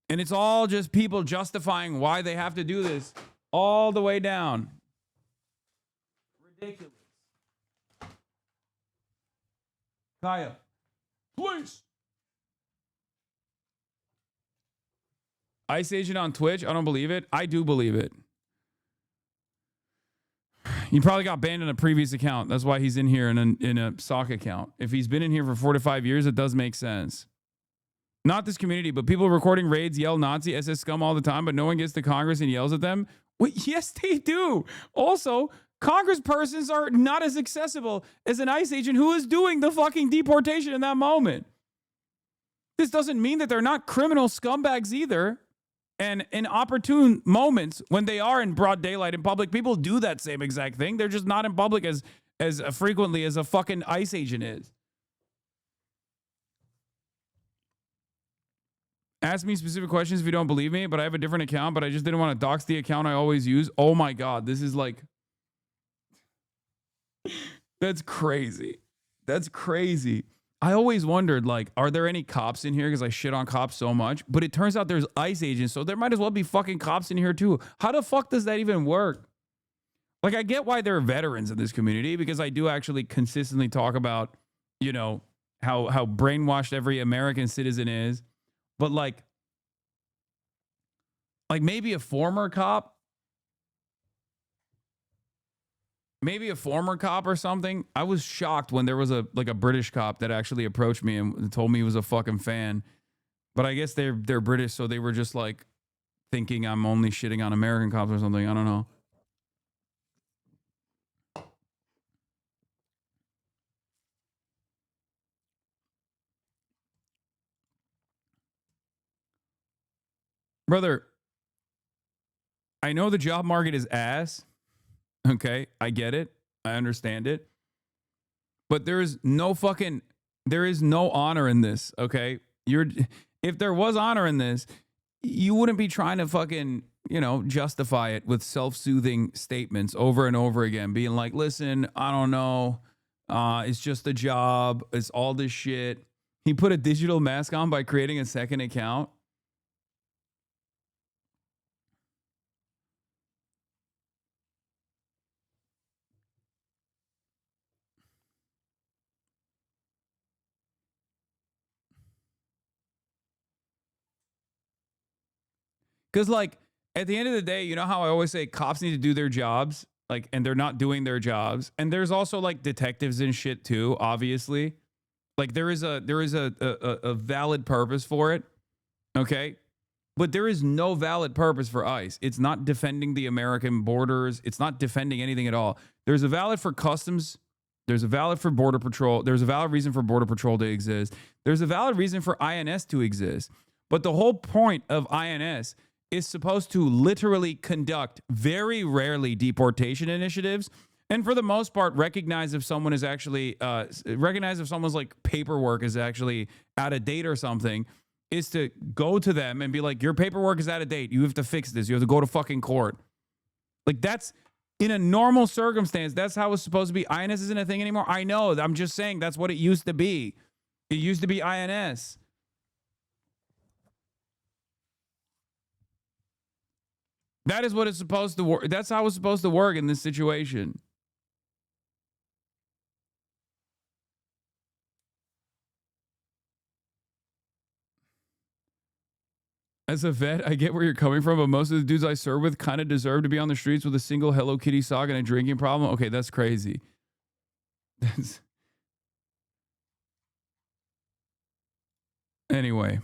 And it's all just people justifying why they have to do this all the way down. Ridiculous. Kaya, please. Ice Agent on Twitch? I don't believe it. I do believe it. He probably got banned in a previous account. That's why he's in here in a sock account. If he's been in here for 4 to 5 years, it does make sense. Not this community, but people recording raids yell Nazi SS scum all the time, but no one gets to Congress and yells at them. Well, yes, they do. Also, Congresspersons are not as accessible as an ICE agent who is doing the fucking deportation in that moment. This doesn't mean that they're not criminal scumbags either. And in opportune moments, when they are in broad daylight in public, people do that same exact thing. They're just not in public as frequently as a fucking ICE agent is. Ask me specific questions if you don't believe me, but I have a different account, but I just didn't want to dox the account I always use. Oh my God, this is like... That's crazy. That's crazy. I always wondered, like, are there any cops in here? Because I shit on cops so much. But it turns out there's ICE agents, so there might as well be fucking cops in here too. How the fuck does that even work? Like, I get why there are veterans in this community, because I do actually consistently talk about, you know, how brainwashed every American citizen is. But like maybe a former cop. Maybe a former cop or something. I was shocked when there was a British cop that actually approached me and told me he was a fucking fan. But I guess they're British, so they were just like thinking I'm only shitting on American cops or something. I don't know. Brother, I know the job market is ass. Okay, I get it. I understand it. But there is no honor in this, okay? If there was honor in this, you wouldn't be trying to fucking, you know, justify it with self-soothing statements over and over again, being like, listen, I don't know. It's just a job. It's all this shit. He put a digital mask on by creating a second account. Because, like, at the end of the day, you know how I always say cops need to do their jobs, like, and they're not doing their jobs. And there's also like detectives and shit too, obviously. Like there is a valid purpose for it. Okay. But there is no valid purpose for ICE. It's not defending the American borders. It's not defending anything at all. There's a valid for customs. There's a valid for border patrol. There's a valid reason for border patrol to exist. There's a valid reason for INS to exist. But the whole point of INS is supposed to literally conduct very rarely deportation initiatives. And for the most part, recognize if someone is actually, recognize if someone's like paperwork is actually out of date or something, is to go to them and be like, your paperwork is out of date. You have to fix this. You have to go to fucking court. Like that's, in a normal circumstance, that's how it's supposed to be. INS isn't a thing anymore. I know. I'm just saying that's what it used to be. It used to be INS. That is what it's supposed to work. That's how it's supposed to work in this situation. As a vet, I get where you're coming from, but most of the dudes I serve with kind of deserve to be on the streets with a single Hello Kitty sock and a drinking problem. Okay, that's crazy. That's... Anyway.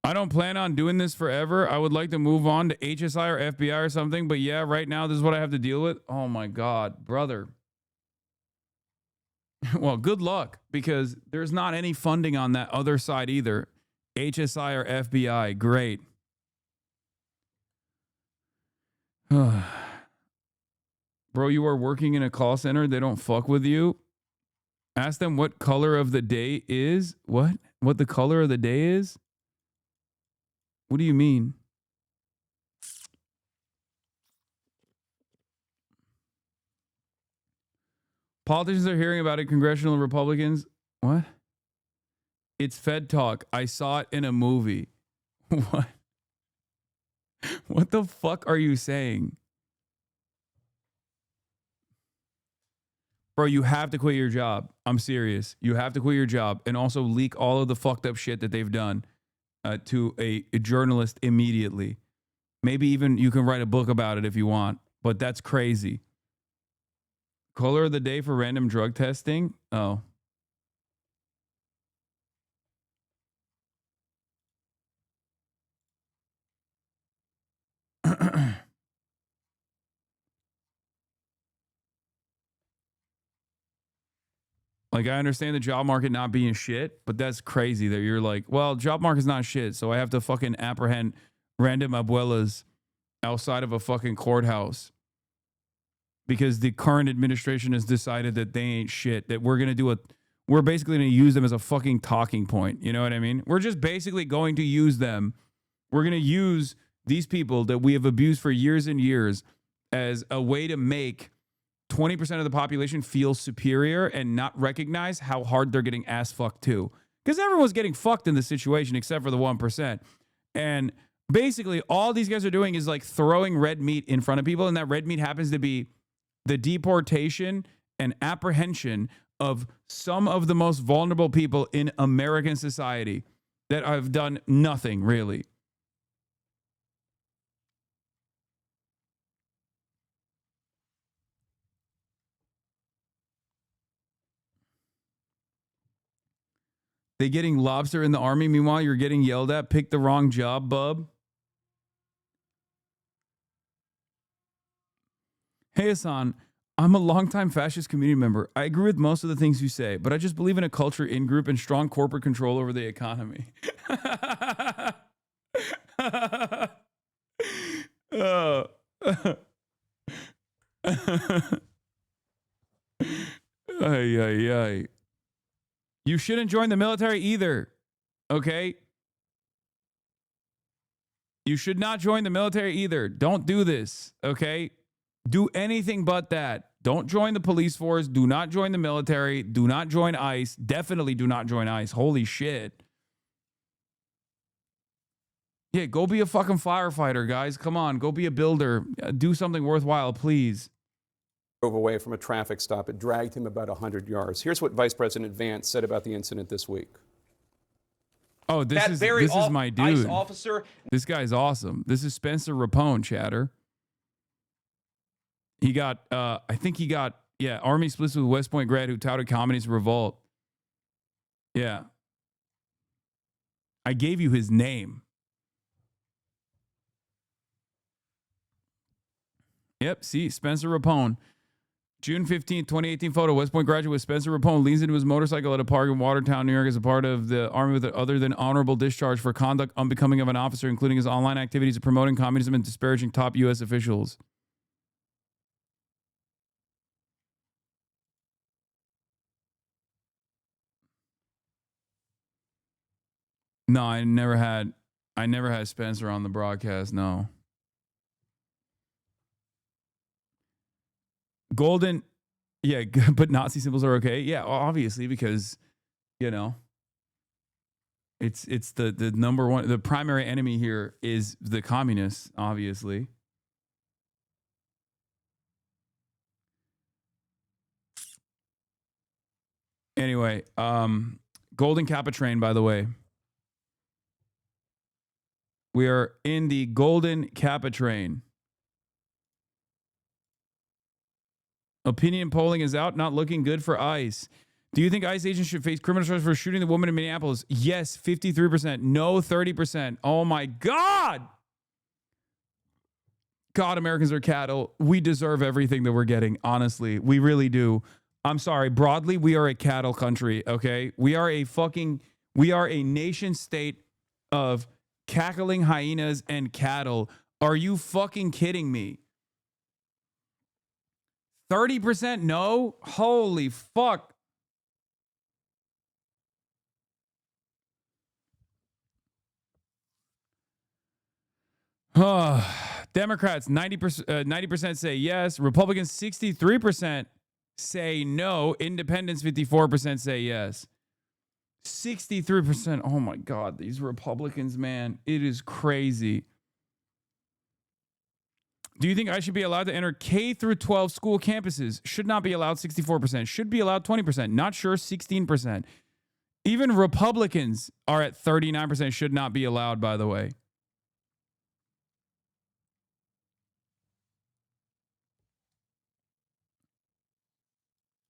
I don't plan on doing this forever. I would like to move on to HSI or FBI or something, but yeah, right now this is what I have to deal with. Oh my God, brother. Well, good luck, because there's not any funding on that other side either. HSI or FBI, great. Bro, you are working in a call center. They don't fuck with you. Ask them what color of the day is. What? What the color of the day is? What do you mean? Politicians are hearing about it. Congressional Republicans. What? It's Fed talk. I saw it in a movie. What? What the fuck are you saying? Bro, you have to quit your job. I'm serious. You have to quit your job and also leak all of the fucked up shit that they've done to a journalist immediately. Maybe even you can write a book about it if you want, but that's crazy. Color of the day for random drug testing? Oh. Like, I understand the job market not being shit, but that's crazy that you're like, well, job market's not shit, so I have to fucking apprehend random abuelas outside of a fucking courthouse because the current administration has decided that they ain't shit, that we're basically going to use them as a fucking talking point. You know what I mean? We're just basically going to use them. We're going to use these people that we have abused for years and years as a way to make 20% of the population feel superior and not recognize how hard they're getting ass fucked too. Because everyone's getting fucked in this situation except for the 1%. And basically all these guys are doing is like throwing red meat in front of people, and that red meat happens to be the deportation and apprehension of some of the most vulnerable people in American society that have done nothing really. They getting lobster in the army. Meanwhile, you're getting yelled at. Pick the wrong job, bub. Hey, Hasan. I'm a longtime fascist community member. I agree with most of the things you say, but I just believe in a culture in group and strong corporate control over the economy. Ay, ay, ay. You shouldn't join the military either, okay? You should not join the military either. Don't do this, okay? Do anything but that. Don't join the police force. Do not join the military. Do not join ICE. Definitely do not join ICE. Holy shit. Yeah, go be a fucking firefighter, guys. Come on, go be a builder. Do something worthwhile, please. Drove away from a traffic stop. It dragged him about 100 yards. Here's what Vice President Vance said about the incident this week. Oh, this is my dude. ICE officer. This guy's awesome. This is Spencer Rapone, chatter. He got, I think he got, Army splits with West Point grad who touted communist revolt. Yeah. I gave you his name. Yep, see, Spencer Rapone. June 15th, 2018 photo. West Point graduate Spencer Rapone leans into his motorcycle at a park in Watertown, New York as a part of the Army with other than honorable discharge for conduct unbecoming of an officer, including his online activities of promoting communism and disparaging top U.S. officials. No, I never had Spencer on the broadcast, no. Golden, yeah, but Nazi symbols are okay. Yeah, obviously, because, you know, it's the number one, the primary enemy here is the communists, obviously. Anyway, Golden Kappa train, by the way. We are in the Golden Kappa train. Opinion polling is out, not looking good for ICE. Do you think ICE agents should face criminal charges for shooting the woman in Minneapolis? Yes, 53%. No, 30%. Oh my God. God, Americans are cattle. We deserve everything that we're getting. Honestly, we really do. I'm sorry. Broadly, we are a cattle country. Okay. We are a nation state of cackling hyenas and cattle. Are you fucking kidding me? 30% no? Holy fuck. Democrats, 90% say yes. Republicans, 63% say no. Independents, 54% say yes. 63%. Oh my God, these Republicans, man. It is crazy. Do you think I should be allowed to enter K through 12 school campuses? Should not be allowed, 64%. Should be allowed, 20%. Not sure, 16%. Even Republicans are at 39%. Should not be allowed, by the way.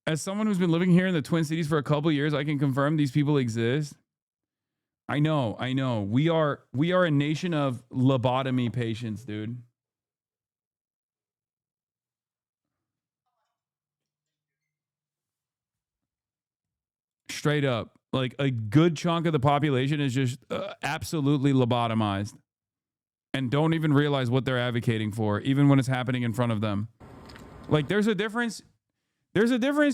As someone who's been living here in the Twin Cities for a couple of years, I can confirm these people exist. I know. We are a nation of lobotomy patients, dude. Straight up. Like a good chunk of the population is just absolutely lobotomized and don't even realize what they're advocating for, even when it's happening in front of them. Like there's a difference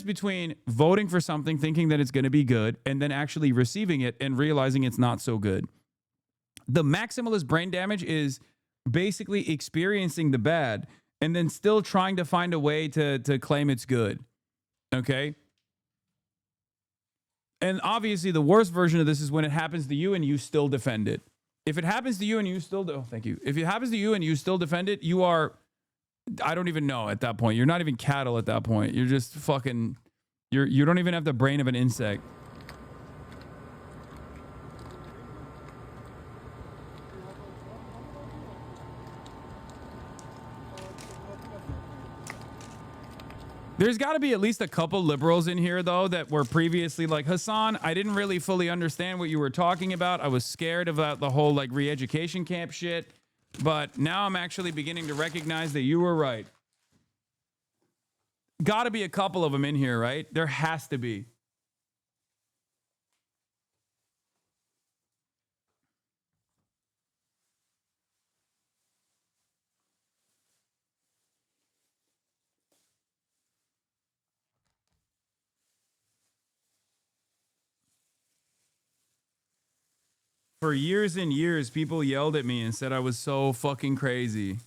between voting for something, thinking that it's going to be good, and then actually receiving it and realizing it's not so good. The maximalist brain damage is basically experiencing the bad and then still trying to find a way to claim it's good. Okay? And obviously the worst version of this is when it happens to you and you still defend it. If it happens to you and you still thank you. If it happens to you and you still defend it, you are, I don't even know at that point. You're not even cattle at that point. You're just fucking, you don't even have the brain of an insect. There's got to be at least a couple liberals in here, though, that were previously like, Hasan, I didn't really fully understand what you were talking about. I was scared about the whole like re-education camp shit. But now I'm actually beginning to recognize that you were right. Got to be a couple of them in here, right? There has to be. For years and years, people yelled at me and said I was so fucking crazy.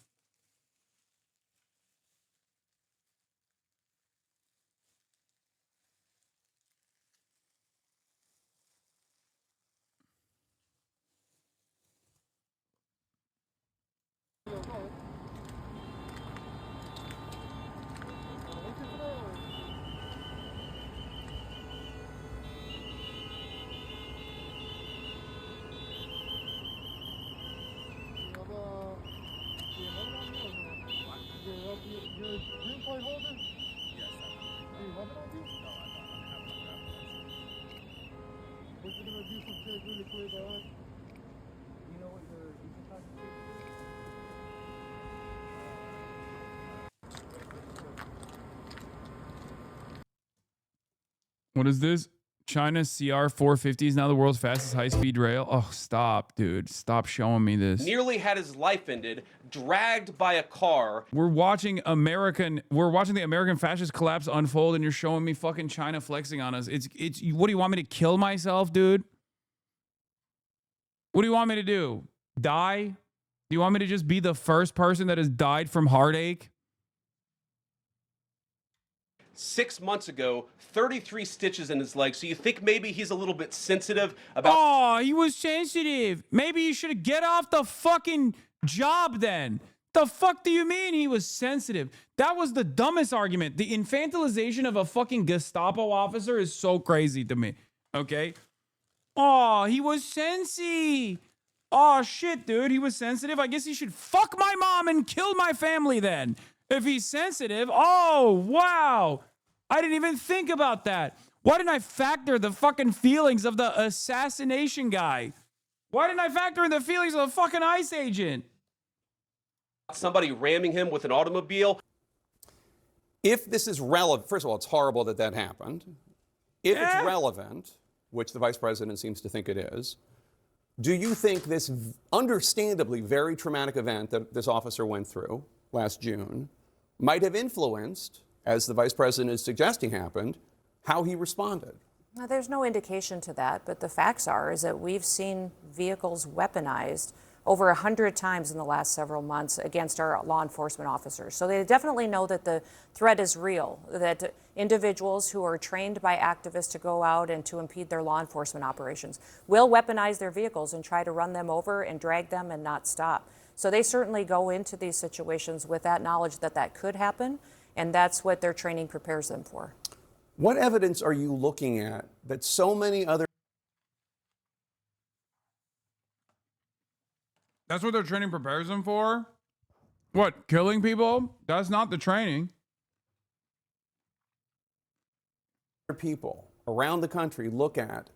What is this? China's CR-450 is now the world's fastest high-speed rail. Oh, stop, dude. Stop showing me this. Nearly had his life ended, dragged by a car. We're watching the American fascist collapse unfold, and you're showing me fucking China flexing on us. It's what do you want me to kill myself, dude? What do you want me to do? Die? Do you want me to just be the first person that has died from heartache? 6 months ago, 33 stitches in his leg. So you think maybe he's a little bit sensitive about... Oh, he was sensitive. Maybe you should get off the fucking job then. The fuck do you mean he was sensitive? That was the dumbest argument. The infantilization of a fucking Gestapo officer is so crazy to me. Okay? Oh, he was sensy. Oh, shit, dude. He was sensitive. I guess he should fuck my mom and kill my family then. If he's sensitive. Oh, wow. I didn't even think about that. Why didn't I factor the fucking feelings of the assassination guy? Why didn't I factor in the feelings of the fucking ICE agent? Somebody ramming him with an automobile. If this is relevant, first of all, it's horrible that that happened. If it's relevant, which the vice president seems to think it is, do you think this understandably very traumatic event that this officer went through last June might have influenced, as the vice president is suggesting happened, how he responded? Now, there's no indication to that, but the facts is that we've seen vehicles weaponized over 100 times in the last several months against our law enforcement officers. So they definitely know that the threat is real, that individuals who are trained by activists to go out and to impede their law enforcement operations will weaponize their vehicles and try to run them over and drag them and not stop. So they certainly go into these situations with that knowledge that that could happen, and that's what their training prepares them for. What evidence are you looking at that so many other... That's what their training prepares them for? What, killing people? That's not the training. People around the country look at,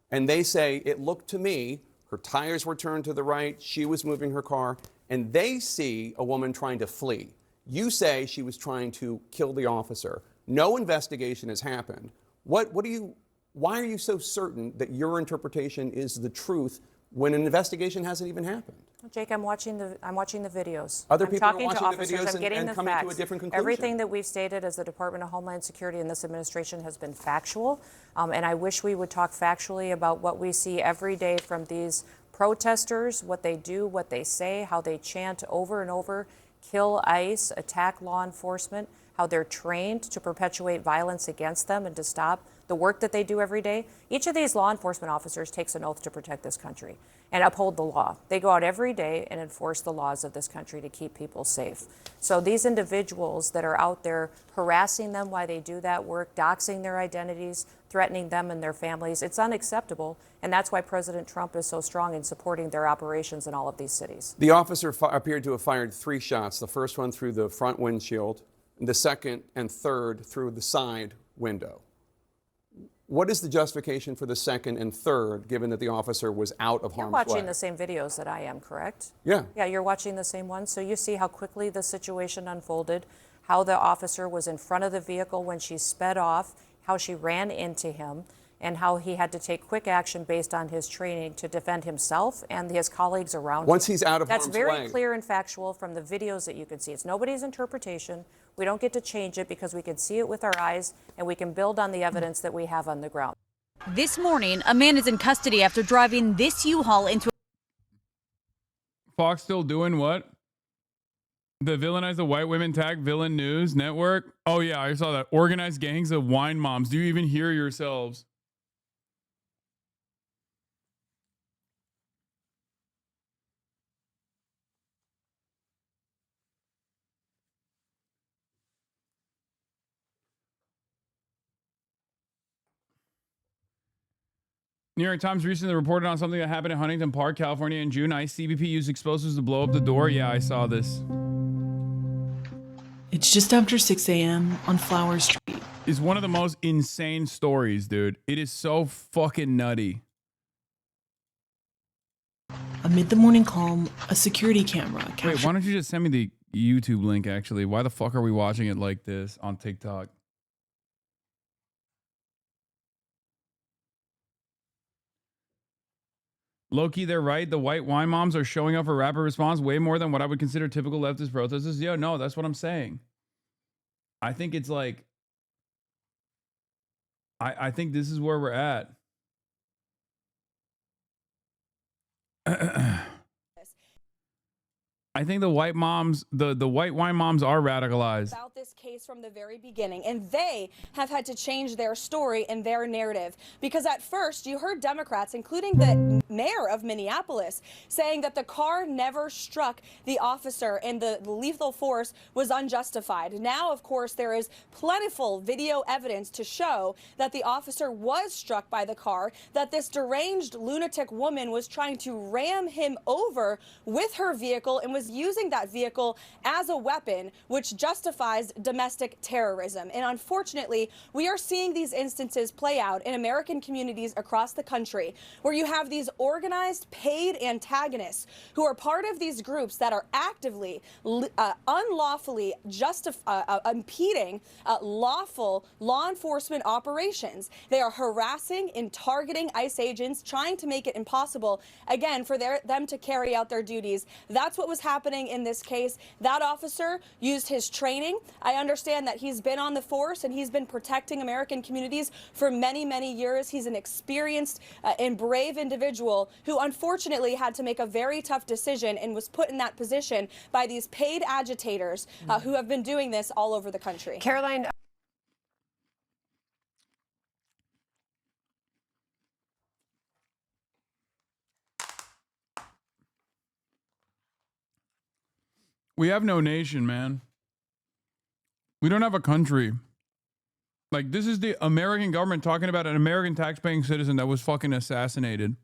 and they say, it looked to me, her tires were turned to the right, she was moving her car, and they see a woman trying to flee. You say she was trying to kill the officer. No investigation has happened. Why are you so certain that your interpretation is the truth when an investigation hasn't even happened? Jake, I'm watching the videos. Other people I'm are watching talking to the officers. videos I'm getting and the coming facts. to a different conclusion. Everything that we've stated as the Department of Homeland Security and this administration has been factual. And I wish we would talk factually about what we see every day from these protesters, what they do, what they say, how they chant over and over, kill ICE, attack law enforcement, how they're trained to perpetuate violence against them and to stop the work that they do every day. Each of these law enforcement officers takes an oath to protect this country and uphold the law. They go out every day and enforce the laws of this country to keep people safe. So these individuals that are out there harassing them while they do that work, doxing their identities, threatening them and their families, it's unacceptable. And that's why President Trump is so strong in supporting their operations in all of these cities. The officer appeared to have fired 3 shots, the first one through the front windshield, the second and third through the side window. What is the justification for the second and third, given that the officer was out of harm's way? You're watching the same videos that I am, correct? Yeah. Yeah, you're watching the same ones. So you see how quickly the situation unfolded, how the officer was in front of the vehicle when she sped off, how she ran into him, and how he had to take quick action based on his training to defend himself and his colleagues around him. Once he's out of harm's That's very way. clear and factual from the videos that you can see. It's nobody's interpretation. We don't get to change it because we can see it with our eyes and we can build on the evidence that we have on the ground. This morning, a man is in custody after driving this U-Haul into... Fox still doing what? The villainize the white women tag villain news network? Oh yeah, I saw that. Organized gangs of wine moms. Do you even hear yourselves? New York Times recently reported on something that happened in Huntington Park, California in June. ICE CBP used explosives to blow up the door. Yeah, I saw this. It's just after 6 a.m. on Flower Street. It's one of the most insane stories, dude. It is so fucking nutty. Amid the morning calm, a security camera Wait, captured. why don't you just send me the YouTube link, actually? Why the fuck are we watching it like this on TikTok? Low-key, they're right. The white wine moms are showing up for rapid response way more than what I would consider typical leftist protesters. Yeah, no, that's what I'm saying. I think it's like, I think this is where we're at. I think the white moms, the white wine moms are radicalized. About this case from the very beginning, and they have had to change their story and their narrative, because at first you heard Democrats, including the mayor of Minneapolis, saying that the car never struck the officer and the lethal force was unjustified. Now, of course, there is plentiful video evidence to show that the officer was struck by the car, that this deranged lunatic woman was trying to ram him over with her vehicle and was using that vehicle as a weapon, which justifies domestic terrorism. And unfortunately, we are seeing these instances play out in American communities across the country, where you have these organized, paid antagonists who are part of these groups that are actively, unlawfully impeding lawful law enforcement operations. They are harassing and targeting ICE agents, trying to make it impossible, again, for them to carry out their duties. That's what was happening in this case. That officer used his training. I understand that he's been on the force and he's been protecting American communities for many, many years. He's an experienced and brave individual who unfortunately had to make a very tough decision and was put in that position by these paid agitators who have been doing this all over the country. Caroline. We have no nation, man. We don't have a country. Like, this is the American government talking about an American taxpaying citizen that was fucking assassinated.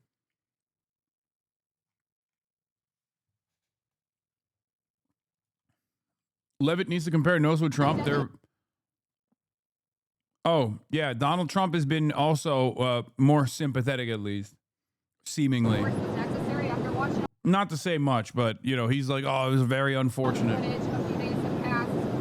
Levitt needs to compare notes with Trump. Oh, yeah. Donald Trump has been also more sympathetic, at least, seemingly. Not to say much, but, you know, he's like, oh, it was very unfortunate.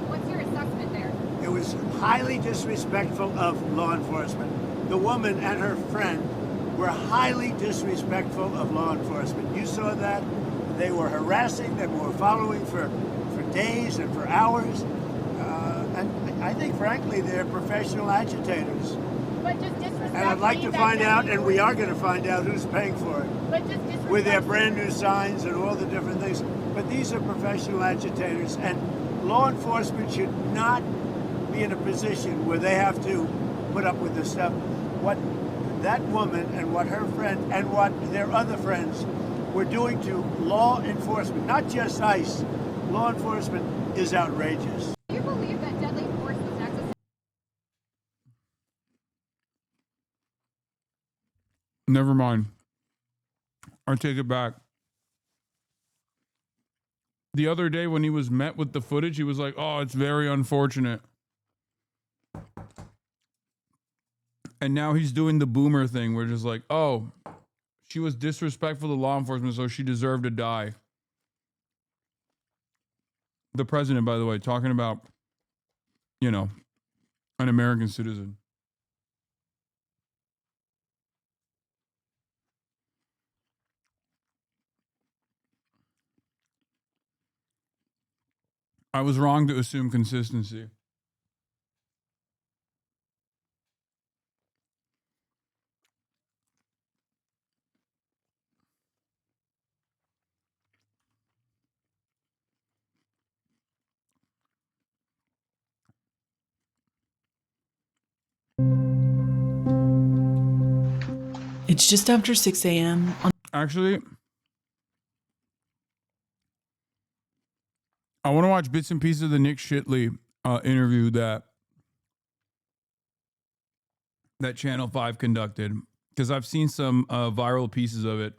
What's your assessment there? It was highly disrespectful of law enforcement. The woman and her friend were highly disrespectful of law enforcement. You saw that. They were harassing them, were following for days and for hours. And I think, frankly, they're professional agitators. But just disrespect. And I'd like to find out, and we are going to find out who's paying for it. But just disrespect. With their brand new signs and all the different things. But these are professional agitators, and law enforcement should not be in a position where they have to put up with this stuff. What that woman and what her friend and what their other friends were doing to law enforcement, not just ICE, law enforcement is outrageous. Do you believe that deadly force was necessary? Never mind. I take it back. The other day when he was met with the footage, he was like, oh, it's very unfortunate. And now he's doing the boomer thing where just like, oh, she was disrespectful to law enforcement, so she deserved to die. The president, by the way, talking about, you know, an American citizen. I was wrong to assume consistency. It's just after 6 a.m. Actually, I want to watch bits and pieces of the Nick Shitley interview that Channel 5 conducted, because I've seen some viral pieces of it,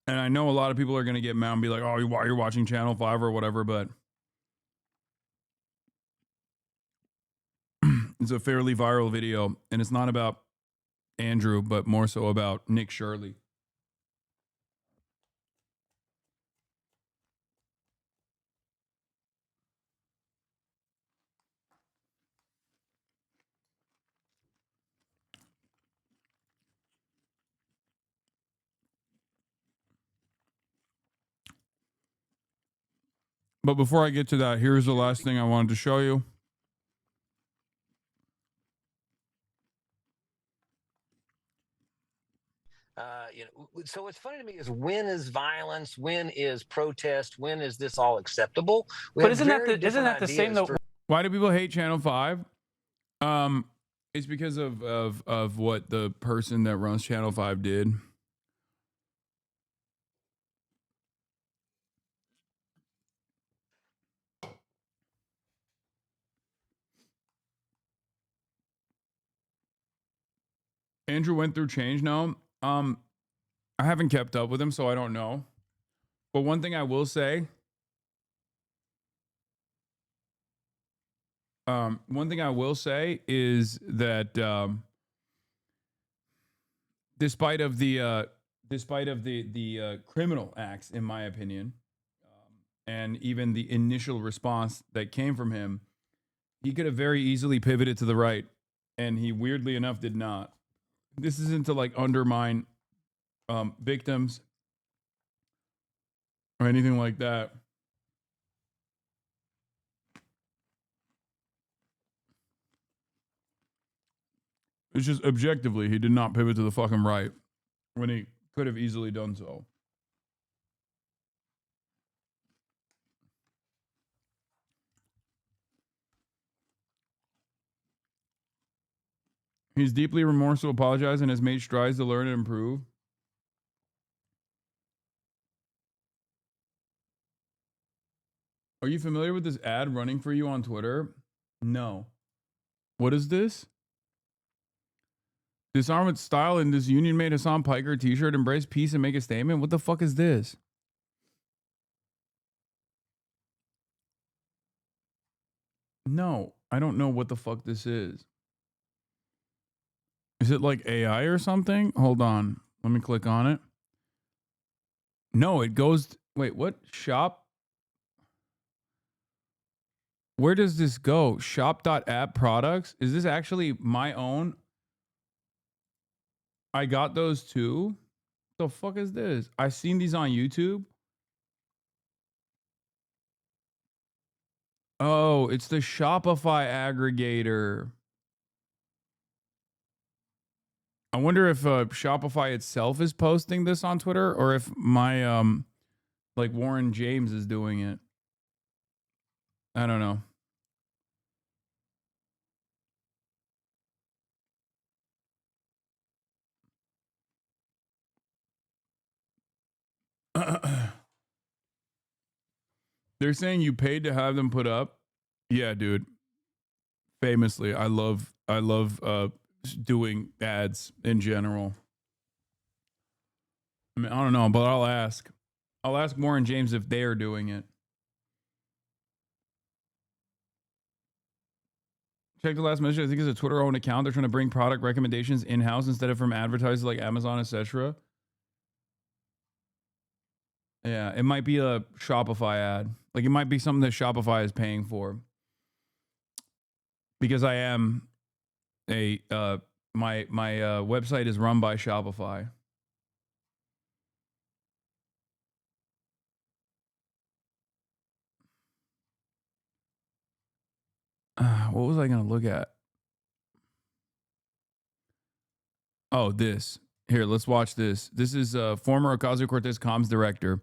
and I know a lot of people are going to get mad and be like, oh, why you're watching Channel 5 or whatever, but it's a fairly viral video, and it's not about Andrew, but more so about Nick Shirley. But before I get to that, here's the last thing I wanted to show you. So what's funny to me is when is violence, when is protest, when is this all acceptable? But isn't that the same though? Why do people hate Channel 5? It's because of what the person that runs Channel 5 did. Andrew went through change now. I haven't kept up with him, so I don't know. But one thing I will say, is that despite of the criminal acts, in my opinion, and even the initial response that came from him, he could have very easily pivoted to the right, and he weirdly enough did not. This isn't to like undermine victims or anything like that. It's just objectively, he did not pivot to the fucking right when he could have easily done so. He's deeply remorseful, apologized, and has made strides to learn and improve. Are you familiar with this ad running for you on Twitter? No. What is this? Disarm with style in this union-made Hasan Piker t-shirt. Embrace peace and make a statement. What the fuck is this? No, I don't know what the fuck this is. Is it like AI or something? Hold on. Let me click on it. No, it goes... Wait, what? Shop? Where does this go? Shop.app products? Is this actually my own? I got those too? The fuck is this? I've seen these on YouTube. Oh, it's the Shopify aggregator. I wonder if Shopify itself is posting this on Twitter or if my like Warren James is doing it. I don't know. They're saying you paid to have them put up. Yeah, dude. Famously, I love doing ads in general. I mean, I don't know, but I'll ask Warren James if they are doing it. Check the last message. I think it's a Twitter-owned account. They're trying to bring product recommendations in-house instead of from advertisers like Amazon, etc. Yeah, it might be a Shopify ad. Like, it might be something that Shopify is paying for. Because I am a my website is run by Shopify. What was I going to look at? Oh, this. Here, let's watch this. This is former Ocasio-Cortez comms director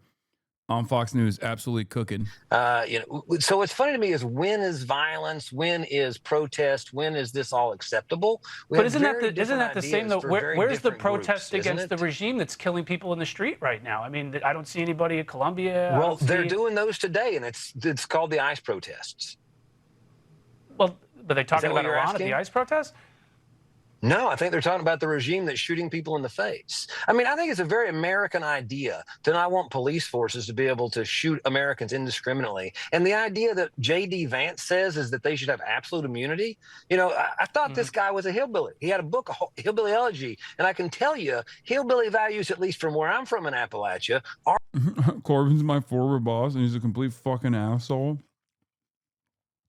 on Fox News, absolutely cooking. So what's funny to me is when is violence, when is protest, when is this all acceptable? But isn't that the same though? Where's the protest against the regime that's killing people in the street right now? I mean, I don't see anybody at Columbia. Well, they're doing those today, and it's called the ICE protests. Well, but they're talking about Iran at the ICE protests? No, I think they're talking about the regime that's shooting people in the face. I mean, I think it's a very American idea to not want police forces to be able to shoot Americans indiscriminately. And the idea that J.D. Vance says is that they should have absolute immunity. You know, I thought this guy was a hillbilly. He had a book, Hillbilly Elegy. And I can tell you, hillbilly values, at least from where I'm from in Appalachia, are... Corbin's my former boss, and he's a complete fucking asshole.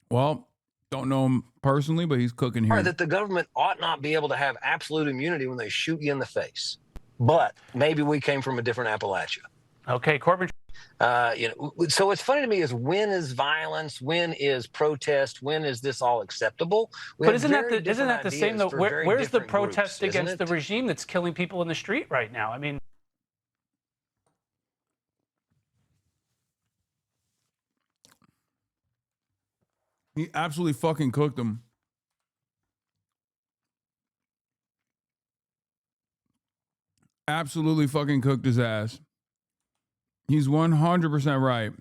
Well... Don't know him personally, but he's cooking here. That the government ought not be able to have absolute immunity when they shoot you in the face. But maybe we came from a different Appalachia. Okay, Corbin. So what's funny to me is when is violence, when is protest, when is this all acceptable? But isn't that the same though? Where's the protest against the regime that's killing people in the street right now? I mean. He absolutely fucking cooked him. Absolutely fucking cooked his ass. He's 100% right.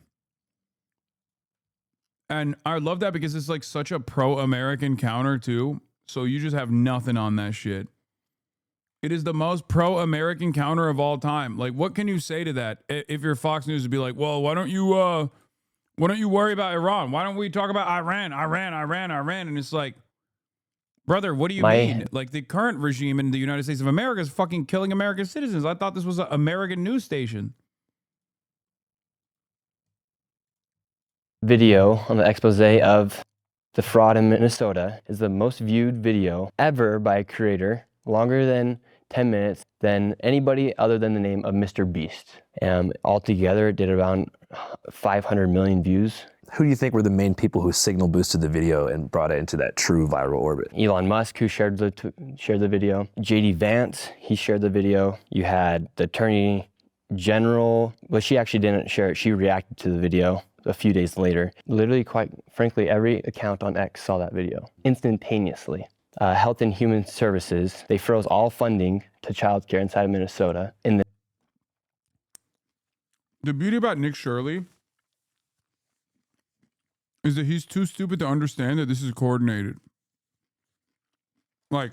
And I love that because it's like such a pro-American counter too. So you just have nothing on that shit. It is the most pro-American counter of all time. Like, what can you say to that? If you're Fox News, to be like, well, why don't you worry about Iran? Why don't we talk about Iran? And it's like, brother, what do you mean? Like, the current regime in the United States of America is fucking killing American citizens. I thought this was an American news station. Video on the expose of the fraud in Minnesota is the most viewed video ever by a creator, longer than 10 minutes, than anybody other than the name of Mr. Beast. Altogether, it did around 500 million views. Who do you think were the main people who signal boosted the video and brought it into that true viral orbit? Elon Musk, who shared the video. JD Vance, he shared the video. You had the Attorney General, well, she actually didn't share it. She reacted to the video a few days later. Literally, quite frankly, every account on X saw that video instantaneously. Health and Human Services, they froze all funding to childcare inside of Minnesota. The beauty about Nick Shirley is that he's too stupid to understand that this is coordinated. Like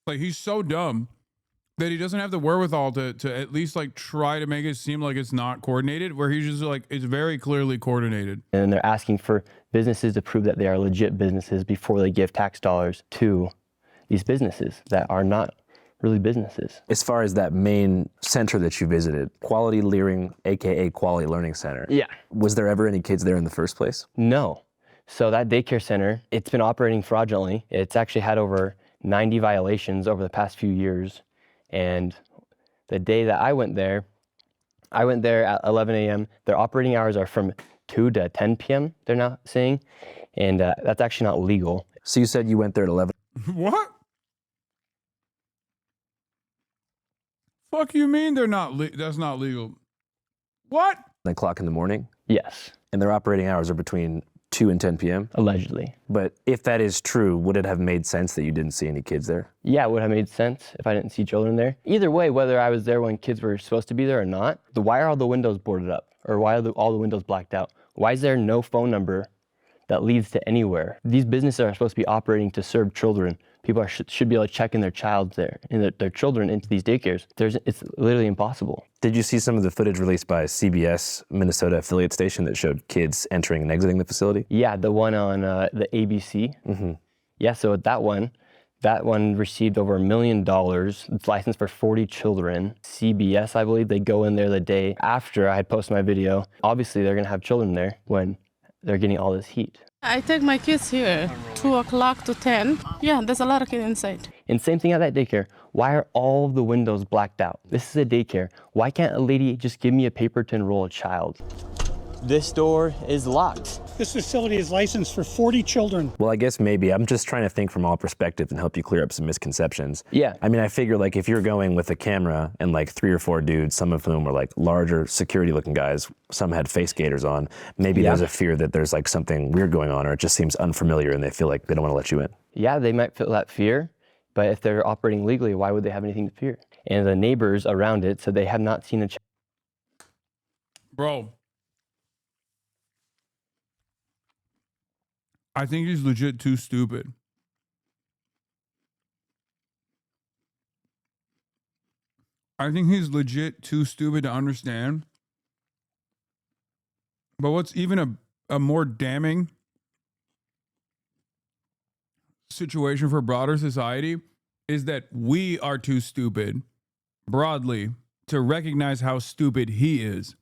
he's so dumb that he doesn't have the wherewithal to at least like try to make it seem like it's not coordinated, where he's just like, it's very clearly coordinated. And they're asking for businesses to prove that they are legit businesses before they give tax dollars to these businesses that are not really businesses. As far as that main center that you visited, Quality Learning, AKA Quality Learning Center. Yeah. Was there ever any kids there in the first place? No. So that daycare center, it's been operating fraudulently. It's actually had over 90 violations over the past few years. And the day that I went there at 11 a.m. Their operating hours are from 2 to 10 p.m., they're now saying. And that's actually not legal. So you said you went there at 11? What? Fuck you mean they're not that's not legal? What? 9 o'clock in the morning? Yes. And their operating hours are between 2 and 10 p.m.? Allegedly. But if that is true, would it have made sense that you didn't see any kids there? Yeah, it would have made sense if I didn't see children there. Either way, whether I was there when kids were supposed to be there or not, why are all the windows boarded up? Or why are all the windows blacked out? Why is there no phone number that leads to anywhere? These businesses are supposed to be operating to serve children. People should be able to check in their child there and their children into these daycares. It's literally impossible. Did you see some of the footage released by CBS Minnesota affiliate station that showed kids entering and exiting the facility? Yeah, the one on the ABC. Mm-hmm. Yeah, so that one received over $1 million. It's licensed for 40 children. CBS, I believe, they go in there the day after I had posted my video. Obviously, they're gonna have children there when they're getting all this heat. I take my kids here, 2 o'clock to 10. Yeah, there's a lot of kids inside. And same thing at that daycare. Why are all of the windows blacked out? This is a daycare. Why can't a lady just give me a paper to enroll a child? This door is locked. This facility is licensed for 40 children. Well, I guess maybe I'm just trying to think from all perspectives and help you clear up some misconceptions. Yeah. I mean, I figure like if you're going with a camera and like 3 or 4 dudes, some of whom were like larger security looking guys, some had face gaiters on, maybe there's a fear that there's like something weird going on or it just seems unfamiliar and they feel like they don't want to let you in. Yeah, they might feel that fear, but if they're operating legally, why would they have anything to fear? And the neighbors around it said they have not seen a child. Bro. I think he's legit too stupid. I think he's legit too stupid to understand. But what's even a more damning situation for broader society is that we are too stupid, broadly, to recognize how stupid he is.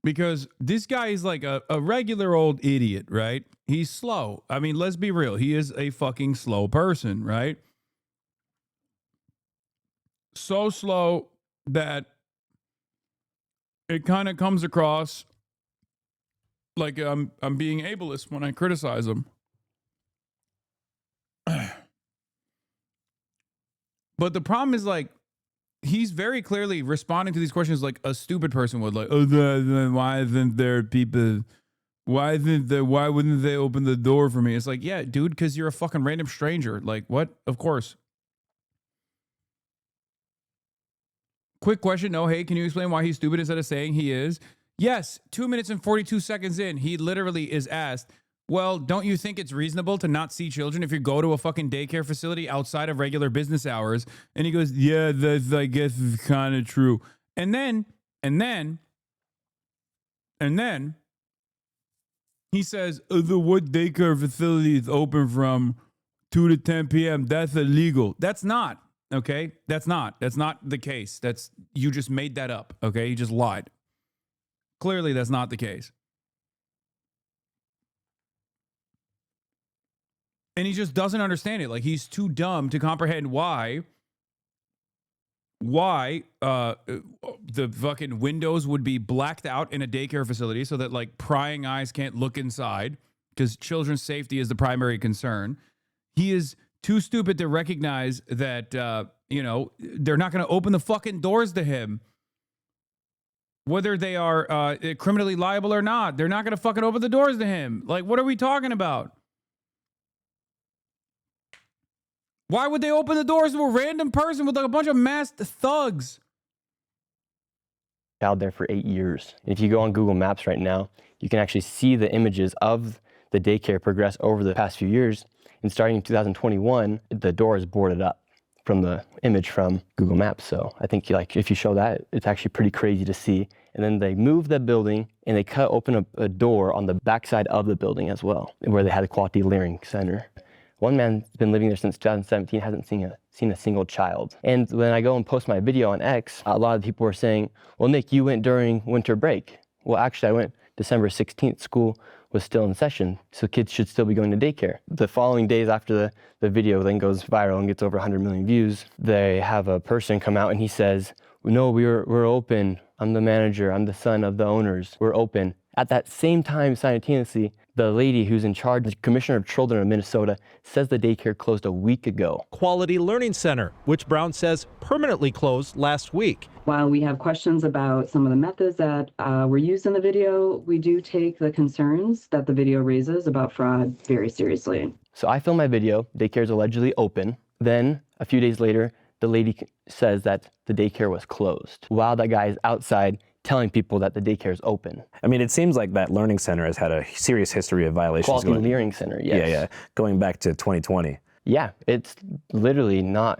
Because this guy is like a regular old idiot, right? He's slow. I mean, let's be real. He is a fucking slow person, right? so slow that it kind of comes across like I'm being ableist when I criticize him. But the problem is, like, he's very clearly responding to these questions like a stupid person would. Like, oh, why isn't there people? Why wouldn't they open the door for me? It's like, yeah, dude, because you're a fucking random stranger. Like, what? Of course. Quick question. No, hey, can you explain why he's stupid instead of saying he is? Yes, 2 minutes and 42 seconds in, he literally is asked, well, don't you think it's reasonable to not see children if you go to a fucking daycare facility outside of regular business hours? And he goes, yeah, that's, I guess, is kind of true. And then he says, the what daycare facility is open from 2 to 10 p.m. That's illegal. That's not, okay? That's not the case. You just made that up, okay? You just lied. Clearly, that's not the case. And he just doesn't understand it. Like, he's too dumb to comprehend why the fucking windows would be blacked out in a daycare facility so that, like, prying eyes can't look inside, because children's safety is the primary concern. He is too stupid to recognize that, they're not going to open the fucking doors to him. Whether they are criminally liable or not, they're not going to fucking open the doors to him. Like, what are we talking about? Why would they open the doors to a random person with like a bunch of masked thugs? Out there for 8 years. If you go on Google Maps right now, you can actually see the images of the daycare progress over the past few years. And starting in 2021, the door is boarded up from the image from Google Maps. So I think, like, if you show that, it's actually pretty crazy to see. And then they move the building and they cut open a door on the backside of the building as well, where they had a quality learning center. One man's been living there since 2017, hasn't seen a single child. And when I go and post my video on X, a lot of people were saying, well, Nick, you went during winter break. Well, actually, I went December 16th. School was still in session, so kids should still be going to daycare. The following days after the video then goes viral and gets over 100 million views, they have a person come out and he says, no, we're open. I'm the manager. I'm the son of the owners. We're open. At that same time, simultaneously, the lady who's in charge, the Commissioner of Children of Minnesota, says the daycare closed a week ago. Quality Learning Center, which Brown says permanently closed last week. While we have questions about some of the methods that were used in the video, we do take the concerns that the video raises about fraud very seriously. So I filmed my video, daycare is allegedly open. Then, a few days later, the lady says that the daycare was closed, while that guy is outside telling people that the daycare is open. I mean, it seems like that learning center has had a serious history of violations. Quality learning center, yes. Yeah, going back to 2020. Yeah, it's literally not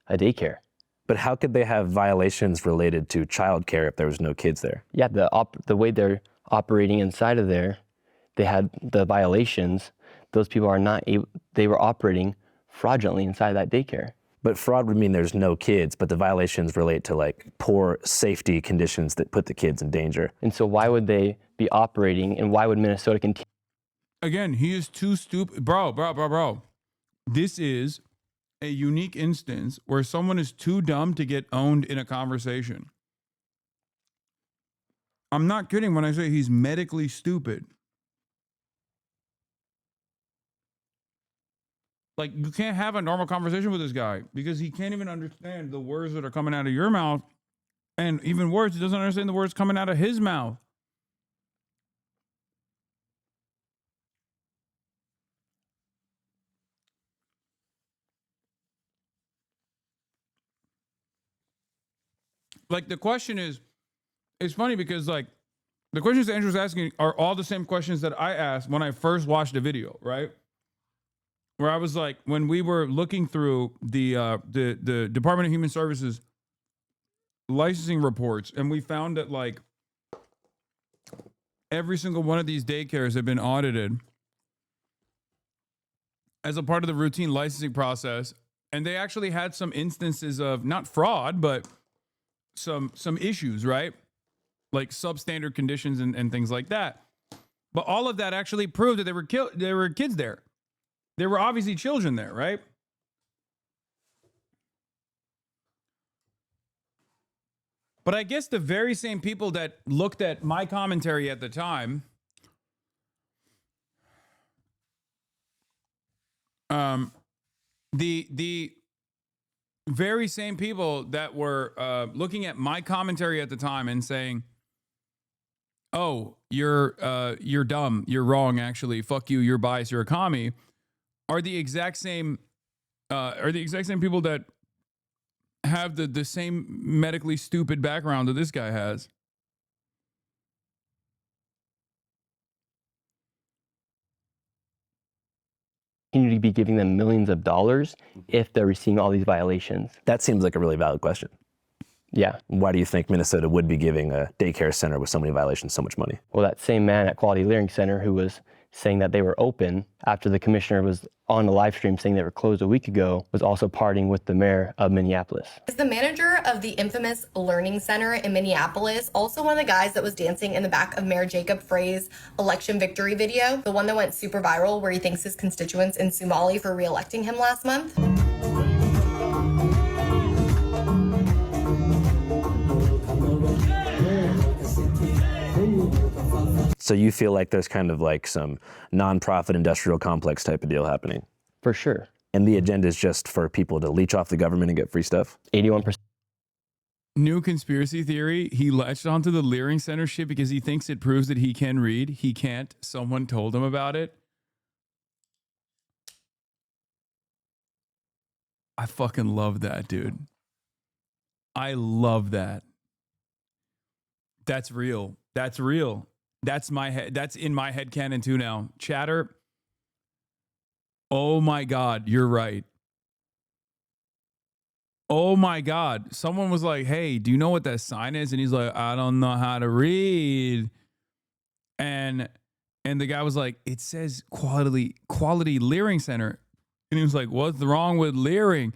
a daycare. But how could they have violations related to childcare if there was no kids there? Yeah, the way they're operating inside of there, they had the violations. Those people are not able, they were operating fraudulently inside that daycare. But fraud would mean there's no kids, but the violations relate to like poor safety conditions that put the kids in danger. And so why would they be operating, and why would Minnesota continue? Again, he is too stupid. Bro. This is a unique instance where someone is too dumb to get owned in a conversation. I'm not kidding when I say he's medically stupid. Like, you can't have a normal conversation with this guy because he can't even understand the words that are coming out of your mouth. And even worse, he doesn't understand the words coming out of his mouth. Like, the question is, it's funny because, like, the questions that Andrew's asking are all the same questions that I asked when I first watched the video, right? Where I was like, when we were looking through the Department of Human Services licensing reports, and we found that, like, every single one of these daycares have been audited as a part of the routine licensing process, and they actually had some instances of not fraud, but some issues, right? Like substandard conditions and things like that. But all of that actually proved that there were kids there. There were obviously children there, right? But I guess the very same people that looked at my commentary at the time, the very same people that were looking at my commentary at the time and saying, "Oh, you're dumb, you're wrong, actually, fuck you, you're biased, you're a commie," are the exact same people that have the same medically stupid background that this guy has. Continue to be giving them millions of dollars if they're receiving all these violations. That seems like a really valid question. Yeah. Why do you think Minnesota would be giving a daycare center with so many violations so much money? Well, that same man at Quality Learning Center who was saying that they were open after the commissioner was on a live stream saying they were closed a week ago was also partying with the mayor of Minneapolis. Is the manager of the infamous Learning Center in Minneapolis also one of the guys that was dancing in the back of Mayor Jacob Frey's election victory video? The one that went super viral where he thanks his constituents in Somali for re-electing him last month? So you feel like there's kind of like some nonprofit industrial complex type of deal happening? For sure. And the agenda is just for people to leech off the government and get free stuff? 81%. New conspiracy theory. He latched onto the Learning Center shit because he thinks it proves that he can read. He can't. Someone told him about it. I fucking love that, dude. I love that. That's real. That's real. That's my head. That's in my head canon too now. Chatter. Oh my God, you're right. Oh my God. Someone was like, "Hey, do you know what that sign is?" And he's like, "I don't know how to read." And the guy was like, "It says quality Learning Center." And he was like, "What's wrong with Leering?"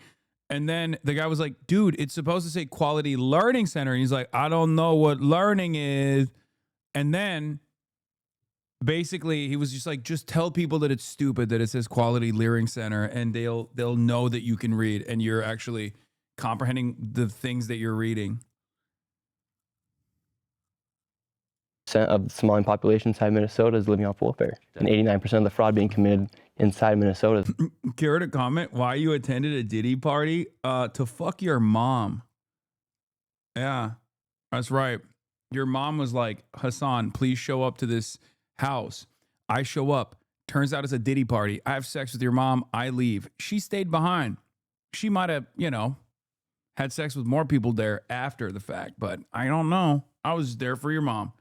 And then the guy was like, "Dude, it's supposed to say Quality Learning Center." And he's like, "I don't know what learning is." And then basically he was just like, just tell people that it's stupid that it says Quality Learning Center and they'll know that you can read and you're actually comprehending the things that you're reading. Of the Somali population inside Minnesota is living off welfare. And 89% of the fraud being committed inside Minnesota. Care to comment why you attended a Diddy party? To fuck your mom. Yeah, that's right. Your mom was like, "Hasan, please show up to this house." I show up. Turns out it's a Diddy party. I have sex with your mom. I leave. She stayed behind. She might have, had sex with more people there after the fact, but I don't know. I was there for your mom.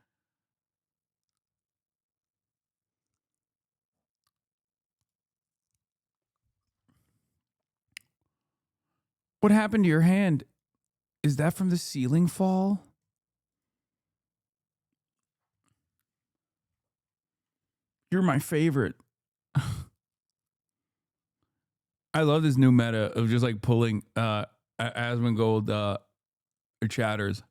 What happened to your hand? Is that from the ceiling fall? You're my favorite. I love this new meta of just like pulling Asmongold chatters.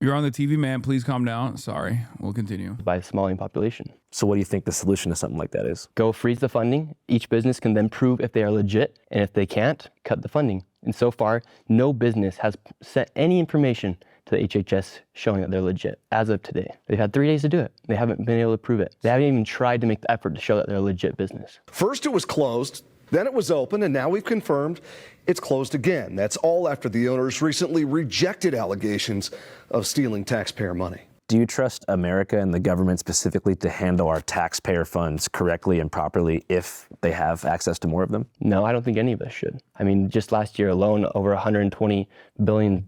You're on the TV, man. Please calm down. Sorry. We'll continue. By the Somalian population. So what do you think the solution to something like that is? Go freeze the funding. Each business can then prove if they are legit. And if they can't, cut the funding. And so far, no business has sent any information to the HHS showing that they're legit as of today. They've had 3 days to do it. They haven't been able to prove it. They haven't even tried to make the effort to show that they're a legit business. First it was closed, then it was open, and now we've confirmed it's closed again. That's all after the owners recently rejected allegations of stealing taxpayer money. Do you trust America and the government specifically to handle our taxpayer funds correctly and properly if they have access to more of them? No, I don't think any of us should. I mean, just last year alone, over $120 billion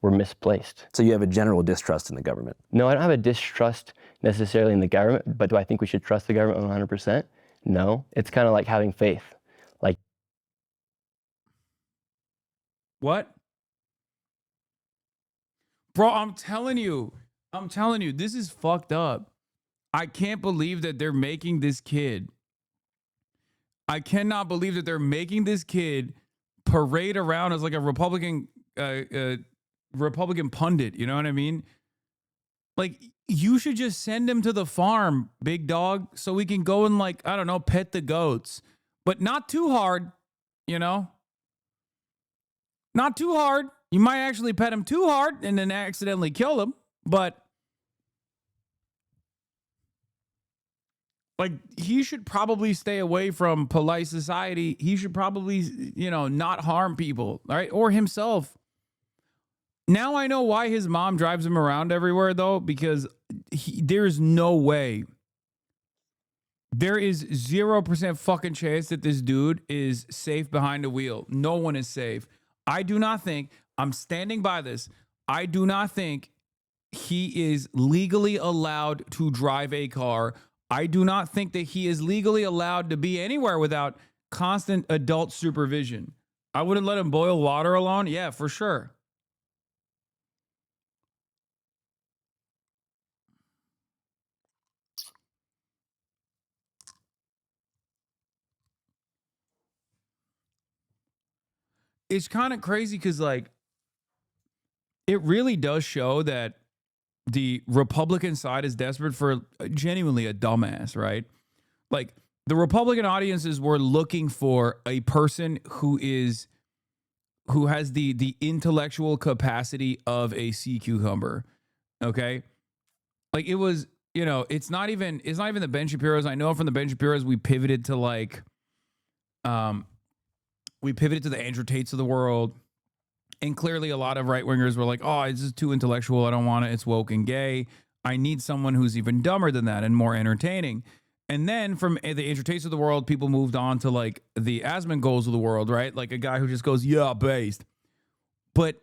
were misplaced. So you have a general distrust in the government? No, I don't have a distrust necessarily in the government, but do I think we should trust the government 100%? No. It's kind of like having faith. Like, what? Bro, I'm telling you, this is fucked up. I can't believe that they're making this kid. I cannot believe that they're making this kid parade around as like a Republican pundit. You know what I mean? Like, you should just send him to the farm, big dog, so we can go and, like, I don't know, pet the goats. but not too hard, you know? Not too hard. You might actually pet him too hard and then accidentally kill him, but like, he should probably stay away from polite society. He should probably, you know, not harm people, all right? Or himself. Now I know why his mom drives him around everywhere, though, because there's no way. There is 0% fucking chance that this dude is safe behind the wheel. No one is safe. I do not think, I'm standing by this, I do not think he is legally allowed to drive a car. I do not think that he is legally allowed to be anywhere without constant adult supervision. I wouldn't let him boil water alone. Yeah, for sure. It's kind of crazy because, like, it really does show that the Republican side is desperate for genuinely a dumbass, right? Like, the Republican audiences were looking for a person who has the intellectual capacity of a sea cucumber. Okay? Like, it was, you know, it's not even the Ben Shapiro's. I know from the Ben Shapiro's we pivoted to the Andrew Tates of the world. And clearly a lot of right-wingers were like, oh, this is too intellectual. I don't want it. It's woke and gay. I need someone who's even dumber than that and more entertaining. And then from the Andrew Tates of the world, people moved on to like the Asmongols of the world, right? Like a guy who just goes, yeah, based. But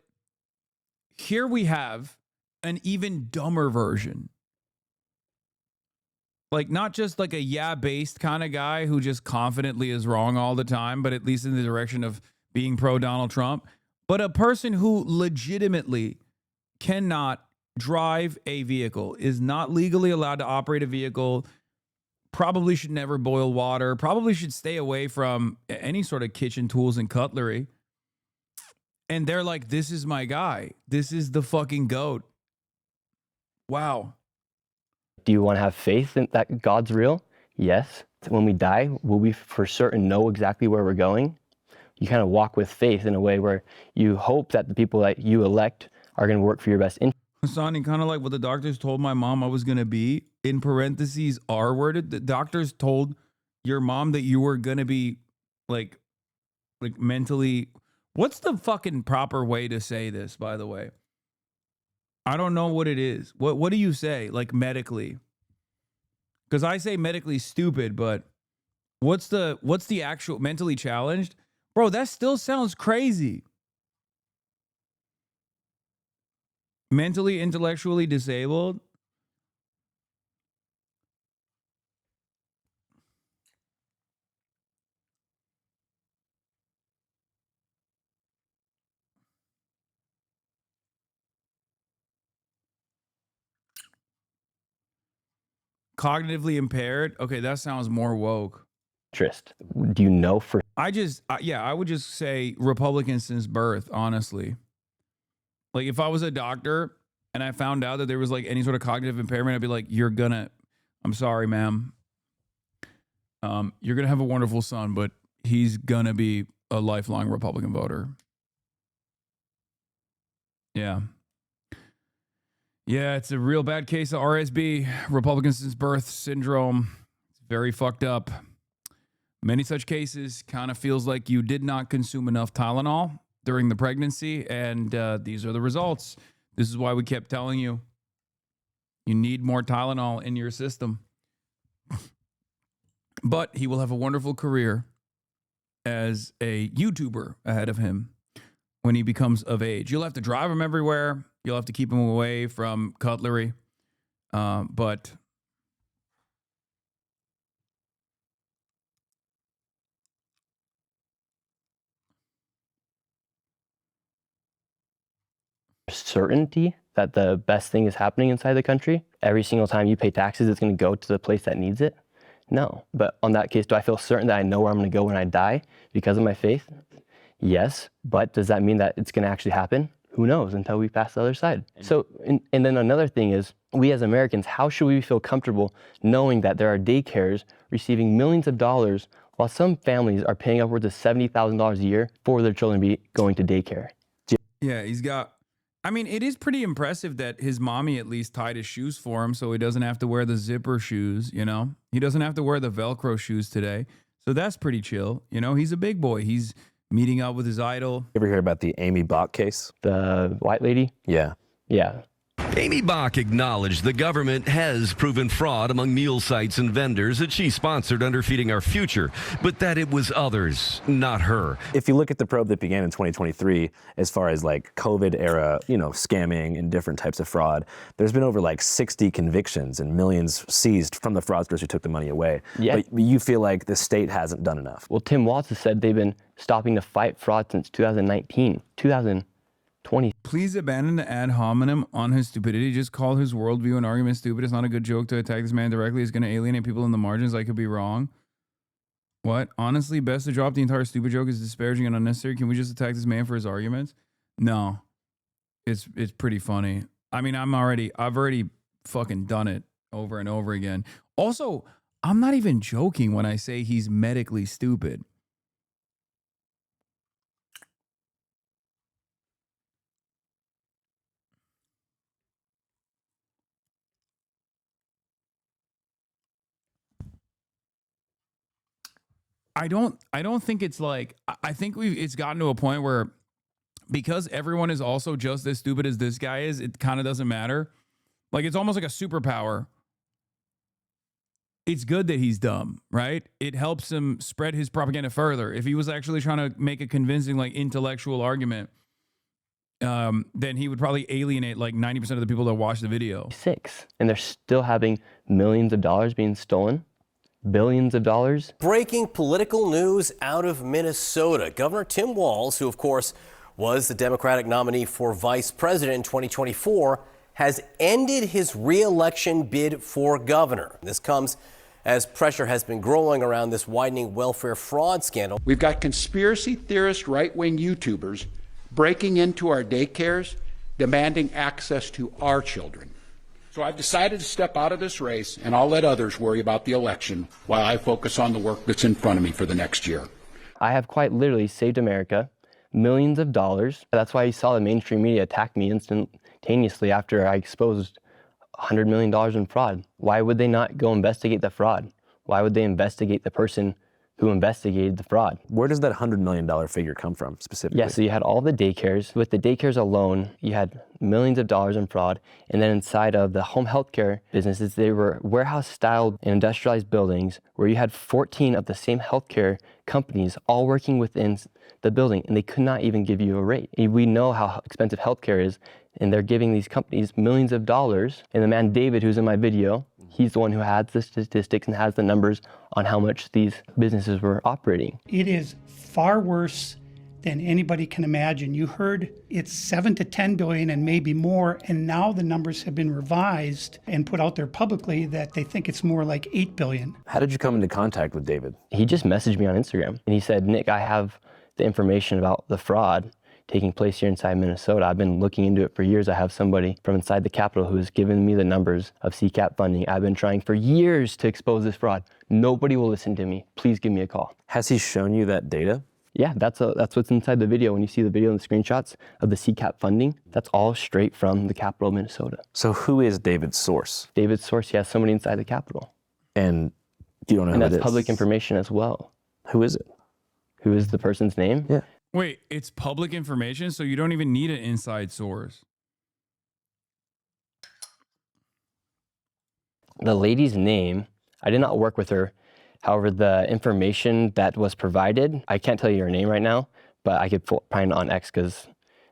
here we have an even dumber version. Like, not just like a yeah-based kind of guy who just confidently is wrong all the time, but at least in the direction of being pro-Donald Trump, but a person who legitimately cannot drive a vehicle, is not legally allowed to operate a vehicle, probably should never boil water, probably should stay away from any sort of kitchen tools and cutlery. And they're like, this is my guy. This is the fucking GOAT. Wow. Do you want to have faith in that God's real? Yes. When we die, will we for certain know exactly where we're going? You kind of walk with faith in a way where you hope that the people that you elect are going to work for your best interest. Hasan, kind of like what the doctors told my mom I was going to be, in parentheses, R-worded. The doctors told your mom that you were going to be like mentally. What's the fucking proper way to say this, by the way? I don't know what it is. What do you say, like, medically? Because I say medically stupid, but what's the actual mentally challenged? Bro, that still sounds crazy. Mentally, intellectually disabled? Cognitively impaired? Okay, that sounds more woke. Interest. Do you know for... I would just say Republican since birth, honestly. Like, if I was a doctor and I found out that there was like any sort of cognitive impairment, I'd be like, I'm sorry, ma'am. You're gonna have a wonderful son, but he's gonna be a lifelong Republican voter. Yeah. Yeah, it's a real bad case of RSB, Republican since birth syndrome. It's very fucked up. Many such cases. Kind of feels like you did not consume enough Tylenol during the pregnancy, and these are the results. This is why we kept telling you, you need more Tylenol in your system. But he will have a wonderful career as a YouTuber ahead of him when he becomes of age. You'll have to drive him everywhere. You'll have to keep him away from cutlery. But certainty that the best thing is happening inside the country, every single time you pay taxes, it's going to go to the place that needs it? No. But on that case, do I feel certain that I know where I'm going to go when I die because of my faith? Yes. But does that mean that it's going to actually happen? Who knows until we pass the other side. So, and then another thing is, we as Americans, how should we feel comfortable knowing that there are daycares receiving millions of dollars while some families are paying upwards of $70,000 a year for their children to be going to daycare. Yeah, he's got, I mean, it is pretty impressive that his mommy at least tied his shoes for him so he doesn't have to wear the zipper shoes, you know? He doesn't have to wear the Velcro shoes today. So that's pretty chill. You know, he's a big boy. He's meeting up with his idol. You ever hear about the Amy Bach case? The white lady? Yeah. Yeah. Amy Bach acknowledged the government has proven fraud among meal sites and vendors that she sponsored under Feeding Our Future, but that it was others, not her. If you look at the probe that began in 2023, as far as like COVID era, you know, scamming and different types of fraud, there's been over like 60 convictions and millions seized from the fraudsters who took the money away. Yeah. But you feel like the state hasn't done enough. Well, Tim Watts has said they've been stopping to fight fraud since 2019, 2020. Please abandon the ad hominem on his stupidity. Just call his worldview and argument stupid. It's not a good joke to attack this man directly. It's going to alienate people in the margins. I could be wrong. What? Honestly, best to drop the entire stupid joke is disparaging and unnecessary. Can we just attack this man for his arguments? No. It's pretty funny. I mean, I've already fucking done it over and over again. Also, I'm not even joking when I say he's medically stupid. I don't think it's like, I think it's gotten to a point where because everyone is also just as stupid as this guy is, it kind of doesn't matter. Like, it's almost like a superpower. It's good that he's dumb, right? It helps him spread his propaganda further. If he was actually trying to make a convincing, like, intellectual argument, then he would probably alienate like 90% of the people that watch the video. And they're still having millions of dollars being stolen. Billions of dollars. Breaking political news out of Minnesota. Governor Tim Walz, who of course was the Democratic nominee for vice president in 2024, has ended his re-election bid for governor. This comes as pressure has been growing around this widening welfare fraud scandal. We've got conspiracy theorist right-wing YouTubers breaking into our daycares, demanding access to our children. So I've decided to step out of this race, and I'll let others worry about the election while I focus on the work that's in front of me for the next year. I have quite literally saved America millions of dollars. That's why you saw the mainstream media attack me instantaneously after I exposed $100 million in fraud. Why would they not go investigate the fraud? Why would they investigate the person who investigated the fraud? Where does that $100 million figure come from specifically? Yeah, so you had all the daycares. With the daycares alone, you had millions of dollars in fraud. And then inside of the home healthcare businesses, they were warehouse-styled and industrialized buildings where you had 14 of the same healthcare companies all working within the building, and they could not even give you a rate. We know how expensive healthcare is, and they're giving these companies millions of dollars. And the man, David, who's in my video, he's the one who has the statistics and has the numbers on how much these businesses were operating. It is far worse than anybody can imagine. You heard it's 7 to 10 billion and maybe more, and now the numbers have been revised and put out there publicly that they think it's more like 8 billion. How did you come into contact with David? He just messaged me on Instagram, and he said, Nick, I have the information about the fraud taking place here inside Minnesota. I've been looking into it for years. I have somebody from inside the Capitol who has given me the numbers of CCAP funding. I've been trying for years to expose this fraud. Nobody will listen to me. Please give me a call. Has he shown you that data? Yeah, that's what's inside the video. When you see the video and the screenshots of the CCAP funding, that's all straight from the Capitol of Minnesota. So who is David's source? David's source, he has somebody inside the Capitol. And you don't know and who that's it is? Public information as well. Who is it? Who is the person's name? Yeah. Wait, it's public information, so you don't even need an inside source. The lady's name, I did not work with her. However, the information that was provided, I can't tell you her name right now, but I could find it on X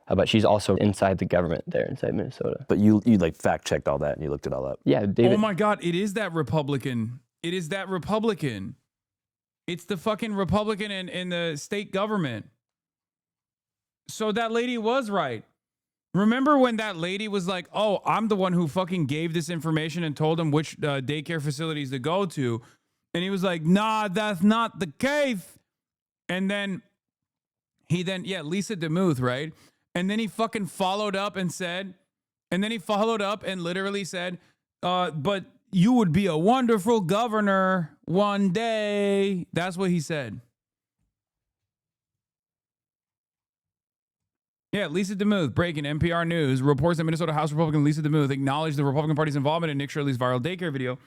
but she's also inside the government there inside Minnesota. But you like fact checked all that and you looked it all up. Yeah, David. Oh my God, it is that Republican. It is that Republican. It's the fucking Republican in the state government. So that lady was right. Remember when that lady was like, oh, I'm the one who fucking gave this information and told him which daycare facilities to go to. And he was like, nah, that's not the case. And then Lisa DeMuth, right? And then he fucking followed up and literally said, but you would be a wonderful governor one day. That's what he said. Yeah, Lisa DeMuth, breaking NPR News, reports that Minnesota House Republican Lisa DeMuth acknowledged the Republican Party's involvement in Nick Shirley's viral daycare video,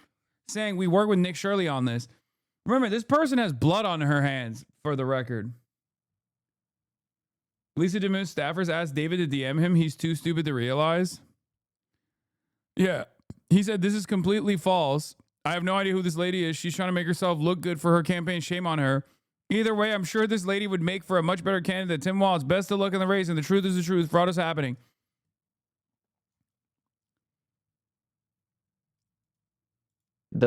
saying, we work with Nick Shirley on this. Remember, this person has blood on her hands, for the record. Lisa DeMuth staffers asked David to DM him. He's too stupid to realize. Yeah, he said, this is completely false. I have no idea who this lady is. She's trying to make herself look good for her campaign. Shame on her. Either way, I'm sure this lady would make for a much better candidate than Tim Walz. Best of luck in the race, and the truth is the truth. Fraud is happening.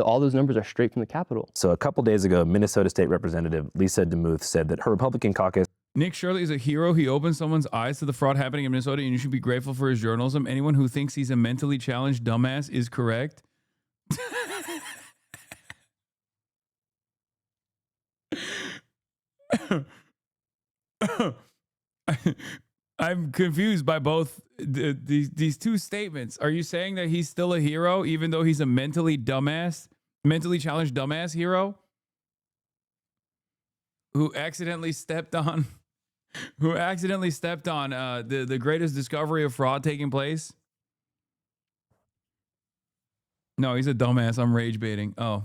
All those numbers are straight from the Capitol. So a couple days ago, Minnesota State Representative Lisa DeMuth said that her Republican caucus. Nick Shirley is a hero. He opened someone's eyes to the fraud happening in Minnesota, and you should be grateful for his journalism. Anyone who thinks he's a mentally challenged dumbass is correct. I'm confused by both these two statements. Are you saying that he's still a hero even though he's a mentally challenged dumbass hero who accidentally stepped on the greatest discovery of fraud taking place? No, he's a dumbass. I'm rage baiting. Oh.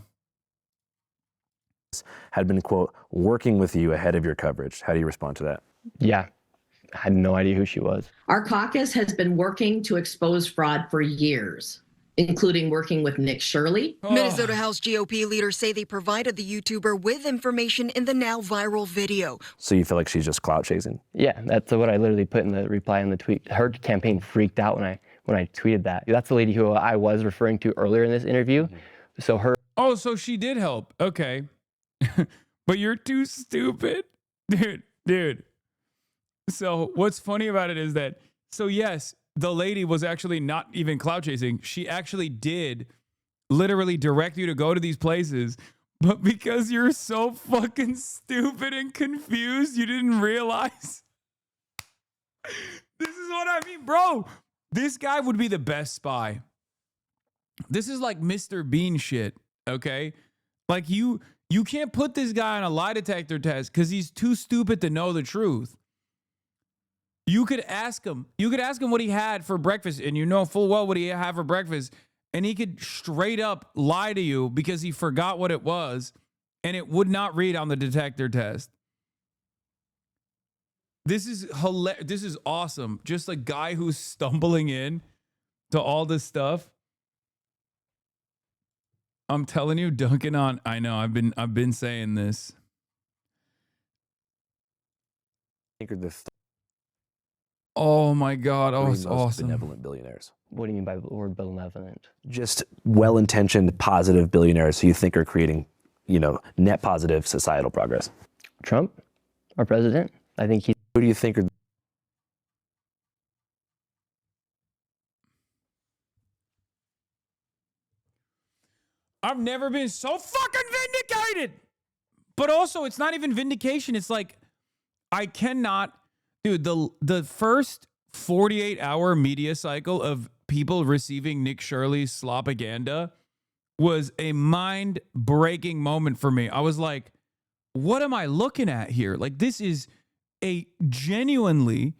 Had been, quote, working with you ahead of your coverage. How do you respond to that? Yeah, I had no idea who she was. Our caucus has been working to expose fraud for years, including working with Nick Shirley. Minnesota House GOP leaders say they provided the YouTuber with information in the now viral video. So you feel like she's just clout chasing? Yeah, that's what I literally put in the reply in the tweet. Her campaign freaked out when I tweeted that. That's the lady who I was referring to earlier in this interview. So her. Oh, so she did help. Okay. But you're too stupid. Dude. So what's funny about it is that, so yes, the lady was actually not even clout chasing. She actually did literally direct you to go to these places. But because you're so fucking stupid and confused, you didn't realize. This is what I mean, bro. This guy would be the best spy. This is like Mr. Bean shit, okay? Like you can't put this guy on a lie detector test because he's too stupid to know the truth. You could ask him what he had for breakfast, and you know full well what he had for breakfast, and he could straight up lie to you because he forgot what it was, and it would not read on the detector test. This is hilarious. This is awesome. Just a guy who's stumbling in to all this stuff. I'm telling you, dunking on. I know. I've been saying this. Oh my God! Oh, it's awesome. Benevolent billionaires. What do you mean by the word benevolent? Just well-intentioned, positive billionaires who you think are creating, net positive societal progress. Trump, our president. I think he. Who do you think are? I've never been so fucking vindicated. But also, it's not even vindication. It's like, I cannot, dude, the first 48-hour media cycle of people receiving Nick Shirley's slopaganda was a mind-breaking moment for me. I was like, what am I looking at here? Like, this is a genuinely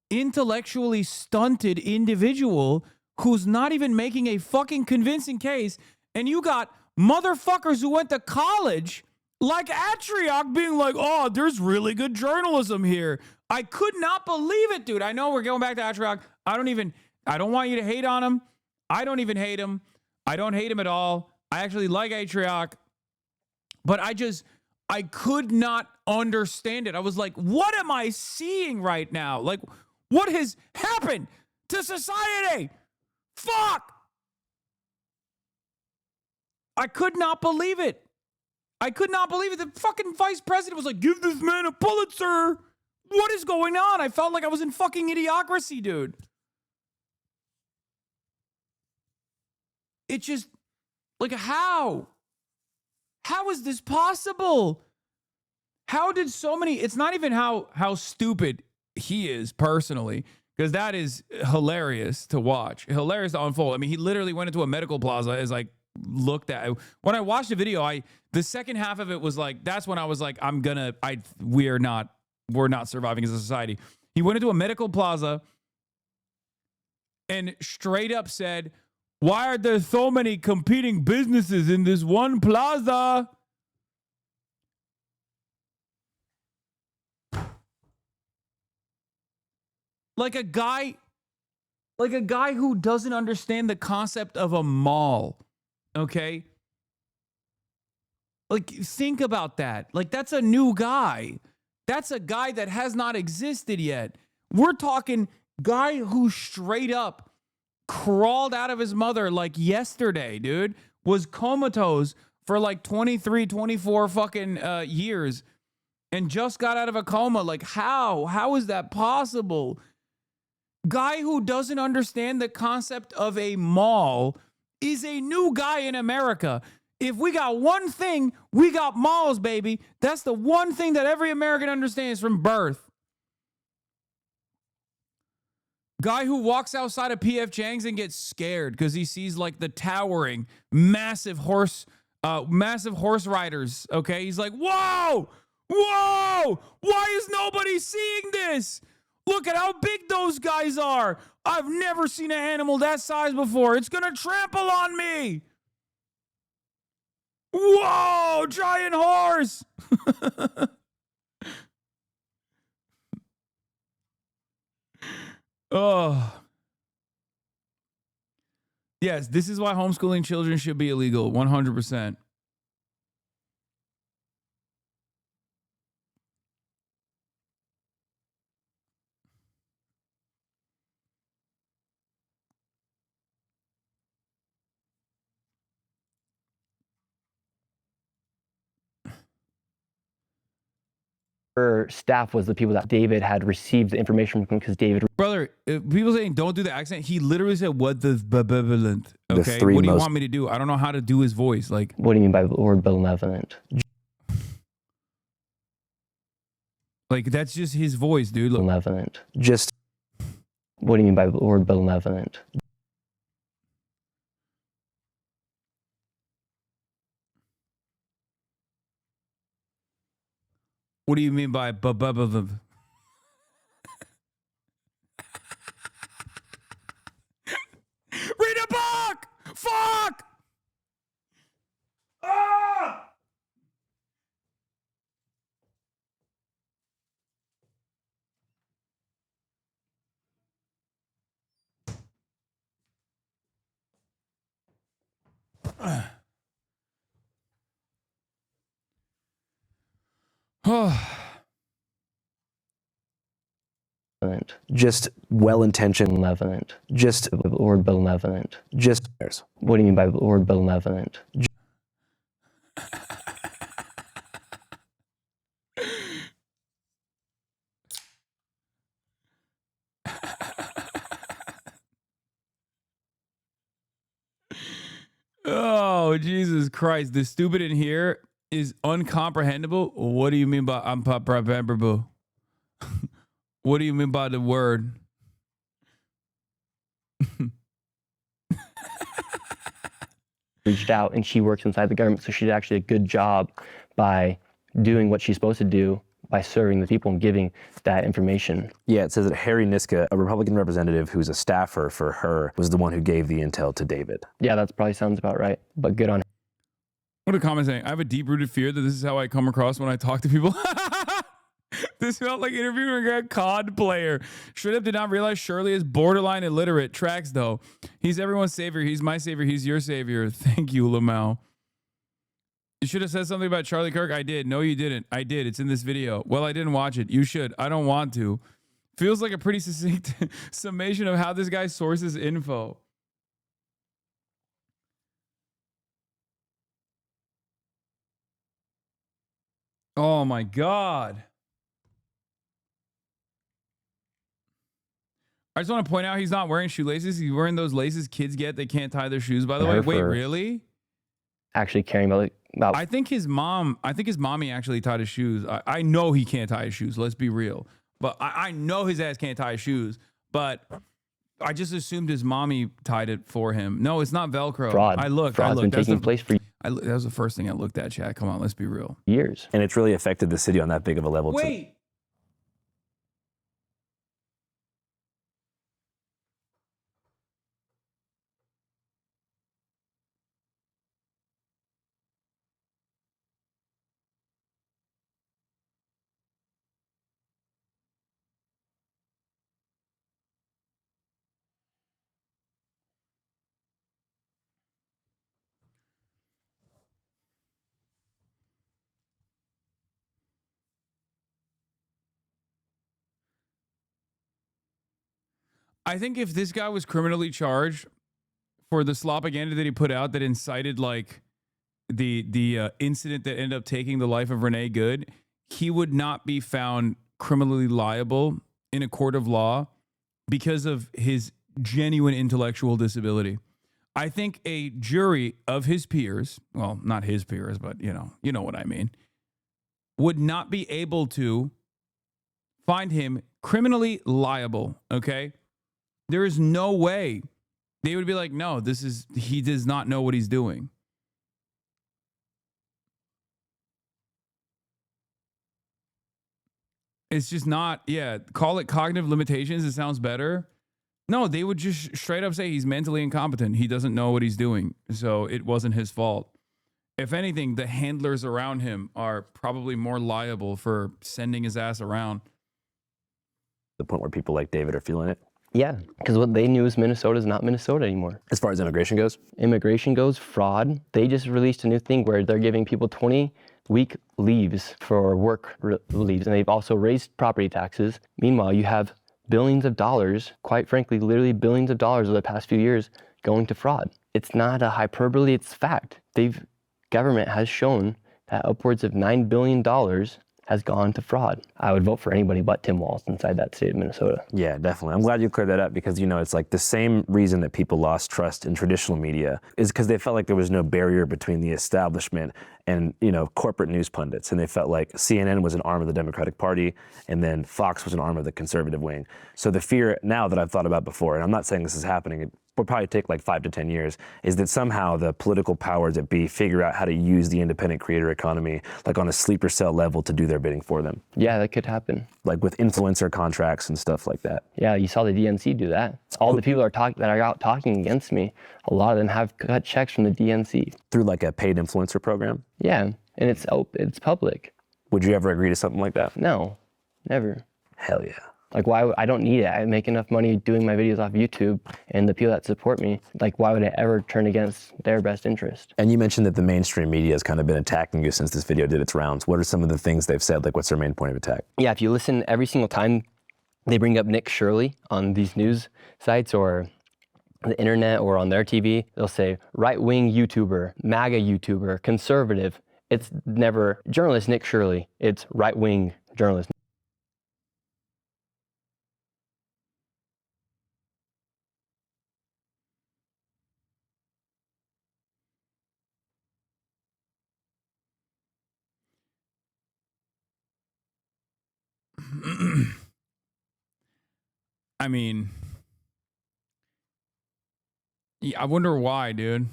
intellectually stunted individual who's not even making a fucking convincing case, and you got motherfuckers who went to college like Atriok being like, oh, there's really good journalism here. I could not believe it, dude. I know we're going back to Atriok. I don't want you to hate on him. I don't even hate him. I don't hate him at all. I actually like Atriok. But I could not understand it. I was like, what am I seeing right now? Like, what has happened to society? Fuck! I could not believe it. The fucking vice president was like, give this man a Pulitzer. What is going on? I felt like I was in fucking Idiocracy, dude. It just, like, how? How is this possible? How did so many, it's not even how stupid he is personally, because that is hilarious to watch, hilarious to unfold. I mean, he literally went into a medical plaza, is like, looked at. When I watched the video, the second half of it was like, that's when I was like, we're not surviving as a society. He went into a medical plaza and straight up said, why are there so many competing businesses in this one plaza? Like a guy who doesn't understand the concept of a mall. Okay? Like, think about that. Like, that's a new guy. That's a guy that has not existed yet. We're talking guy who straight up crawled out of his mother like yesterday, dude. Was comatose for like 23, 24 fucking years and just got out of a coma. Like, how? How is that possible? Guy who doesn't understand the concept of a mall is a new guy in America. If we got one thing, we got malls, baby. That's the one thing that every American understands from birth. Guy who walks outside of P.F. Chang's and gets scared because he sees like the towering, massive horse riders. Okay, he's like, whoa, whoa, why is nobody seeing this? Look at how big those guys are. I've never seen an animal that size before. It's gonna trample on me. Whoa, giant horse. Oh. Yes, this is why homeschooling children should be illegal, 100%. Her staff was the people that David had received the information from because David. Brother, people saying don't do the accent. He literally said, "What does benevolent?" Okay, what do you want me to do? I don't know how to do his voice. Like, what do you mean by the word benevolent? Like, that's just his voice, dude. Look. Benevolent. Just. What do you mean by the word benevolent? What do you mean by Read a book! Fuck! Ah! Just well-intentioned. Benevolent. Just the word benevolent. Just. What do you mean by the word benevolent? Oh, Jesus Christ. The stupid in here is uncomprehendable. What do you mean by uncomprehendable? What do you mean by the word? Reached out and she works inside the government, so she did actually a good job by doing what she's supposed to do by serving the people and giving that information. Yeah, it says that Harry Niska, a Republican representative who's a staffer for her, was the one who gave the intel to David. Yeah, that probably sounds about right, but good on. What a comment saying. I have a deep-rooted fear that this is how I come across when I talk to people. This felt like interviewing a COD player. Straight up did not realize Shirley is borderline illiterate. Tracks, though. He's everyone's savior. He's my savior. He's your savior. Thank you, Lamau. You should have said something about Charlie Kirk. I did. No, you didn't. I did. It's in this video. Well, I didn't watch it. You should. I don't want to. Feels like a pretty succinct summation of how this guy sources info. Oh, my God. I just want to point out he's not wearing shoelaces. He's wearing those laces kids get. They can't tie their shoes, by the way. Wait, really? Actually caring about I think his mommy actually tied his shoes. I know he can't tie his shoes. Let's be real. But I know his ass can't tie his shoes. but I just assumed his mommy tied it for him. No, it's not Velcro. Fraud. I looked. Fraud's been taking place for that was the first thing I looked at, chat. Come on, let's be real. years. And it's really affected the city on that big of a level. Wait. I think if this guy was criminally charged for the slopaganda that he put out that incited like the incident that ended up taking the life of Renee Good, he would not be found criminally liable in a court of law because of his genuine intellectual disability. I think a jury of his peers, well, not his peers, but you know what I mean, would not be able to find him criminally liable, okay? There is no way they would be like, no, he does not know what he's doing. It's just not, call it cognitive limitations. It sounds better. No, they would just straight up say he's mentally incompetent. He doesn't know what he's doing. So it wasn't his fault. If anything, the handlers around him are probably more liable for sending his ass around. The point where people like David are feeling it. Yeah, because what they knew is Minnesota is not Minnesota anymore. As far as immigration goes? Immigration goes, fraud. They just released a new thing where they're giving people 20-week leaves for work leaves, and they've also raised property taxes. Meanwhile, you have billions of dollars, quite frankly, literally billions of dollars over the past few years going to fraud. It's not a hyperbole, it's fact. Government has shown that upwards of $9 billion has gone to fraud. I would vote for anybody but Tim Walz inside that state of Minnesota. Yeah, definitely. I'm glad you cleared that up because, it's like the same reason that people lost trust in traditional media is because they felt like there was no barrier between the establishment and, corporate news pundits. And they felt like CNN was an arm of the Democratic Party and then Fox was an arm of the conservative wing. So the fear now that I've thought about before, and I'm not saying this is happening, it will probably take like 5 to 10 years, is that somehow the political powers that be figure out how to use the independent creator economy like on a sleeper cell level to do their bidding for them. Yeah, that could happen. Like with influencer contracts and stuff like that. Yeah, you saw the DNC do that. All the people that are out talking against me, a lot of them have cut checks from the DNC. Through like a paid influencer program? Yeah, and it's public. Would you ever agree to something like that? No, never. Hell yeah. Like, why? I don't need it. I make enough money doing my videos off YouTube, and the people that support me, like, why would I ever turn against their best interest? And you mentioned that the mainstream media has kind of been attacking you since this video did its rounds. What are some of the things they've said? Like, what's their main point of attack? Yeah, if you listen every single time they bring up Nick Shirley on these news sites or the internet or on their TV, they'll say right-wing YouTuber, MAGA YouTuber, conservative. It's never journalist Nick Shirley. It's right-wing journalist. I mean, yeah, I wonder why, dude.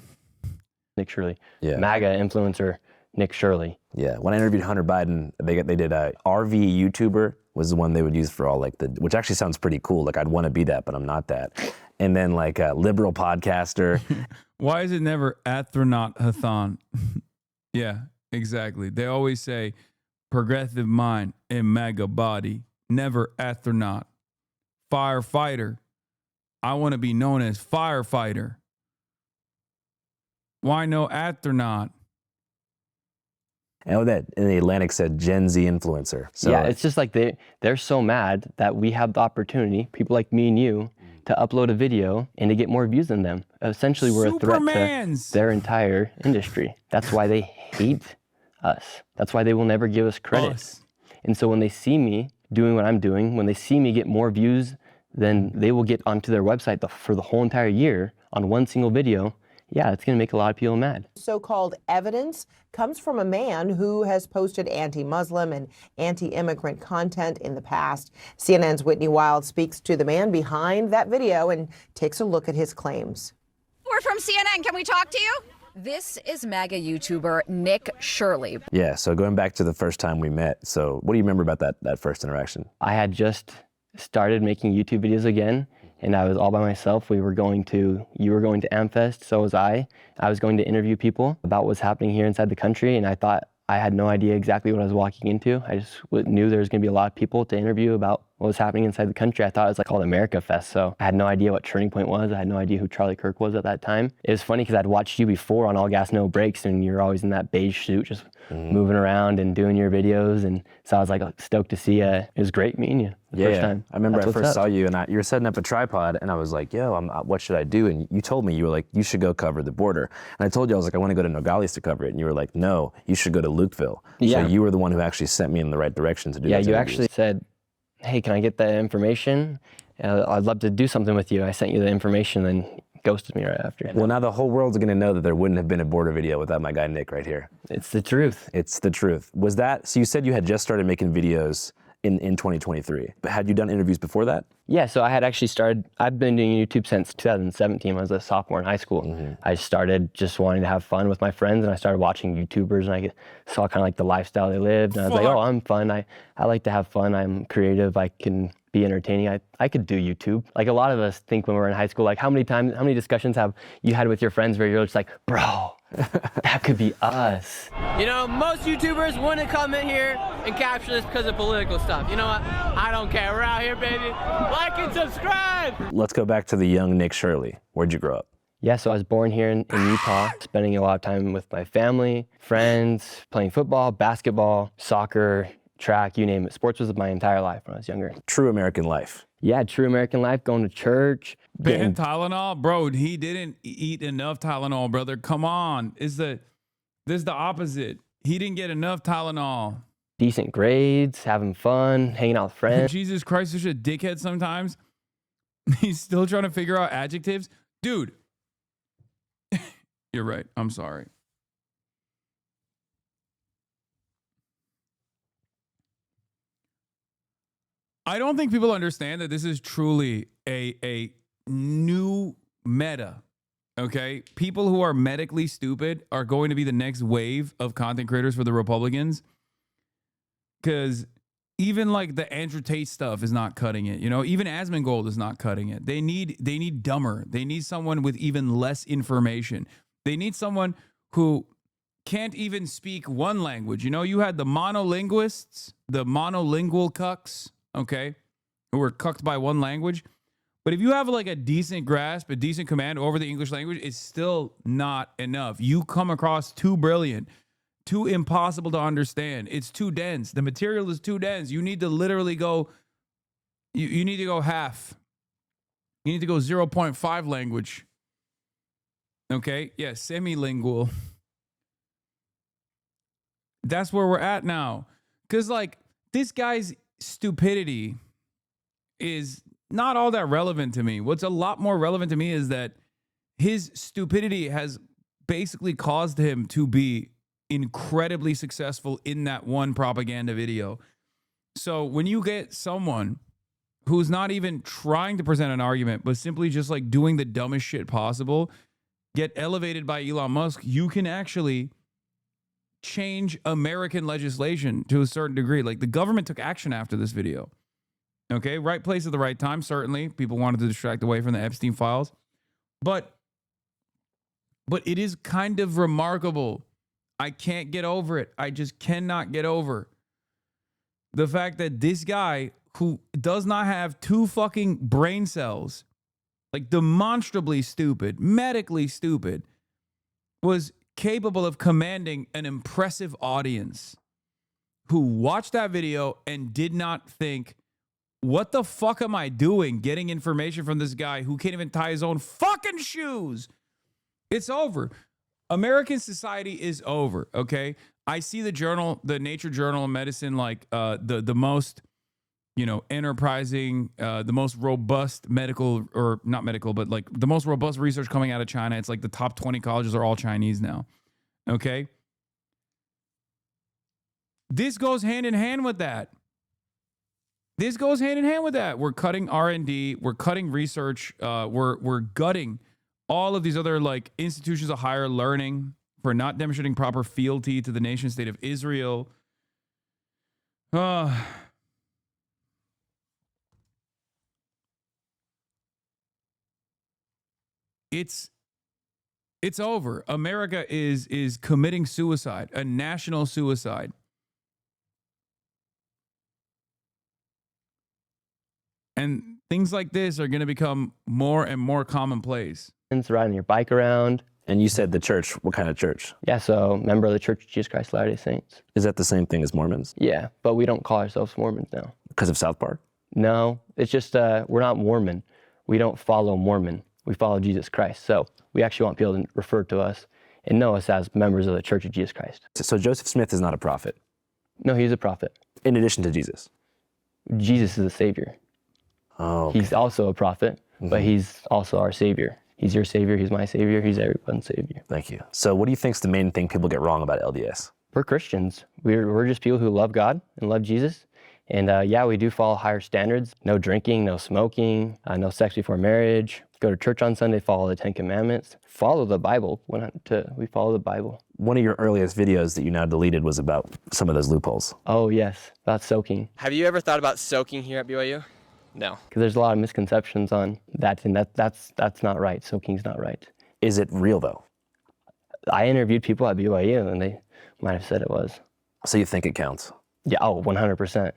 Nick Shirley. Yeah. MAGA influencer Nick Shirley. Yeah. When I interviewed Hunter Biden, they did a RV YouTuber was the one they would use for all which actually sounds pretty cool. Like I'd want to be that, but I'm not that. And then like a liberal podcaster. Why is it never astronaut Hasan? Yeah, exactly. They always say progressive mind and MAGA body, never astronaut. Firefighter. I want to be known as firefighter. Why no astronaut? And that in the Atlantic said Gen Z influencer. So yeah, it's just like they're so mad that we have the opportunity, people like me and you, to upload a video and to get more views than them. Essentially, we're a threat to their entire industry. That's why they hate us. That's why they will never give us credit. And so when they see me doing what I'm doing, when they see me get more views than they will get onto their website for the whole entire year on one single video, yeah, it's going to make a lot of people mad. So-called evidence comes from a man who has posted anti-Muslim and anti-immigrant content in the past. CNN's Whitney Wild speaks to the man behind that video and takes a look at his claims. We're from CNN. Can we talk to you? This is MAGA YouTuber Nick Shirley. Yeah, so going back to the first time we met, so what do you remember about that first interaction? I had just started making YouTube videos again, and I was all by myself. You were going to AmFest, so was I. I was going to interview people about what's happening here inside the country, and I thought I had no idea exactly what I was walking into. I just knew there was going to be a lot of people to interview about what was happening inside the country. I thought it was like called America Fest, so I had no idea what Turning Point was. I had no idea who Charlie Kirk was at that time. It was funny because I'd watched you before on All Gas No Brakes, and you're always in that beige suit, just moving around and doing your videos, and so I was like stoked to see you. It was great meeting you the first time. I remember I first saw you, and you were setting up a tripod, and I was like, yo, what should I do? And you told me, you were like, you should go cover the border. And I told you, I was like, I want to go to Nogales to cover it. And you were like, no, you should go to Lukeville. Yeah. So you were the one who actually sent me in the right direction to do that. Yeah, you actually said, hey, can I get that information? I'd love to do something with you. I sent you the information, and ghosted me right after. Well, now the whole world's going to know that there wouldn't have been a border video without my guy Nick right here. It's the truth. It's the truth. Was that, so you said you had just started making videos in 2023, but had you done interviews before that? Yeah, so I had actually started, I've been doing YouTube since 2017 when I was a sophomore in high school. I started just wanting to have fun with my friends, and I started watching YouTubers, and I saw kind of like the lifestyle they lived, and I was like, oh, I'm fun. I like to have fun. I'm creative. I can be entertaining. I could do YouTube. Like a lot of us think when we're in high school, like how many discussions have you had with your friends where you're just like, bro, that could be us. You know, most YouTubers wouldn't come in here and capture this because of political stuff. You know what? I don't care. We're out here, baby. Like and subscribe. Let's go back to the young Nick Shirley. Where'd you grow up? Yeah, so I was born here in Utah, spending a lot of time with my family, friends, playing football, basketball, soccer, track, you name it. Sports was my entire life when I was younger. True American life. Yeah, true American life, going to church. Ban Tylenol? Bro, he didn't eat enough Tylenol, brother. Come on. This is the opposite. He didn't get enough Tylenol. Decent grades, having fun, hanging out with friends. Jesus Christ, such a dickhead sometimes. He's still trying to figure out adjectives. Dude, you're right. I'm sorry. I don't think people understand that this is truly a new meta, okay? People who are medically stupid are going to be the next wave of content creators for the Republicans, because even like the Andrew Tate stuff is not cutting it. You know, even Asmongold is not cutting it. They need dumber. They need someone with even less information. They need someone who can't even speak one language. You know, you had the monolinguists, the monolingual cucks, okay, who were cucked by one language. But if you have like a decent grasp, a decent command over the English language, it's still not enough. You come across too brilliant, too impossible to understand. It's too dense. The material is too dense. You need to literally go, you need to go half. You need to go 0.5 language. Okay? Yeah, semi-lingual. That's where we're at now. Because like this guy's stupidity is not all that relevant to me. What's a lot more relevant to me is that his stupidity has basically caused him to be incredibly successful in that one propaganda video. So when you get someone who's not even trying to present an argument, but simply just like doing the dumbest shit possible, get elevated by Elon Musk, you can actually change American legislation to a certain degree. Like the government took action after this video. Okay, right place at the right time, certainly. People wanted to distract away from the Epstein files. But it is kind of remarkable. I can't get over it. I just cannot get over the fact that this guy who does not have two fucking brain cells, like demonstrably stupid, medically stupid, was capable of commanding an impressive audience who watched that video and did not think, what the fuck am I doing getting information from this guy who can't even tie his own fucking shoes? It's over. American society is over, okay? I see the journal, the Nature Journal of Medicine, like the most, enterprising, the most robust medical, or not medical, but like the most robust research coming out of China. It's like the top 20 colleges are all Chinese now. Okay. This goes hand in hand with that. This goes hand in hand with that. We're cutting R&D. We're cutting research. We're gutting all of these other like institutions of higher learning for not demonstrating proper fealty to the nation state of Israel. It's over. America is committing suicide, a national suicide. And things like this are going to become more and more commonplace. Riding your bike around. And you said the church. What kind of church? Yeah, so member of the Church of Jesus Christ of Latter-day Saints. Is that the same thing as Mormons? Yeah, but we don't call ourselves Mormons now. Because of South Park? No, it's just we're not Mormon. We don't follow Mormon. We follow Jesus Christ. So we actually want people to refer to us and know us as members of the Church of Jesus Christ. So Joseph Smith is not a prophet? No, he's a prophet. In addition to Jesus? Jesus is a savior. Oh, okay. He's also a prophet, but he's also our savior. He's your savior, he's my savior, he's everyone's savior. Thank you. So what do you think is the main thing people get wrong about LDS? We're Christians. We're just people who love God and love Jesus. And yeah, we do follow higher standards. No drinking, no smoking, no sex before marriage. Go to church on Sunday, follow the 10 Commandments. Follow the Bible. We follow the Bible. One of your earliest videos that you now deleted was about some of those loopholes. Oh yes, about soaking. Have you ever thought about soaking here at BYU? No. Because there's a lot of misconceptions on that, and that's not right. Soaking's not right. Is it real though? I interviewed people at BYU, and they might have said it was. So you think it counts? Yeah, 100%.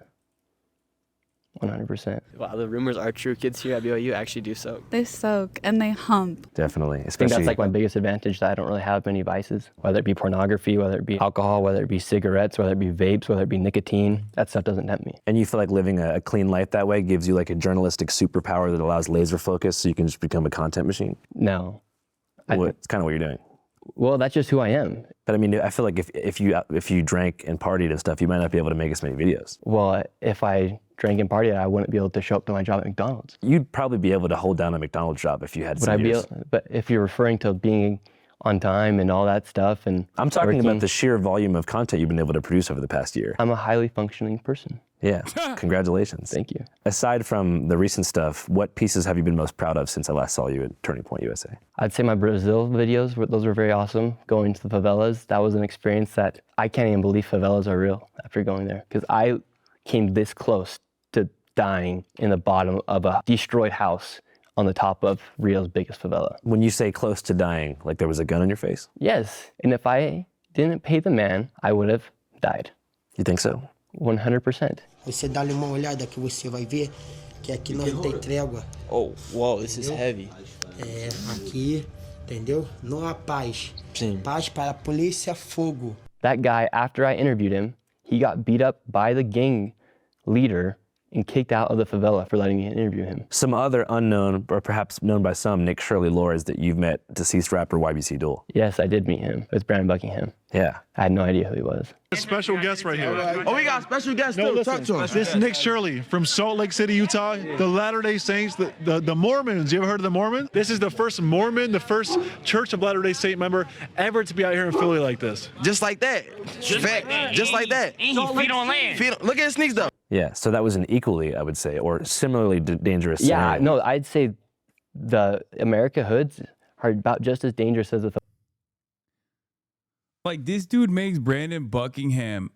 100%. Wow, the rumors are true. Kids here at BYU actually do soak. They soak and they hump. Definitely. I think that's like my biggest advantage, that I don't really have many vices, whether it be pornography, whether it be alcohol, whether it be cigarettes, whether it be vapes, whether it be nicotine. That stuff doesn't tempt me. And you feel like living a clean life that way gives you like a journalistic superpower that allows laser focus so you can just become a content machine? No. It's kind of what you're doing. Well, that's just who I am. But I mean, I feel like if you drank and partied and stuff, you might not be able to make as many videos. Well, if I drank and partied, I wouldn't be able to show up to my job at McDonald's. You'd probably be able to hold down a McDonald's job if you had some years. But if you're referring to being on time and all that stuff, and I'm talking about the sheer volume of content you've been able to produce over the past year. I'm a highly functioning person. Yeah, congratulations. Thank you. Aside from the recent stuff, what pieces have you been most proud of since I last saw you at Turning Point USA? I'd say my Brazil videos, those were very awesome. Going to the favelas, that was an experience that I can't even believe favelas are real after going there. Because I came this close to dying in the bottom of a destroyed house on the top of Rio's biggest favela. When you say close to dying, like there was a gun in your face? Yes, and if I didn't pay the man, I would have died. You think so? 100%. Você dá-lhe uma olhada que você vai ver que aqui não tem trégua. Oh, wow, this is heavy. É, aqui, entendeu? Não há paz. Sim. Paz para a polícia, fogo. That guy, after I interviewed him, he got beat up by the gang leader and kicked out of the favela for letting me interview him. Some other unknown, or perhaps known by some, Nick Shirley lores that you've met deceased rapper YBC Duel. Yes, I did meet him. It was Brandon Buckingham. Yeah. I had no idea who he was. A special guest right here. Oh, we got a special guest too. Talk to him. This is Nick Shirley from Salt Lake City, Utah. The Latter-day Saints, the Mormons. You ever heard of the Mormons? This is the first Mormon, the first Church of Latter-day Saint member ever to be out here in Philly like this. Just like that. Just like that. Feet on land. Look at his sneaks though. Yeah, so that was an equally, I would say, or similarly dangerous scenario. Yeah, no, I'd say the America hoods are about just as dangerous as the. Like, this dude makes Brandon Buckingham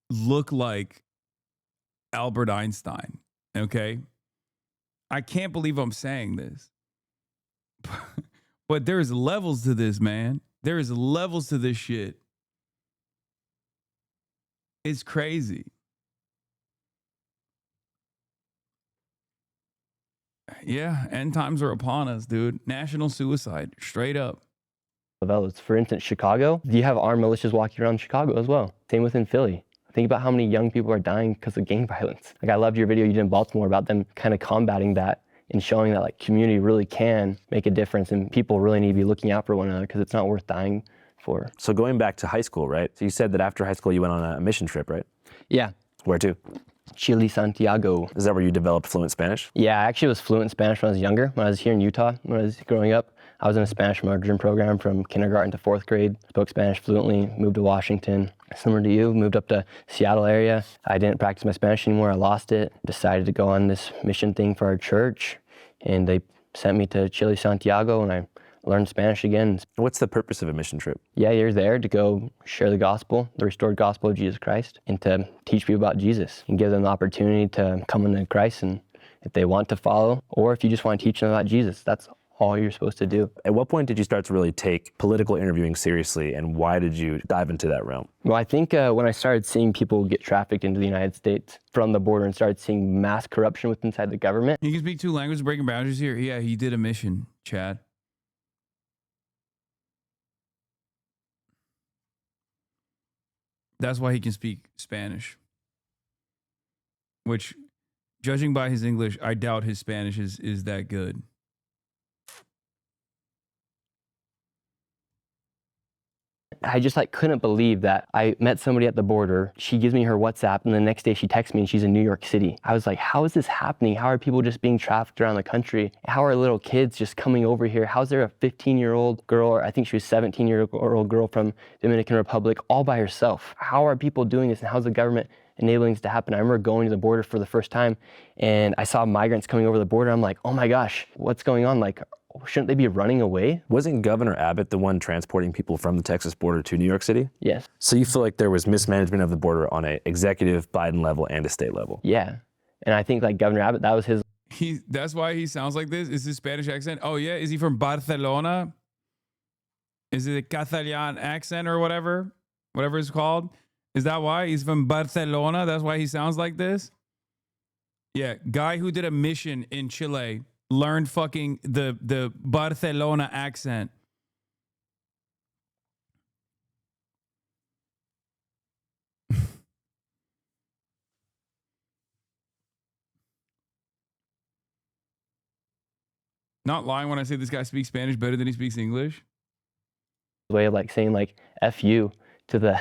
look like Albert Einstein, okay? I can't believe I'm saying this. But there's levels to this, man. There is levels to this shit. It's crazy. Yeah, end times are upon us, dude. National suicide, straight up. Favelas. For instance, Chicago, you have armed militias walking around Chicago as well. Same within Philly. Think about how many young people are dying because of gang violence. Like, I loved your video you did in Baltimore about them kind of combating that and showing that like community really can make a difference and people really need to be looking out for one another because it's not worth dying for. So going back to high school, right? So you said that after high school you went on a mission trip, right? Yeah. Where to? Chile, Santiago. Is that where you developed fluent Spanish? Yeah, I actually was fluent in Spanish when I was younger. When I was here in Utah, when I was growing up, I was in a Spanish immersion program from kindergarten to 4th grade. Spoke Spanish fluently, moved to Washington. Similar to you, moved up to Seattle area. I didn't practice my Spanish anymore, I lost it. Decided to go on this mission thing for our church, and they sent me to Chile, Santiago, and I learned Spanish again. What's the purpose of a mission trip? Yeah, you're there to go share the gospel, the restored gospel of Jesus Christ, and to teach people about Jesus and give them the opportunity to come into Christ, and if they want to follow, or if you just want to teach them about Jesus, that's all you're supposed to do. At what point did you start to really take political interviewing seriously, and why did you dive into that realm? Well, I think when I started seeing people get trafficked into the United States from the border and started seeing mass corruption within inside the government. You can speak 2 languages, breaking boundaries here. Yeah, he did a mission, Chad. That's why he can speak Spanish. Which, judging by his English, I doubt his Spanish is that good. I just couldn't believe that I met somebody at the border. She gives me her WhatsApp, and the next day she texts me and she's in New York City. I was like, how is this happening? How are people just being trafficked around the country? How are little kids just coming over here? How's there a 15-year-old girl, or I think she was 17-year-old girl from Dominican Republic, all by herself? How are people doing this, and how's the government enabling this to happen? I remember going to the border for the first time, and I saw migrants coming over the border. I'm like, oh my gosh, what's going on? Shouldn't they be running away? Wasn't Governor Abbott the one transporting people from the Texas border to New York City? Yes. So you feel like there was mismanagement of the border on an executive Biden level and a state level? Yeah. And I think Governor Abbott, that was his. That's why he sounds like this? Is his Spanish accent? Oh yeah, is he from Barcelona? Is it a Catalan accent or whatever? Whatever it's called? Is that why? He's from Barcelona? That's why he sounds like this? Yeah, guy who did a mission in Chile learned fucking the Barcelona accent. Not lying when I say this guy speaks Spanish better than he speaks English. Way of saying F you to the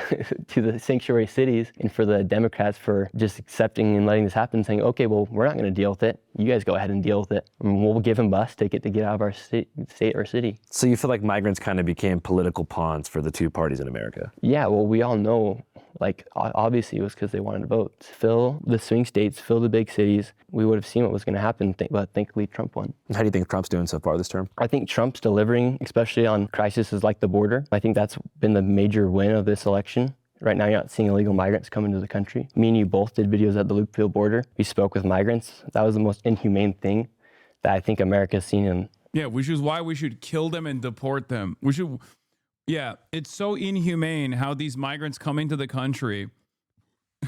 to the sanctuary cities, and for the Democrats for just accepting and letting this happen, saying, okay, well, we're not going to deal with it. You guys go ahead and deal with it. And we'll give him bus ticket to get out of our state or city. So you feel like migrants kind of became political pawns for the two parties in America? Yeah, well, we all know, obviously it was because they wanted to vote. Fill the swing states, fill the big cities. We would have seen what was going to happen, but thankfully Trump won. How do you think Trump's doing so far this term? I think Trump's delivering, especially on crises like the border. I think that's been the major win of this election. Right now, you're not seeing illegal migrants come into the country. Me and you both did videos at the Loopfield border. We spoke with migrants. That was the most inhumane thing that I think America's seen. Yeah, which is why we should kill them and deport them. Yeah, it's so inhumane how these migrants come into the country,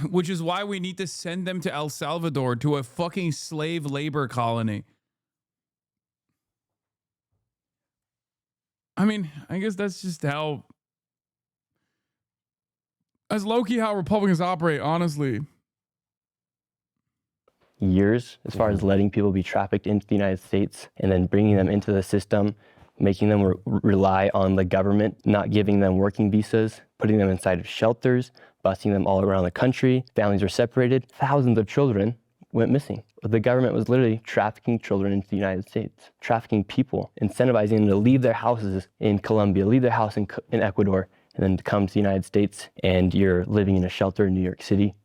which is why we need to send them to El Salvador, to a fucking slave labor colony. I mean, I guess that's just how... That's low-key how Republicans operate, honestly. Years, as far as letting people be trafficked into the United States and then bringing them into the system, making them rely on the government, not giving them working visas, putting them inside of shelters, busing them all around the country. Families were separated. Thousands of children went missing. The government was literally trafficking children into the United States, trafficking people, incentivizing them to leave their houses in Colombia, leave their house in Ecuador, and then to come to the United States, and you're living in a shelter in New York City.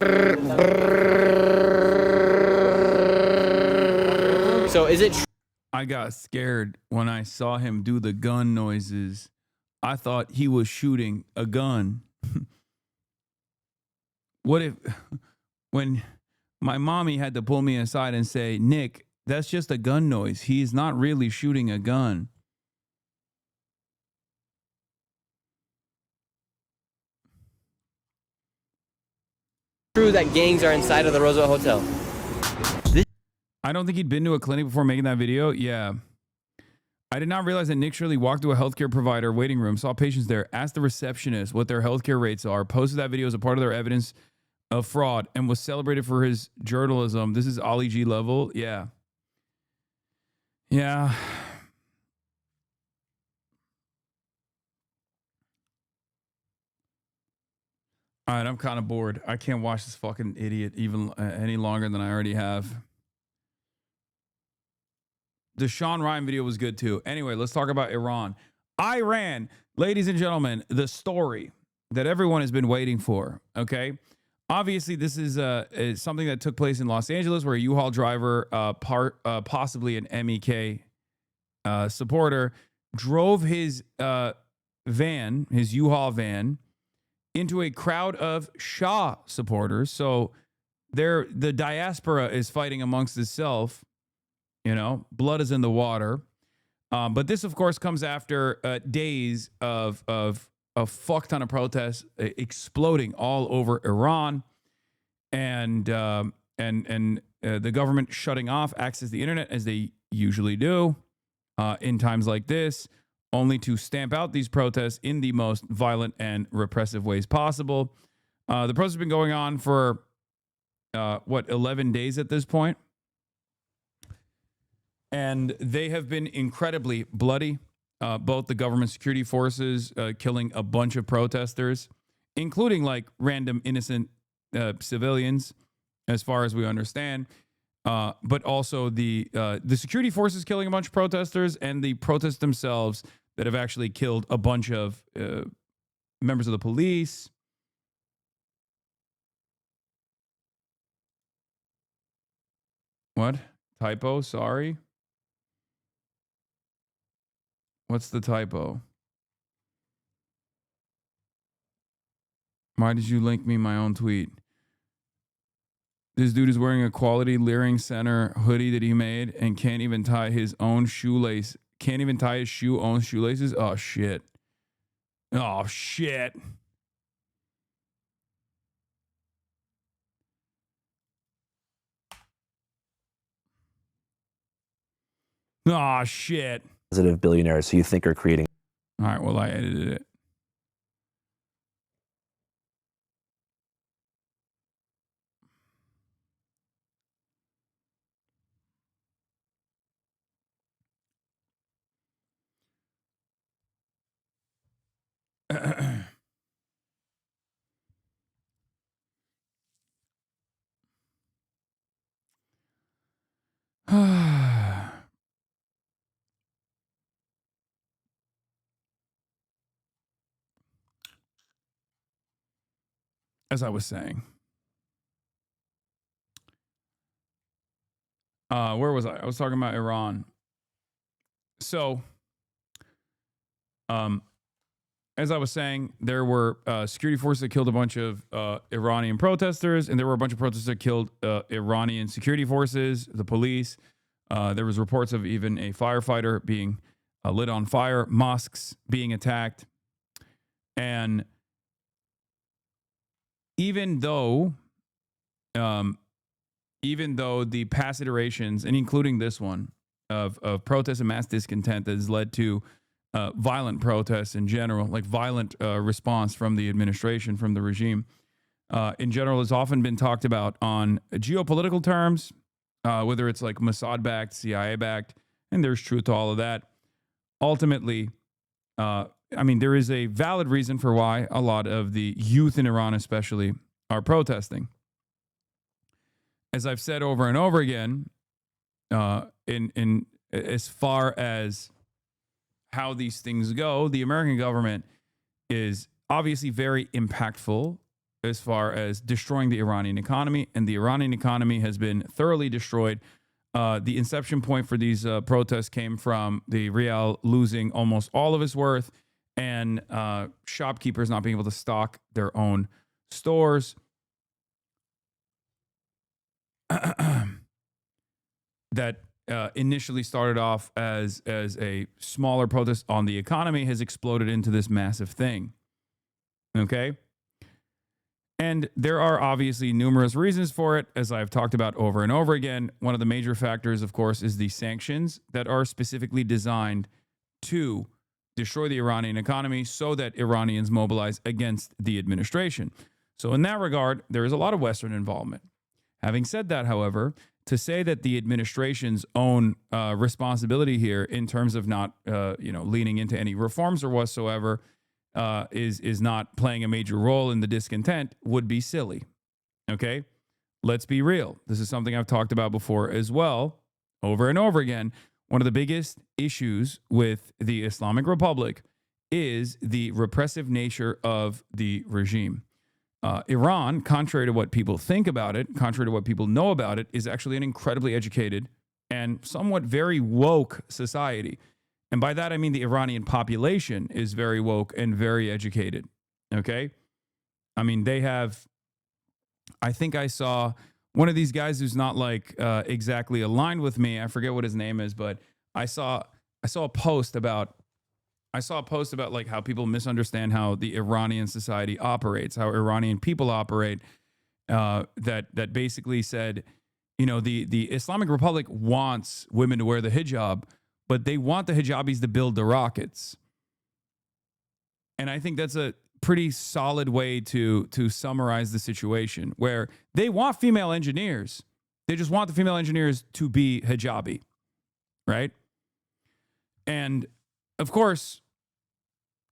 So is it I got scared when I saw him do the gun noises. I thought he was shooting a gun. What if, when my mommy had to pull me aside and say, Nick, that's just a gun noise. He's not really shooting a gun. true that gangs are inside of the Roosevelt Hotel? I don't think he'd been to a clinic before making that video. Yeah. I did not realize that Nick Shirley walked to a healthcare provider waiting room, saw patients there, asked the receptionist what their healthcare rates are, posted that video as a part of their evidence of fraud, and was celebrated for his journalism. This is Ollie G level. Yeah. Yeah. All right, I'm kind of bored. I can't watch this fucking idiot even any longer than I already have. The Sean Ryan video was good too. Anyway, let's talk about Iran. Iran, ladies and gentlemen, the story that everyone has been waiting for, okay? Obviously, this is something that took place in Los Angeles where a U-Haul driver, possibly an MEK supporter, drove his van, his U-Haul van, into a crowd of Shah supporters. So the diaspora is fighting amongst itself. You know, blood is in the water. But this, of course, comes after days of a fuck ton of protests exploding all over Iran, and the government shutting off access to the internet as they usually do in times like this, only to stamp out these protests in the most violent and repressive ways possible. The protests have been going on for 11 days at this point. And they have been incredibly bloody. Both the government security forces killing a bunch of protesters, including like random innocent civilians, as far as we understand. But also the security forces killing a bunch of protesters, and the protests themselves that have actually killed a bunch of members of the police. What? Typo? Sorry. What's the typo? Why did you link me my own tweet? This dude is wearing a quality Leering Center hoodie that he made and can't even tie his own shoelace. Can't even tie his own shoelaces? Oh, shit. Oh, shit. Oh, shit. Positive billionaires who you think are creating. All right, well, I edited it. As I was saying, where was I? I was talking about Iran. So, as I was saying, there were security forces that killed a bunch of Iranian protesters, and there were a bunch of protesters that killed Iranian security forces, the police. There was reports of even a firefighter being lit on fire, mosques being attacked, and even though the past iterations, and including this one, of protests and mass discontent that has led to violent protests in general, like violent response from the administration, from the regime, in general, has often been talked about on geopolitical terms, whether it's like Mossad-backed, CIA-backed, and there's truth to all of that. Ultimately, I mean, there is a valid reason for why a lot of the youth in Iran especially are protesting. As I've said over and over again, in as far as how these things go, the American government is obviously very impactful as far as destroying the Iranian economy, and the Iranian economy has been thoroughly destroyed. The inception point for these protests came from the rial losing almost all of its worth, and shopkeepers not being able to stock their own stores. That initially started off as a smaller protest on the economy has exploded into this massive thing. Okay? And there are obviously numerous reasons for it, as I've talked about over and over again. One of the major factors, of course, is the sanctions that are specifically designed to destroy the Iranian economy so that Iranians mobilize against the administration. So in that regard, there is a lot of Western involvement. Having said that, however, to say that the administration's own responsibility here in terms of not, leaning into any reforms or whatsoever, is not playing a major role in the discontent would be silly. Okay? Let's be real. This is something I've talked about before as well, over and over again. One of the biggest issues with the Islamic Republic is the repressive nature of the regime. Iran, contrary to what people think about it, contrary to what people know about it, is actually an incredibly educated and somewhat very woke society. And by that, I mean the Iranian population is very woke and very educated. Okay? I mean, they have, I think I saw one of these guys who's not like exactly aligned with me. I forget what his name is, but I saw a post about like how people misunderstand how the Iranian society operates, how Iranian people operate, that basically said, you know, the Islamic Republic wants women to wear the hijab, but they want the hijabis to build the rockets. And I think that's a pretty solid way to summarize the situation, where they want female engineers. They just want the female engineers to be hijabi, right? And of course,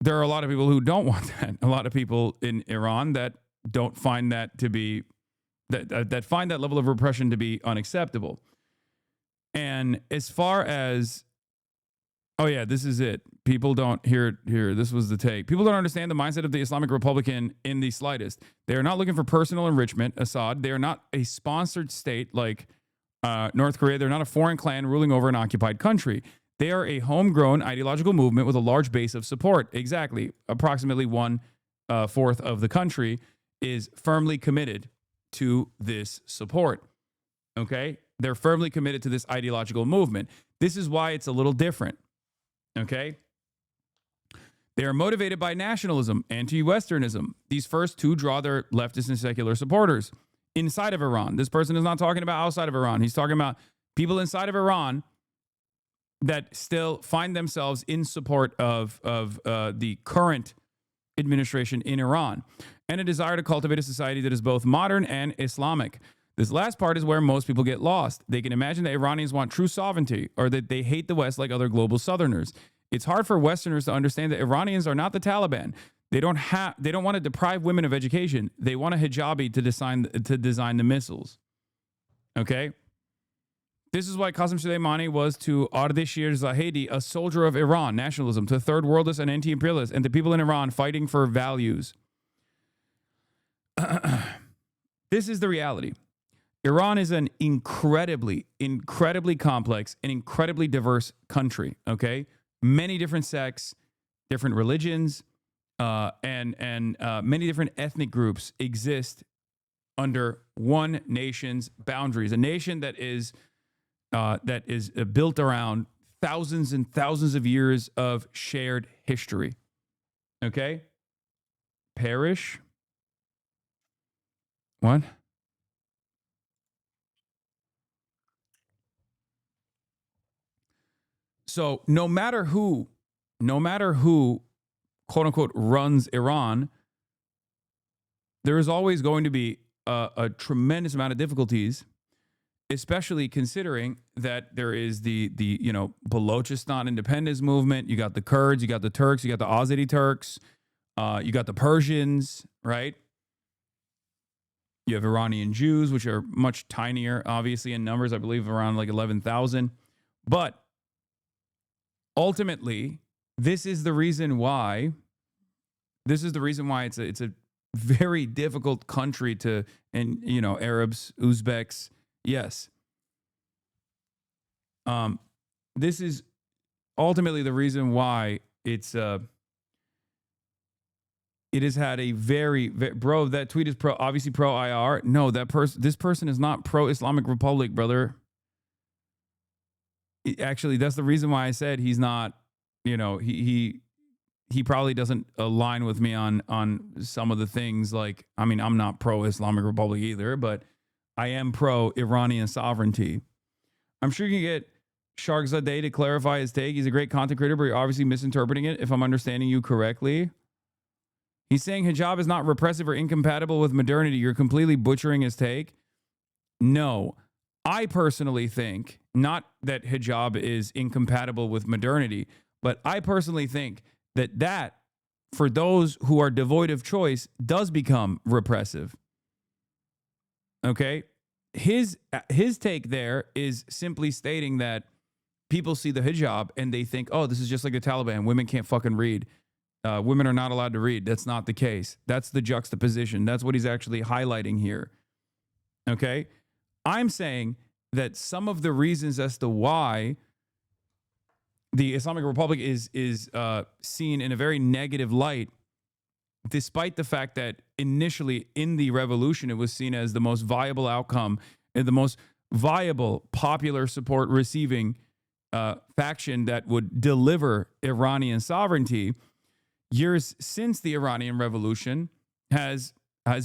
there are a lot of people who don't want that. A lot of people in Iran that don't find that to be, that find that level of repression to be unacceptable. And as far as, oh yeah, this is it. People don't here. This was the take. People don't understand the mindset of the Islamic Republican in the slightest. They are not looking for personal enrichment, Assad. They are not a sponsored state like North Korea. They're not a foreign clan ruling over an occupied country. They are a homegrown ideological movement with a large base of support. Exactly. Approximately 1/4 of the country is firmly committed to this support. Okay? They're firmly committed to this ideological movement. This is why it's a little different. Okay? They are motivated by nationalism, anti-Westernism. These first two draw their leftist and secular supporters inside of Iran. This person is not talking about outside of Iran. He's talking about people inside of Iran that still find themselves in support of the current administration in Iran, and a desire to cultivate a society that is both modern and Islamic. This last part is where most people get lost. They can imagine that Iranians want true sovereignty, or that they hate the West like other global Southerners. It's hard for Westerners to understand that Iranians are not the Taliban. They don't want to deprive women of education. They want a hijabi to design the missiles. Okay? This is why Qasem Soleimani was to Ardeshir Zahedi a soldier of Iran, nationalism, to third worldists and anti-imperialists, and to people in Iran fighting for values. This is the reality. Iran is an incredibly, incredibly complex and incredibly diverse country, okay? Many different sects, different religions, and many different ethnic groups exist under one nation's boundaries. A nation that is built around thousands and thousands of years of shared history. Okay? Perish. What? So no matter who, quote unquote, runs Iran, there is always going to be a tremendous amount of difficulties, especially considering that there is the Balochistan independence movement. You got the Kurds, you got the Turks, you got the Azeri Turks, you got the Persians, right? You have Iranian Jews, which are much tinier, obviously, in numbers, I believe around like 11,000. But ultimately, this is the reason why it's a very difficult country to, and Arabs, Uzbeks, yes. This is ultimately the reason why it has had a very, bro, that tweet is obviously pro IR. No, this person is not pro Islamic Republic, brother. Actually, that's the reason why I said he's not, he probably doesn't align with me on some of the things. Like, I mean, I'm not pro Islamic Republic either, but I am pro Iranian sovereignty. I'm sure you can get Sharkzadeh to clarify his take. He's a great content creator, but you're obviously misinterpreting it, if I'm understanding you correctly. He's saying hijab is not repressive or incompatible with modernity. You're completely butchering his take. No, I personally think not that hijab is incompatible with modernity, but I personally think that for those who are devoid of choice does become repressive. Okay? His take there is simply stating that people see the hijab and they think, oh, this is just like the Taliban. Women can't fucking read. Women are not allowed to read. That's not the case. That's the juxtaposition. That's what he's actually highlighting here. Okay? I'm saying that some of the reasons as to why the Islamic Republic is seen in a very negative light, despite the fact that initially in the revolution it was seen as the most viable outcome and the most viable popular support receiving faction that would deliver Iranian sovereignty. Years since the Iranian Revolution has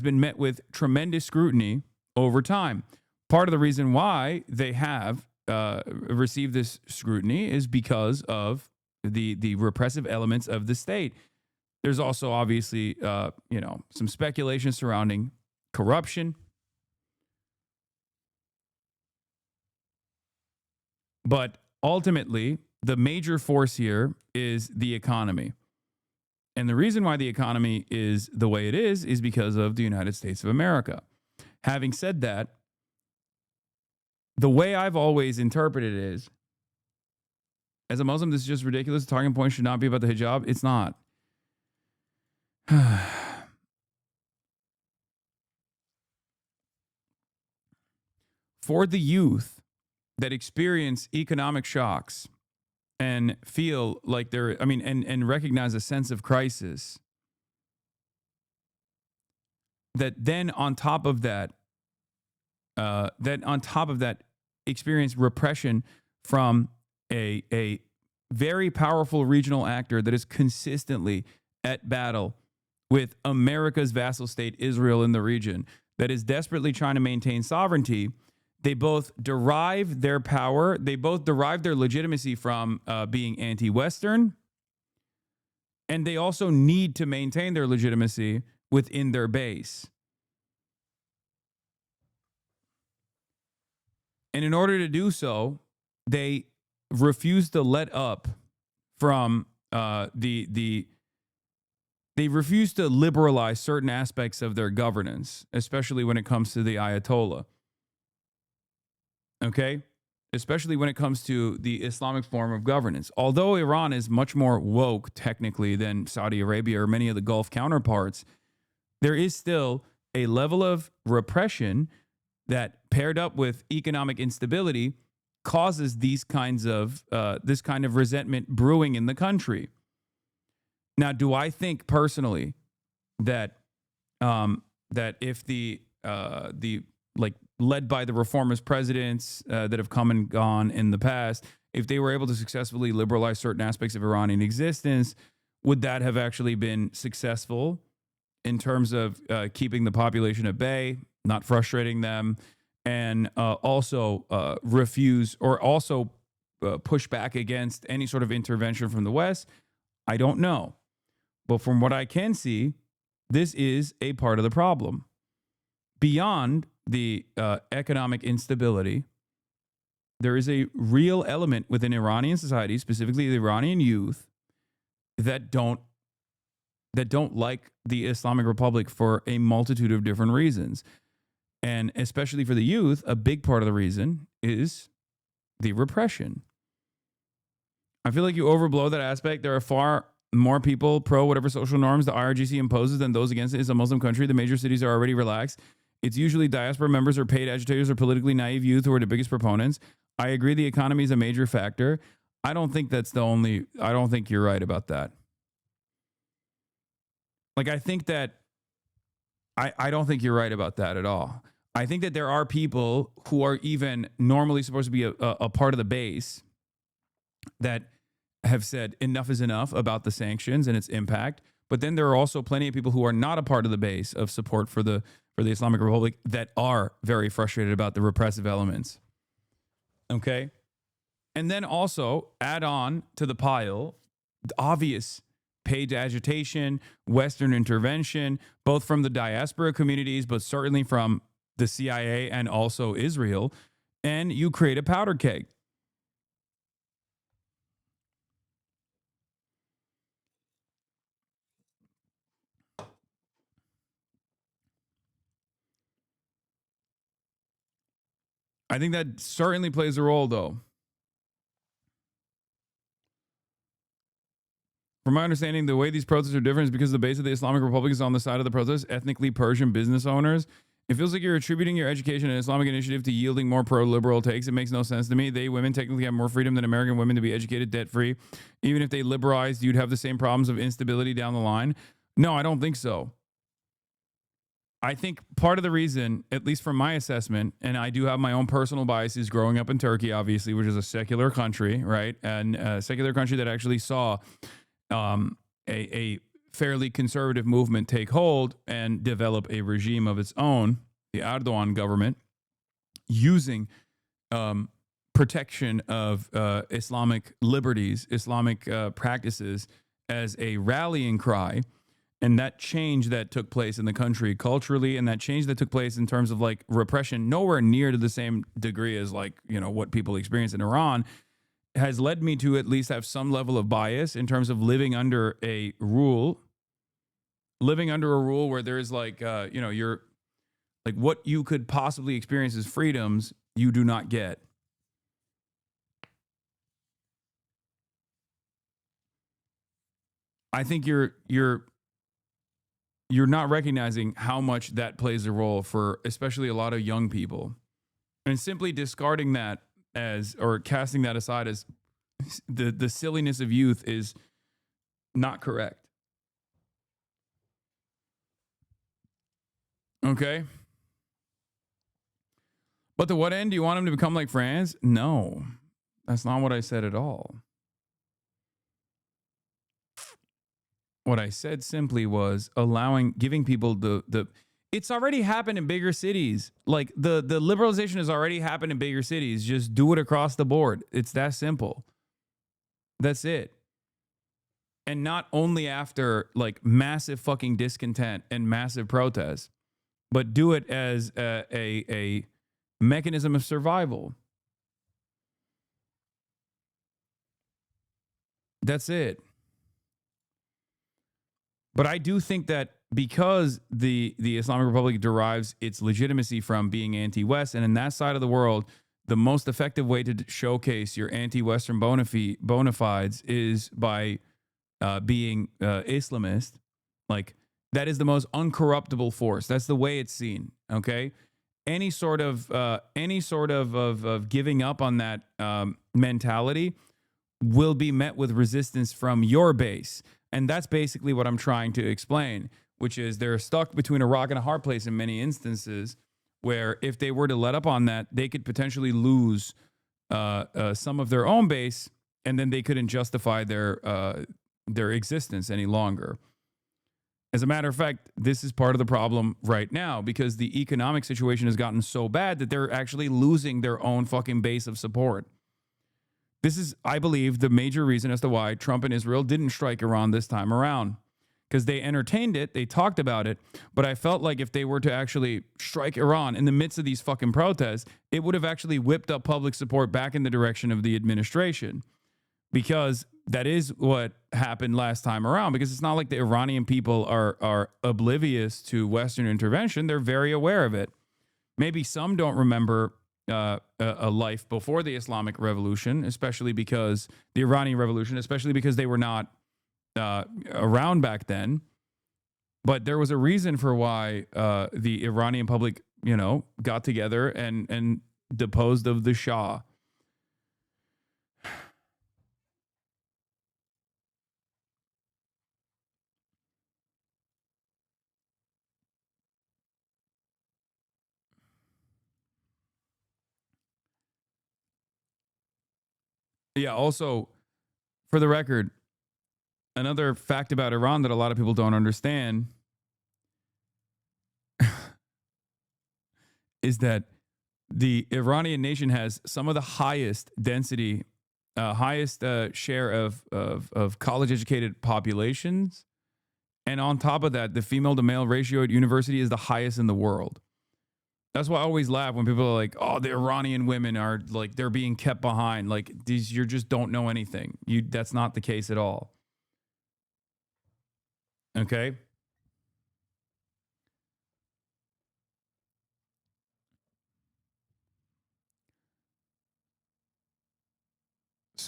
been met with tremendous scrutiny over time. Part of the reason why they have received this scrutiny is because of the repressive elements of the state. There's also obviously some speculation surrounding corruption. But ultimately, the major force here is the economy. And the reason why the economy is the way it is because of the United States of America. Having said that, the way I've always interpreted it is, as a Muslim, this is just ridiculous. The talking point should not be about the hijab. It's not. For the youth that experience economic shocks and feel like and recognize a sense of crisis, that then on top of that experience repression from a very powerful regional actor that is consistently at battle with America's vassal state, Israel, in the region, that is desperately trying to maintain sovereignty. They both derive their power, they both derive their legitimacy from being anti-Western, and they also need to maintain their legitimacy within their base. And in order to do so, they refuse to let up from they refuse to liberalize certain aspects of their governance, especially when it comes to the Ayatollah. Okay? Especially when it comes to the Islamic form of governance. Although Iran is much more woke, technically, than Saudi Arabia or many of the Gulf counterparts, there is still a level of repression that, paired up with economic instability, causes this kind of resentment brewing in the country. Now, do I think personally that if the led by the reformist presidents that have come and gone in the past, if they were able to successfully liberalize certain aspects of Iranian existence, would that have actually been successful in terms of keeping the population at bay, not frustrating them, and also refuse or also push back against any sort of intervention from the West? I don't know. But from what I can see, this is a part of the problem. Beyond the economic instability, there is a real element within Iranian society, specifically the Iranian youth, that don't like the Islamic Republic for a multitude of different reasons. And especially for the youth, a big part of the reason is the repression. I feel like you overblow that aspect. There are far more people pro whatever social norms the IRGC imposes than those against it. It's a Muslim country. The major cities are already relaxed. It's usually diaspora members or paid agitators or politically naive youth who are the biggest proponents. I agree the economy is a major factor. I don't think you're right about that. Like, I think that I don't think you're right about that at all. I think that there are people who are even normally supposed to be a part of the base that have said enough is enough about the sanctions and its impact. But then there are also plenty of people who are not a part of the base of support for the Islamic Republic that are very frustrated about the repressive elements. Okay? And then also add on to the pile the obvious paid agitation, Western intervention, both from the diaspora communities, but certainly from the CIA and also Israel, and you create a powder keg. I think that certainly plays a role, though. From my understanding, the way these protests are different is because the base of the Islamic Republic is on the side of the protest, ethnically Persian business owners. It feels like you're attributing your education and Islamic initiative to yielding more pro-liberal takes. It makes no sense to me. They, women, technically have more freedom than American women to be educated debt-free. Even if they liberalized, you'd have the same problems of instability down the line. No, I don't think so. I think part of the reason, at least from my assessment, and I do have my own personal biases growing up in Turkey, obviously, which is a secular country, right? And a secular country that actually saw a fairly conservative movement take hold and develop a regime of its own, the Erdogan government, using protection of Islamic liberties, Islamic practices as a rallying cry. And that change that took place in the country culturally, and that change that took place in terms of like repression, nowhere near to the same degree as like, you know, what people experience in Iran, has led me to at least have some level of bias in terms of living under a rule where there's like, you know, you're like what you could possibly experience as freedoms, you do not get. I think you're not recognizing how much that plays a role for especially a lot of young people. And simply discarding that as, or casting that aside as the silliness of youth is not correct. Okay? But to what end? Do you want them to become like France? No, that's not what I said at all. What I said simply was giving people it's already happened in bigger cities. Like the liberalization has already happened in bigger cities. Just do it across the board. It's that simple. That's it. And not only after like massive fucking discontent and massive protests, but do it as a mechanism of survival. That's it. But I do think that because the Islamic Republic derives its legitimacy from being anti-West, and in that side of the world, the most effective way to showcase your anti-Western bona fides is by being Islamist. Like, that is the most uncorruptible force. That's the way it's seen. Okay, any sort of giving up on that mentality will be met with resistance from your base. And that's basically what I'm trying to explain, which is they're stuck between a rock and a hard place in many instances, where if they were to let up on that, they could potentially lose some of their own base, and then they couldn't justify their existence any longer. As a matter of fact, this is part of the problem right now, because the economic situation has gotten so bad that they're actually losing their own fucking base of support. This is, I believe, the major reason as to why Trump and Israel didn't strike Iran this time around, because they entertained it, they talked about it, but I felt like if they were to actually strike Iran in the midst of these fucking protests, it would have actually whipped up public support back in the direction of the administration, because that is what happened last time around. Because it's not like the Iranian people are oblivious to Western intervention. They're very aware of it. Maybe some don't remember a life before the Islamic Revolution, especially because the Iranian Revolution, especially because they were not around back then. But there was a reason for why the Iranian public, you know, got together and deposed of the Shah. Yeah, also, for the record, another fact about Iran that a lot of people don't understand is that the Iranian nation has some of the highest density, highest share of college-educated populations. And on top of that, the female-to-male ratio at university is the highest in the world. That's why I always laugh when people are like, oh, the Iranian women are like, they're being kept behind. Like, these, you just don't know anything. That's not the case at all. Okay?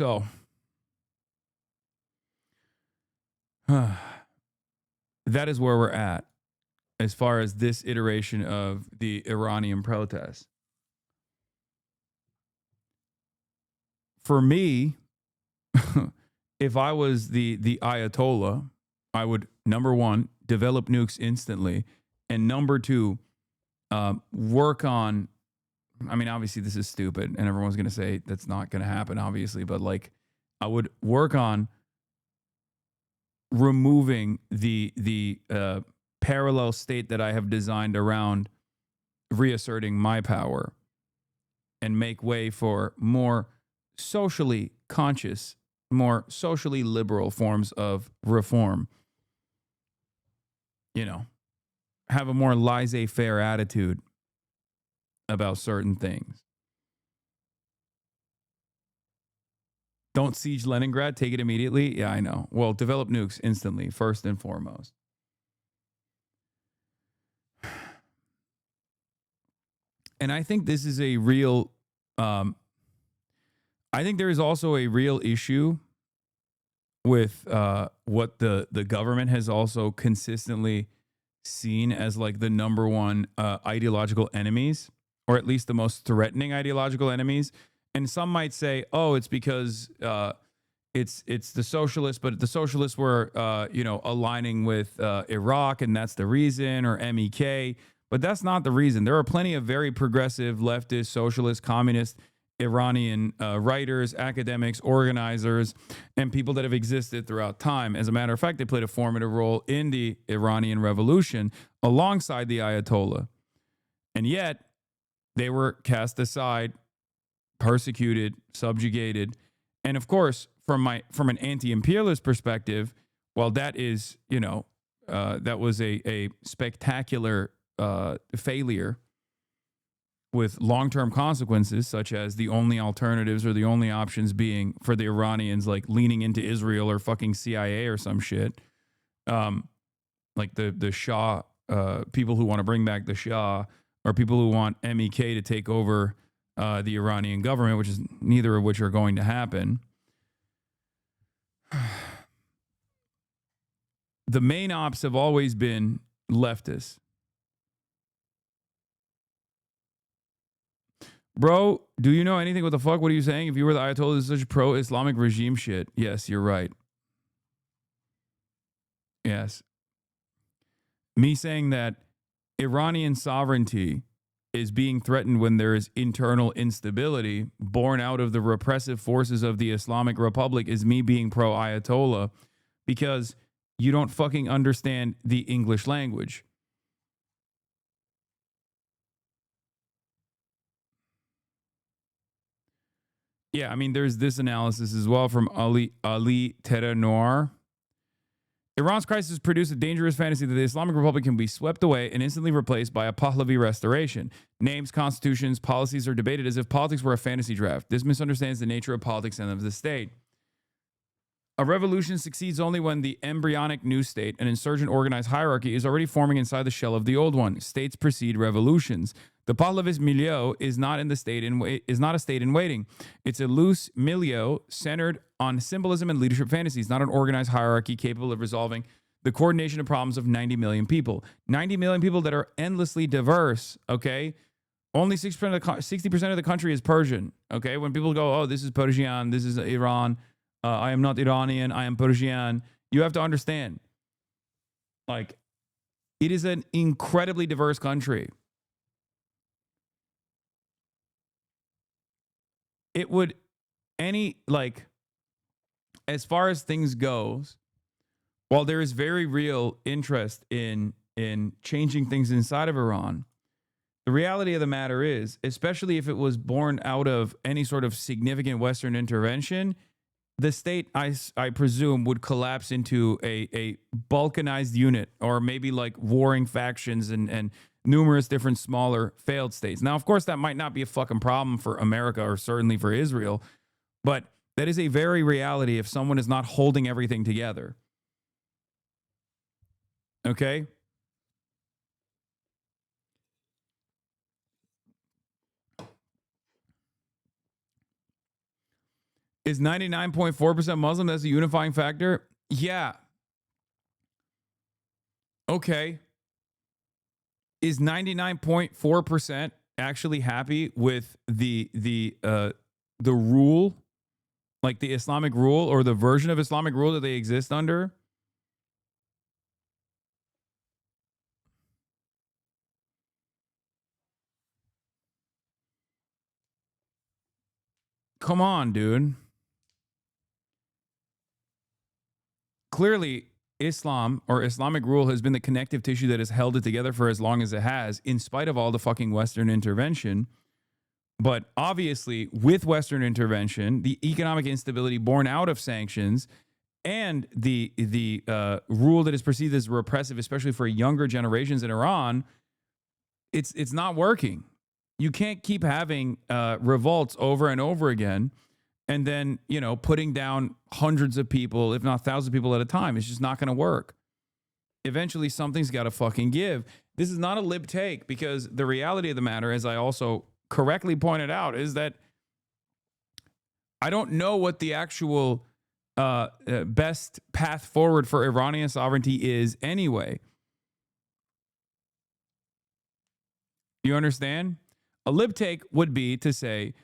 So, that is where we're at as far as this iteration of the Iranian protests. For me, if I was the Ayatollah, I would, number one, develop nukes instantly, and number two, work on, I mean, obviously this is stupid, and everyone's going to say that's not going to happen, obviously, but like, I would work on removing the parallel state that I have designed around reasserting my power and make way for more socially conscious, more socially liberal forms of reform. You know, have a more laissez-faire attitude about certain things. Don't siege Leningrad, take it immediately. Yeah, I know. Well, develop nukes instantly, first and foremost. And I think this is a real, I think there is also a real issue with what the government has also consistently seen as like the number one ideological enemies, or at least the most threatening ideological enemies. And some might say, oh, it's because it's the socialists, but the socialists were, aligning with Iraq, and that's the reason, or MEK. But that's not the reason. There are plenty of very progressive, leftist, socialist, communist Iranian writers, academics, organizers, and people that have existed throughout time. As a matter of fact, they played a formative role in the Iranian Revolution alongside the Ayatollah. And yet, they were cast aside, persecuted, subjugated. And of course, from an anti-imperialist perspective, while that is, that was a spectacular failure with long-term consequences, such as the only alternatives or the only options being for the Iranians, like leaning into Israel or fucking CIA or some shit. Like the Shah, people who want to bring back the Shah, or people who want MEK to take over the Iranian government, which is neither of which are going to happen. The main ops have always been leftists. Bro, do you know anything? What the fuck? What are you saying? If you were the Ayatollah, this is such pro-Islamic regime shit. Yes, you're right. Yes. Me saying that Iranian sovereignty is being threatened when there is internal instability born out of the repressive forces of the Islamic Republic is me being pro-Ayatollah, because you don't fucking understand the English language. Yeah, I mean, there's this analysis as well from Ali Terra Noir. Iran's crisis produced a dangerous fantasy that the Islamic Republic can be swept away and instantly replaced by a Pahlavi restoration. Names, constitutions, policies are debated as if politics were a fantasy draft. This misunderstands the nature of politics and of the state. A revolution succeeds only when the embryonic new state, an insurgent organized hierarchy, is already forming inside the shell of the old one. States precede revolutions. The Pahlavist milieu is not a state in waiting. It's a loose milieu centered on symbolism and leadership fantasies, not an organized hierarchy capable of resolving the coordination of problems of 90 million people. 90 million people that are endlessly diverse, okay? Only 60% of the country is Persian, okay? When people go, oh, this is Persian, this is Iran, I am not Iranian, I am Persian, you have to understand, like, it is an incredibly diverse country. It would, as far as things goes, while there is very real interest in changing things inside of Iran, the reality of the matter is, especially if it was born out of any sort of significant Western intervention, the state, I presume, would collapse into a balkanized unit, or maybe like warring factions and numerous different smaller failed states. Now, of course, that might not be a fucking problem for America, or certainly for Israel, but that is a very reality if someone is not holding everything together. Okay? Is 99.4% Muslim? That's a unifying factor? Yeah. Okay. Is 99.4% actually happy with the rule, like the Islamic rule or the version of Islamic rule that they exist under? Come on, dude. Clearly, Islam or Islamic rule has been the connective tissue that has held it together for as long as it has, in spite of all the fucking Western intervention. But obviously, with Western intervention, the economic instability born out of sanctions and the rule that is perceived as repressive, especially for younger generations in Iran, it's not working. You can't keep having revolts over and over again and then, you know, putting down hundreds of people, if not thousands of people at a time. It's just not going to work. Eventually, something's got to fucking give. This is not a lib take, because the reality of the matter, as I also correctly pointed out, is that I don't know what the actual best path forward for Iranian sovereignty is anyway. You understand? A lib take would be to say,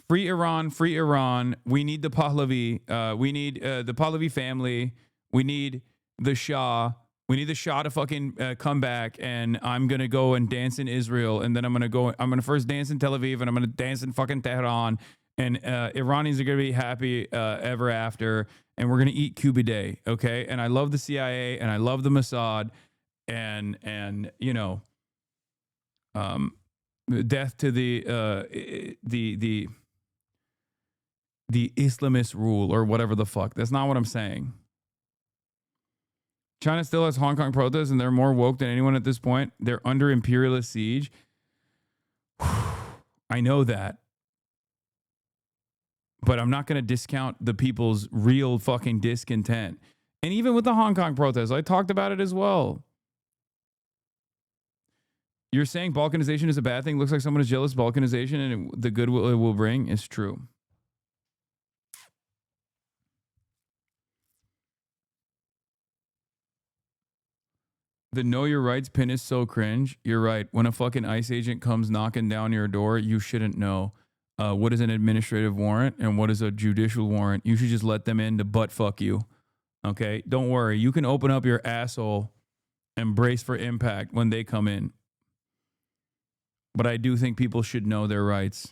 free Iran, free Iran. We need the Pahlavi. We need the Pahlavi family. We need the Shah. We need the Shah to fucking come back. And I'm going to go and dance in Israel. And then I'm going to first dance in Tel Aviv. And I'm going to dance in fucking Tehran. And Iranians are going to be happy ever after. And we're going to eat Cuba Day. Okay. And I love the CIA and I love the Mossad. And you know, death to the Islamist rule or whatever the fuck. That's not what I'm saying. China still has Hong Kong protests and they're more woke than anyone at this point. They're under imperialist siege. I know that. But I'm not going to discount the people's real fucking discontent. And even with the Hong Kong protests, I talked about it as well. You're saying balkanization is a bad thing? Looks like someone is jealous of balkanization and the good it will bring is true. The know your rights pin is so cringe. You're right. When a fucking ICE agent comes knocking down your door, you shouldn't know what is an administrative warrant and what is a judicial warrant. You should just let them in to butt fuck you. Okay? Don't worry. You can open up your asshole and brace for impact when they come in. But I do think people should know their rights.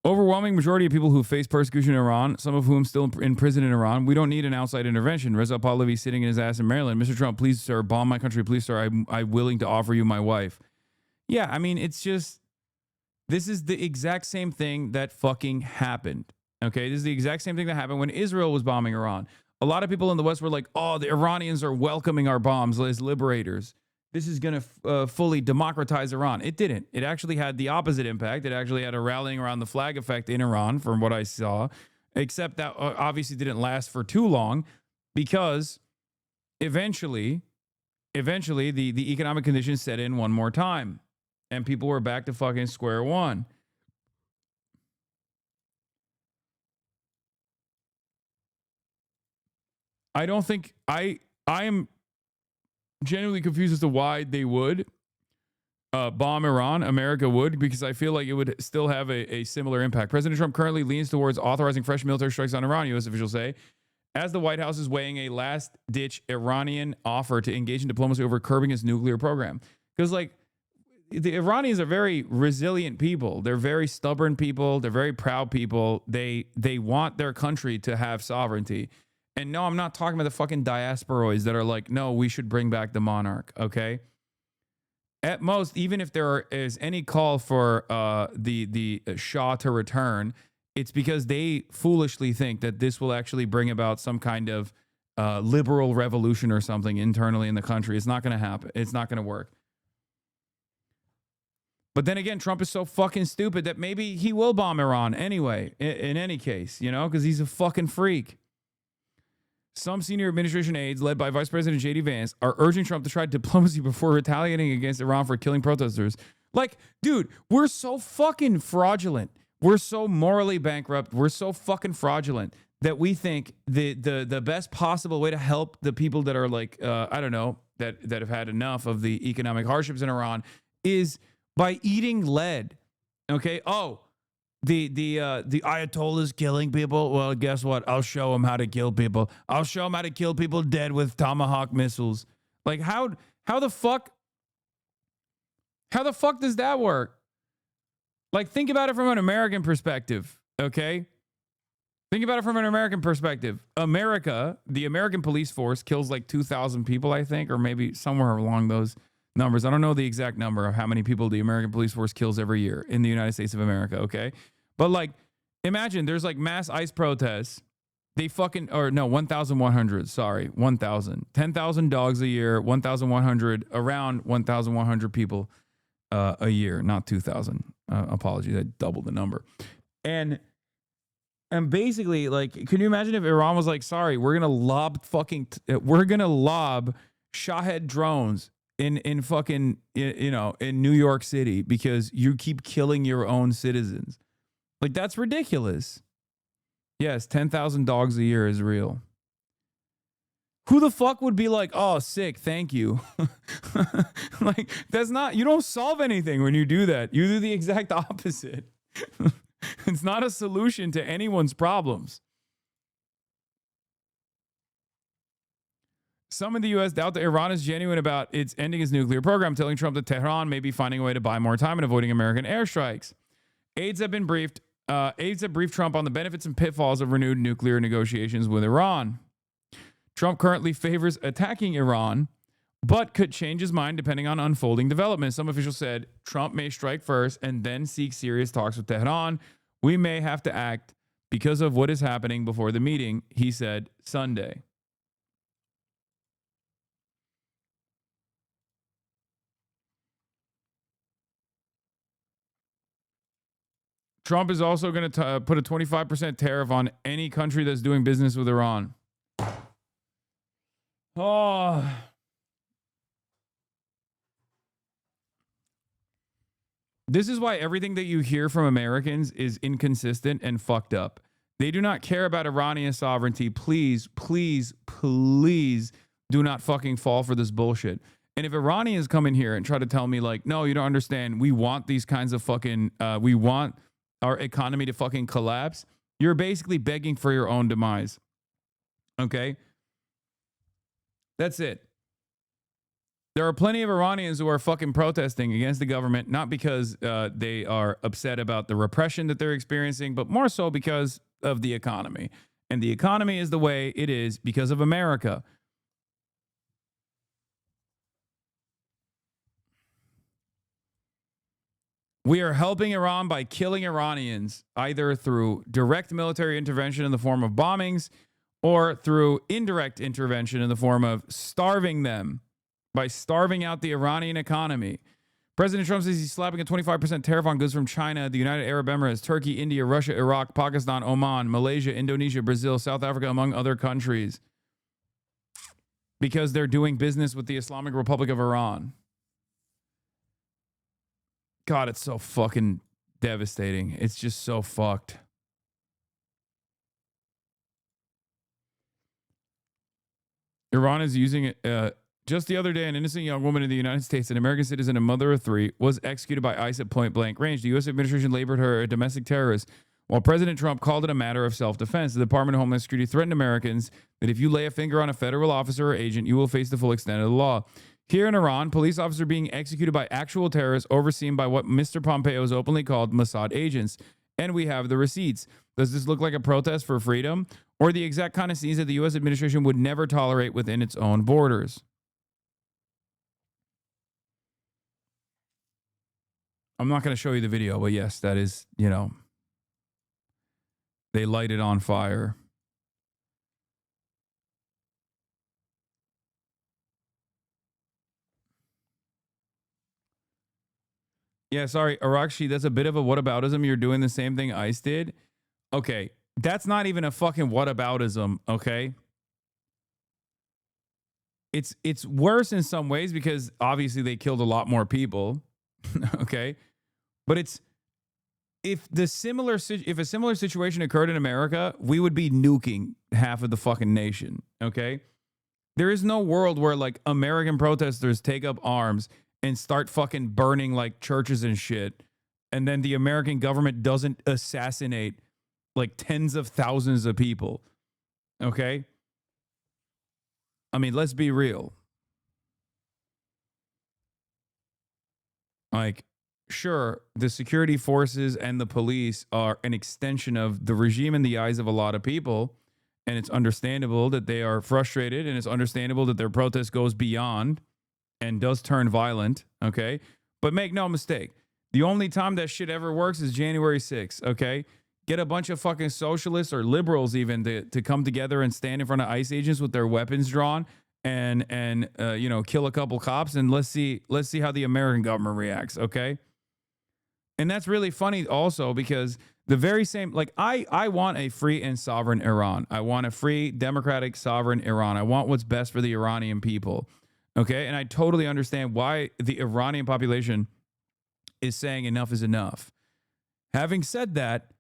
Overwhelming majority of people who face persecution in Iran, some of whom still in prison in Iran, we don't need an outside intervention. Reza Pahlavi sitting in his ass in Maryland. Mr. Trump, please, sir, bomb my country. Please, sir, I'm willing to offer you my wife. Yeah, I mean, it's just, this is the exact same thing that fucking happened. Okay, this is the exact same thing that happened when Israel was bombing Iran. A lot of people in the West were like, oh, the Iranians are welcoming our bombs as liberators. This is going to fully democratize Iran. It didn't. It actually had the opposite impact. It actually had a rallying around the flag effect in Iran, from what I saw, except that obviously didn't last for too long, because eventually the economic conditions set in one more time and people were back to fucking square one. I don't think I am genuinely confused as to why they would bomb Iran. America would, because I feel like it would still have a similar impact. President Trump currently leans towards authorizing fresh military strikes on Iran, U.S. officials say, as the White House is weighing a last-ditch Iranian offer to engage in diplomacy over curbing its nuclear program. Because, like, the Iranians are very resilient people. They're very stubborn people. They're very proud people. They want their country to have sovereignty. And no, I'm not talking about the fucking diasporoids that are like, no, we should bring back the monarch, okay? At most, even if there is any call for the Shah to return, it's because they foolishly think that this will actually bring about some kind of liberal revolution or something internally in the country. It's not going to happen. It's not going to work. But then again, Trump is so fucking stupid that maybe he will bomb Iran anyway, in any case, you know, because he's a fucking freak. Some senior administration aides, led by Vice President J.D. Vance, are urging Trump to try diplomacy before retaliating against Iran for killing protesters. Like, dude, we're so fucking fraudulent. We're so morally bankrupt. We're so fucking fraudulent that we think the best possible way to help the people that are like, I don't know, that have had enough of the economic hardships in Iran is by eating lead. Okay? Oh, the Ayatollah's killing people. Well, guess what? I'll show them how to kill people. I'll show them how to kill people dead with Tomahawk missiles. Like, how the fuck does that work? Like, think about it from an American perspective, okay? Think about it from an American perspective. America, the American police force kills like 2,000 people, I think, or maybe somewhere along those numbers. I don't know the exact number of how many people the American police force kills every year in the United States of America, okay? But like, imagine there's like mass ICE protests. They fucking, or no, 1,100, sorry, 1,000. 10,000 dogs a year, 1,100, around 1,100 people a year, not 2,000. Apologies, I doubled the number. And basically, like, can you imagine if Iran was like, sorry, we're gonna lob Shahed drones in fucking, you know, in New York City because you keep killing your own citizens. Like, that's ridiculous. Yes, 10,000 dogs a year is real. Who the fuck would be like, oh, sick, thank you? Like, that's not, you don't solve anything when you do that. You do the exact opposite. It's not a solution to anyone's problems. Some in the U.S. doubt that Iran is genuine about its ending its nuclear program, telling Trump that Tehran may be finding a way to buy more time and avoiding American airstrikes. Aides have briefed Trump on the benefits and pitfalls of renewed nuclear negotiations with Iran. Trump currently favors attacking Iran, but could change his mind depending on unfolding developments. Some officials said Trump may strike first and then seek serious talks with Tehran. We may have to act because of what is happening before the meeting, he said Sunday. Trump is also going to put a 25% tariff on any country that's doing business with Iran. Oh. This is why everything that you hear from Americans is inconsistent and fucked up. They do not care about Iranian sovereignty. Please, please, please do not fucking fall for this bullshit. And if Iranians come in here and try to tell me like, no, you don't understand. We want these kinds of fucking, we want our economy to fucking collapse. You're basically begging for your own demise. Okay? That's it. There are plenty of Iranians who are fucking protesting against the government, not because they are upset about the repression that they're experiencing, but more so because of the economy. And the economy is the way it is because of America. We are helping Iran by killing Iranians, either through direct military intervention in the form of bombings or through indirect intervention in the form of starving them by starving out the Iranian economy. President Trump says he's slapping a 25% tariff on goods from China, the United Arab Emirates, Turkey, India, Russia, Iraq, Pakistan, Oman, Malaysia, Indonesia, Brazil, South Africa, among other countries, because they're doing business with the Islamic Republic of Iran. God, it's so fucking devastating. It's just so fucked. Iran is using it. Just the other day, an innocent young woman in the United States, an American citizen and mother of three, was executed by ICE at point blank range. The U.S. administration labeled her a domestic terrorist, while President Trump called it a matter of self-defense. The Department of Homeland Security threatened Americans that if you lay a finger on a federal officer or agent, you will face the full extent of the law. Here in Iran, police officers are being executed by actual terrorists overseen by what Mr. Pompeo has openly called Mossad agents. And we have the receipts. Does this look like a protest for freedom or the exact kind of scenes that the U.S. administration would never tolerate within its own borders? I'm not going to show you the video, but yes, that is, you know, they light it on fire. Yeah, sorry, Arakshi, that's a bit of a whataboutism. You're doing the same thing ICE did. Okay, that's not even a fucking whataboutism, okay? it's worse in some ways because obviously they killed a lot more people. Okay, but if a similar situation occurred in America, we would be nuking half of the fucking nation. Okay, there is no world where like American protesters take up arms and start fucking burning like churches and shit, and then the American government doesn't assassinate like tens of thousands of people. Okay, I mean, let's be real. Like, sure, the security forces and the police are an extension of the regime in the eyes of a lot of people. And it's understandable that they are frustrated, and it's understandable that their protest goes beyond and does turn violent. Okay. But make no mistake, the only time that shit ever works is January 6th. Okay. Get a bunch of fucking socialists or liberals even to come together and stand in front of ICE agents with their weapons drawn and you know, kill a couple cops, and let's see how the American government reacts. Okay. And that's really funny also because the very same, like I want a free and sovereign Iran. I want a free, democratic, sovereign Iran. I want what's best for the Iranian people. Okay. And I totally understand why the Iranian population is saying enough is enough. Having said that,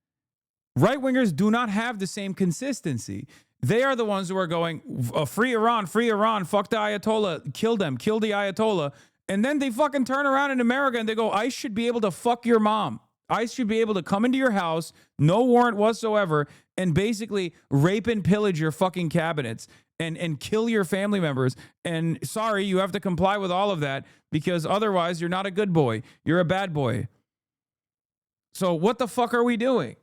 right-wingers do not have the same consistency. They are the ones who are going, free Iran, fuck the Ayatollah, kill them, kill the Ayatollah. And then they fucking turn around in America and they go, ICE should be able to fuck your mom. ICE should be able to come into your house, no warrant whatsoever, and basically rape and pillage your fucking cabinets and kill your family members. And sorry, you have to comply with all of that because otherwise you're not a good boy. You're a bad boy. So what the fuck are we doing?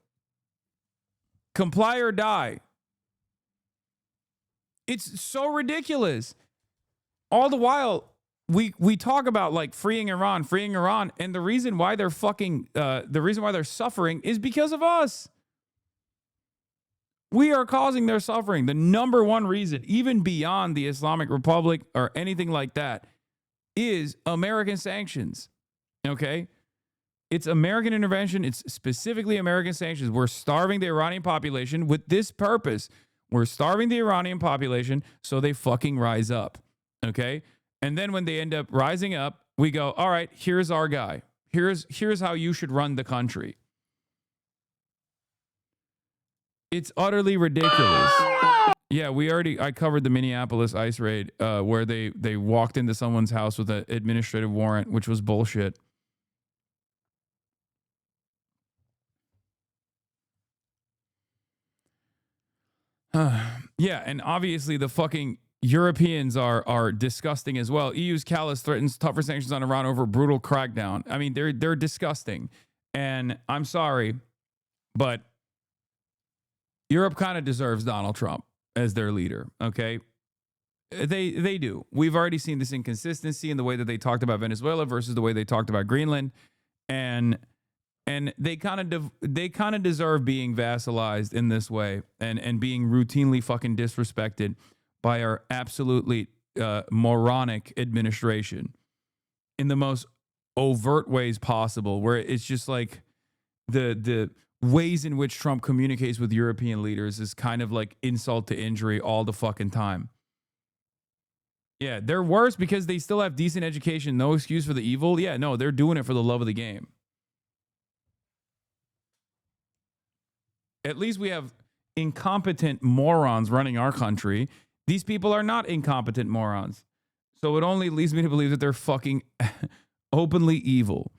Comply or die. It's so ridiculous. All the while, we talk about like freeing Iran, and the reason why they're suffering is because of us. We are causing their suffering. The number one reason, even beyond the Islamic Republic or anything like that, is American sanctions. Okay? It's American intervention. It's specifically American sanctions. We're starving the Iranian population with this purpose. We're starving the Iranian population so they fucking rise up. Okay? And then when they end up rising up, we go, all right, here's our guy. Here's how you should run the country. It's utterly ridiculous. Yeah, I covered the Minneapolis ICE raid where they walked into someone's house with an administrative warrant, which was bullshit. Yeah, and obviously the fucking Europeans are disgusting as well. EU's callous threatens tougher sanctions on Iran over brutal crackdown. I mean, they're disgusting. And I'm sorry, but Europe kind of deserves Donald Trump as their leader, okay? They do. We've already seen this inconsistency in the way that they talked about Venezuela versus the way they talked about Greenland. And they kind of deserve being vassalized in this way and being routinely fucking disrespected by our absolutely moronic administration in the most overt ways possible, where it's just like the ways in which Trump communicates with European leaders is kind of like insult to injury all the fucking time. Yeah, they're worse because they still have decent education, no excuse for the evil. Yeah, no, they're doing it for the love of the game. At least we have incompetent morons running our country. These people are not incompetent morons. So it only leads me to believe that they're fucking openly evil.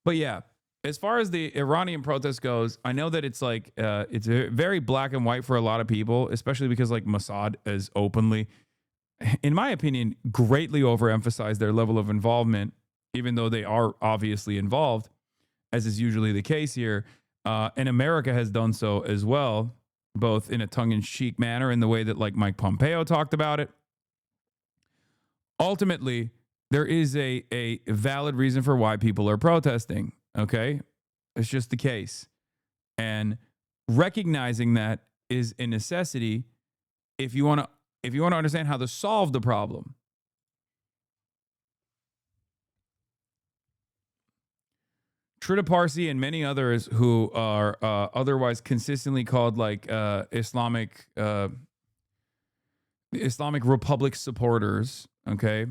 But yeah, as far as the Iranian protest goes, I know that it's like, it's very black and white for a lot of people, especially because like Mossad is openly, in my opinion, greatly overemphasized their level of involvement, even though they are obviously involved, as is usually the case here. And America has done so as well, both in a tongue-in-cheek manner in the way that like Mike Pompeo talked about it. Ultimately, there is a valid reason for why people are protesting, okay? It's just the case. And recognizing that is a necessity if you want to understand how to solve the problem. Trita Parsi and many others who are otherwise consistently called like Islamic the Islamic Republic supporters, okay,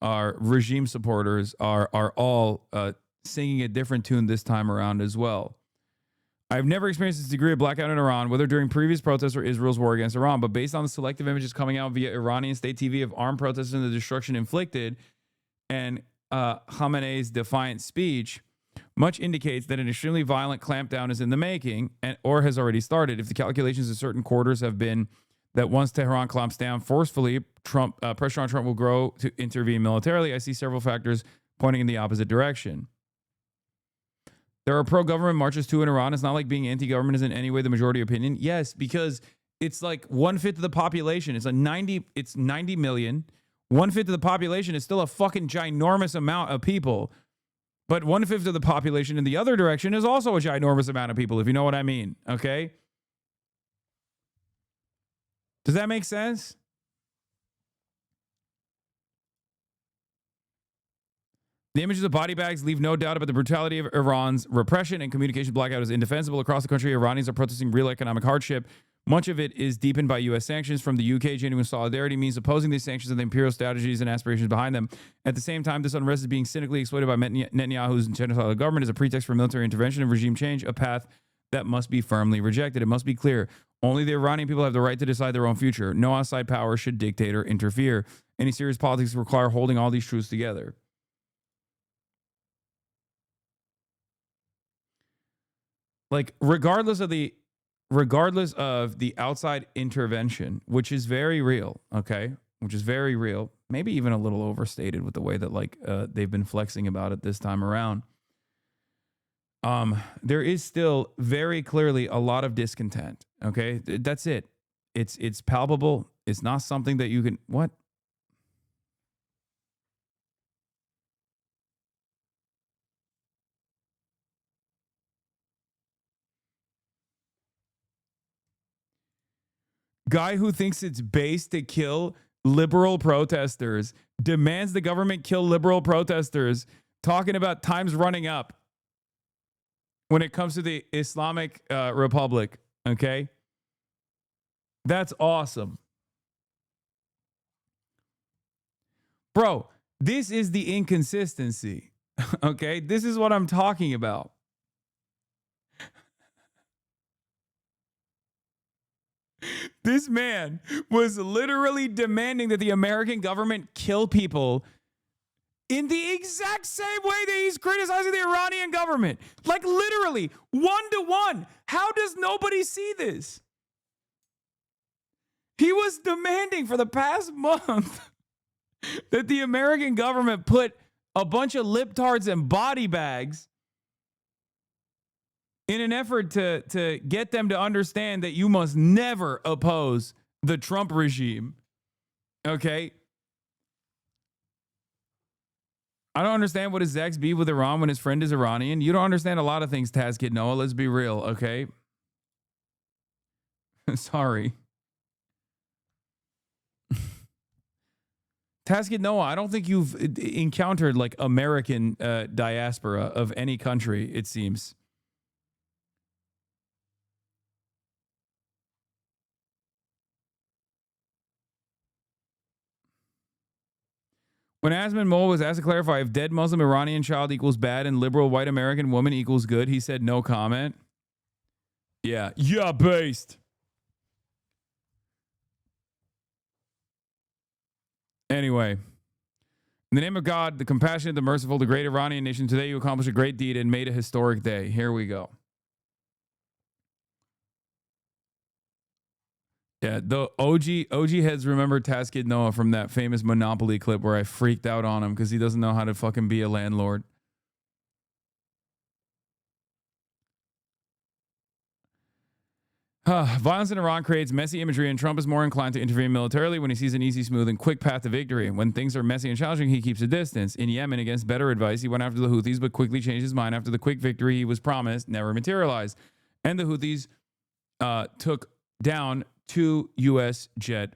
our regime supporters are all singing a different tune this time around as well. I've never experienced this degree of blackout in Iran, whether during previous protests or Israel's war against Iran, but based on the selective images coming out via Iranian state TV of armed protests and the destruction inflicted, and Khamenei's defiant speech, much indicates that an extremely violent clampdown is in the making or has already started. If the calculations of certain quarters have been that once Tehran clamps down forcefully, pressure on Trump will grow to intervene militarily, I see several factors pointing in the opposite direction. There are pro-government marches too in Iran. It's not like being anti-government is in any way the majority opinion. Yes, because it's like 1/5 of the population. It's 90 million. 1/5 of the population is still a fucking ginormous amount of people. But 1/5 of the population in the other direction is also a ginormous amount of people, if you know what I mean. Okay? Does that make sense? The images of body bags leave no doubt about the brutality of Iran's repression, and communication blackout is indefensible. Across the country, Iranians are protesting real economic hardship. Much of it is deepened by U.S. sanctions. From the UK, genuine solidarity means opposing these sanctions and the imperial strategies and aspirations behind them. At the same time, this unrest is being cynically exploited by Netanyahu's genocidal government as a pretext for military intervention and regime change, a path that must be firmly rejected. It must be clear, only the Iranian people have the right to decide their own future. No outside power should dictate or interfere. Any serious politics require holding all these truths together. Like, regardless of the outside intervention, which is very real, okay, which is very real, maybe even a little overstated with the way that they've been flexing about it this time around. There is still very clearly a lot of discontent. Okay, that's it. It's palpable. It's not something that you can what. Guy who thinks it's base to kill liberal protesters demands the government kill liberal protesters, talking about times running up when it comes to the Islamic Republic. Okay? That's awesome. Bro, this is the inconsistency. Okay? This is what I'm talking about. This man was literally demanding that the American government kill people in the exact same way that he's criticizing the Iranian government. Like literally 1-to-1. How does nobody see this? He was demanding for the past month that the American government put a bunch of libtards in body bags in an effort to get them to understand that you must never oppose the Trump regime. Okay? I don't understand what his Zach's beef with Iran when his friend is Iranian. You don't understand a lot of things, Taz Kid Noah. Let's be real, okay? Sorry. Taz Kid Noah, I don't think you've encountered like American diaspora of any country, it seems. When Asman Mole was asked to clarify if dead Muslim Iranian child equals bad and liberal white American woman equals good, he said no comment. Yeah, based. Anyway, in the name of God, the compassionate, the merciful, the great Iranian nation, today you accomplished a great deed and made a historic day. Here we go. Yeah, the OG heads remember Taz Kid Noah from that famous Monopoly clip where I freaked out on him because he doesn't know how to fucking be a landlord. Violence in Iran creates messy imagery, and Trump is more inclined to intervene militarily when he sees an easy, smooth, and quick path to victory. When things are messy and challenging, he keeps a distance. In Yemen, against better advice, he went after the Houthis, but quickly changed his mind after the quick victory he was promised never materialized. And the Houthis took down 2 U.S.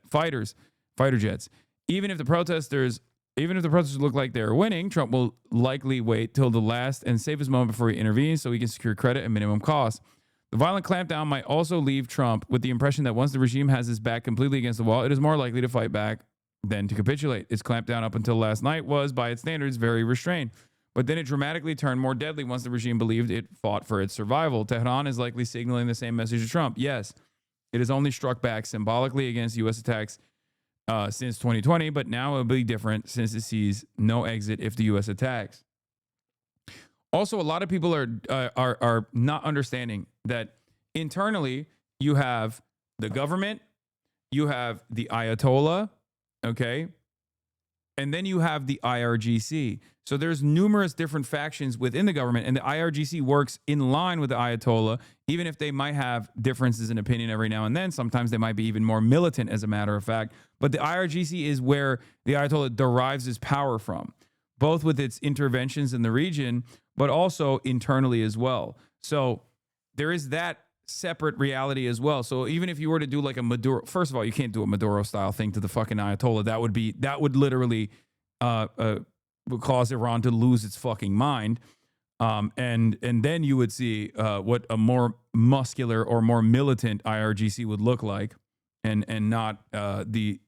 fighter jets. Even if the protesters look like they're winning, Trump will likely wait till the last and safest moment before he intervenes so he can secure credit at minimum cost. The violent clampdown might also leave Trump with the impression that once the regime has his back completely against the wall, it is more likely to fight back than to capitulate. Its clampdown up until last night was, by its standards, very restrained. But then it dramatically turned more deadly once the regime believed it fought for its survival. Tehran is likely signaling the same message to Trump. Yes, it has only struck back symbolically against U.S. attacks since 2020, but now it will be different since it sees no exit if the U.S. attacks. Also, a lot of people are not understanding that internally you have the government, you have the Ayatollah, okay, and then you have the IRGC. So there's numerous different factions within the government, and the IRGC works in line with the Ayatollah, even if they might have differences in opinion every now and then. Sometimes they might be even more militant, as a matter of fact. But the IRGC is where the Ayatollah derives his power from, both with its interventions in the region, but also internally as well. So there is that separate reality as well. So even if you were to do like a Maduro, first of all, you can't do a Maduro style thing to the fucking Ayatollah. That would literally cause Iran to lose its fucking mind. And then you would see what a more muscular or more militant IRGC would look like, and not the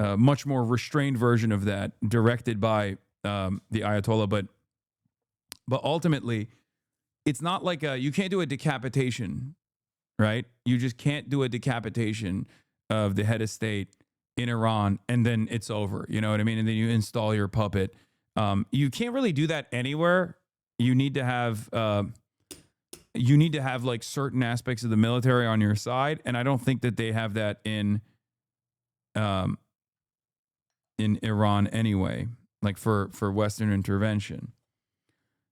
much more restrained version of that directed by the Ayatollah. But ultimately, it's not like you can't do a decapitation, right? You just can't do a decapitation of the head of state in Iran and then it's over. You know what I mean? And then you install your puppet. You can't really do that anywhere. You need to have like certain aspects of the military on your side, and I don't think that they have that in Iran anyway, like for Western intervention.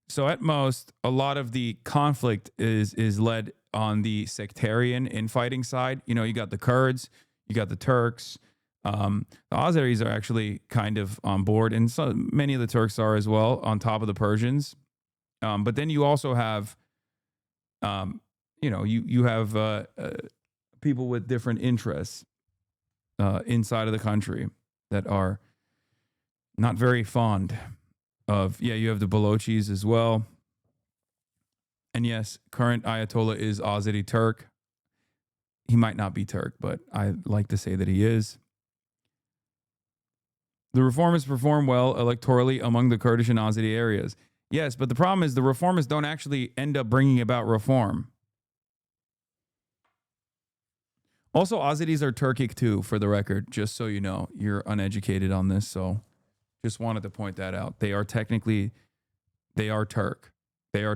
So at most, a lot of the conflict is led on the sectarian infighting side. You know, you got the Kurds, you got the Turks. The Azeris are actually kind of on board, and so many of the Turks are as well, on top of the Persians. But then you also have, you have people with different interests inside of the country that are not very fond of, you have the Balochis as well. And yes, current Ayatollah is Azeri Turk. He might not be Turk, but I like to say that he is. The reformists perform well electorally among the Kurdish and Azeri areas. Yes, but the problem is the reformists don't actually end up bringing about reform. Also, Azeris are Turkic too, for the record, just so you know. You're uneducated on this, so just wanted to point that out. They are Turk. They are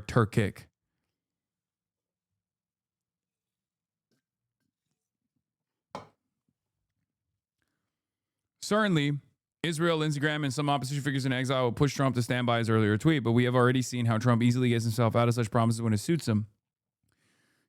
Turkic. Certainly, Israel, Lindsey Graham, and some opposition figures in exile will push Trump to stand by his earlier tweet, but we have already seen how Trump easily gets himself out of such promises when it suits him.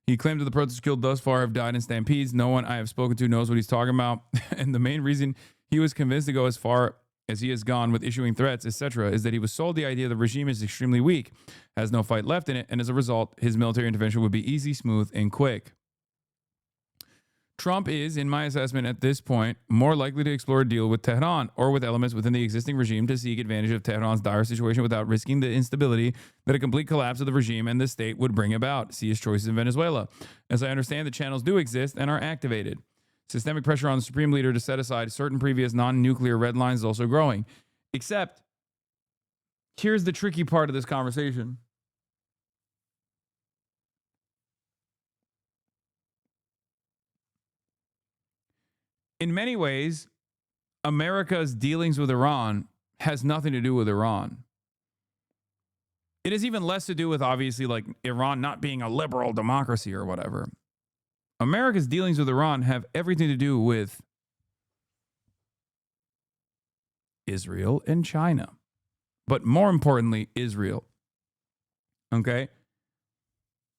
He claimed that the protesters killed thus far have died in stampedes. No one I have spoken to knows what he's talking about. And the main reason he was convinced to go as far as he has gone with issuing threats, etc., is that he was sold the idea the regime is extremely weak, has no fight left in it, and as a result, his military intervention would be easy, smooth, and quick. Trump is, in my assessment at this point, more likely to explore a deal with Tehran or with elements within the existing regime to seek advantage of Tehran's dire situation without risking the instability that a complete collapse of the regime and the state would bring about. See his choices in Venezuela. As I understand, the channels do exist and are activated. Systemic pressure on the Supreme Leader to set aside certain previous non-nuclear red lines is also growing. Except, here's the tricky part of this conversation. In many ways, America's dealings with Iran has nothing to do with Iran. It has even less to do with, obviously, like Iran not being a liberal democracy or whatever. America's dealings with Iran have everything to do with Israel and China. But more importantly, Israel. Okay?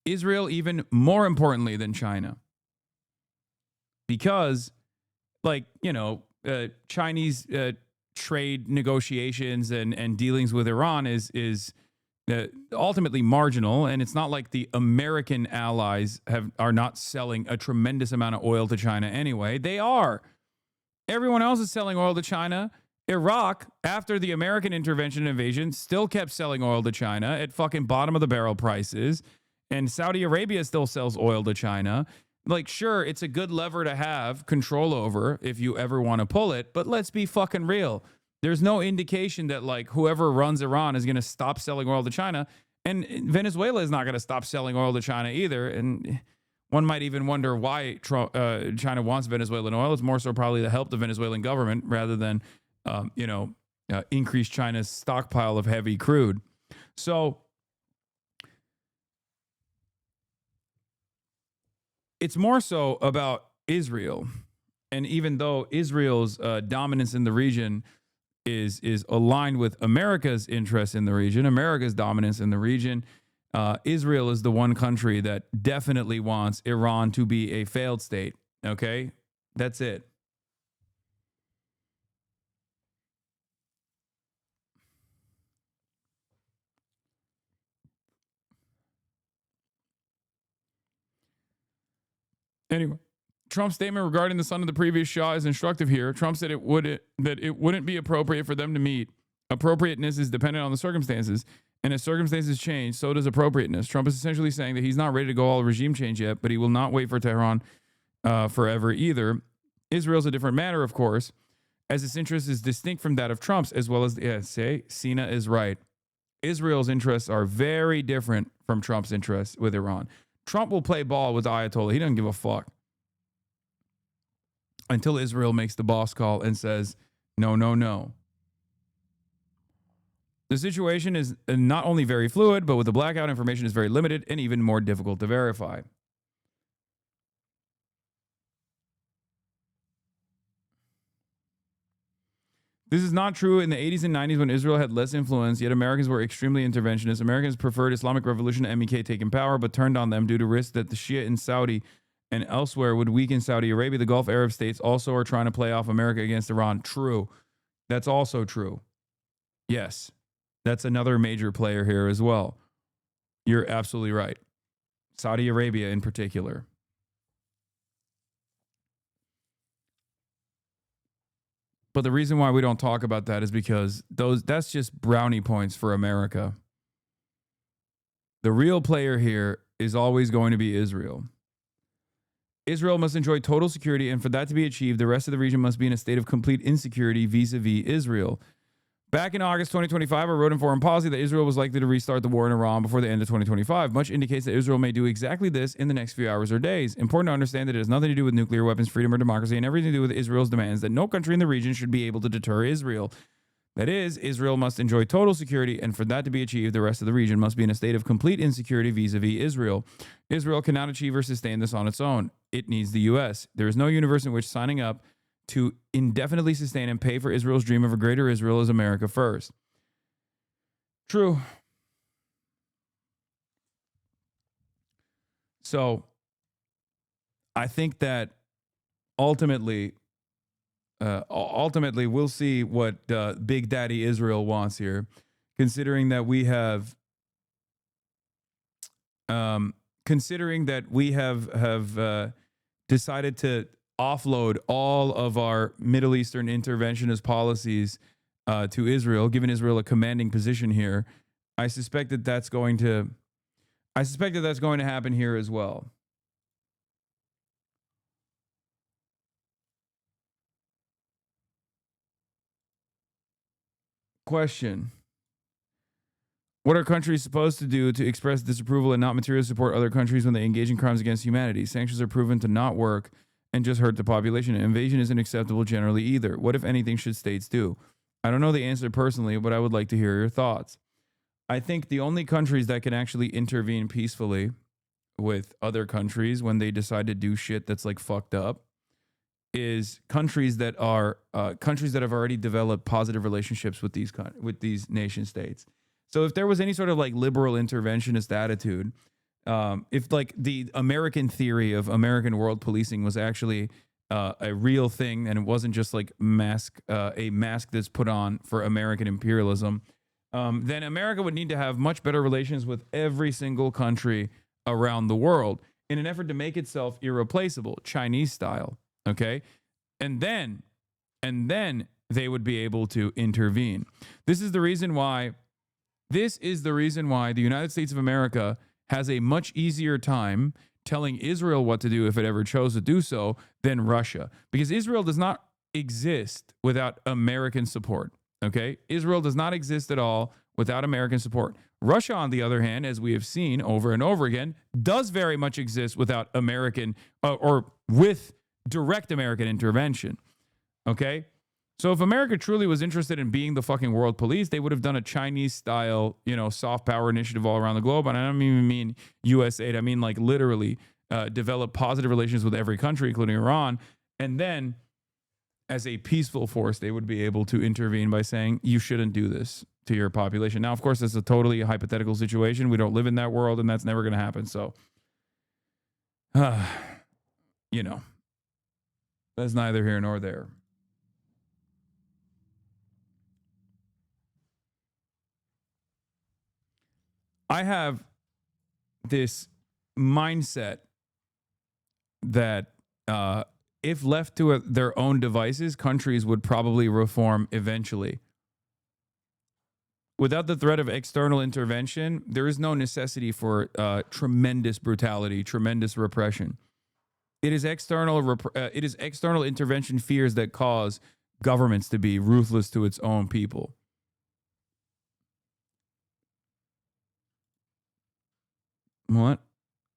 Israel even more importantly than China. Because Chinese trade negotiations and dealings with Iran is ultimately marginal, and it's not like the American allies are not selling a tremendous amount of oil to China anyway. They are. Everyone else is selling oil to China. Iraq, after the American intervention and invasion, still kept selling oil to China at fucking bottom of the barrel prices. And Saudi Arabia still sells oil to China. Like, sure, it's a good lever to have control over if you ever want to pull it, but let's be fucking real. There's no indication that, like, whoever runs Iran is going to stop selling oil to China, and Venezuela is not going to stop selling oil to China either. And one might even wonder why China wants Venezuelan oil. It's more so probably to help the Venezuelan government rather than, increase China's stockpile of heavy crude. So it's more so about Israel. And even though Israel's dominance in the region is aligned with America's interest in the region, America's dominance in the region, Israel is the one country that definitely wants Iran to be a failed state. Okay? That's it. Anyway, Trump's statement regarding the son of the previous Shah is instructive here. Trump said it wouldn't be appropriate for them to meet. Appropriateness is dependent on the circumstances, and as circumstances change, so does appropriateness. Trump is essentially saying that he's not ready to go all regime change yet, but he will not wait for Tehran forever either. Israel's a different matter, of course, as its interest is distinct from that of Trump's, as well as Sina is right. Israel's interests are very different from Trump's interests with Iran. Trump will play ball with the Ayatollah. He doesn't give a fuck until Israel makes the boss call and says, no, no, no. The situation is not only very fluid, but with the blackout, information is very limited and even more difficult to verify. This is not true in the 80s and 90s when Israel had less influence, yet Americans were extremely interventionist. Americans preferred Islamic Revolution to MEK taking power, but turned on them due to risks that the Shia in Saudi and elsewhere would weaken Saudi Arabia. The Gulf Arab states also are trying to play off America against Iran. True. That's also true. Yes. That's another major player here as well. You're absolutely right. Saudi Arabia in particular. But the reason why we don't talk about that is because that's just brownie points for America. The real player here is always going to be Israel. Israel must enjoy total security, and for that to be achieved, the rest of the region must be in a state of complete insecurity vis-a-vis Israel. Back in August 2025, I wrote in Foreign Policy that Israel was likely to restart the war in Iran before the end of 2025. Much indicates that Israel may do exactly this in the next few hours or days. Important to understand that it has nothing to do with nuclear weapons, freedom, or democracy, and everything to do with Israel's demands that no country in the region should be able to deter Israel. That is, Israel must enjoy total security, and for that to be achieved, the rest of the region must be in a state of complete insecurity vis-a-vis Israel. Israel cannot achieve or sustain this on its own. It needs the U.S. There is no universe in which signing up to indefinitely sustain and pay for Israel's dream of a greater Israel is America first. True. So I think that ultimately we'll see what Big Daddy Israel wants here, considering that we have decided to offload all of our Middle Eastern interventionist policies to Israel, giving Israel a commanding position here. I suspect that that's going to happen here as well. Question. What are countries supposed to do to express disapproval and not materially support other countries when they engage in crimes against humanity? Sanctions are proven to not work and just hurt the population. Invasion isn't acceptable generally either. What, if anything, should states do? I don't know the answer personally, but I would like to hear your thoughts. I think the only countries that can actually intervene peacefully with other countries when they decide to do shit that's like fucked up is countries that have already developed positive relationships with these nation states. So if there was any sort of like liberal interventionist attitude, if like the American theory of American world policing was actually a real thing and it wasn't just like a mask that's put on for American imperialism, then America would need to have much better relations with every single country around the world in an effort to make itself irreplaceable, Chinese style. Okay. And then they would be able to intervene. This is the reason why the United States of America has a much easier time telling Israel what to do if it ever chose to do so than Russia, because Israel does not exist without American support. Okay? Israel does not exist at all without American support. Russia, on the other hand, as we have seen over and over again, does very much exist without American or with direct American intervention. Okay? So if America truly was interested in being the fucking world police, they would have done a Chinese-style, soft power initiative all around the globe. And I don't even mean US aid. I mean, like, literally develop positive relations with every country, including Iran. And then, as a peaceful force, they would be able to intervene by saying, you shouldn't do this to your population. Now, of course, that's a totally hypothetical situation. We don't live in that world, and that's never going to happen. So, that's neither here nor there. I have this mindset that if left to their own devices, countries would probably reform eventually. Without the threat of external intervention, there is no necessity for tremendous brutality, tremendous repression. It is external intervention fears that cause governments to be ruthless to its own people. What?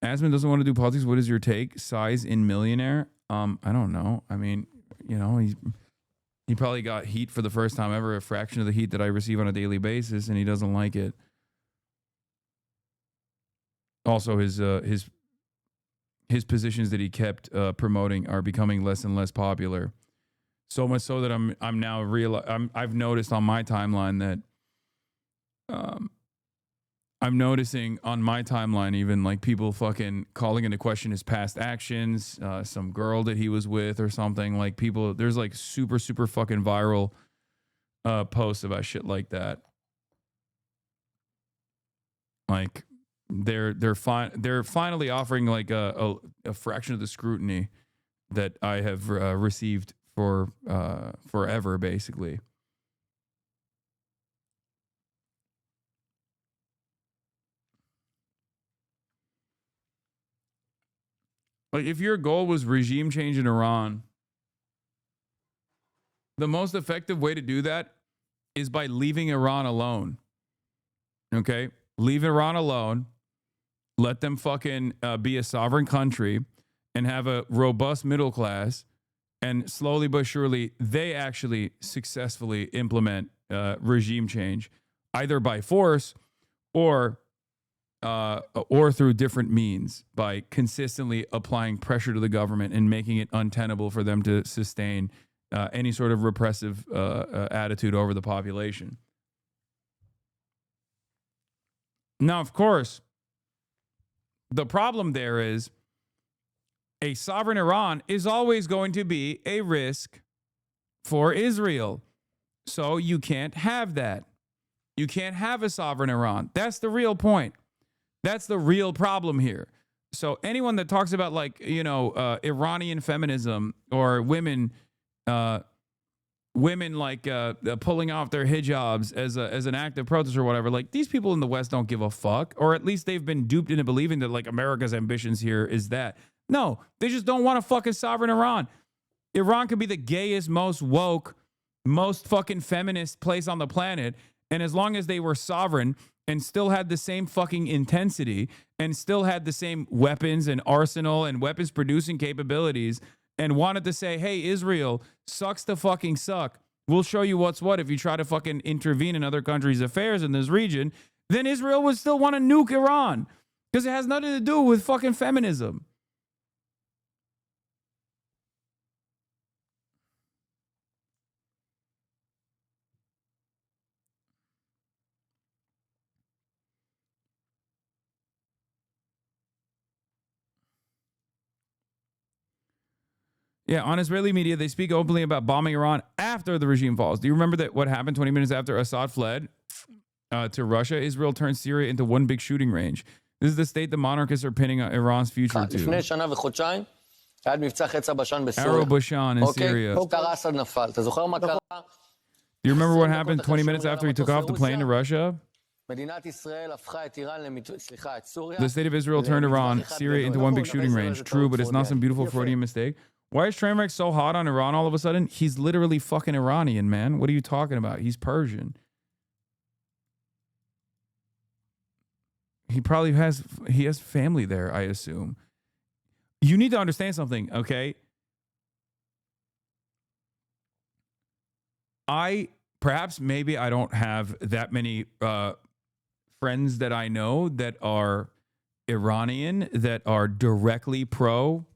Asman doesn't want to do politics. What is your take? Size in millionaire? I don't know. I mean, he probably got heat for the first time ever, a fraction of the heat that I receive on a daily basis, and he doesn't like it. Also, his positions that he kept promoting are becoming less and less popular. So much so that I've noticed on my timeline that I'm noticing on my timeline even like people fucking calling into question his past actions, some girl that he was with or something. Like people, there's like super fucking viral posts about shit like that. Like they're finally offering like a fraction of the scrutiny that I have received for forever, basically. Like, if your goal was regime change in Iran, the most effective way to do that is by leaving Iran alone. Okay? Leave Iran alone. Let them fucking be a sovereign country and have a robust middle class. And slowly but surely, they actually successfully implement regime change, either by force or through different means, by consistently applying pressure to the government and making it untenable for them to sustain any sort of repressive attitude over the population. Now, of course, the problem there is a sovereign Iran is always going to be a risk for Israel. So you can't have that. You can't have a sovereign Iran. That's the real point. That's the real problem here. So anyone that talks about Iranian feminism or women like pulling off their hijabs as an act of protest or whatever, like these people in the West don't give a fuck, or at least they've been duped into believing that like America's ambitions here is that. No, they just don't want a fucking sovereign Iran. Iran could be the gayest, most woke, most fucking feminist place on the planet, and as long as they were sovereign and still had the same fucking intensity and still had the same weapons and arsenal and weapons producing capabilities and wanted to say, hey, Israel sucks to fucking suck. We'll show you what's what if you try to fucking intervene in other countries' affairs in this region, then Israel would still want to nuke Iran because it has nothing to do with fucking feminism. Yeah, on Israeli media, they speak openly about bombing Iran after the regime falls. Do you remember that what happened 20 minutes after Assad fled to Russia? Israel turned Syria into one big shooting range. This is the state the monarchists are pinning Iran's future to. Arrow Bashan in Syria. Do you remember what happened 20 minutes after he took off the plane to Russia? The state of Israel turned Iran, Syria into one big shooting range. True, but it's not some beautiful Freudian mistake. Why is Trainwreck so hot on Iran all of a sudden? He's literally fucking Iranian, man. What are you talking about? He's Persian. He probably has family there, I assume. You need to understand something, okay? Maybe I don't have that many friends that I know that are Iranian, that are directly pro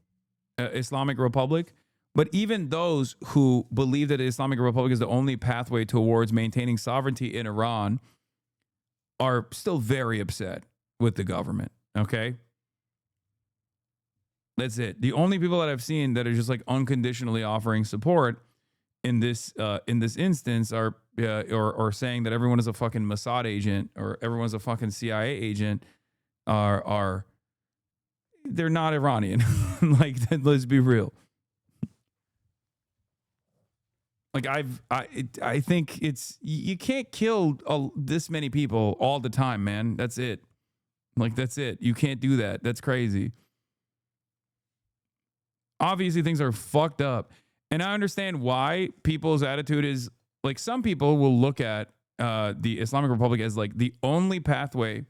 Islamic Republic. But even those who believe that the Islamic Republic is the only pathway towards maintaining sovereignty in Iran are still very upset with the government, okay? That's it. The only people that I've seen that are just like unconditionally offering support in this instance are or saying that everyone is a fucking Mossad agent or everyone's a fucking CIA agent are they're not Iranian. Like, let's be real. Like I think it's, you can't kill this many people all the time, man. That's it. Like, that's it. You can't do that. That's crazy. Obviously, things are fucked up. And I understand why people's attitude is, like, some people will look at the Islamic Republic as like the only pathway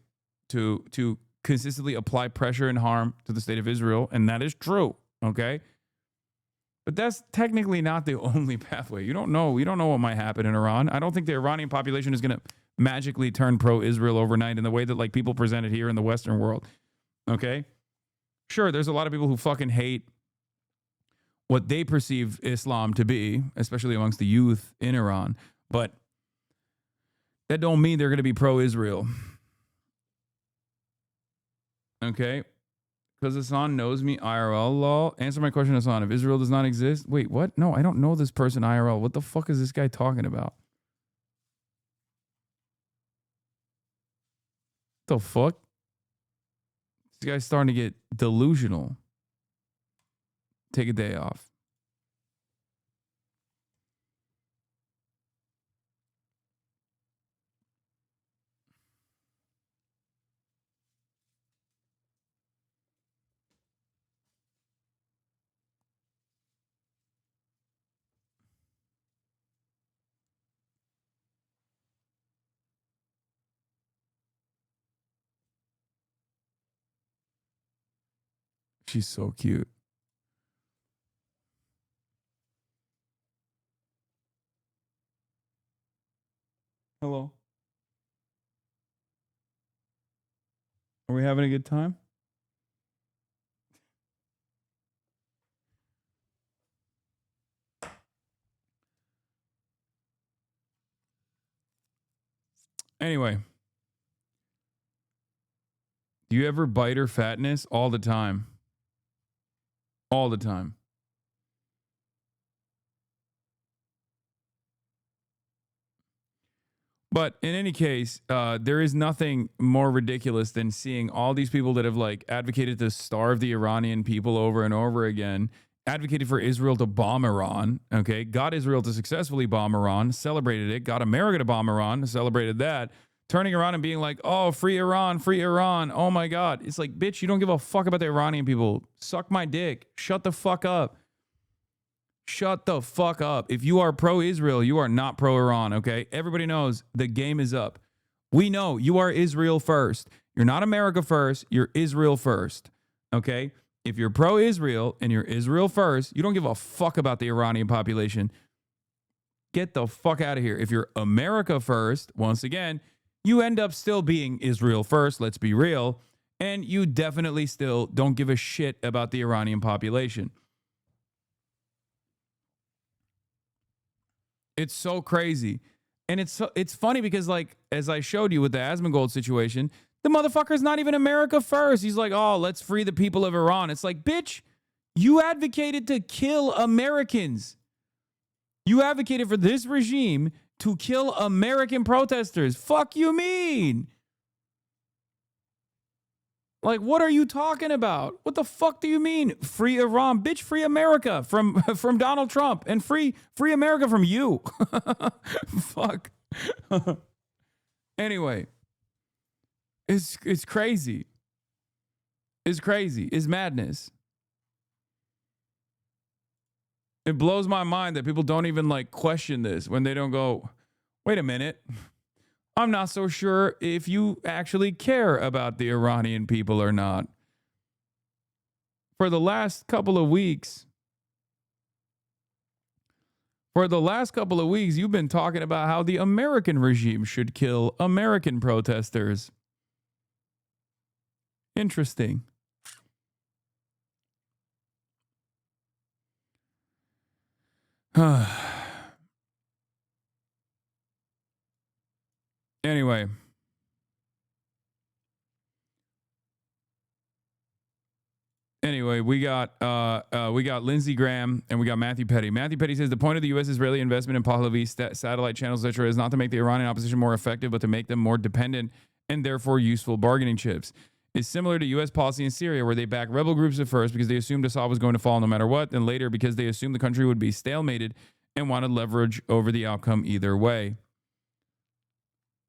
to consistently apply pressure and harm to the state of Israel. And that is true. Okay. But that's technically not the only pathway. You don't know. You don't know what might happen in Iran. I don't think the Iranian population is going to magically turn pro-Israel overnight in the way that, like, people present it here in the Western world. Okay? Sure, there's a lot of people who fucking hate what they perceive Islam to be, especially amongst the youth in Iran. But that don't mean they're going to be pro-Israel. Okay? Because Hasan knows me IRL, lol. Answer my question, Hasan. If Israel does not exist... Wait, what? No, I don't know this person IRL. What the fuck is this guy talking about? The fuck? This guy's starting to get delusional. Take a day off. She's so cute. Hello. Are we having a good time? Anyway. Do you ever bite her fatness? All the time. All the time. But in any case, there is nothing more ridiculous than seeing all these people that have, like, advocated to starve the Iranian people over and over again, advocated for Israel to bomb Iran, okay, got Israel to successfully bomb Iran, celebrated it, got America to bomb Iran, celebrated that, turning around and being like, oh, free Iran, oh my God. It's like, bitch, you don't give a fuck about the Iranian people. Suck my dick. Shut the fuck up. Shut the fuck up. If you are pro-Israel, you are not pro-Iran, okay? Everybody knows the game is up. We know you are Israel first. You're not America first. You're Israel first, okay? If you're pro-Israel and you're Israel first, you don't give a fuck about the Iranian population. Get the fuck out of here. If you're America first, once again, you end up still being Israel first, let's be real, and you definitely still don't give a shit about the Iranian population. It's so crazy. And it's funny because, like, as I showed you with the Asmongold situation, the motherfucker's not even America first. He's like, oh, let's free the people of Iran. It's like, bitch, you advocated to kill Americans. You advocated for this regime to kill American protesters. Fuck you mean? Like, what are you talking about? What the fuck do you mean? Free Iran? Bitch, free America from Donald Trump and free America from you. Fuck. Anyway, It's crazy. It's crazy. It's madness. It blows my mind that people don't even like question this when they don't go, wait a minute. I'm not so sure if you actually care about the Iranian people or not. For the last couple of weeks, you've been talking about how the American regime should kill American protesters. Interesting. Anyway. We got Lindsey Graham and we got Matthew Petty. Matthew Petty says the point of the U.S.-Israeli investment in Pahlavi satellite channels, etc., is not to make the Iranian opposition more effective, but to make them more dependent and therefore useful bargaining chips. It's similar to U.S. policy in Syria, where they backed rebel groups at first because they assumed Assad was going to fall no matter what, then later because they assumed the country would be stalemated and wanted leverage over the outcome either way.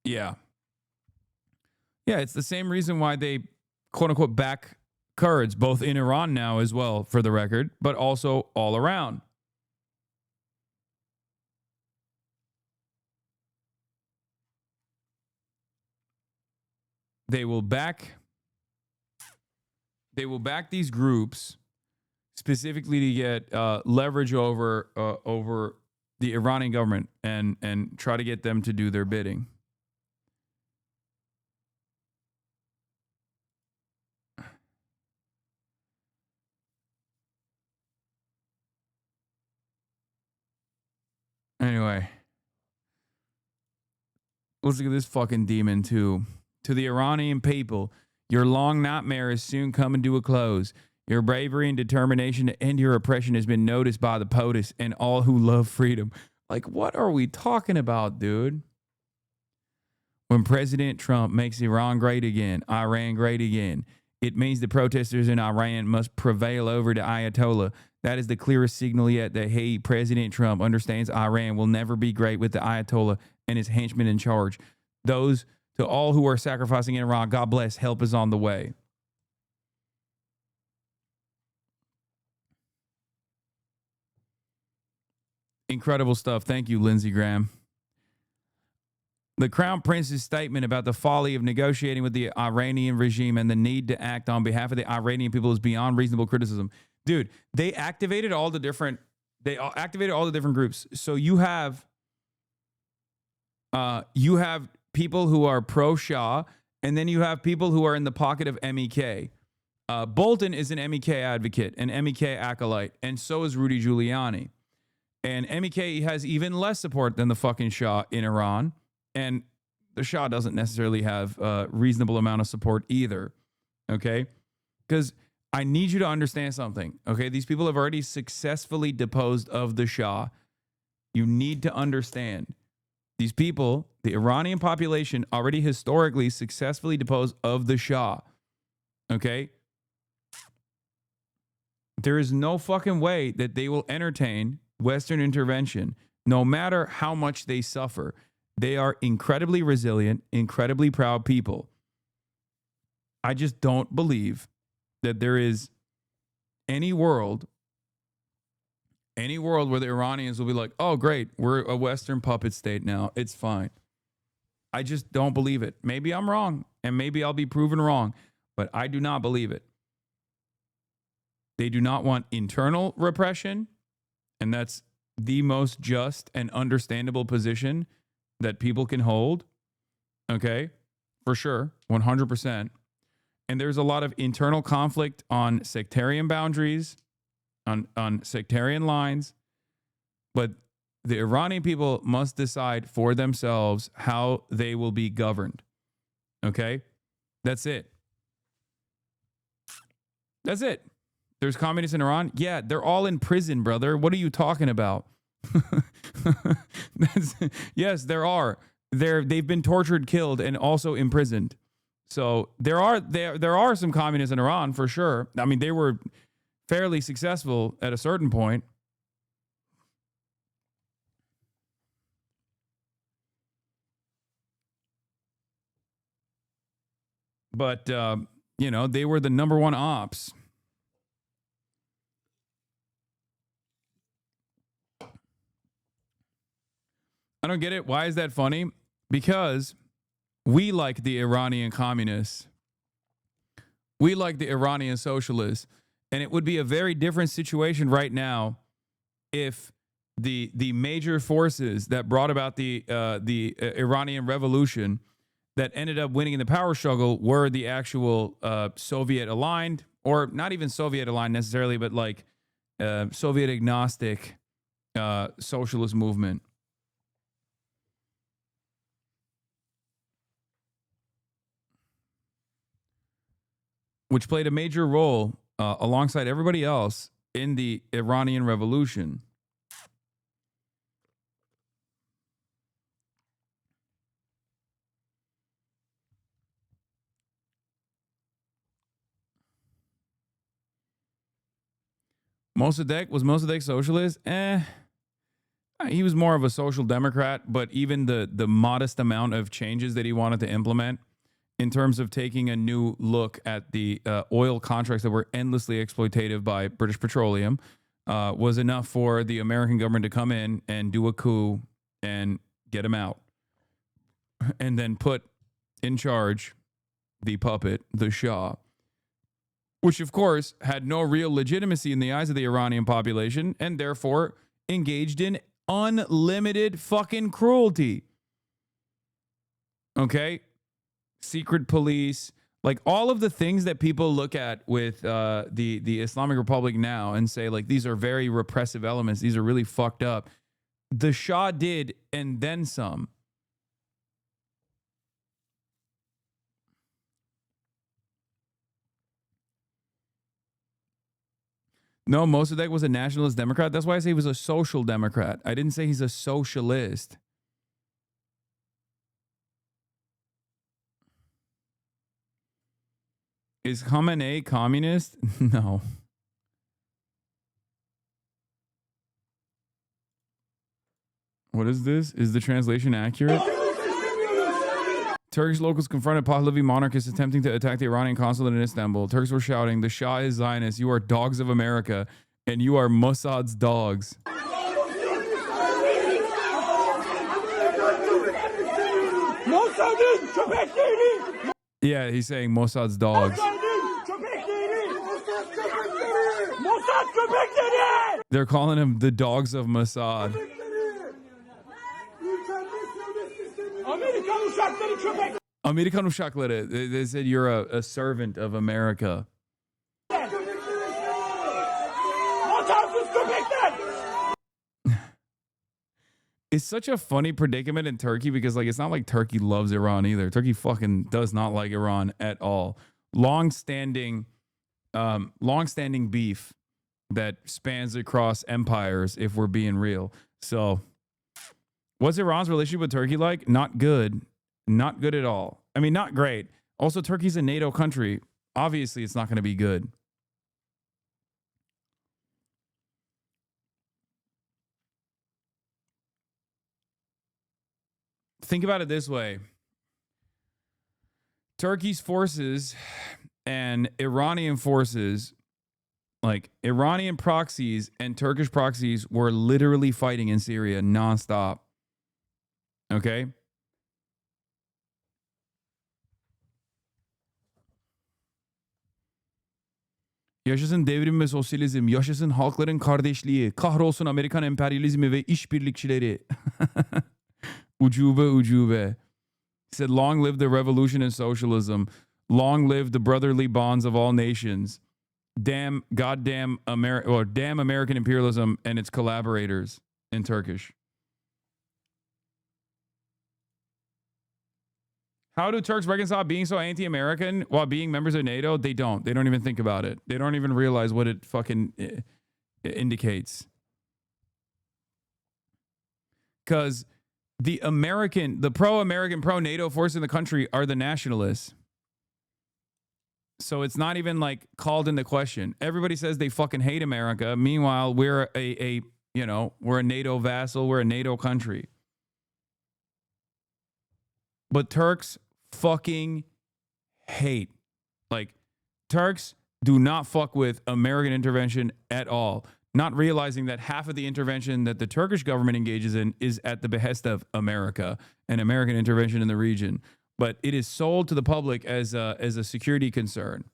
Yeah, it's the same reason why they, quote-unquote, back Kurds, both in Iran now as well, for the record, but also all around. They will back these groups specifically to get leverage over the Iranian government and try to get them to do their bidding. Anyway, let's look at this fucking demon too. To the Iranian people, your long nightmare is soon coming to a close. Your bravery and determination to end your oppression has been noticed by the POTUS and all who love freedom. Like, what are we talking about, dude? When President Trump makes Iran great again, Iran great again, it means the protesters in Iran must prevail over the Ayatollah. That is the clearest signal yet that he, President Trump, understands Iran will never be great with the Ayatollah and his henchmen in charge. Those to all who are sacrificing in Iran, God bless, help is on the way. Incredible stuff. Thank you, Lindsey Graham. The Crown Prince's statement about the folly of negotiating with the Iranian regime and the need to act on behalf of the Iranian people is beyond reasonable criticism. Dude, they activated all the different groups. So you have people who are pro-Shah, and then you have people who are in the pocket of MEK. Bolton is an MEK advocate, an MEK acolyte, and so is Rudy Giuliani. And MEK has even less support than the fucking Shah in Iran. And the Shah doesn't necessarily have a reasonable amount of support either. Okay? Because I need you to understand something. Okay? These people have already successfully deposed of the Shah. You need to understand. These people, the Iranian population, already historically successfully deposed of the Shah. Okay? There is no fucking way that they will entertain Western intervention, no matter how much they suffer. They are incredibly resilient, incredibly proud people. I just don't believe that there is any world where the Iranians will be like, oh, great, we're a Western puppet state now. It's fine. I just don't believe it. Maybe I'm wrong, and maybe I'll be proven wrong, but I do not believe it. They do not want internal repression, and that's the most just and understandable position that people can hold. Okay? For sure. 100%. And there's a lot of internal conflict on sectarian boundaries, on sectarian lines. But the Iranian people must decide for themselves how they will be governed. Okay? That's it. That's it. There's communists in Iran? Yeah, they're all in prison, brother. What are you talking about? Yes, there are. They've been tortured, killed, and also imprisoned. So there are some communists in Iran for sure. I mean, they were fairly successful at a certain point. But, you know, they were the number one ops. I don't get it. Why is that funny? Because we like the Iranian communists. We like the Iranian socialists. And it would be a very different situation right now if the major forces that brought about the Iranian revolution that ended up winning in the power struggle were the actual Soviet aligned, or not even Soviet aligned necessarily, but like Soviet agnostic socialist movement. Which played a major role alongside everybody else in the Iranian Revolution. Was Mossadegh socialist? He was more of a social democrat, but even the modest amount of changes that he wanted to implement in terms of taking a new look at the oil contracts that were endlessly exploitative by British Petroleum was enough for the American government to come in and do a coup and get him out. And then put in charge the puppet, the Shah, which of course had no real legitimacy in the eyes of the Iranian population and therefore engaged in unlimited fucking cruelty. Okay? Secret police, like all of the things that people look at with the Islamic Republic now and say like these are very repressive elements, these are really fucked up. The Shah did, and then some. No, Mossadegh was a nationalist Democrat. That's why I say he was a social democrat. I didn't say he's a socialist. Is Khamenei communist? No. What is this? Is the translation accurate? Turkish locals confronted Pahlavi monarchists attempting to attack the Iranian consulate in Istanbul. Turks were shouting, "The Shah is Zionist. You are dogs of America, and you are Mossad's dogs." Yeah, he's saying Mossad's dogs. They're calling him the dogs of Mossad. Amerikan uşakları. They said you're a servant of America. It's such a funny predicament in Turkey because like it's not like Turkey loves Iran either. Turkey fucking does not like Iran at all. Long-standing beef that spans across empires, if we're being real. So what's Iran's relationship with Turkey like? Not good. Not good at all. I mean, not great. Also, Turkey's a NATO country. Obviously, it's not going to be good. Think about it this way. Turkey's forces and Iranian forces, like Iranian proxies and Turkish proxies, were literally fighting in Syria nonstop. Okay? Yaşasın devrim ve sosyalizm, yaşasın halkların kardeşliği, kahrolsun Amerikan emperyalizmi ve işbirlikçileri. Ucube, ucube. He said, long live the revolution and socialism. Long live the brotherly bonds of all nations. Damn, goddamn, damn American imperialism and its collaborators in Turkish. How do Turks reconcile being so anti-American while being members of NATO? They don't. They don't even think about it. They don't even realize what it fucking indicates. Because the pro-American, pro-NATO force in the country are the nationalists. So it's not even like called into question. Everybody says they fucking hate America. Meanwhile, we're we're a NATO vassal. We're a NATO country. But Turks fucking hate. Like, Turks do not fuck with American intervention at all, not realizing that half of the intervention that the Turkish government engages in is at the behest of America and American intervention in the region. But it is sold to the public as a security concern.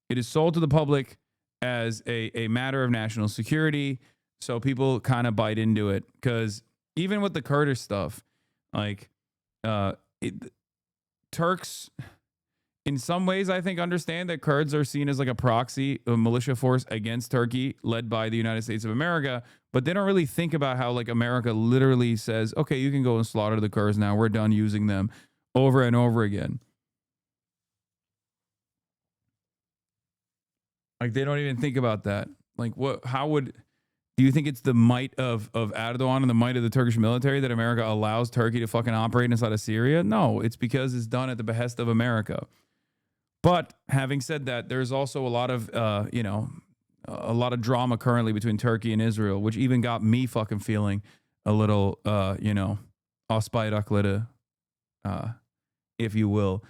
It is sold to the public as a matter of national security. So people kind of bite into it, because even with the Kurdish stuff, like Turks, in some ways, I think, understand that Kurds are seen as like a proxy, a militia force against Turkey, led by the United States of America. But they don't really think about how like America literally says, okay, you can go and slaughter the Kurds now. We're done using them, over and over again. Like, they don't even think about that. Like, do you think it's the might of Erdogan and the might of the Turkish military that America allows Turkey to fucking operate inside of Syria? No, it's because it's done at the behest of America. But having said that, there's also a lot of, a lot of drama currently between Turkey and Israel, which even got me fucking feeling a little, avspayrakları, if you will.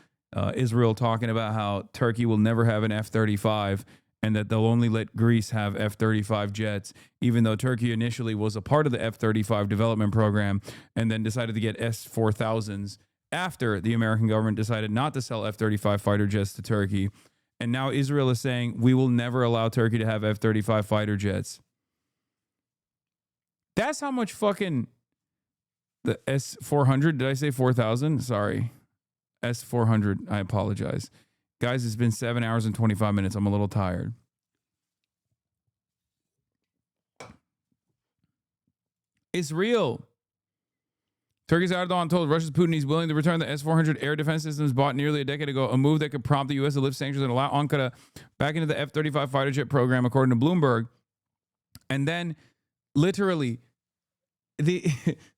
Israel talking about how Turkey will never have an F-35 and that they'll only let Greece have F-35 jets, even though Turkey initially was a part of the F-35 development program and then decided to get S-4000s after the American government decided not to sell F-35 fighter jets to Turkey. And now Israel is saying, we will never allow Turkey to have F-35 fighter jets. That's how much fucking... The S-400, did I say 4,000? Sorry. S-400, I apologize. Guys, it's been 7 hours and 25 minutes. I'm a little tired. It's real. Turkey's Erdogan told Russia's Putin he's willing to return the S-400 air defense systems bought nearly a decade ago, a move that could prompt the U.S. to lift sanctions and allow Ankara back into the F-35 fighter jet program, according to Bloomberg. And then, literally, the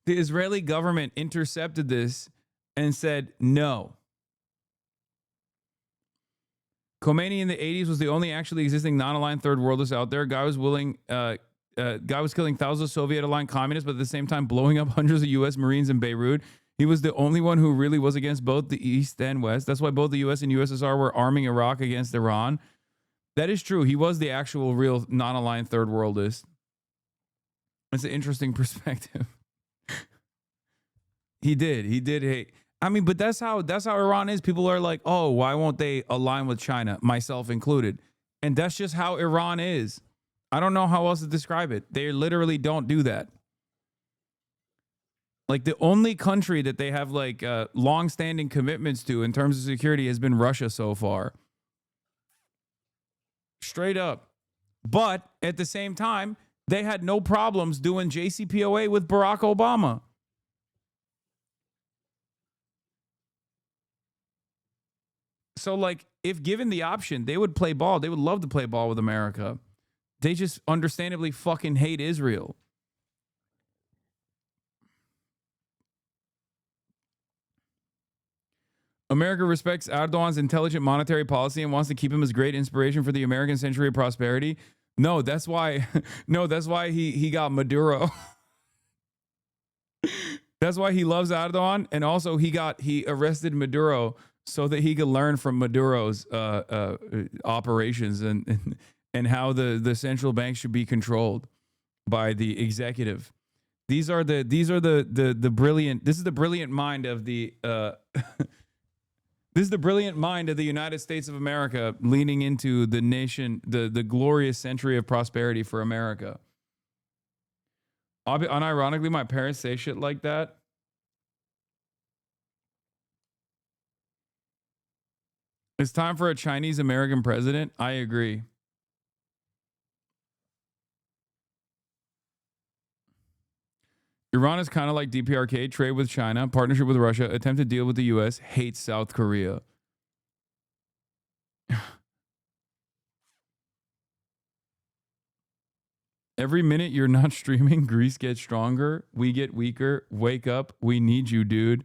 Israeli government intercepted this and said no. Khomeini in the 80s was the only actually existing non-aligned third worldist out there. Guy was killing thousands of Soviet-aligned communists, but at the same time blowing up hundreds of U.S. Marines in Beirut. He was the only one who really was against both the East and West. That's why both the U.S. and USSR were arming Iraq against Iran. That is true. He was the actual real non-aligned third worldist. It's an interesting perspective. He did hate. I mean, but that's how Iran is. People are like, oh, why won't they align with China, myself included? And that's just how Iran is. I don't know how else to describe it. They literally don't do that. Like, the only country that they have like long-standing commitments to in terms of security has been Russia so far. Straight up. But at the same time, they had no problems doing JCPOA with Barack Obama. So, like, if given the option, they would play ball. They would love to play ball with America. They just understandably fucking hate Israel. America respects Erdogan's intelligent monetary policy and wants to keep him as great inspiration for the American century of prosperity. No, that's why. No, that's why he got Maduro. That's why he loves Erdogan, and also he arrested Maduro so that he could learn from Maduro's operations and how the central bank should be controlled by the executive. This is the brilliant mind of the this is the brilliant mind of the United States of America leaning into the nation, the glorious century of prosperity for America. Unironically, my parents say shit like that. It's time for a Chinese American president. I agree. Iran is kind of like DPRK, trade with China, partnership with Russia, attempt to deal with the U.S., hates South Korea. Every minute you're not streaming, Greece gets stronger. We get weaker. Wake up. We need you, dude.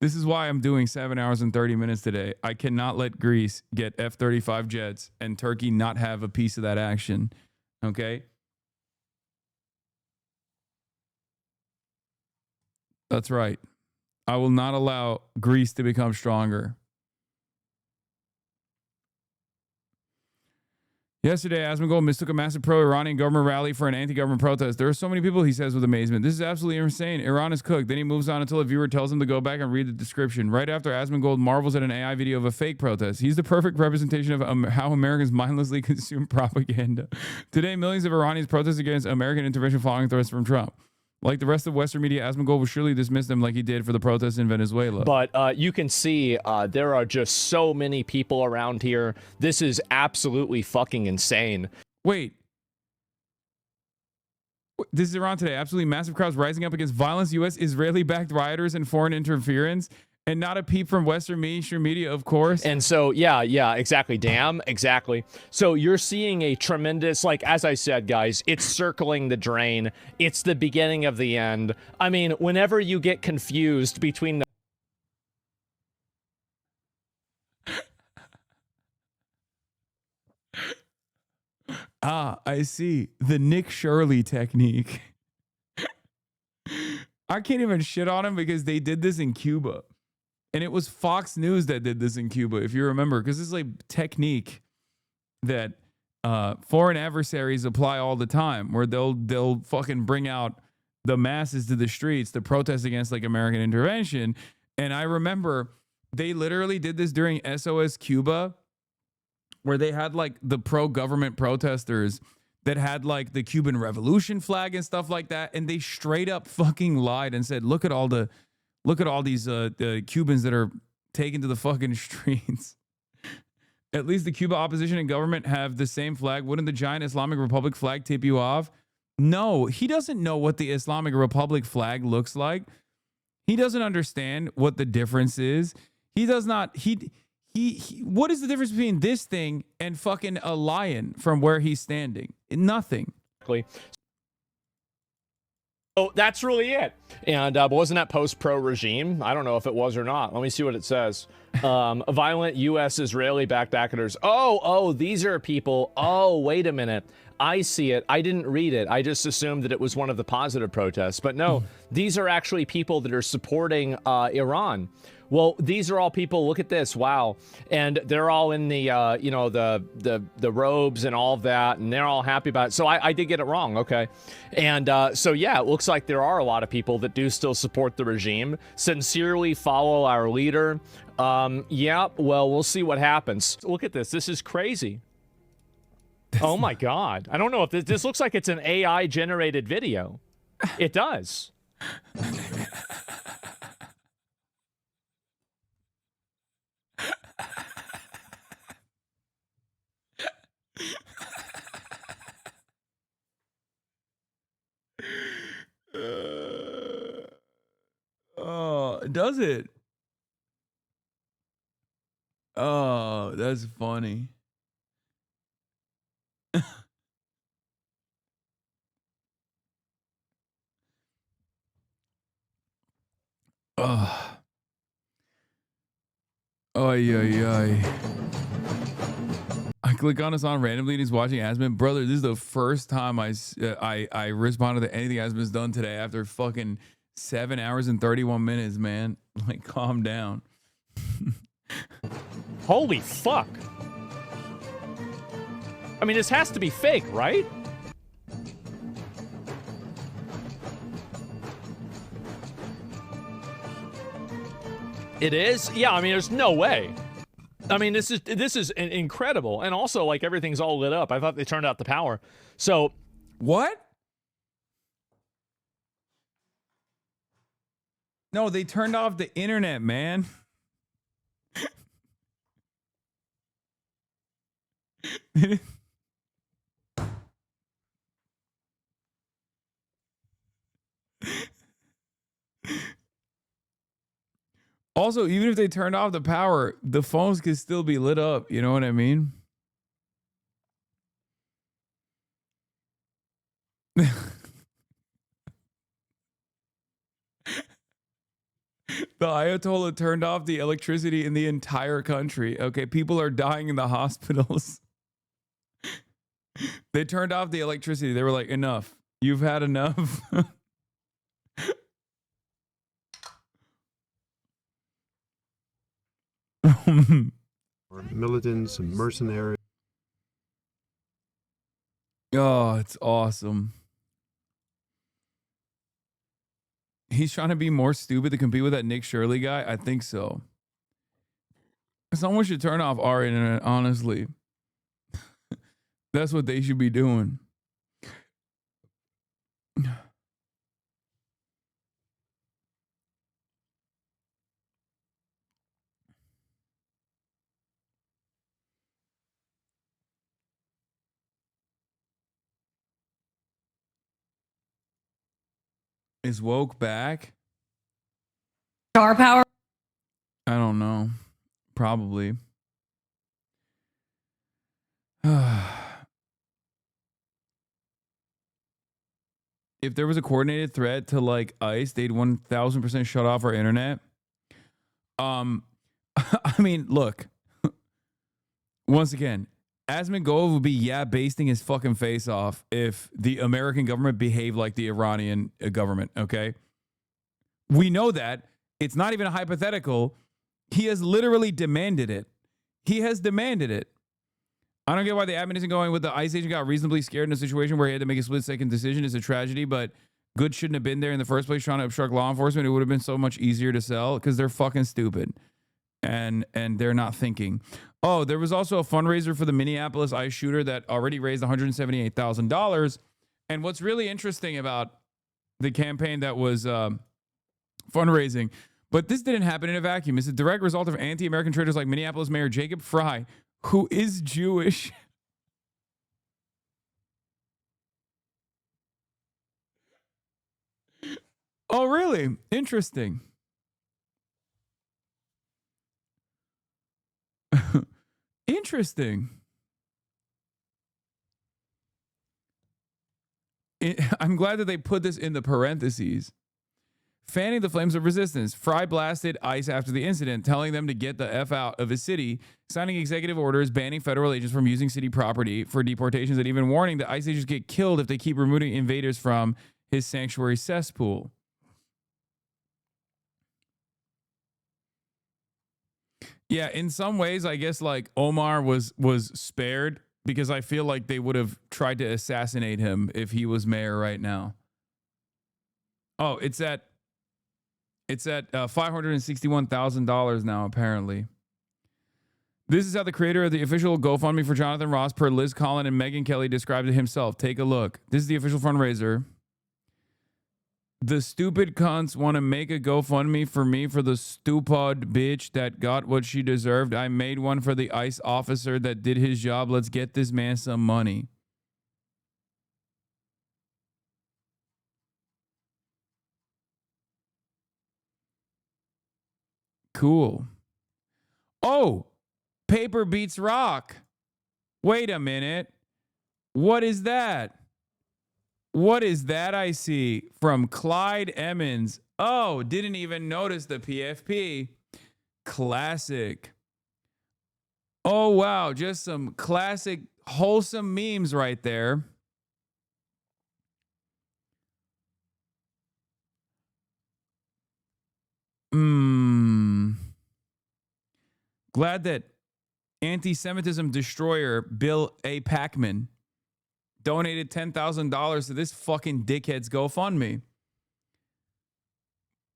This is why I'm doing 7 hours and 30 minutes today. I cannot let Greece get F-35 jets and Turkey not have a piece of that action. Okay? That's right. I will not allow Greece to become stronger. Yesterday, Asmongold mistook a massive pro-Iranian government rally for an anti-government protest. There are so many people, he says with amazement. This is absolutely insane. Iran is cooked. Then he moves on until a viewer tells him to go back and read the description. Right after, Asmongold marvels at an AI video of a fake protest. He's the perfect representation of how Americans mindlessly consume propaganda. Today, millions of Iranians protest against American intervention following threats from Trump. Like the rest of Western media, Asmongold will surely dismiss them like he did for the protests in Venezuela. But you can see there are just so many people around here. This is absolutely fucking insane. Wait. This is Iran today. Absolutely massive crowds rising up against violence, U.S. Israeli-backed rioters and foreign interference. And not a peep from Western mainstream media, of course. And so, yeah, exactly. Damn, exactly. So you're seeing a tremendous, like, as I said, guys, it's circling the drain. It's the beginning of the end. I mean, whenever you get confused between the I see. The Nick Shirley technique. I can't even shit on him because they did this in Cuba. And it was Fox News that did this in Cuba, if you remember, because this is like technique that foreign adversaries apply all the time, where they'll fucking bring out the masses to the streets to protest against like American intervention. And I remember they literally did this during SOS Cuba, where they had like the pro-government protesters that had like the Cuban Revolution flag and stuff like that, and they straight up fucking lied and said, look at all these Cubans that are taken to the fucking streets. At least the Cuba opposition and government have the same flag. Wouldn't the giant Islamic Republic flag tip you off? No, he doesn't know what the Islamic Republic flag looks like. He doesn't understand what the difference is. He does not. What is the difference between this thing and fucking a lion from where he's standing? Nothing. Oh, that's really it. And wasn't that post-pro regime? I don't know if it was or not. Let me see what it says. Violent U.S. Israeli-backed backers. Oh, these are people. Oh, wait a minute. I see it. I didn't read it. I just assumed that it was one of the positive protests. But no, these are actually people that are supporting Iran. Well, these are all people. Look at this. Wow. And they're all in the, the robes and all of that. And they're all happy about it. So I did get it wrong. Okay. And so, yeah, it looks like there are a lot of people that do still support the regime, sincerely follow our leader. Yeah, well, we'll see what happens. Look at this. This is crazy. Oh, my God. I don't know if this looks like it's an AI generated video. It does. Oh, does it? Oh, that's funny. Oh. Oy. I click on Hasan randomly and he's watching Asman. Brother, this is the first time I responded to anything Asman's done today after fucking 7 hours and 31 minutes, man. Like, calm down. Holy fuck. I mean, this has to be fake, right? It is? Yeah, I mean, there's no way. I mean, this is incredible. And also, like, everything's all lit up. I thought they turned out the power. So, what? No, they turned off the internet, man. Also, even if they turned off the power, the phones could still be lit up. You know what I mean? The Ayatollah turned off the electricity in the entire country. Okay, people are dying in the hospitals. They turned off the electricity. They were like, enough. You've had enough. Militants and mercenaries. Oh, it's awesome. He's trying to be more stupid to compete with that Nick Shirley guy? I think so. Someone should turn off our internet, honestly. That's what they should be doing. Is woke back? Star power. I don't know. Probably. If there was a coordinated threat to like ICE, they'd 1000% shut off our internet. I mean, look. Once again, Asmagov would be basting his fucking face off if the American government behaved like the Iranian government, okay? We know that. It's not even a hypothetical. He has literally demanded it. He has demanded it. I don't get why the admin isn't going with the ICE agent got reasonably scared in a situation where he had to make a split-second decision. It's a tragedy, but good shouldn't have been there in the first place trying to obstruct law enforcement. It would have been so much easier to sell because they're fucking stupid. And they're not thinking. Oh, there was also a fundraiser for the Minneapolis ICE shooter that already raised $178,000. And what's really interesting about the campaign that was fundraising, but this didn't happen in a vacuum. It's a direct result of anti-American traitors like Minneapolis Mayor Jacob Fry, who is Jewish. Oh, really? Interesting. Interesting. I'm glad that they put this in the parentheses. Fanning the flames of resistance, Fry blasted ICE after the incident, telling them to get the F out of his city, signing executive orders banning federal agents from using city property for deportations, and even warning that ICE agents get killed if they keep removing invaders from his sanctuary cesspool. Yeah, in some ways, I guess like Omar was spared because I feel like they would have tried to assassinate him if he was mayor right now. Oh, it's at $561,000 now, apparently. This is how the creator of the official GoFundMe for Jonathan Ross, per Liz Collin and Megyn Kelly, described it himself. Take a look. This is the official fundraiser. The stupid cunts want to make a GoFundMe for me for the stupid bitch that got what she deserved. I made one for the ICE officer that did his job. Let's get this man some money. Cool. Oh, paper beats rock. Wait a minute. What is that? What is that I see from Clyde Emmons? Oh, didn't even notice the PFP. Classic. Oh, wow. Just some classic wholesome memes right there. Glad that anti-Semitism destroyer Bill A. Packman donated $10,000 to this fucking dickhead's GoFundMe.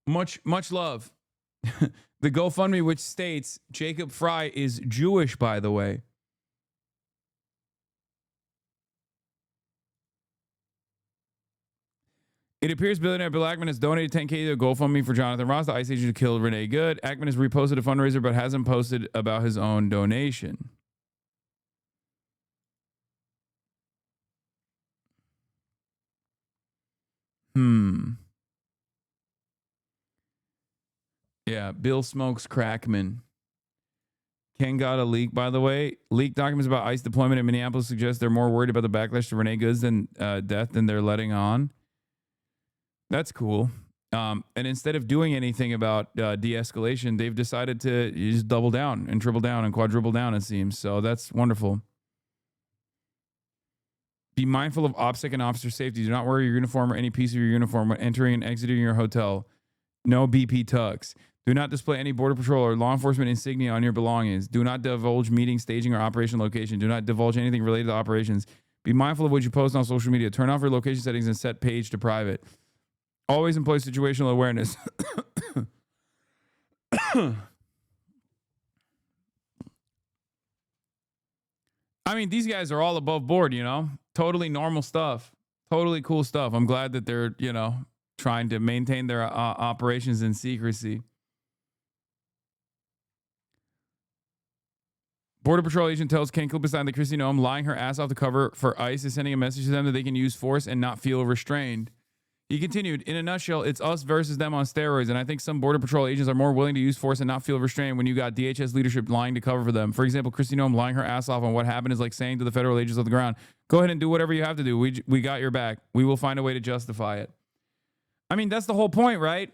Much love. The GoFundMe, which states Jacob Fry is Jewish, by the way. It appears billionaire Bill Ackman has donated $10K to a GoFundMe for Jonathan Ross, the ICE agent who killed Renee Good. Ackman has reposted a fundraiser but hasn't posted about his own donation. Yeah, Bill Smokes Crackman. Ken got a leak, by the way. Leaked documents about ICE deployment in Minneapolis suggest they're more worried about the backlash to Renee Good's death than they're letting on. That's cool. And instead of doing anything about de-escalation, they've decided to just double down and triple down and quadruple down, it seems. So that's wonderful. Be mindful of OPSEC and officer safety. Do not wear your uniform or any piece of your uniform when entering and exiting your hotel. No BP tux. Do not display any border patrol or law enforcement insignia on your belongings. Do not divulge meeting, staging, or operation location. Do not divulge anything related to operations. Be mindful of what you post on social media. Turn off your location settings and set page to private. Always employ situational awareness. I mean, these guys are all above board, you know? Totally normal stuff. Totally cool stuff. I'm glad that they're, you know, trying to maintain their operations in secrecy. Border Patrol agent tells Ken Klippenstein that Kristi Noem lying her ass off the cover for ICE is sending a message to them that they can use force and not feel restrained. He continued, in a nutshell, it's us versus them on steroids, and I think some Border Patrol agents are more willing to use force and not feel restrained when you got DHS leadership lying to cover for them. For example, Kristi Noem lying her ass off on what happened is like saying to the federal agents on the ground, go ahead and do whatever you have to do. We got your back. We will find a way to justify it. I mean, that's the whole point, right?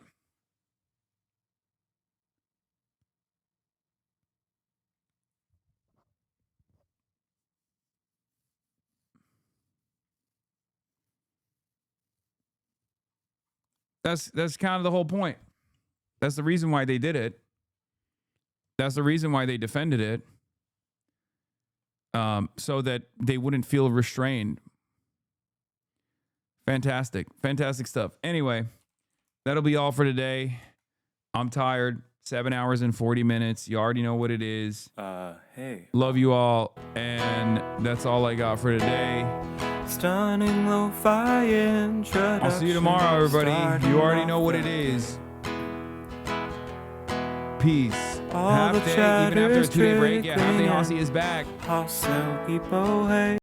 That's kind of the whole point. That's the reason why they did it. That's the reason why they defended it. So that they wouldn't feel restrained. Fantastic. Fantastic stuff. Anyway, that'll be all for today. I'm tired. 7 hours and 40 minutes. You already know what it is. Hey. Love you all. And that's all I got for today. Stunning lo-fi introduction. I'll see you tomorrow, everybody. You already know what it is. Peace. Half day, even after a 2-day break. Yeah, half day Hossy is back. I'll sell people, hey.